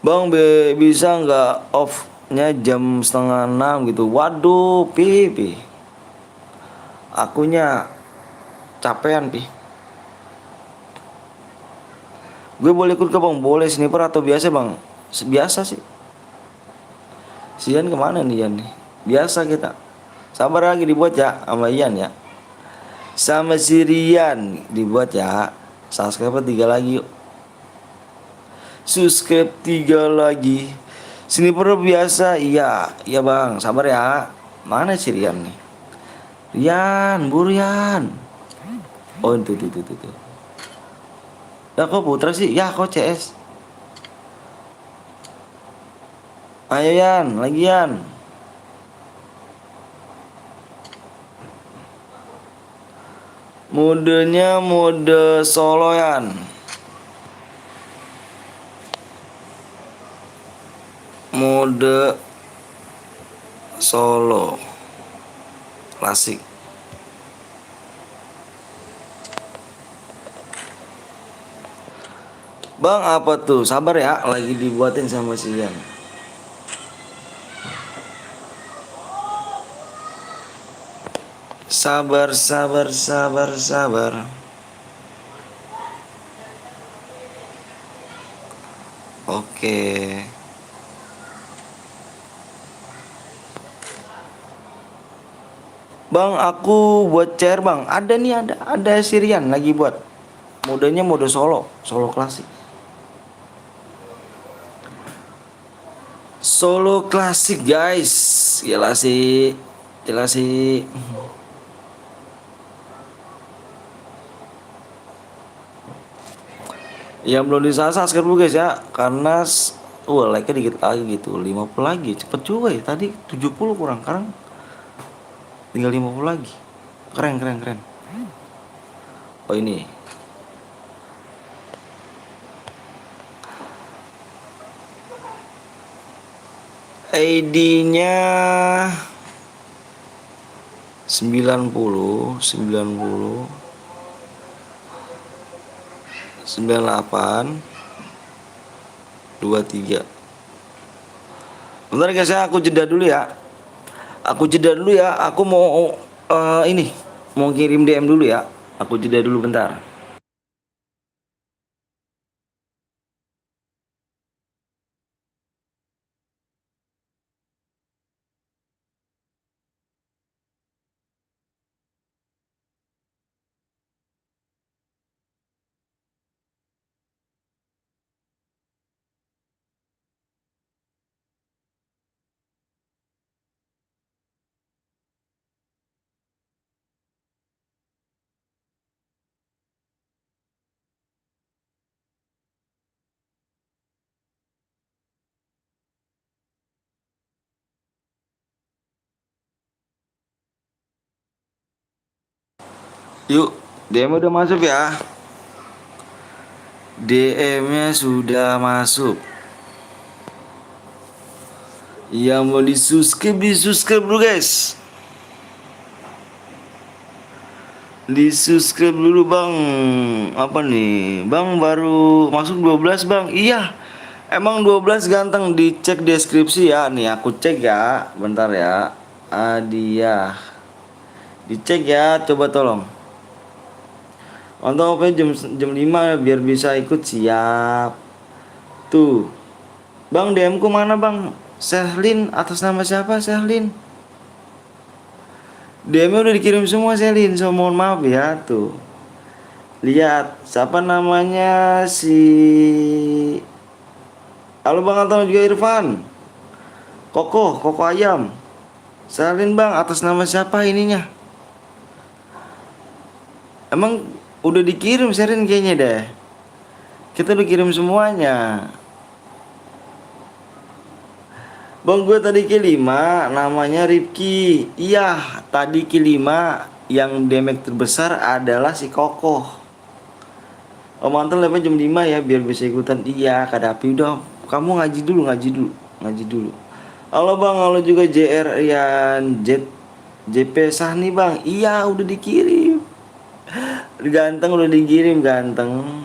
Bang bisa nggak off-nya jam 5:30 gitu? Waduh, Pi. Akunya capean Pi. Gue boleh ikut ke Bang? Boleh sniper atau biasa Bang? Biasa sih. Si Ian kemana nih Ian nih? Biasa kita. Sabar lagi dibuat ya sama Ian ya. Sama si Rian dibuat ya. Subscribe 3 lagi yuk. Subscribe 3 lagi. Sniper biasa. Iya Bang. Sabar ya. Mana si Rian nih? Rian, buru Rian. Oh itu. Ya kok Putra sih? Ya kok CS. Ayo Yan, lagi Yan. Modenya mode solo Yan. Mode solo klasik. Bang, apa tuh? Sabar ya, lagi dibuatin sama si Ian. Sabar, sabar, sabar, sabar. Oke. Bang, aku buat chair bang. Ada nih, ada Sirian lagi buat. Modenya mode solo, solo klasik. Solo klasik guys. Gila sih. Gila sih. Yang belum disasar subscribe dulu guys ya. Karena like-nya dikit lagi gitu. 50 lagi. Cepet juga ya. Tadi 70 kurang. Sekarang tinggal 50 lagi. Keren, keren, keren. Oh ini. ID-nya 90 98 23. Bentar guys ya, aku jeda dulu ya. Aku mau ini mau kirim DM dulu ya. Aku jeda dulu bentar. Yuk, DM udah masuk ya. DM-nya sudah masuk. Yang mau di subscribe dulu guys. Di-subscribe dulu bang. Apa nih? Bang baru masuk 12 bang. Iya. Emang 12 ganteng. Dicek deskripsi ya. Nih aku cek ya. Bentar ya. Adiah. Dicek ya. Coba tolong. Untuk apa jam 5 biar bisa ikut. Siap. Tuh. Bang DM ku mana bang? Sehlin atas nama siapa Sehlin? DM udah dikirim semua Selin, so mohon maaf ya tuh. Lihat siapa namanya si. Halo Bang Anton juga Irfan. Koko ayam. Selin Bang, atas nama siapa ininya? Emang udah dikirim Selin kayaknya deh. Kita udah kirim semuanya. Bang gue tadi kelima namanya Ripki. Iya tadi kelima yang damage terbesar adalah si Kokoh. Om Anton level jam 5 ya biar bisa ikutan. Iya Kak Dapi udah. Kamu ngaji dulu. Halo bang, halo juga JR Rian JP Sahni bang. Iya udah dikirim. Ganteng udah dikirim ganteng.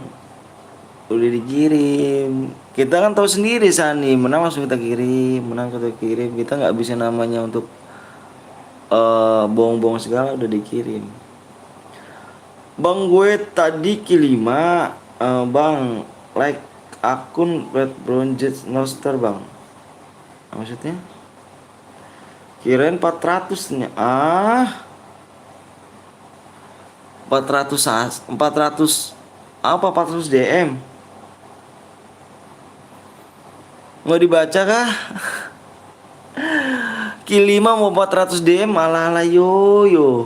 Udah dikirim. Kita kan tahu sendiri Sani, menang langsung kita kirim, kita nggak bisa namanya untuk bohong-bohong segala udah dikirim. Bang gue tadi kelima, bang like akun Red Bronjet Noster bang. Maksudnya? Kirain 400 nya 400 apa 400 DM? Mau dibaca kah? Q5 mau 400 DM malah yo.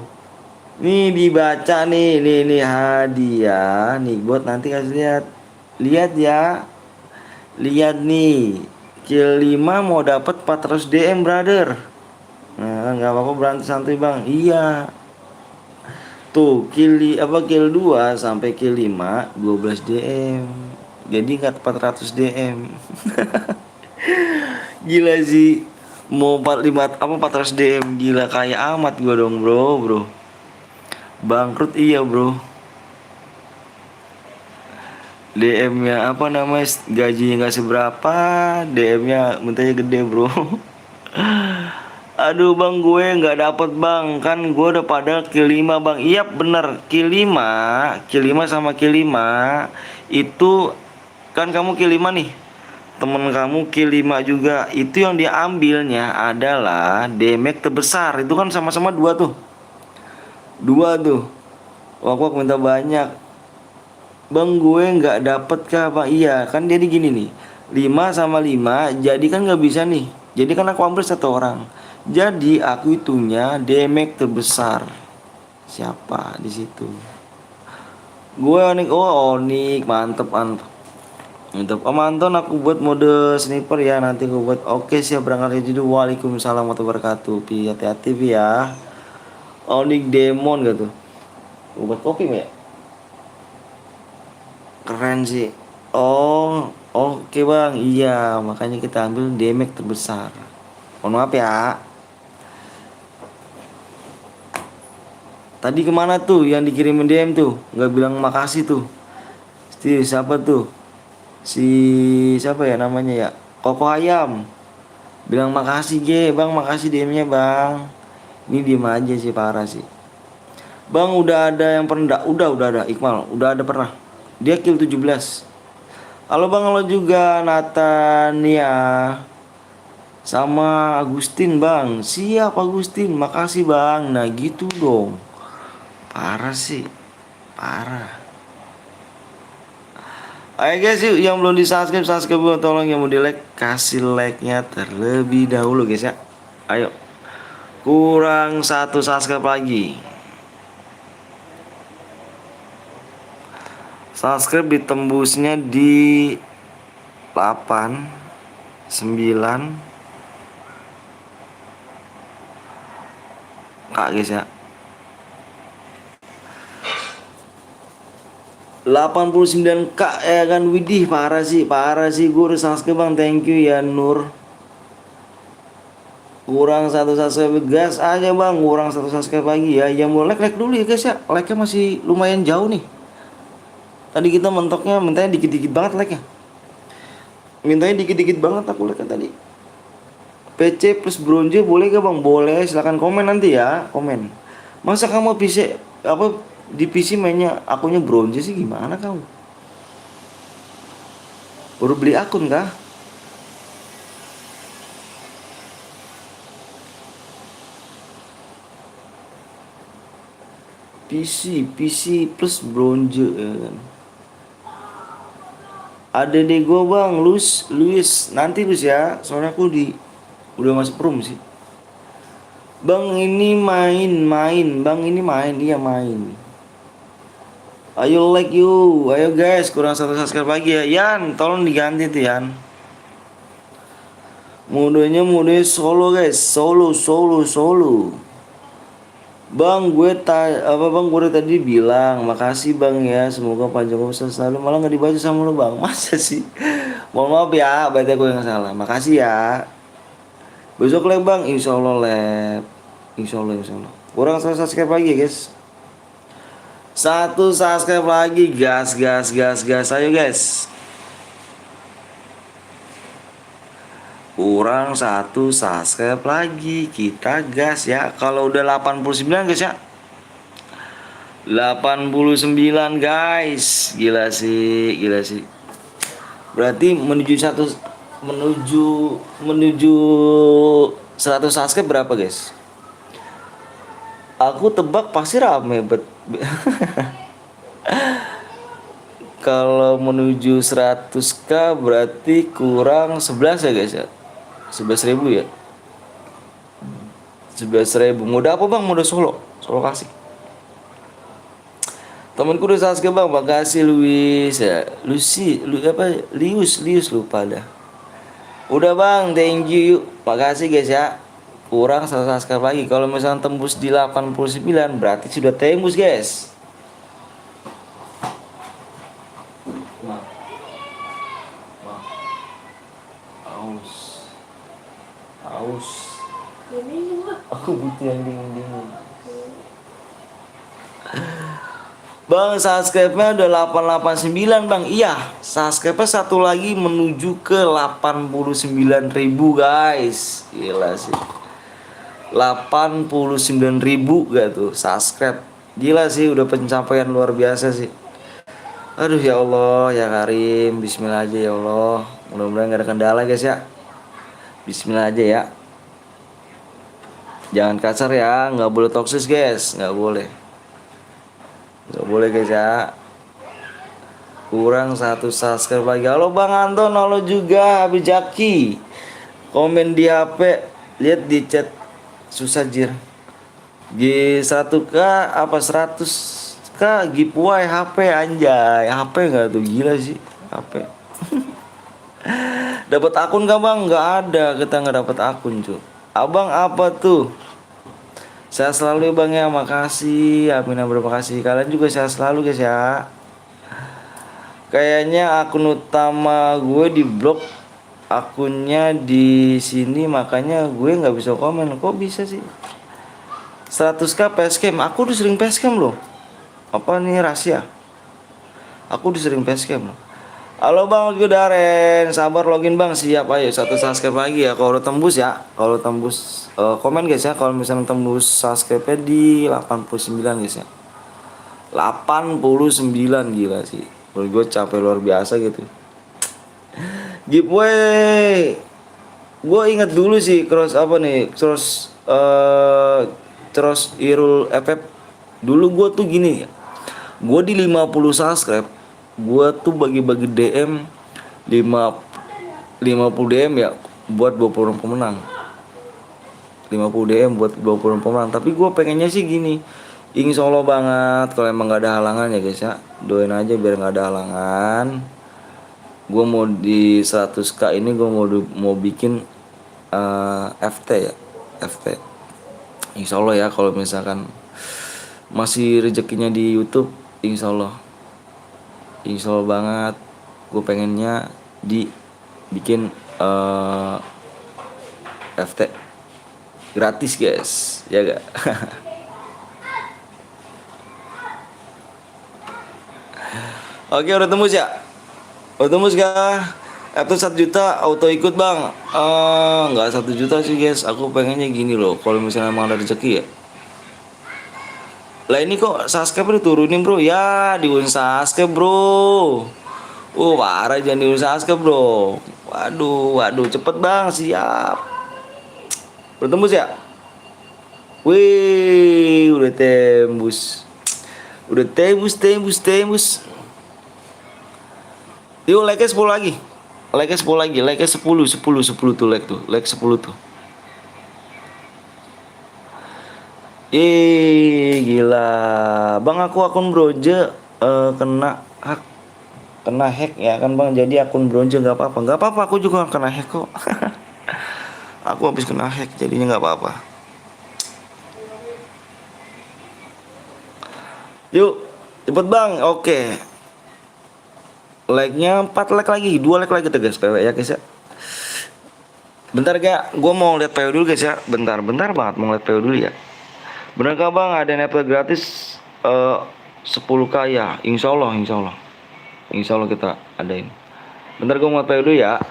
Nih dibaca nih hadiah nih buat nanti kasih lihat. Lihat ya. Lihat nih. Q5 mau dapat 400 DM brother. Nah, enggak apa-apa berantem santai Bang. Iya. Tuh, kill 2 sampai kill 5 12 DM. Jadi enggak 400 DM. Gila sih. Mau 400 DM gila kayak amat gua dong, bro. Bangkrut iya, bro. DM-nya apa namanya, gajinya nggak seberapa, DM-nya mintanya gede bro. Aduh bang, gue nggak dapet bang, kan gue udah pada kill 5 bang. Iya bener, kill 5 sama kill 5 itu kan kamu kill 5 nih, temen kamu kill 5 juga. Itu yang diambilnya adalah damage terbesar. Itu kan sama-sama dua tuh, dua tuh. Wak minta banyak. Bang gue nggak dapet kah bang? Iya kan jadi gini nih, 5 sama 5 jadi kan nggak bisa nih. Jadi kan aku ambil satu orang, jadi aku itunya damage terbesar. Siapa di situ? Gue Onik. Oh Onik, mantep mantep mantep. Om Anton, aku buat mode sniper ya, nanti gue buat. Oke siap, berangkat dulu. Waalaikumsalam warahmatullahi wabarakatuh. Pi hati-hati Pi ya. Onik demon gitu. Gue buat kopi ya. Keren sih. Oh, oke bang. Iya, makanya kita ambil damage terbesar. Mohon maaf ya. Tadi kemana tuh yang dikirimin DM tuh? Nggak bilang makasih tuh. Siapa tuh? Si siapa ya namanya ya? Koko Ayam. Bilang makasih bang, makasih DM-nya bang. Ini diem aja sih, parah sih. Bang udah ada yang pernah? Udah ada. Iqmal, udah ada pernah. Dia kill 17. Halo bang, halo juga Natania sama Agustin bang. Siap Agustin, makasih bang. Nah gitu dong. Parah sih, parah. Ayo guys yuk, yang belum di subscribe, subscribe, tolong. Yang mau di like, kasih like nya terlebih dahulu guys ya. Ayo, kurang satu subscribe lagi. Subscribe ditembusnya di 8 9 Kak guys ya. 89 Kak ya kan. Widih, parah sih gue udah subscribe bang. Thank you ya Nur. Kurang satu subscribe, gas aja bang. Kurang satu subscribe lagi ya. Yang mau like dulu ya guys ya. Like-nya masih lumayan jauh nih. Tadi kita mintanya dikit-dikit banget like-nya. Mintanya dikit-dikit banget aku like-nya tadi. PC plus bronze boleh gak bang? Boleh, silahkan komen nanti ya. Komen. Masa kamu PC apa di PC mainnya akunnya bronze sih, gimana kamu? Baru beli akun kah? PC plus bronze ya kan. Ada gue bang, Luis nanti Luis ya. Soalnya aku udah masuk room sih. Bang ini main, bang ini main, iya main. Ayo like you, ayo guys, kurang satu subscribe lagi ya. Yan, tolong diganti tuh Yan. Modenya solo guys, solo. Bang gue udah tadi bilang makasih bang ya, semoga panjang umur selalu. Malah nggak dibaca sama lo bang, masa sih? Mohon maaf ya, berarti aku yang salah. Makasih ya. Besok live bang, insya Allah live. Insya Allah. Kurang satu subscribe lagi guys. Satu subscribe lagi, gas. Ayo guys. Kurang satu subscribe lagi, kita gas ya. Kalau udah 89 guys ya. 89 guys. Gila sih. Berarti menuju 100 subscribe berapa guys? Aku tebak pasti rame Kalau menuju 100k berarti kurang 11 ya guys ya. 11.000 ya. 11.000. Mode apa bang? Mode solo kasih. Temanku udah subscribe bang, makasih Luis ya. Lius lupa dah. Udah bang, thank you. Makasih guys ya. Kurang 1 subscribe lagi. Kalau misalnya tembus di 89 berarti sudah tembus guys. Aus. Aku butuh yang dingin. Bang, subscribe-nya udah 889 bang. Iya, subscribe-nya satu lagi menuju ke 89.000 guys. Gila sih, 89.000 gak tuh subscribe. Gila sih, udah pencapaian luar biasa sih. Aduh ya Allah ya Karim, bismillah aja ya Allah. Mudah-mudahan gak ada kendala guys ya. Bismillah aja ya. Jangan kasar ya, nggak boleh toksis guys, nggak boleh. Nggak boleh guys ya. Kurang satu subscribe lagi. Halo Bang Anton, halo juga Habib Jaki. Komen di HP, lihat di chat. Susah jir. G1K apa 100K giveaway HP anjay. HP nggak tuh, gila sih HP. Dapat akun gak bang? Nggak ada, kita nggak dapat akun cuy. Abang apa tuh? Sehat selalu ya bang ya, makasih. Amin, berterima kasih. Kalian juga sehat selalu guys ya. Kayaknya akun utama gue di blok, akunnya di sini, makanya gue nggak bisa komen. Kok bisa sih? 100k facecam, aku udah sering facecam loh. Apa nih rahasia? Aku udah sering facecam loh. Halo bang, gue Daren, sabar login bang, siap ayo satu subscribe lagi ya. Kalau udah tembus ya, kalau tembus komen guys ya. Kalau misalnya tembus subscribe di 89 guys ya. 89 gila sih. Menurut gue capek luar biasa gitu. Giveaway. Gue inget dulu sih cross apa nih? Cross Irul FF. Dulu gue tuh gini ya. Gue di 50 subscribe, gue tuh bagi-bagi DM 50 DM ya buat 20 orang pemenang. 50 DM buat 20 orang pemenang. Tapi gue pengennya sih gini, insya Allah banget kalau emang gak ada halangan ya guys ya. Doain aja biar gak ada halangan. Gue mau di 100k ini gue mau bikin FT ya, FT. Insya Allah ya kalau misalkan masih rezekinya di YouTube, insya Allah banget. Gue pengennya dibikin FT gratis guys, ya gak? Oke, udah tembus ya? Udah tembus gak? Itu 1 juta auto ikut bang. Nggak 1 juta sih guys, aku pengennya gini loh. Kalau misalnya emang ada rezeki ya. Lah ini kok subscribe diturunin bro? Ya di-unsubscribe bro. Parah, jangan di-unsubscribe bro. Waduh cepet bang, siap. Udah tembus ya? Wih, udah tembus. Udah tembus. Yuk like-nya 10 lagi. Like-nya 10 lagi, like-nya 10 tuh like tuh. Like 10 tuh. Gila. Bang aku akun bronze kena hack ya kan bang. Jadi akun bronze nggak apa-apa, aku juga kena hack kok. Aku habis kena hack jadinya nggak apa-apa. Yuk cepet bang. Oke, like-nya 4 like lagi, 2 like lagi tuh guys, PW ya guys ya. Bentar gak, gue mau lihat PW dulu guys ya. Bentar banget mau lihat PW dulu ya. Bener gak bang ada nepal gratis 10k ya? Insya Allah kita adain. Bentar gue mau lihat PW dulu ya.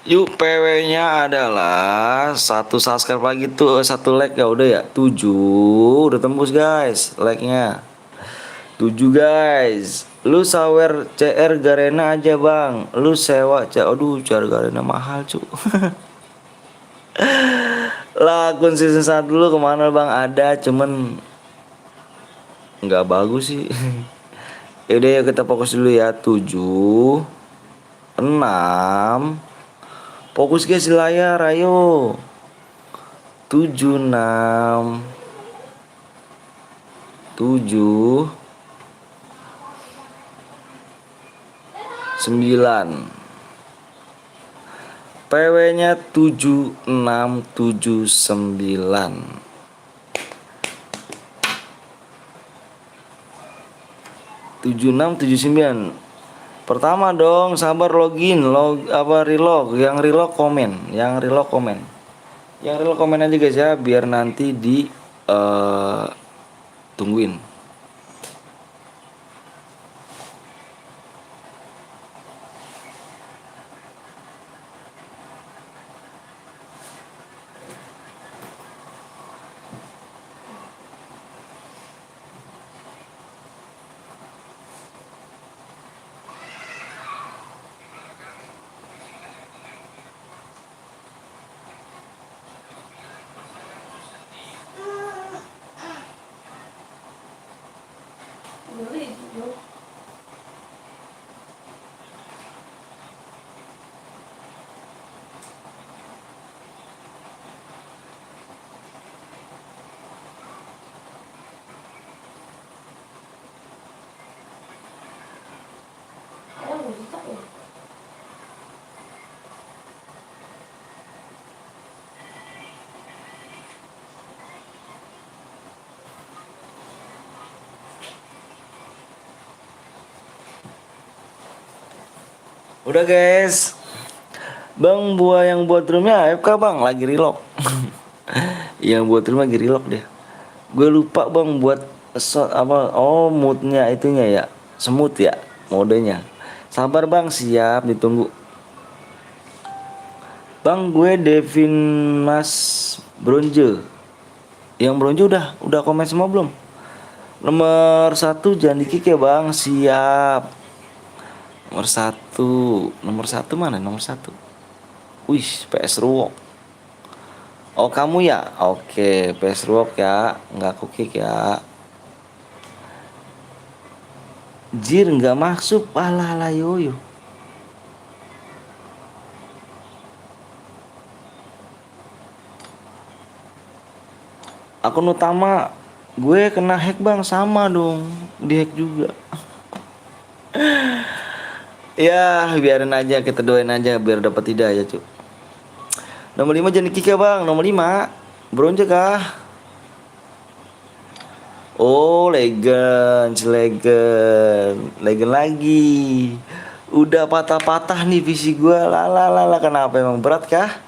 Yuk PW-nya adalah 1 subscribe lagi tuh, 1 like ya udah ya 7. Udah tembus guys like-nya 7 guys. Lu sawer CR Garena aja bang. Lu sewa aduh CR Garena mahal cu. Lah akun season 1 dulu kemana bang? Ada cuman nggak bagus sih. Yaudah ya kita fokus dulu ya. 7 6. Fokus guys di layar, ayo. 7 6 7 9. PW-nya 7679. 7679. Pertama dong, sabar login, relog, yang relog komen, Yang relog komen aja guys ya, biar nanti di tungguin. Beli dulu. Ayam udah ditak ya? Udah guys. Bang yang buat roomnya AFK bang, lagi reload. Yang buat room lagi reload deh. Gue lupa bang buat moodnya itunya ya, semut ya modenya. Sabar bang, siap ditunggu. Bang gue Devin Mas Bronze. Yang bronze udah komen semua belum? Nomor 1 jangan di-kick ya bang, siap. Nomor satu mana? Nomor 1. Wih, PS Ruok. Oh kamu ya? Oke, PS Ruok ya, nggak aku kick ya. Jir nggak masuk, ala yoyo. Akun utama gue kena hack bang, sama dong, di hack juga. Ya biarin aja, kita doain aja biar dapat hidayah cuy. Nomor 5 jangan kick ya bang, nomor 5 bronze kah? Oh legend lagi. Udah patah-patah nih visi gue, lala kenapa emang berat kah?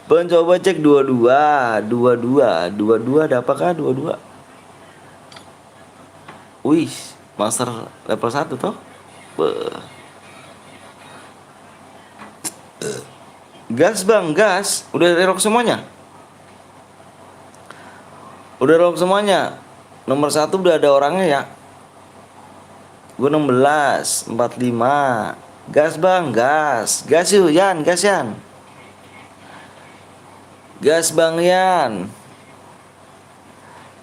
Bang coba cek 22 ada apakah 22? Wih, master level 1 toh. Beuh. Gas bang, gas. Udah relock semuanya. Nomor 1 udah ada orangnya ya. Gue 16 45. Gas bang, gas. Gas yuk Yan, gas Yan. Gas bang Yan.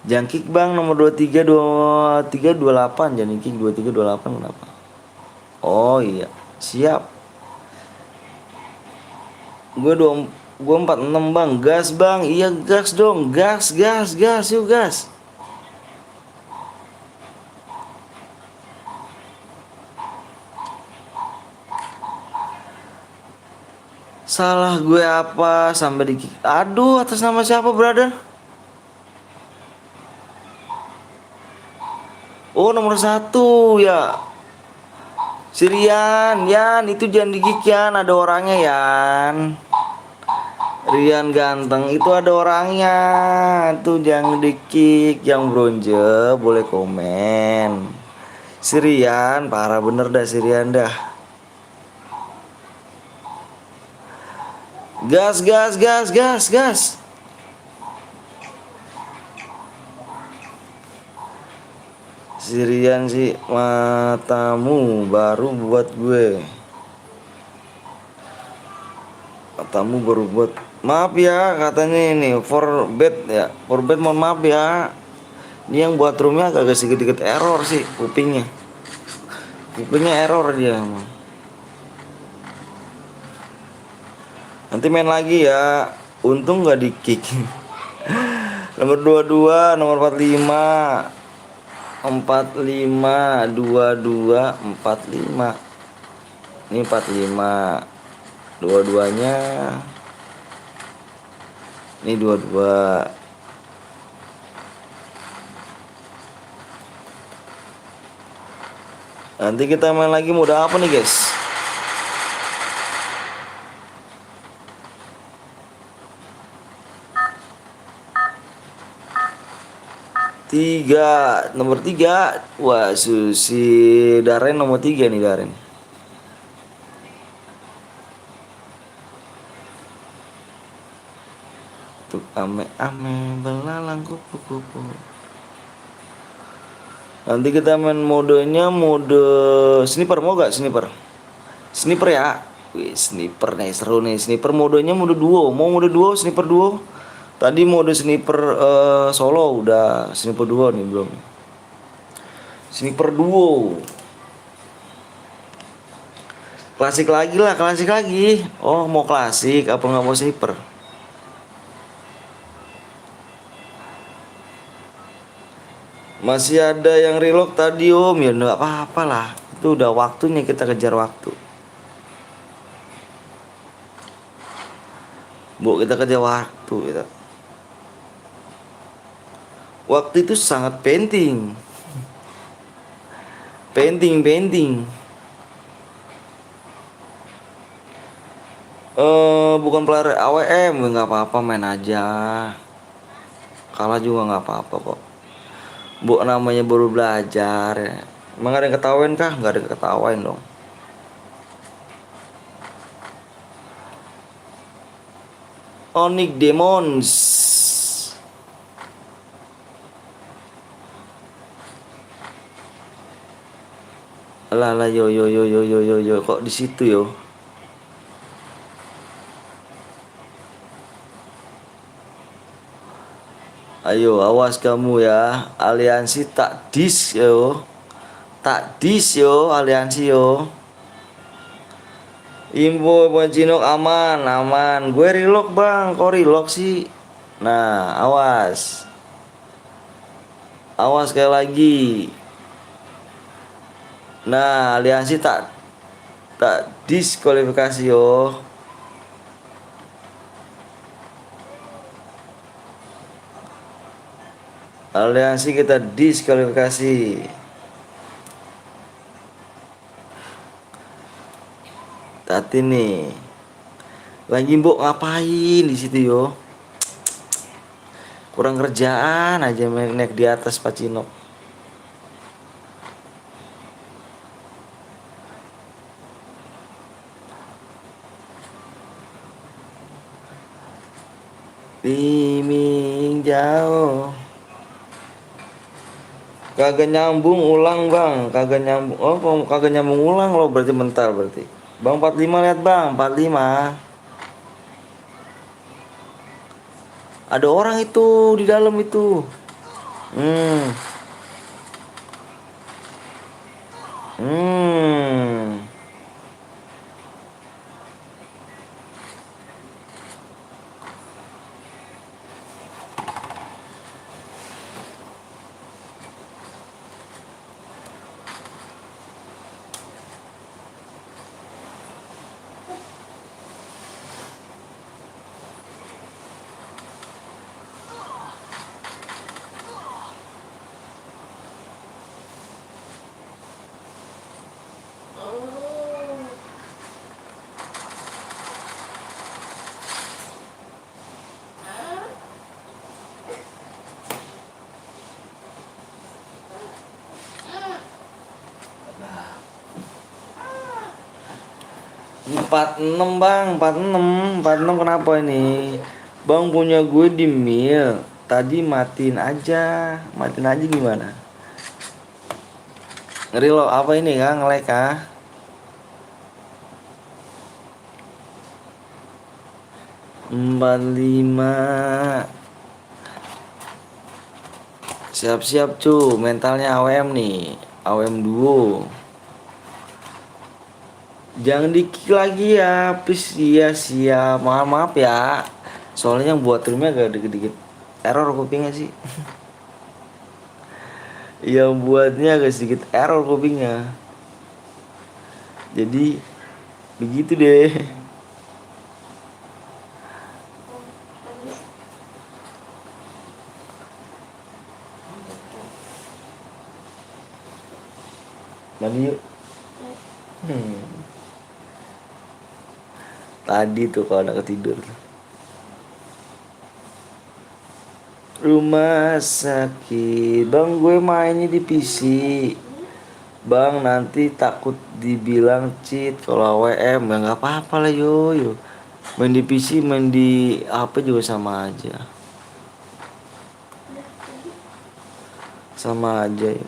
Jangan kick bang, nomor 23 28. Jangan kick 23 28 kenapa? Oh iya, siap. Gue 46 bang, gas bang, iya gas dong, gas yuk gas. Salah gue apa sampai di aduh, atas nama siapa brother? Oh nomor 1 ya, Sirian Yan, itu jangan di-kick Yan, ada orangnya Yan. Rian ganteng itu ada orangnya tuh, jangan di-kick. Yang bronze boleh komen. Sirian parah bener dah, Sirian dah. Gas. Sirian sih, matamu baru buat gue. Matamu baru buat. Maaf ya katanya ini Forbet ya. Forbet mohon maaf ya. Ini yang buat roomnya agak sedikit error sih kupingnya. Kupingnya error dia. Nanti main lagi ya. Untung nggak di kick. Nomor 22, nomor 45. 22 45. Ini 45. Dua-duanya. Ini 22. Nanti kita main lagi mode apa nih guys? Nomor 3. Wah, Susi Daren nomor 3 nih Daren. Tuh ame-ame belalang kupu-kupu. Nanti kita main modenya mode sniper, mau gak sniper? Sniper ya. Wih, sniper nih seru nih. Sniper modenya mode duo. Mau mode duo, sniper duo? Tadi mode sniper solo udah, sniper duo nih belum. Sniper duo. Klasik lagi lah, klasik lagi. Oh, mau klasik apa nggak mau sniper? Masih ada yang reload tadi om, ya nggak apa-apa lah. Itu udah waktunya kita kejar waktu. Bu, kita kejar waktu kita. Waktu itu sangat penting. Penting. Bukan player AWM, nggak apa-apa main aja. Kalah juga nggak apa-apa kok. Bu, namanya baru belajar ya. Emang ada yang ketawain kah? Nggak ada yang ketawain dong. Onyx Demons. Lah yo kok di situ yo. Ayo awas kamu ya. Aliansi tak dis yo. Tak dis yo aliansi yo. Info Poncinok aman. Gue relock bang, kok relock sih? Nah, awas. Awas sekali lagi. Nah, aliansi tak diskualifikasi yo. Aliansi kita diskualifikasi. Tati nih. Lagi mbok ngapain di situ yo? Kurang kerjaan aja naik di atas Pacinok. Timing jauh. Kagak nyambung ulang bang, kagak nyambung. Oh, kagak nyambung ulang loh, berarti bentar berarti. Bang 45 lihat bang, 45. Ada orang itu di dalam itu. Hmm. Hmm. Empat enam bang, 46 kenapa ini? Bang punya gue di mil. Tadi matiin aja gimana? Ngeri lo apa ini kah nge-lag kah? Empat lima. Siap-siap cu, mentalnya AWM nih, AWM duo. Jangan di-kick lagi ya, please. Iya siap, maaf ya. Soalnya yang buat timnya agak dikit-dikit error kupingnya sih. Yang buatnya agak sedikit error kupingnya. Jadi begitu deh. Mandi yuk. Hmm. Tadi tuh kalau anak ketidur. Rumah sakit. Bang, gue mainnya di PC. Bang, nanti takut dibilang cheat kalau AWM. Ya nggak apa-apa lah, yo. Main di PC, main di HP juga sama aja. Sama aja ya.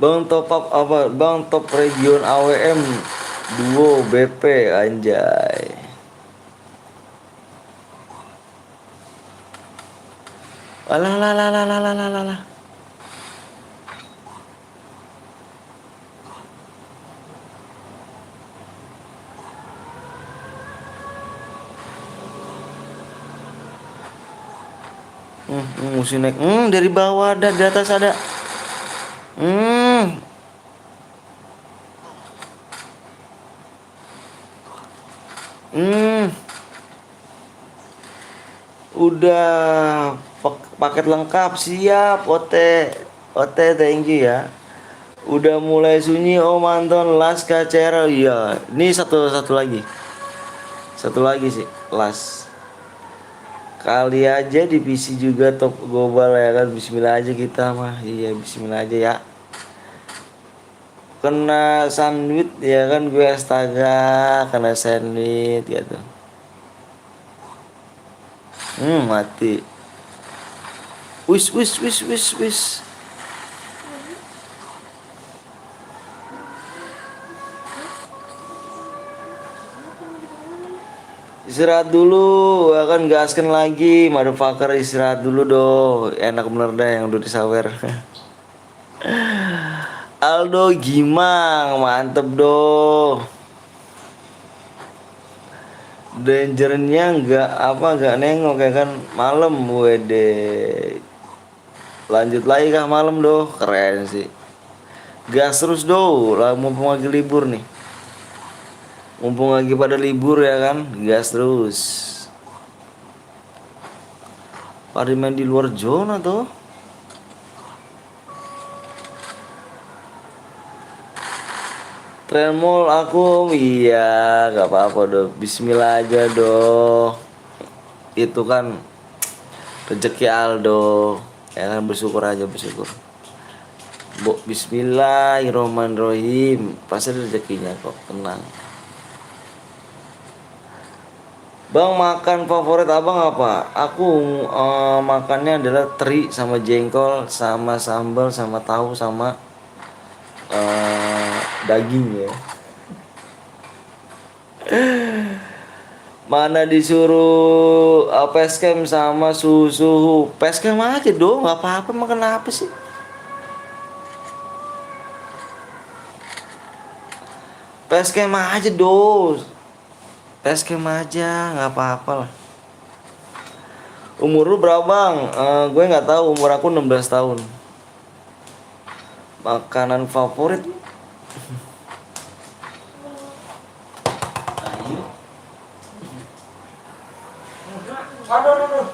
Bang top up apa? Bang top region AWM duo BP anjay. Alah lah lah lah lah lah lah lah. Mesti naik. Dari bawah ada, di atas ada. Hmm. Hmm. Udah paket lengkap siap OT thank you ya. Udah mulai sunyi Om Anton las KCR. Iya, ini satu lagi. Satu lagi sih, las. Kali aja di PC juga top global ya kan. Bismillah aja kita mah. Iya, bismillah aja ya. Kena sandwich ya kan gue astaga, kena sandwich gitu. Mati. Wis. Istirahat dulu, akan gaskan lagi, motherfucker istirahat dulu doh. Enak bener dah yang udah disawer. Aldo Gimang, mantep doh. Dangernya nggak nengok ya kan malam wede. Lanjut lagi kah malam doh, keren sih. Gas terus doh, lah mumpung lagi libur nih. Mumpung lagi pada libur ya kan, gas terus. Pada main di luar zona tuh. Tremol aku, iya gak apa-apa doh. Bismillah aja doh. Itu kan rezeki Aldo. Ya kan bersyukur aja bersyukur. Bismillahirrohmanirrohim. Pasti rezekinya kok, tenang. Bang, makan favorit abang apa? Aku makannya adalah teri sama jengkol sama sambal sama tahu sama daging ya. Mana disuruh peskem sama susu peskem aja dong, nggak apa-apa. Makan apa sih? Peskem aja dong. Peskem aja nggak apa-apa lah. Umur lu berapa bang? Gue nggak tahu, umur aku 16 tahun. Makanan favorit? Ayo. Aduh.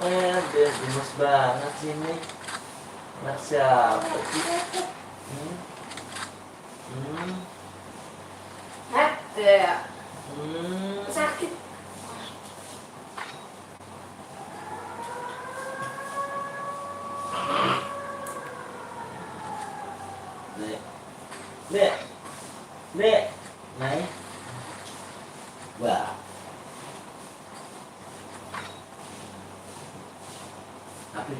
Dia gemes banget sih ini. Anak siapa sih? Ada. Sakit. Dek, naik. Wah. Apa?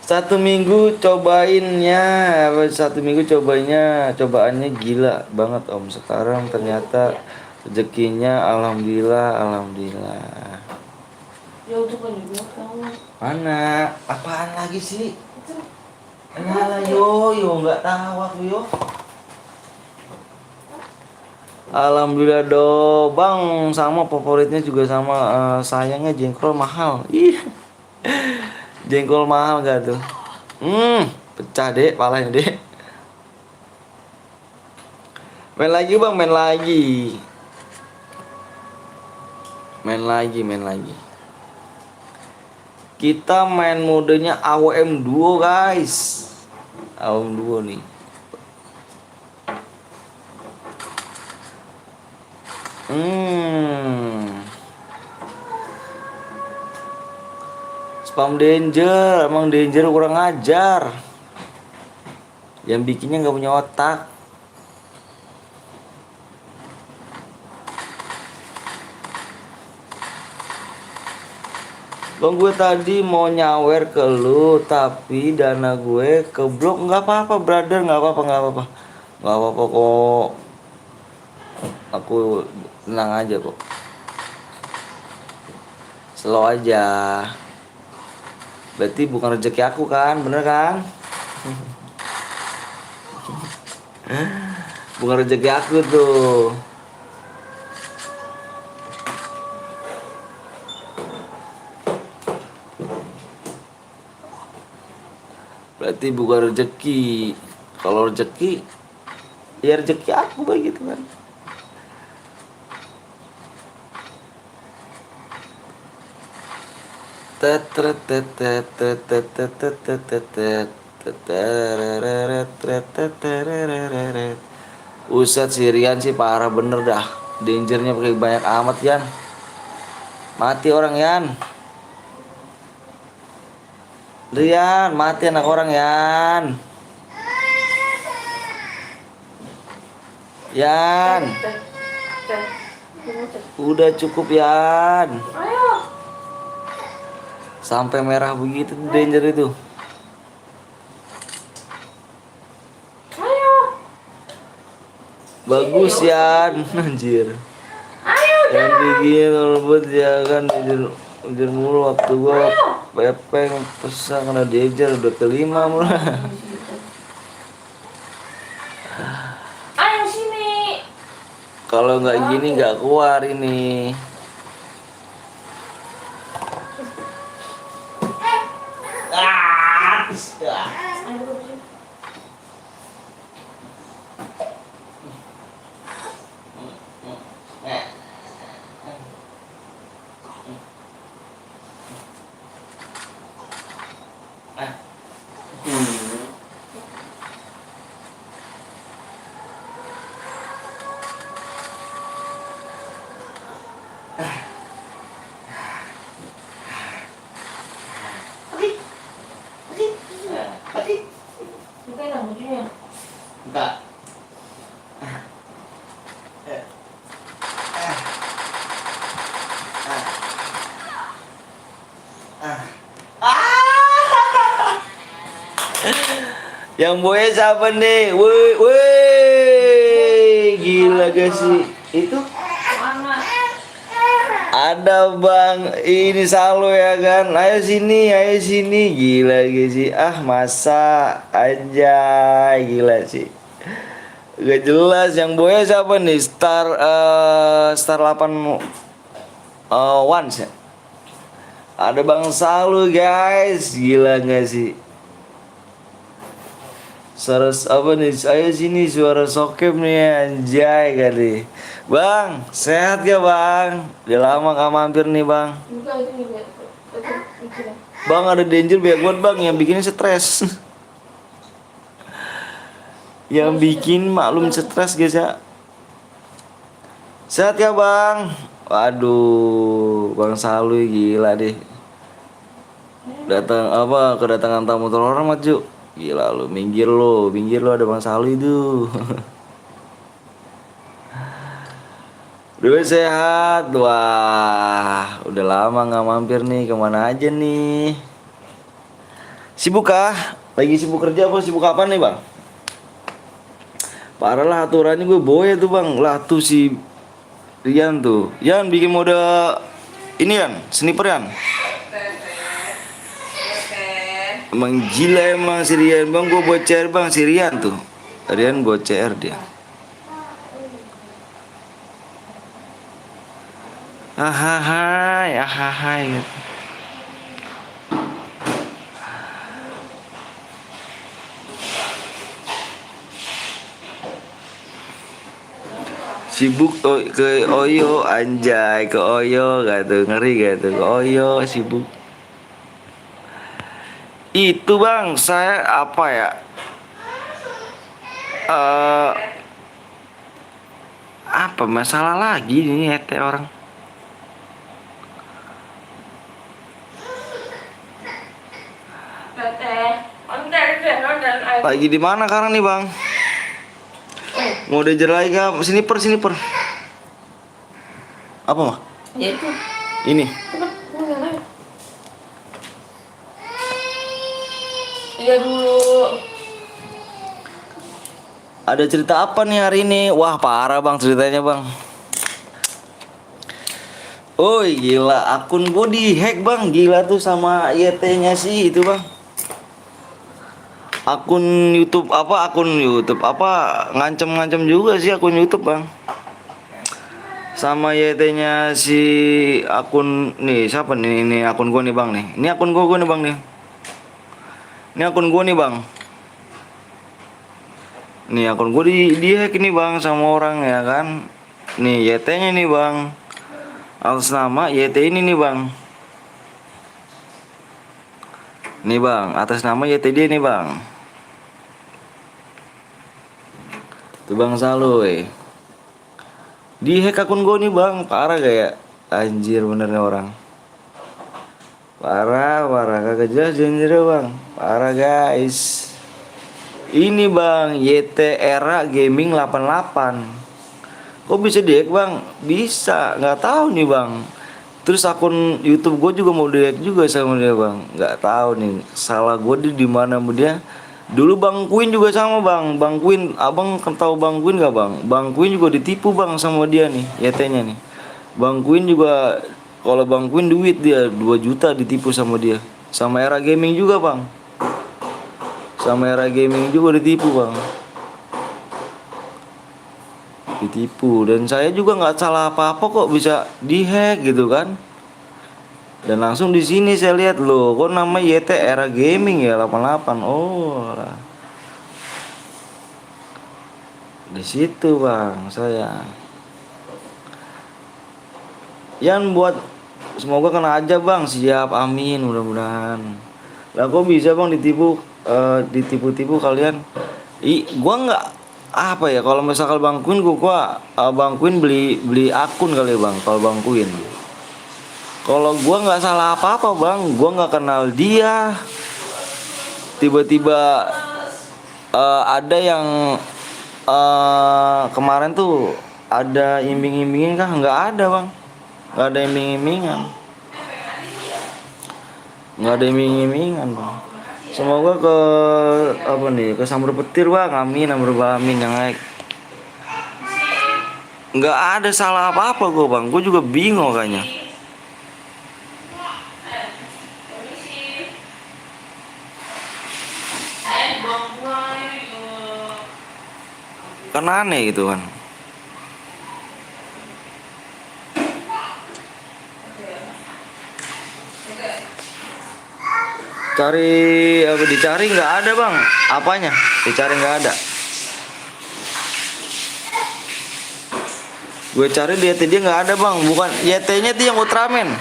Satu minggu cobaannya gila banget om. Sekarang ternyata rezekinya alhamdulillah. Ya udah kan juga kamu. Mana? Apaan lagi sih? Alah yo nggak tahu aku yo. Alhamdulillah do bang, sama favoritnya juga sama, sayangnya jengkol mahal. Ih, jengkol mahal gak tuh? Pecah deh palanya deh. Main lagi bang, main lagi. Main lagi. Kita main modenya AWM Duo guys. AWM Duo nih. Spam danger, emang danger kurang ajar. Yang bikinnya nggak punya otak. Bang, gue tadi mau nyawer ke lu, tapi dana gue keblok. Nggak apa-apa brother, nggak apa-apa kok. Aku tenang aja kok. Slow aja. Berarti bukan rezeki aku kan, bener kan? Bukan rezeki aku tuh. Berarti bukan rezeki. Kalau rezeki, ya rezeki aku begitu kan. Uset si Rian sih parah bener dah. Dangernya pakai banyak amat Yan. Mati orang Yan. Rian, mati anak orang Yan. Yan, udah cukup Yan. Ayo. Sampai merah begitu danger itu. Ayo. Bagus Yan, anjir. Ayo. Yang bikin lembut ya kan danger mulu waktu gua pepeng pesan kena danger udah kelima mulu. Ayo sini. Kalau nggak gini nggak keluar ini. Bukain dong bajunya. Enggak. Yang boya siapa nih? Woi, gila gak sih? Itu Mana? ada bang, ini Salo ya kan? Ayo sini, gila gak sih? Ah masa aja, gila sih. Gak jelas yang boya siapa nih? Star 8 Once ya? Ada Bang Salo guys, gila gak sih? Suara apa nih? Ayo sini suara sokep nih anjay kali. Bang, sehat ya bang? Udah lama gak mampir nih bang. Buka itu nih, bikin. Bang ada danger banyak banget bang yang bikin stres. Yang bikin maklum stres guys ya. Sehat ya bang? Waduh, Bang Salu gila deh. Datang apa kedatangan tamu terhormat Ju. Gila lu, minggir lu ada Bang Salu itu. Udah sehat, wah udah lama nggak mampir nih, kemana aja nih? Sibuk kah? Lagi sibuk kerja apa sibuk apa nih bang? Parah lah aturannya gue boya tuh bang, lah tuh si Rian tuh, Yan bikin mode ini kan, sniper Yan. Emang gila emang si Rian bang, gue buat CR bang si Rian tuh. Rian buat CR dia. ahahai ahahai gitu. Sibuk ke Oyo anjay, ke Oyo gak tuh, ngeri gak tuh, ke Oyo sibuk. Itu bang, saya apa ya, eh apa masalah lagi ini ete orang. Lagi di mana sekarang nih bang? Mau diajar lagi gak? Sini per. Apa mah? Ya itu. Ini. Iya dulu. Ada cerita apa nih hari ini? Wah parah bang ceritanya bang. Oh gila, akun gue dihack bang, gila tuh sama YT-nya sih itu bang. Akun YouTube apa ngancem-ngancem juga sih akun YouTube bang. Sama YT-nya si akun nih siapa nih, ini akun gue nih bang nih. Ini akun gue nih bang nih. Ini akun gue nih bang. Nih akun gue di hack ini bang sama orang ya kan. Nih YT-nya nih bang. Atas nama YT ini nih bang. Nih bang, atas nama YT dia nih bang. Tuh bang Saloy. Di hack akun gue nih bang, parah kayak anjir benernya orang. Parah kagak jelas anjir bang. Parah guys. Ini bang, YT Era Gaming 88. Kok bisa di hack bang? Bisa, nggak tahu nih bang. Terus akun YouTube gue juga mau di hack juga sama dia bang. Nggak tahu nih, salah gue di mana sama dia. Dulu Bang Queen juga sama bang. Bang Queen, abang tahu Bang Queen nggak bang? Bang Queen juga ditipu bang sama dia nih, YT-nya nih. Bang Queen juga, kalau Bang Queen duit dia 2 juta ditipu sama dia. Sama Era Gaming juga bang. Sama Era Gaming juga ditipu bang. Ditipu, dan saya juga nggak salah apa-apa kok bisa dihack gitu kan. Dan langsung di sini saya lihat loh, kok nama YT Era Gaming ya 88. Oh lah. Di situ bang saya. Yang buat semoga kena aja bang, siap amin mudah-mudahan. Lah kok bisa bang ditipu-tipu kalian? Gua nggak apa ya, kalau misalkan Bang Queen Bang Queen beli akun kali ya bang, kalau Bang Queen. Kalau gua nggak salah apa-apa bang, gua nggak kenal dia. Tiba-tiba ada yang kemarin tuh ada imbing-imbingin kah? Nggak ada bang, nggak ada imbing-imbingan, nggak ada imbing-imbingan bang. Semoga kesambar petir bang, amin amin yang naik. Nggak ada salah apa-apa gua bang, gua juga bingung kayaknya. Kan aneh gitu kan. Dicari nggak ada bang, apanya dicari nggak ada. Gue cari di YT dia nggak ada bang, bukan YT-nya itu yang Ultraman.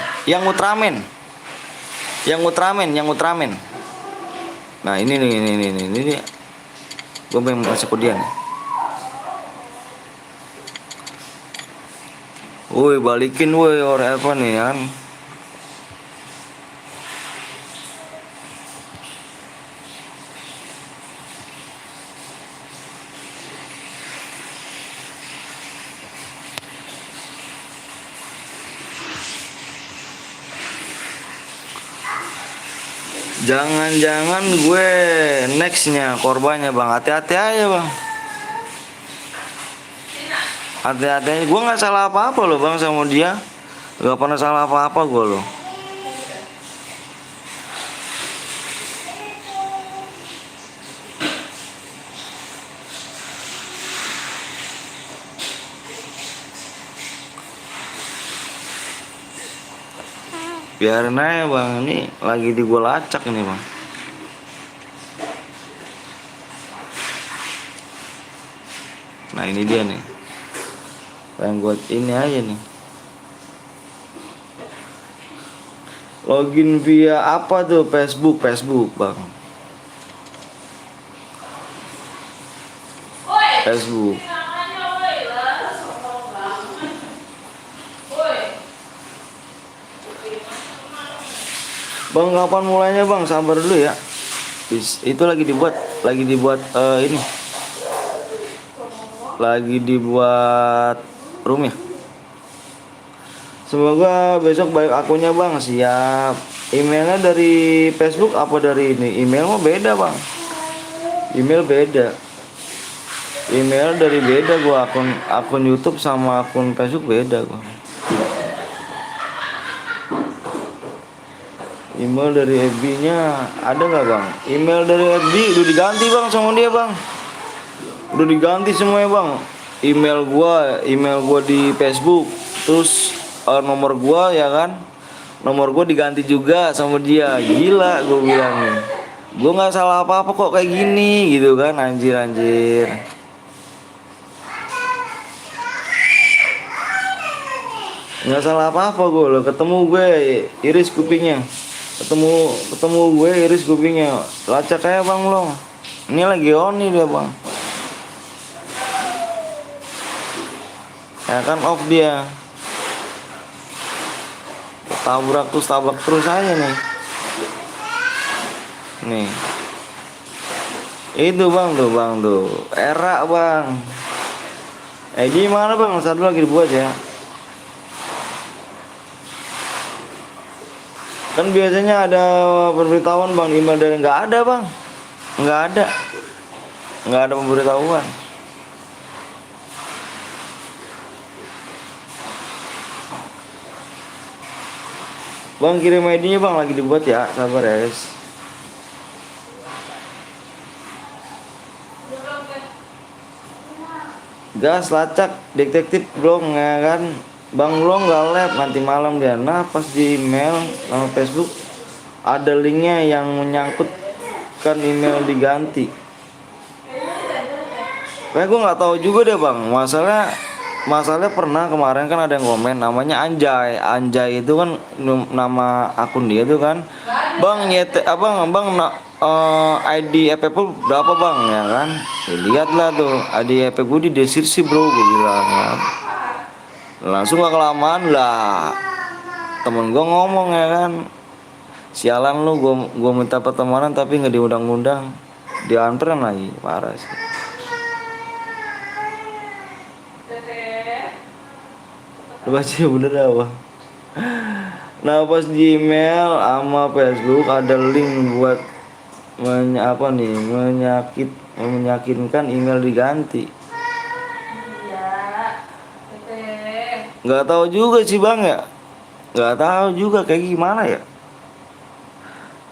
Nah ini nih. Gue pengen masuk ke dia nih. Woi balikin woi orang apa nih kan. Jangan-jangan gue nextnya korbannya bang, hati-hati aja bang. Hati-hati aja, gue nggak salah apa-apa loh bang sama dia, nggak pernah salah apa-apa gue loh. Biarin aja bang, ini lagi di gua lacak ini bang. Nah ini dia nih, pengen buat ini aja nih. Login via apa tuh? Facebook bang. Woi, Facebook. tangannya woi lah, sombong banget. Woi. Bang kapan mulainya bang? Sabar dulu ya. Itu lagi dibuat ini. Lagi dibuat room ya. Semoga besok balik akunnya bang. Siap. Emailnya dari Facebook apa dari ini? Email mah beda bang. Email beda. Email dari beda gua, akun YouTube sama akun Facebook beda gua. Email dari FB-nya ada nggak bang? Email dari FB udah diganti bang sama dia bang. Udah diganti semuanya bang. Email gua di Facebook, terus nomor gua ya kan, nomor gua diganti juga sama dia. Gila gua bilang nih, gua nggak salah apa-apa kok kayak gini gitu kan, anjir. Nggak salah apa-apa gue lo, ketemu gue iris kupingnya, ketemu gue iris kupingnya, lacak kayak bang lo. Ini lagi on nih dia bang, ya kan off dia. Tabrak terus aja nih itu bang tuh era bang. Gimana bang, satu lagi dibuat ya. Kan biasanya ada pemberitahuan bang, email dari nggak ada bang, nggak ada pemberitahuan. Bang kirim ID-nya bang, lagi dibuat ya, sabar ya guys. Gas lacak detektif bro, ya kan bang, lo nggak lab nanti malam dia. Nah pas di email sama Facebook ada linknya yang menyangkut kan email diganti. Kayak gue nggak tahu juga deh bang, masalahnya pernah kemarin kan ada yang komen namanya Anjay itu kan nama akun dia tuh kan bang, ID FP berapa bang ya kan. Lihatlah tuh ID FP gue di deskripsi bro, gue bilang kan. Langsung gak kelamaan lah temen gue ngomong ya kan, sialan lu, gue minta pertemanan tapi nggak diundang-undang, dianterin lagi, parah sih. Lu baca bener apa? Nah pas di email sama Facebook ada link buat meyakinkan email diganti. Nggak tahu juga sih bang ya, nggak tahu juga kayak gimana ya.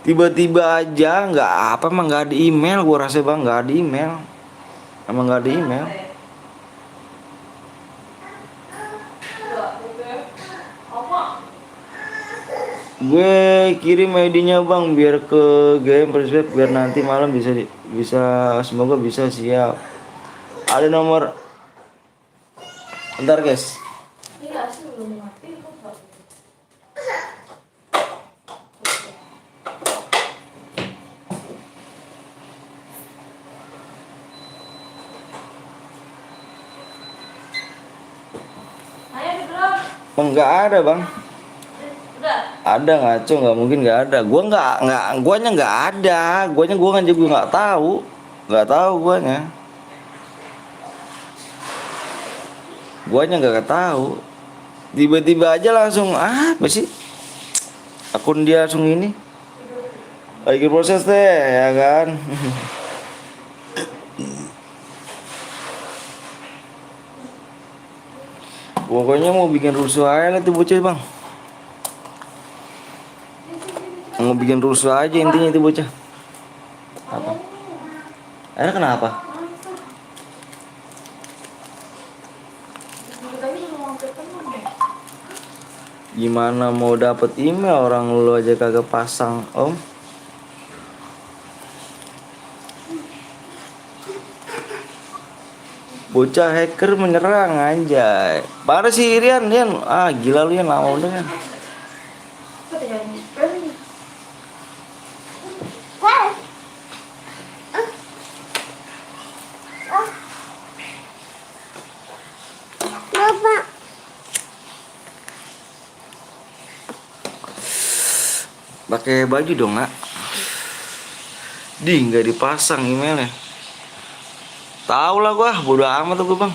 Tiba-tiba aja emang nggak ada email, gua rasa bang nggak ada email, emang nggak ada email. Gue kirim ID-nya bang biar ke game Persib, biar nanti malam bisa semoga bisa siap. Ada nomor, bentar guys. Enggak ada bang. Ada ngaco, nggak mungkin nggak ada. Guanya nggak ada. Gua kan juga nggak tahu guanya. Guanya nggak tahu. Tiba-tiba aja langsung apa sih? Akun dia langsung ini. Lagi proses deh ya kan. Pokoknya mau bikin rusuh aja tuh bocah bang. Mau bikin rusuh aja intinya itu bocah. Apa? Akhirnya kenapa? Gimana mau dapet email orang lu aja kagak pasang, Om? Bocah hacker menyerang anjay. Mana sih Rian? Rian, gila lu Yan, lama udah kan. Kok tinggal ini spell? Wah. Bapak. Pakai baju dong, Nak. Nggak dipasang emailnya. Tahu lah gua, bodo amat tuh gua, Bang.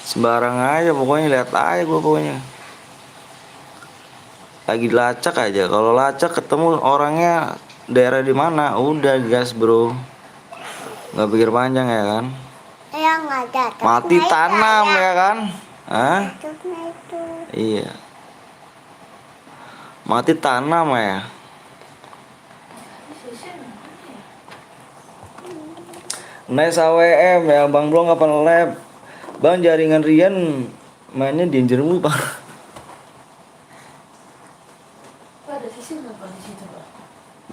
Sembarang aja pokoknya, lihat aja gua pokoknya. Lagi lacak aja. Kalau lacak ketemu orangnya daerah di mana, udah gas, Bro. Nggak pikir panjang ya kan? Yang ada. Mati tanam ya kan? Hah? Itu. Iya. Mati tanam ya. Nice AWM ya Bang Blong apa lab? Bang jaringan Rian mainnya danger mulu Bang. Pak, ada sisir nggak Pak di situ Pak?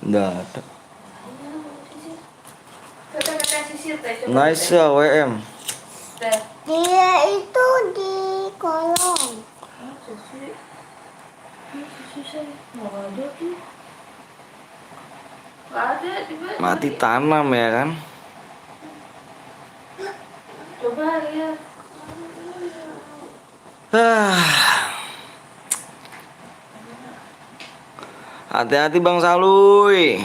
Nggak ada. Kata sisir teh. Coba Nice teh. AWM. Teh. Dia itu di kolong. Sisir. Sisir saya nggak ada tuh. Nggak ada juga. Mati tanam ya kan? Coba lihat. Hati-hati Bang Saluy.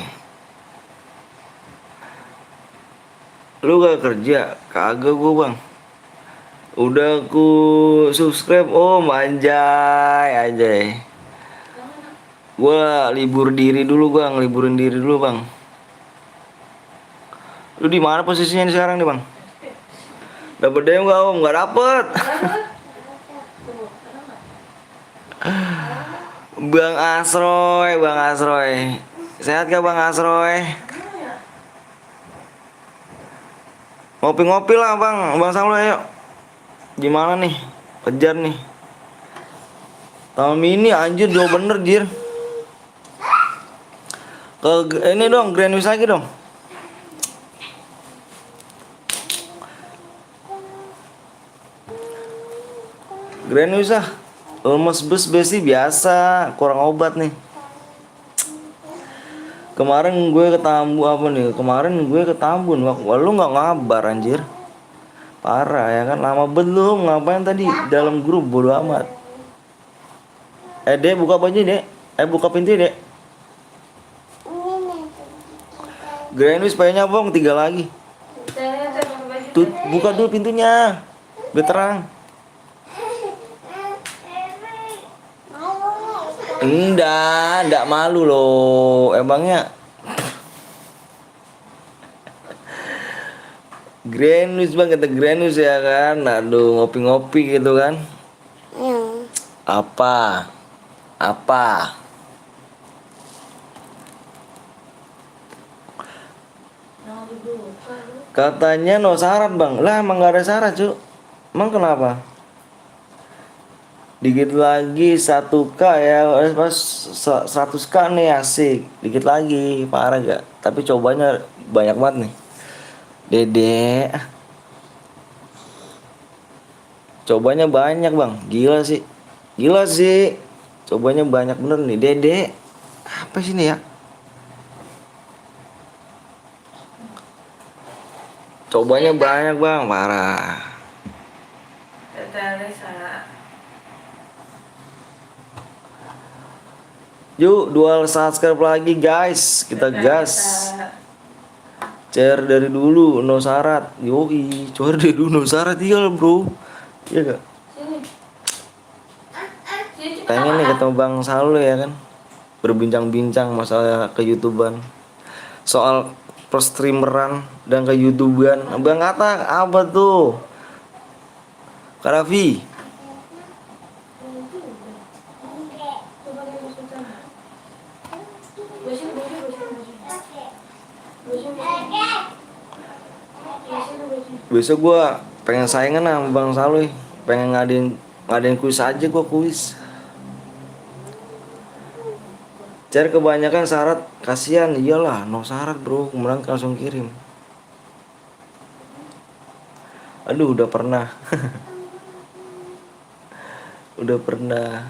Lu gak kerja? Kagak gua Bang. Udah aku subscribe Om, anjay. Gua libur diri dulu Bang, liburin diri dulu Bang. Lu di mana posisinya sekarang nih Bang? Dapet DM gak Om? Gak dapet. Bang Asroy. Sehat gak Bang Asroy? Ngopi-ngopi lah Bang Saluy ayo. Gimana nih? Kejar nih. Tahun ini anjir jauh bener jir. Ini dong, Grand News lagi dong. Grand News lemes besi biasa, kurang obat nih. Kemarin gue ke Tambun. Wah, lu nggak ngabar anjir. Parah ya kan, lama belum ngapain tadi dalam grup bodo amat. Dek buka baju Dek. Buka pintu Dek. Grand News payahnya Bang, 3 lagi. Tuh, buka dulu pintunya. Biar terang. Enggak malu loh. Emangnya Grand News Bang, kata Grand News ya kan. Aduh, ngopi-ngopi gitu kan. Ya. Apa? Katanya no syarat Bang. Lah emang gak ada syarat cu. Emang kenapa? Dikit lagi 1K ya, pas 100K nih asik. Dikit lagi, parah gak? Tapi cobanya banyak banget nih. Dede. Cobanya banyak Bang, gila sih. Cobanya banyak bener nih, Dede. Apa sih nih ya? Cobanya banyak Bang, parah. Yuk dual subscribe lagi guys, kita gas. Share dari dulu no syarat. Yoi, share dari dulu no syarat iya bro. Iya gak? Pengen nih ketemu Bang Saluy ya kan, berbincang-bincang masalah ke-YouTubean, soal pro-streameran dan ke-YouTubean. Bang kata apa tuh? Karafi. Besok gua pengen saingan sama Bang Saluy, pengen ngadain Ngadain kuis aja gua kuis. Cari kebanyakan syarat, kasihan. Iyalah, no syarat bro, kemudian langsung kirim. Aduh, udah pernah. Udah pernah.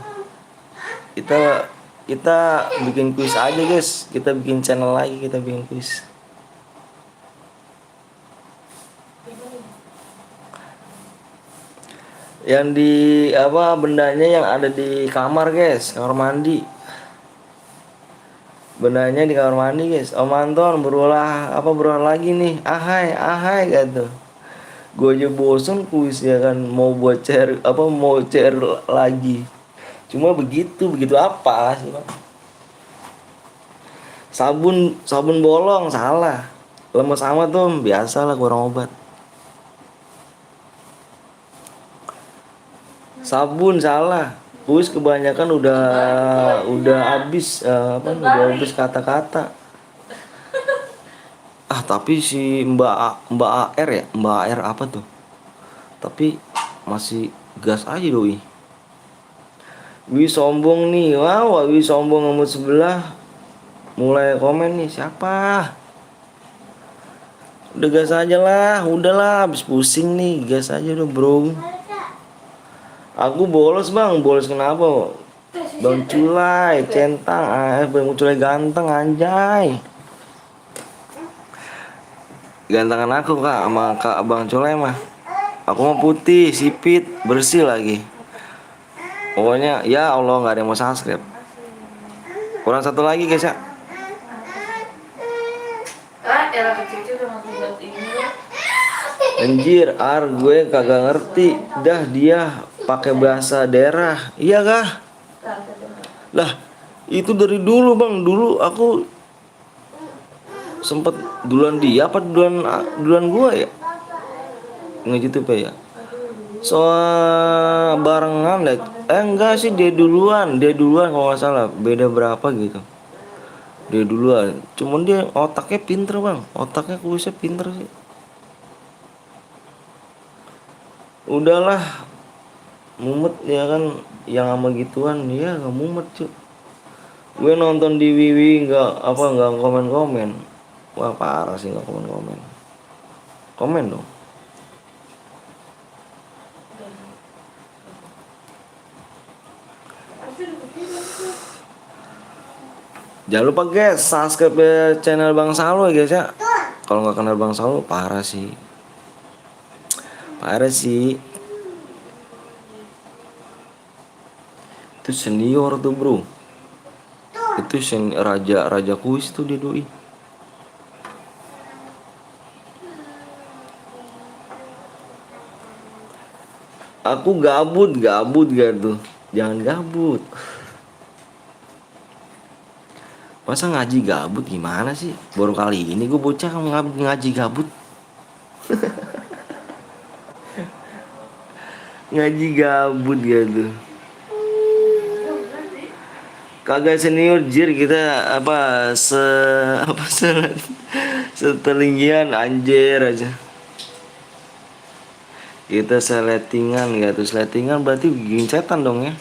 Kita kita bikin kuis aja guys. Kita bikin channel lagi, kita bikin kuis. Yang di apa bendanya yang ada di kamar guys, kamar mandi. Bendanya di kamar mandi guys. Om Anton berulah lagi nih. Ahai gitu. Gue aja bosen kuis ya kan, mau buat mau share lagi. Cuma begitu apa sih Bang? Sabun bolong salah. Lemes amat tuh, biasalah kurang obat. Sabun salah. Kuis kebanyakan udah habis udah habis kata-kata. Tapi si Mbak AR ya, Mbak AR apa tuh? Tapi masih gas aja doi. Wi sombong nih. Wow, Wi sombong nomor sebelah. Mulai komen nih, siapa? Udah gas aja lah, udahlah habis pusing nih, gas aja udah bro. Aku bolos bang, bolos kenapa? Bang Culai, centang, Bang Culai ganteng anjay. Gantengan aku kak, sama kak Bang Culai mah. Aku mau putih, sipit, bersih lagi. Pokoknya ya Allah nggak ada yang mau subscribe. Kurang satu lagi guys ya. Era kecil udah mau buat ini ya. Anjir, gue kagak ngerti. Dah dia pakai bahasa daerah. Iya kah? Lah, itu dari dulu bang. Dulu aku sempet duluan dia apa duluan gue ya? Nggak gitu pak ya. Soal barengan deh. Enggak sih, dia duluan kalau nggak salah. Beda berapa gitu. Dia duluan. Cuman dia otaknya pinter bang. Otaknya kuisnya pinter sih. Udahlah, mumet ya kan, yang sama gituan ya nggak mumet cuy. Gue nonton di Wiwi nggak komen. Wah parah sih nggak komen. Komen dong. Jangan lupa guys, subscribe channel Bang Salu ya guys ya. Kalau nggak kenal Bang Salu parah sih. Itu senior tuh bro. Itu raja kuis tuh dia doi. Aku gabut gak tuh. Jangan gabut. Masa ngaji gabut gimana sih? Baru kali ini gue bocah ngaji gabut. Ngaji gabut gitu. Kagak senior jir kita setelinggian anjir aja. Kita seletingan gitu. Seletingan berarti gincetan dong ya.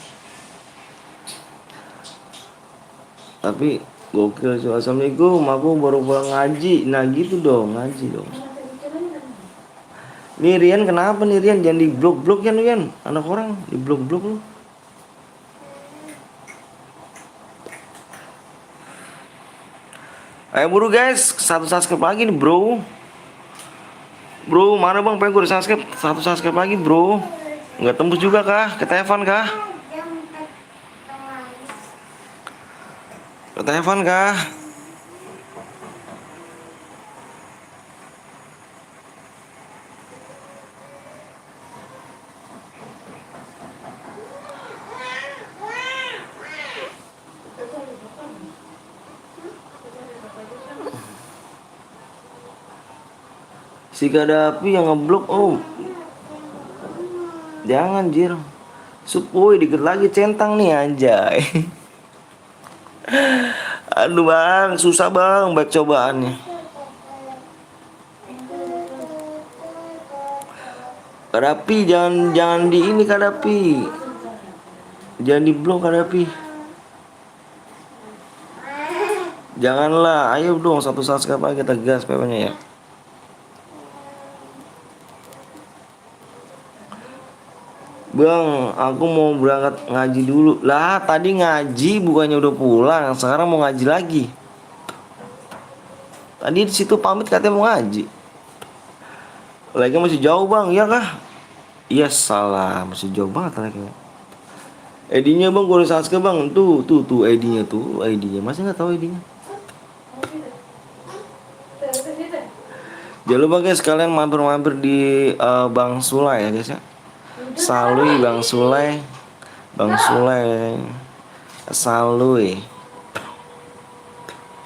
Tapi gokil sih. Assalamualaikum, aku baru pulang ngaji. Nah gitu dong, ngaji dong. Nih Rian kenapa nih Rian? Jangan di blok ya Rian. Anak orang di blok lu. Ayo buru guys, satu subscribe lagi nih bro. Bro mana bang, pengen gue subscribe. Satu subscribe lagi bro. Nggak tembus juga kah? Ke telepon kah? Si Kadapi yang ngeblok jangan jir. Woi dikit lagi centang nih anjay. Aduh bang, susah bang baik cobaannya. Kadapi jangan di ini Kadapi. Jangan diblok ada Pi. Janganlah, ayo dong satu subscribe aja kita gas pokoknya ya. Bang, aku mau berangkat ngaji dulu. Lah, tadi ngaji bukannya udah pulang, sekarang mau ngaji lagi. Tadi di situ pamit katanya mau ngaji. Lagi masih jauh bang, iya kah? Iya salah, masih jauh banget lagi. ID-nya bang, gue udah subscribe bang. Tuh ID-nya tuh, ID-nya. Masih nggak tahu ID-nya? Jangan lupa guys, kalian mampir-mampir di Bang Sulai ya guys ya. Salui Bang Sulai, Bang Sulai, Salui.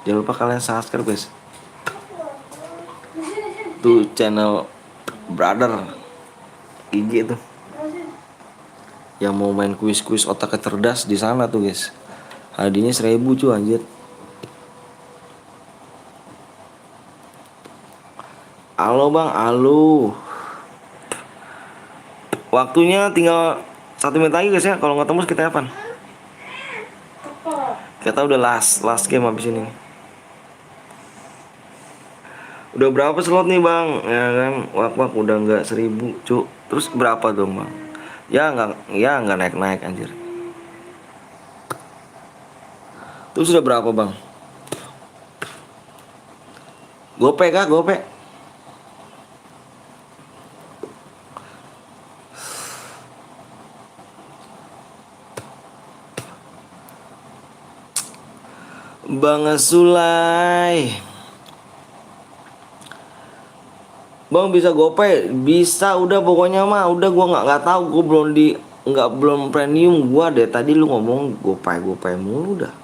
Jangan lupa kalian subscribe guys. Tuh channel brother IG tuh. Yang mau main kuis-kuis otak cerdas di sana tuh guys. Hadiahnya 1000 cuy anjir. Halo bang, halo. Waktunya tinggal 1 menit lagi guys ya. Kalau nggak tembus kita apa? Kita udah last game habis ini. Udah berapa slot nih bang? Ya kan, wak udah nggak 1000 cuk. Terus berapa dong bang? Ya nggak naik anjir. Terus udah berapa bang? Gope kah? Gope? Bang Sulai, bang bisa GoPay, bisa udah pokoknya mah udah gua nggak tahu, gua belum premium gua deh tadi lu ngomong GoPay mulu dah.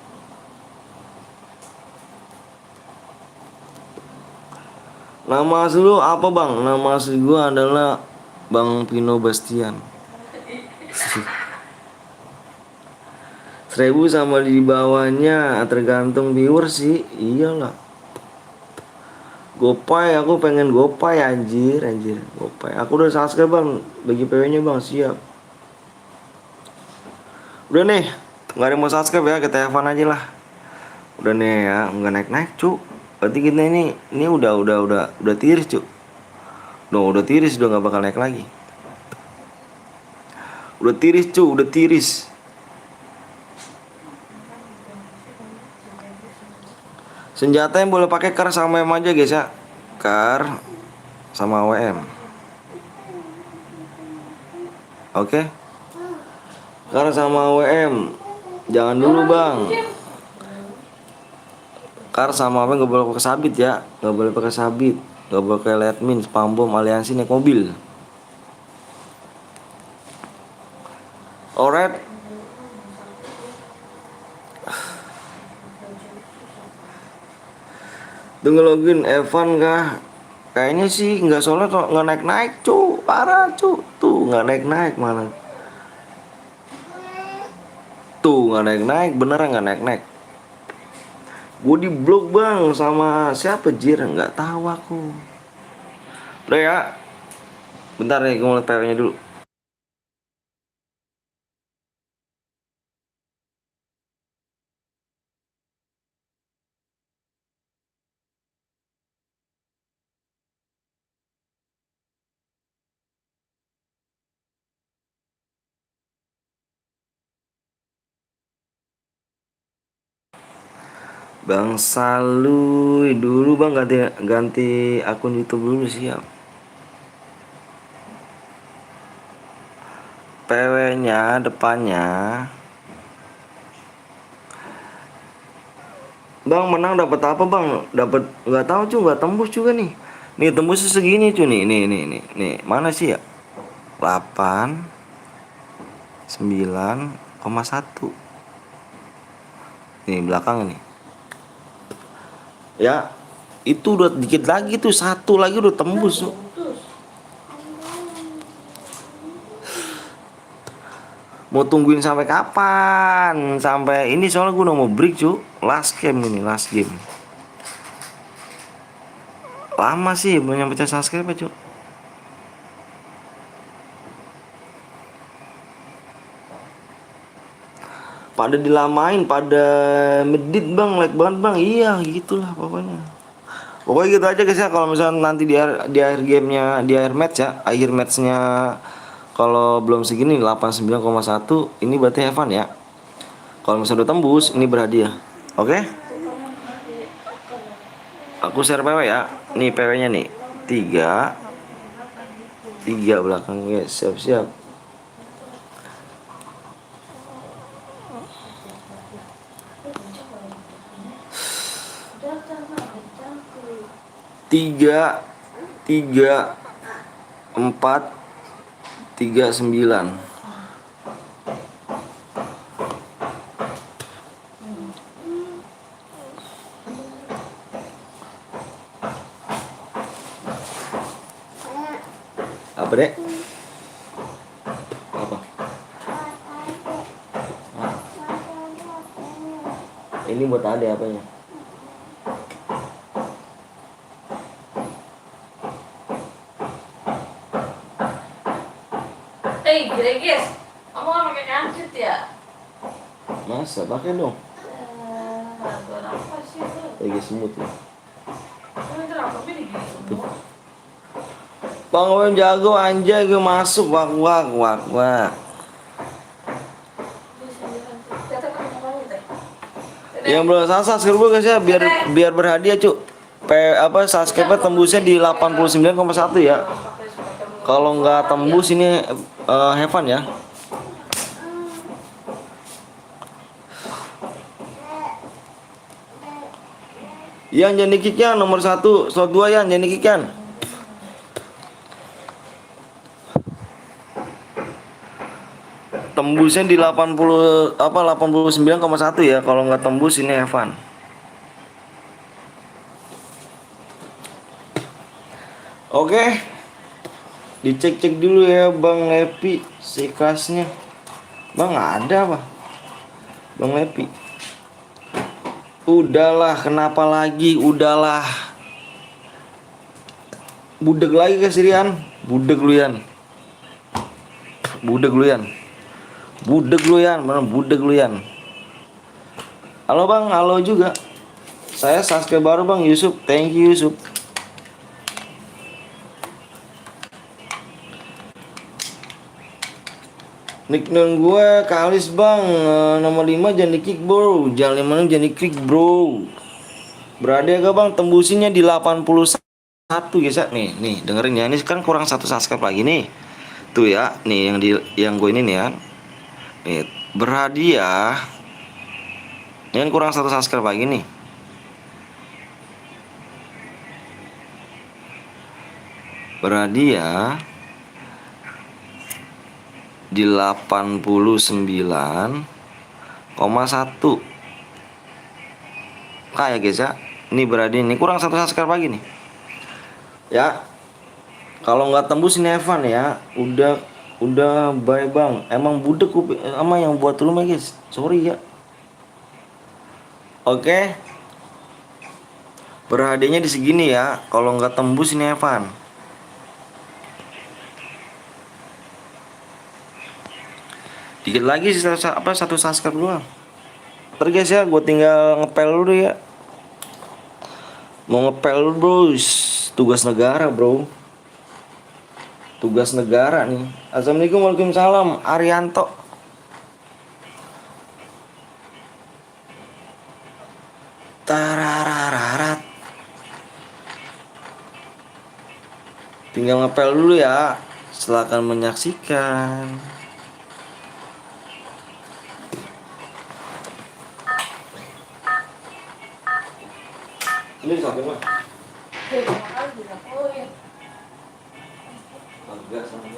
Nama asli lu apa bang? Nama asli gua adalah Bang Pino Bastian. 1000 sama di bawahnya tergantung viewer sih, iyalah. GoPay, aku pengen GoPay anjir. GoPay. Aku udah subscribe bang, bagi PW-nya bang, siap. Udah nih, nggak ada yang mau subscribe ya, kita have fun aja lah. Udah nih ya, nggak naik cuk. Berarti kita ini udah tiris cuk. Udah tiris, udah nggak bakal naik lagi. Udah tiris cuk, udah tiris. Senjata yang boleh pakai kar sama WM aja guys ya. Kar sama WM. Oke. Kar sama WM. Jangan dulu bang. Kar sama WM gak boleh pakai sabit ya. Gak boleh pakai sabit. Gak boleh pakai letmin, spam bom, aliansi naik mobil. Alright. Tunggu login Evan kah? Kayaknya sih nggak, soalnya kok nggak naik cu, parah cu, tuh nggak naik malah. Tuh nggak naik, beneran nggak naik. Gue di blok bang sama siapa jir, nggak tahu aku. Udah ya, bentar nih gue ngeliat PW-nya dulu. Bang Saluy dulu bang, ganti akun YouTube dulu siap. PW-nya depannya. Bang menang dapat apa bang? Dapat nggak tahu cuy, nggak tembus juga nih. Nih tembusnya segini cuy nih. Mana sih ya? 89,1. Nih belakang nih. Ya, itu udah dikit lagi tuh, satu lagi udah tembus tuh. Mau tungguin sampai kapan? Sampai ini soalnya gue udah mau break cu. Last game. Lama sih belum nyampe subscribe cu. pada dilamain, pada medit bang, like banget bang. Iya gitulah pokoknya. Pokoknya gitu aja guys ya. Kalau misalnya nanti di akhir gamenya, di akhir match ya, akhir matchnya kalau belum segini 89,1, ini berarti Evan ya. Kalau misalnya udah tembus, ini berhadiah. Oke? Aku share PW ya. Nih PW-nya nih. 3 belakang guys. Siap-siap. Tiga, 4, 39. Apa dek? Apa? Ini buat ade apanya? Gregis, kamu kan pakai kancut ya? Masa pakai dong? Buat apa sih itu? Lagi semut ya. Kamu itu rambutnya digini semua. Bang Wen jago anjay, gue masuk wak wak wak wak. Yang belum subscribe dulu guys ya, biar berhadiah cuk. Subscribe tembusnya di 89,1 ya. Kalau nggak tembus ini Heaven ya. Yang jadi kicknya nomor 1, slot 2 ya, jadi kicknya. Tembusnya di 89,1 ya. Kalau nggak tembus ini Evan. Oke. Dicek-cek dulu ya Bang Lepi sikasnya. Bang ada apa? Bang Lepi. Udahlah, kenapa lagi? Udahlah. Budek lagi ke Sirian. Budek lu Yan. Budek lu Yan. Budek lu Yan, mana budek lu Yan. Halo Bang, halo juga. Saya subscribe baru Bang Yusuf. Thank you Yusuf. Nickname gue Kalis Bang, nomor 5 jangan di kick bro. Jangan 5 jangan di kick bro. Berada gak Bang, tembusinya di 81 guys ya. Nih dengerin ya. Ini kan kurang 1 subscribe lagi nih. Tuh ya, nih yang gue ini nih ya. Nih, berhadiah. Ini kan kurang 1 subscribe lagi nih. Berhadiah di 89,1 kayak guys ya. Ini berarti ini kurang 1 subscribe lagi nih ya. Kalau nggak tembus ini Evan ya. Udah bye Bang. Emang budek sama yang buat rumah guys, sorry ya. Oke, berhadiahnya di segini ya. Kalau nggak tembus ini Evan. Dikit lagi sisa 1 subscribe doang. Ntar guys ya, gue tinggal ngepel dulu ya. Mau ngepel dulu bros. Tugas negara bro. Tugas negara nih. Assalamualaikum, waalaikumsalam. Arianto. Tararararat. Tinggal ngepel dulu ya. Silakan menyaksikan. Ini sampai mah. Agak sama.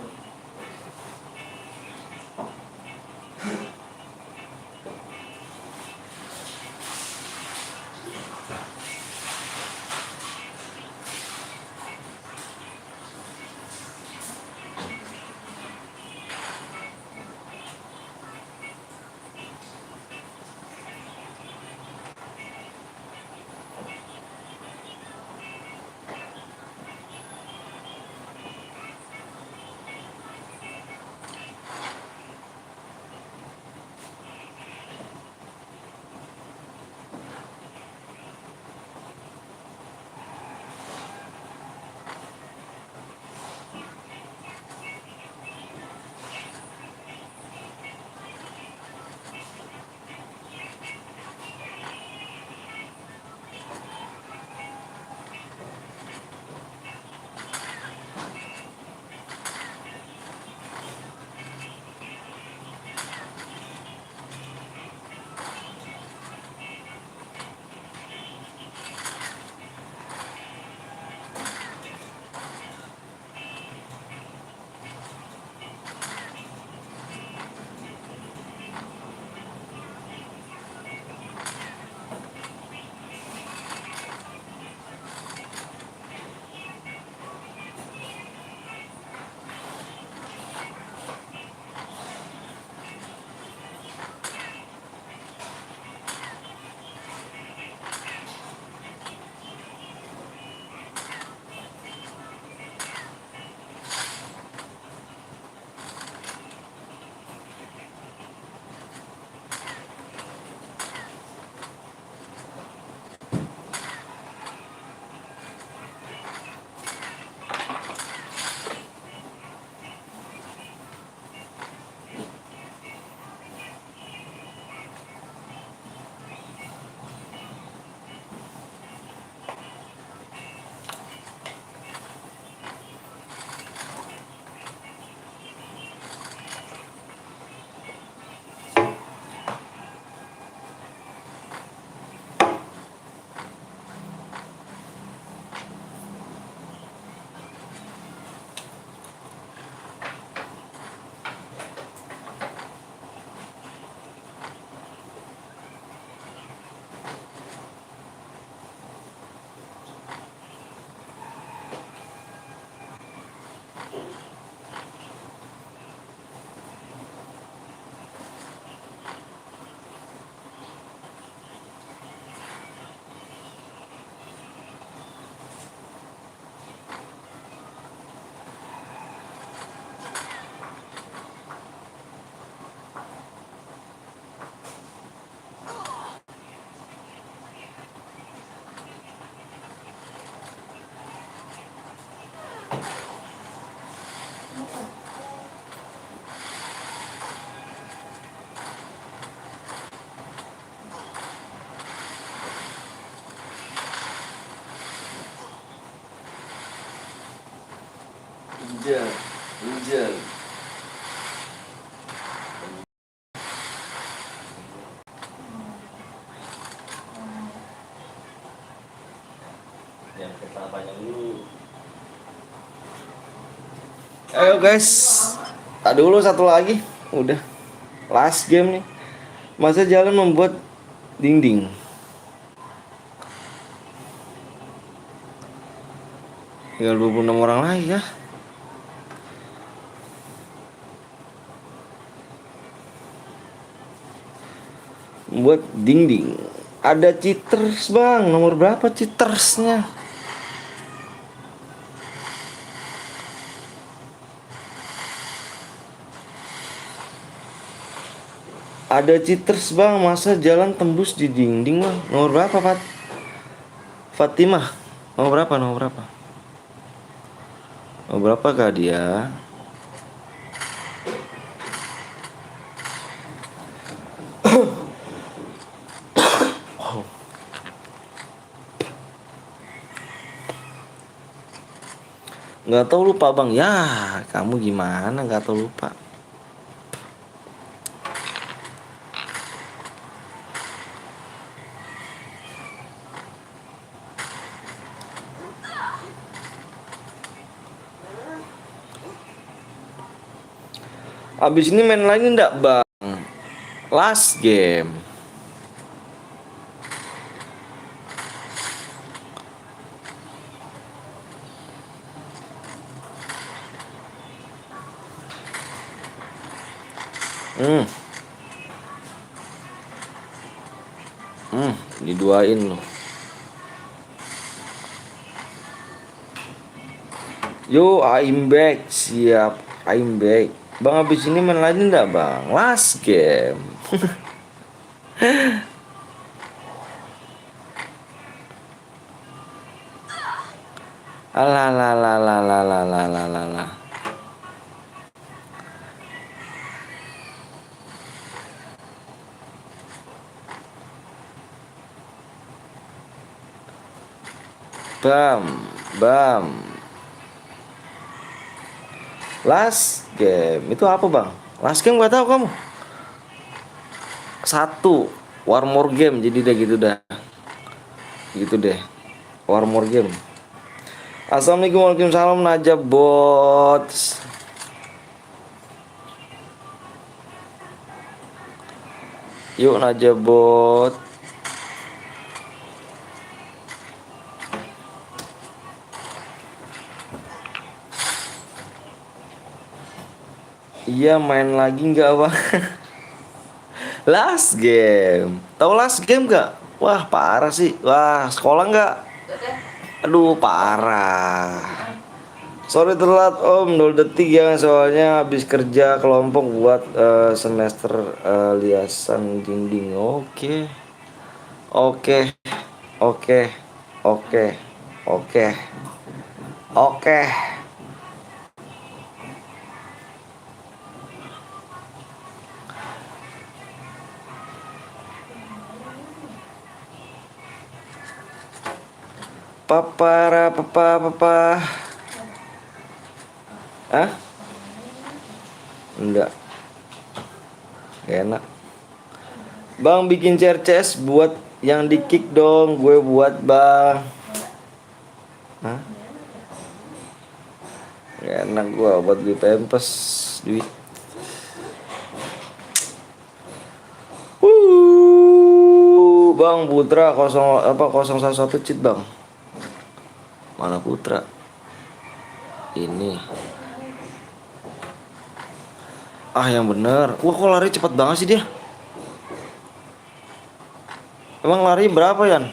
Hujan, hujan. Yang kita panjang dulu. Ayo guys, tak dulu satu lagi. Udah, last game nih. Masa jalan membuat dinding. Tinggal 26 orang lagi ya. Buat dinding. Ada cheaters bang, nomor berapa cheatersnya? Ada cheaters bang, masa jalan tembus di dinding bang. Nomor berapa Fatimah? Nomor berapa? Nomor berapa? Nomor berapa kah dia? Nggak tahu, lupa bang. Ya kamu gimana nggak tahu, lupa? Abis ini main lagi ndak bang? Last game. Diduain loh. Yo, I'm back. Siap, I'm back. Bang, abis ini main lagi ndak bang? Last game. Alah, lah, lah, lah, lah, lah, lah, lah, lah, lah. Bam, bam. Last game itu apa bang? Last game gak tahu kamu? Satu, one more game. Jadi deh gitu dah. Gitu deh. One more game. Assalamualaikum, waalaikumsalam Najab bot. Yuk Najab bot. Iya, main lagi nggak bang? Last game. Tahu last game nggak? Wah parah sih. Wah, sekolah nggak? Aduh parah. Sorry telat om, 0 detik ya, soalnya habis kerja kelompok buat semester liasan dinding. Oke. Oke. Oke. Oke. Oke. Oke. Papara papa. Hah? Enggak. Gak enak. Bang bikin share CS buat yang di kick dong, gue buat bang. Hah? Gak enak gue buat beli pempes duit. Bang Putra 011 cheat bang. Mana Putra? Ini. Ah yang bener. Wah kok lari cepet banget sih dia. Emang lari berapa Yan?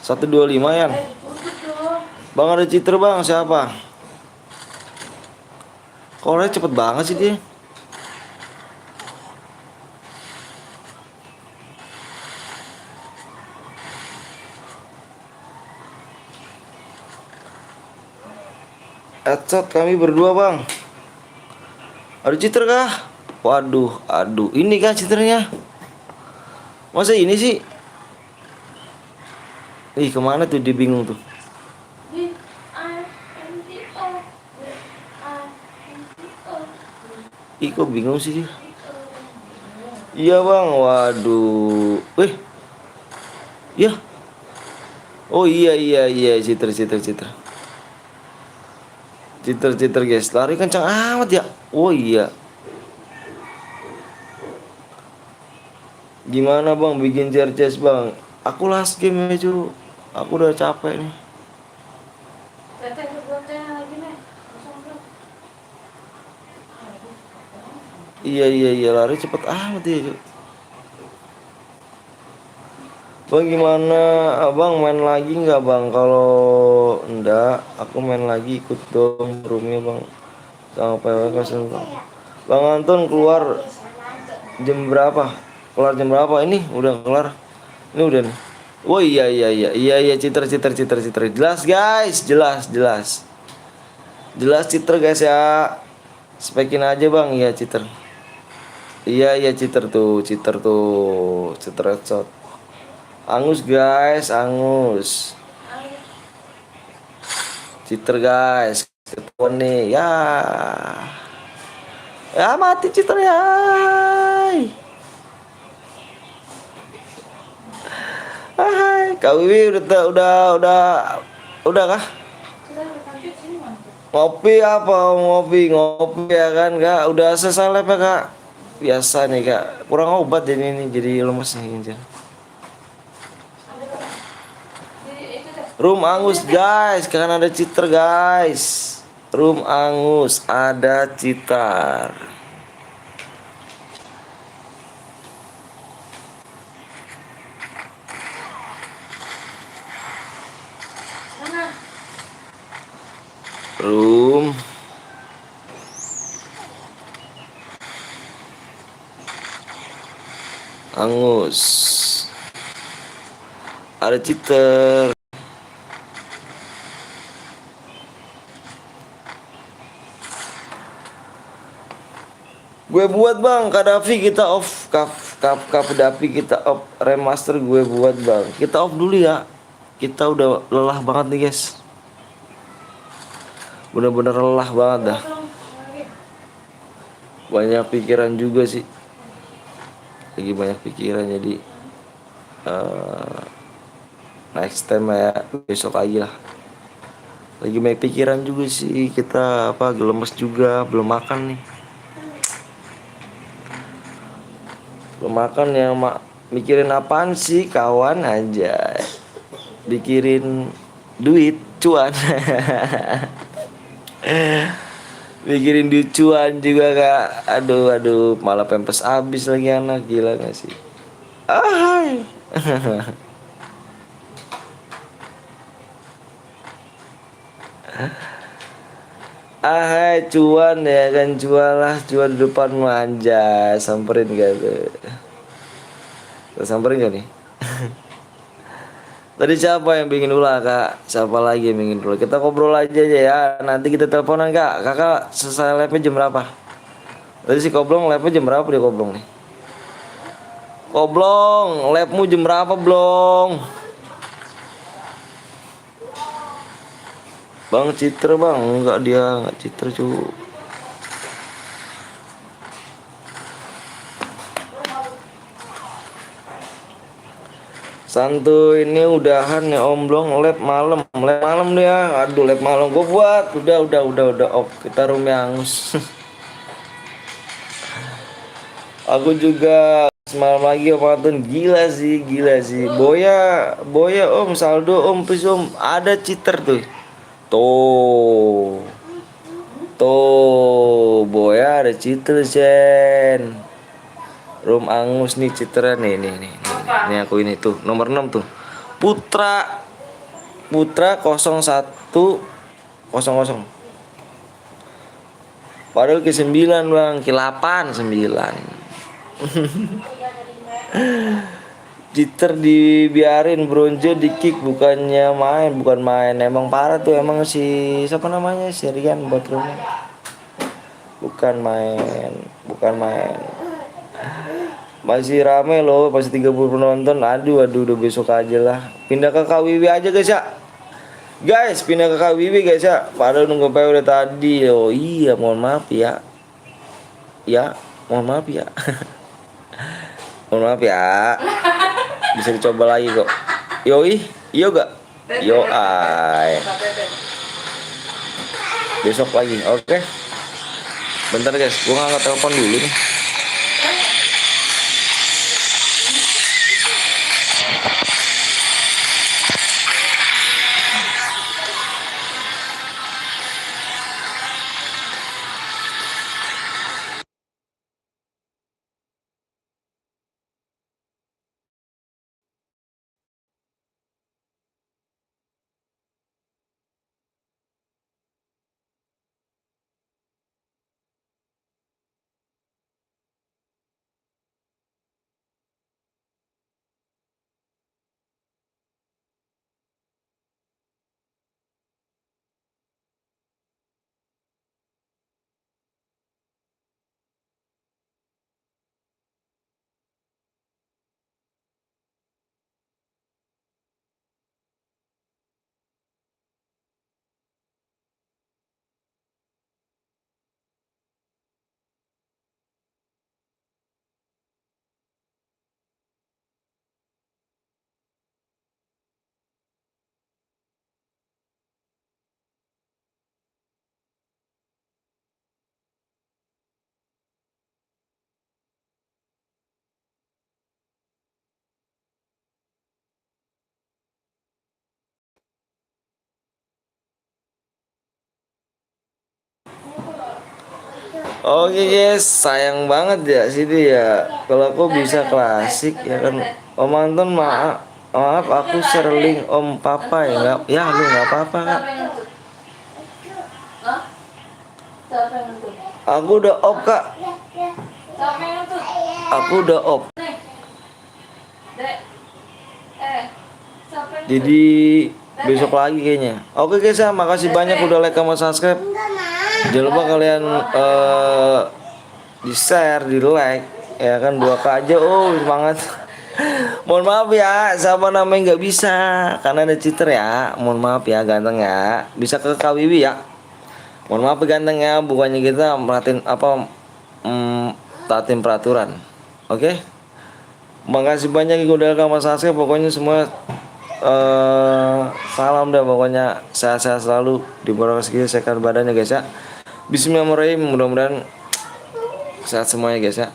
125 Yan. Bang ada cheater bang, siapa? Kok lari cepet banget sih dia. headshot kami berdua bang. Ada cheater kah? Waduh, aduh, ini kah cheaternya? Masa ini sih? Ih, kemana tuh, dia bingung tuh. Ih, kok bingung sih dia? Iya bang, waduh. Ya. Oh iya iya iya, cheater cheater cheater. Cheater cheater guys, lari kencang amat ya. Oh iya. Gimana bang bikin chest bang? Aku last game ya cu. Aku udah capek nih. Iya iya iya, lari cepet amat ya cu. Bang gimana abang main lagi nggak bang? Kalau enggak aku main lagi, ikut dong roomnya bang sama PWK bang. Bang Anton keluar jam berapa? Keluar jam berapa? Ini udah kelar. Ini udah nih. Oh iya iya iya iya iya, cheater cheater cheater cheater. Jelas guys, jelas jelas. Jelas cheater guys ya. Spekin aja bang, iya cheater. Iya iya cheater tuh, cheater tuh, cheater headshot. Angus guys, angus. Cheater guys, ketahuan nih ya. Ya mati cheater ya. Hai, Kak Wiwi udah kah? Ngopi apa? Ngopi ya kan Kak? Udah selesai lab ya Kak? Biasa nih Kak, kurang obat ini jadi lemes nih Ginjal. Room angus guys, kan ada cheater guys. Room angus ada cheater. Room angus ada cheater. Gue buat bang, Kadafi kita off, Kadafi kita off, remaster gue buat bang. Kita off dulu ya. Kita udah lelah banget nih guys. Bener-bener lelah banget dah. Banyak pikiran juga sih. Lagi banyak pikiran jadi next time ya, besok aja lah. Lagi banyak pikiran juga sih, kita apa lemes juga, belum makan nih. Belum makan ya mikirin apaan sih kawan aja. Mikirin duit, cuan. Mikirin duit cuan juga Kak. Aduh, malah pempes habis lagi anak, gila gak sih? Ahai. Ahai cuan ya kan, jualah cuan di depan manja. Samperin gak tuh? Samperin gak nih? Tadi siapa yang bikin ulah Kak? Siapa lagi yang bikin ulah? Kita ngobrol aja ya. Nanti kita teleponan Kak. Kakak selesai live jam berapa? Tadi si Koblong live jam berapa dia Koblong nih? Koblong, live-mu jam berapa Blong? Bang cheater bang, enggak dia enggak cheater cu. Santuy ini udahan ya Om Blong, lab malam dia. Aduh lab malam gue buat, udah off. Kita roomnya angus. Aku juga semalam lagi Om Anton, gila sih. Boya Om, saldo Om, please Om, ada cheater tuh. Tuh, Boya ada cheater Jen. Room angus nih cheaternya nih. Ini aku ini tuh nomor 6 tuh. Putra 0100. Padahal ke 9 bang, ke 8 9. Jiter dibiarin, bronze di kick, bukannya main, bukan main. Emang parah tuh emang si siapa namanya, si Rian Batrumnya. Bukan main, bukan main. Masih rame loh, masih 30 penonton. Aduh, udah besok aja lah. Pindah ke KWW aja guys ya. Guys, pindah ke KWW guys ya. Padahal nunggu PW udah tadi. Oh iya, mohon maaf ya. Ya, mohon maaf ya. Mohon maaf ya. Bisa dicoba lagi kok. Yoi, iyo gak? Yo ay. Besok lagi, oke. Bentar guys, gua ngangkat telepon dulu nih. Oke guys, sayang banget ya sini ya. Kalau aku bisa klasik ya kan. Om Anton maaf, maaf aku share link Om Papa ya nggak? Ya lu nggak apa-apa kak. Siapa yang ngentut? Hah? Siapa yang ngentut? Aku udah off kak. Siapa yang ngentut? Aku udah off. Nih. Dek. Siapa yang ngentut? Jadi besok lagi kayaknya. Oke guys ya, makasih banyak udah like sama subscribe. Jangan lupa kalian di share, di like, ya kan 2K aja. Oh semangat. Mohon maaf ya, sama namanya nggak bisa karena ada cheater ya. Mohon maaf ya ganteng ya. Bisa ke KWW ya. Mohon maaf ya ganteng ya, bukannya kita merhatiin apa taatin peraturan. Oke. Makasih banyak yang udah sama subscribe. Pokoknya semua salam deh pokoknya, sehat-sehat selalu, di bawah segini sehat badannya guys ya. Bismillahirrahmanirrahim, mudah-mudahan sehat semuanya guys ya.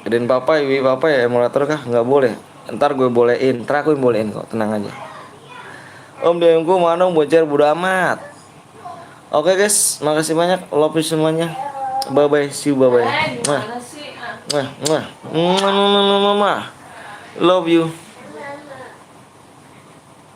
Dan papa ya emulator kah? Nggak boleh. Ntar gue bolehin, ntar aku yang bolehin kok, tenang aja. Om DM-ku mana bocor bodo amat. Oke guys, makasih banyak, love you semuanya. Bye bye, see you, bye bye. Gimana sih? Love you.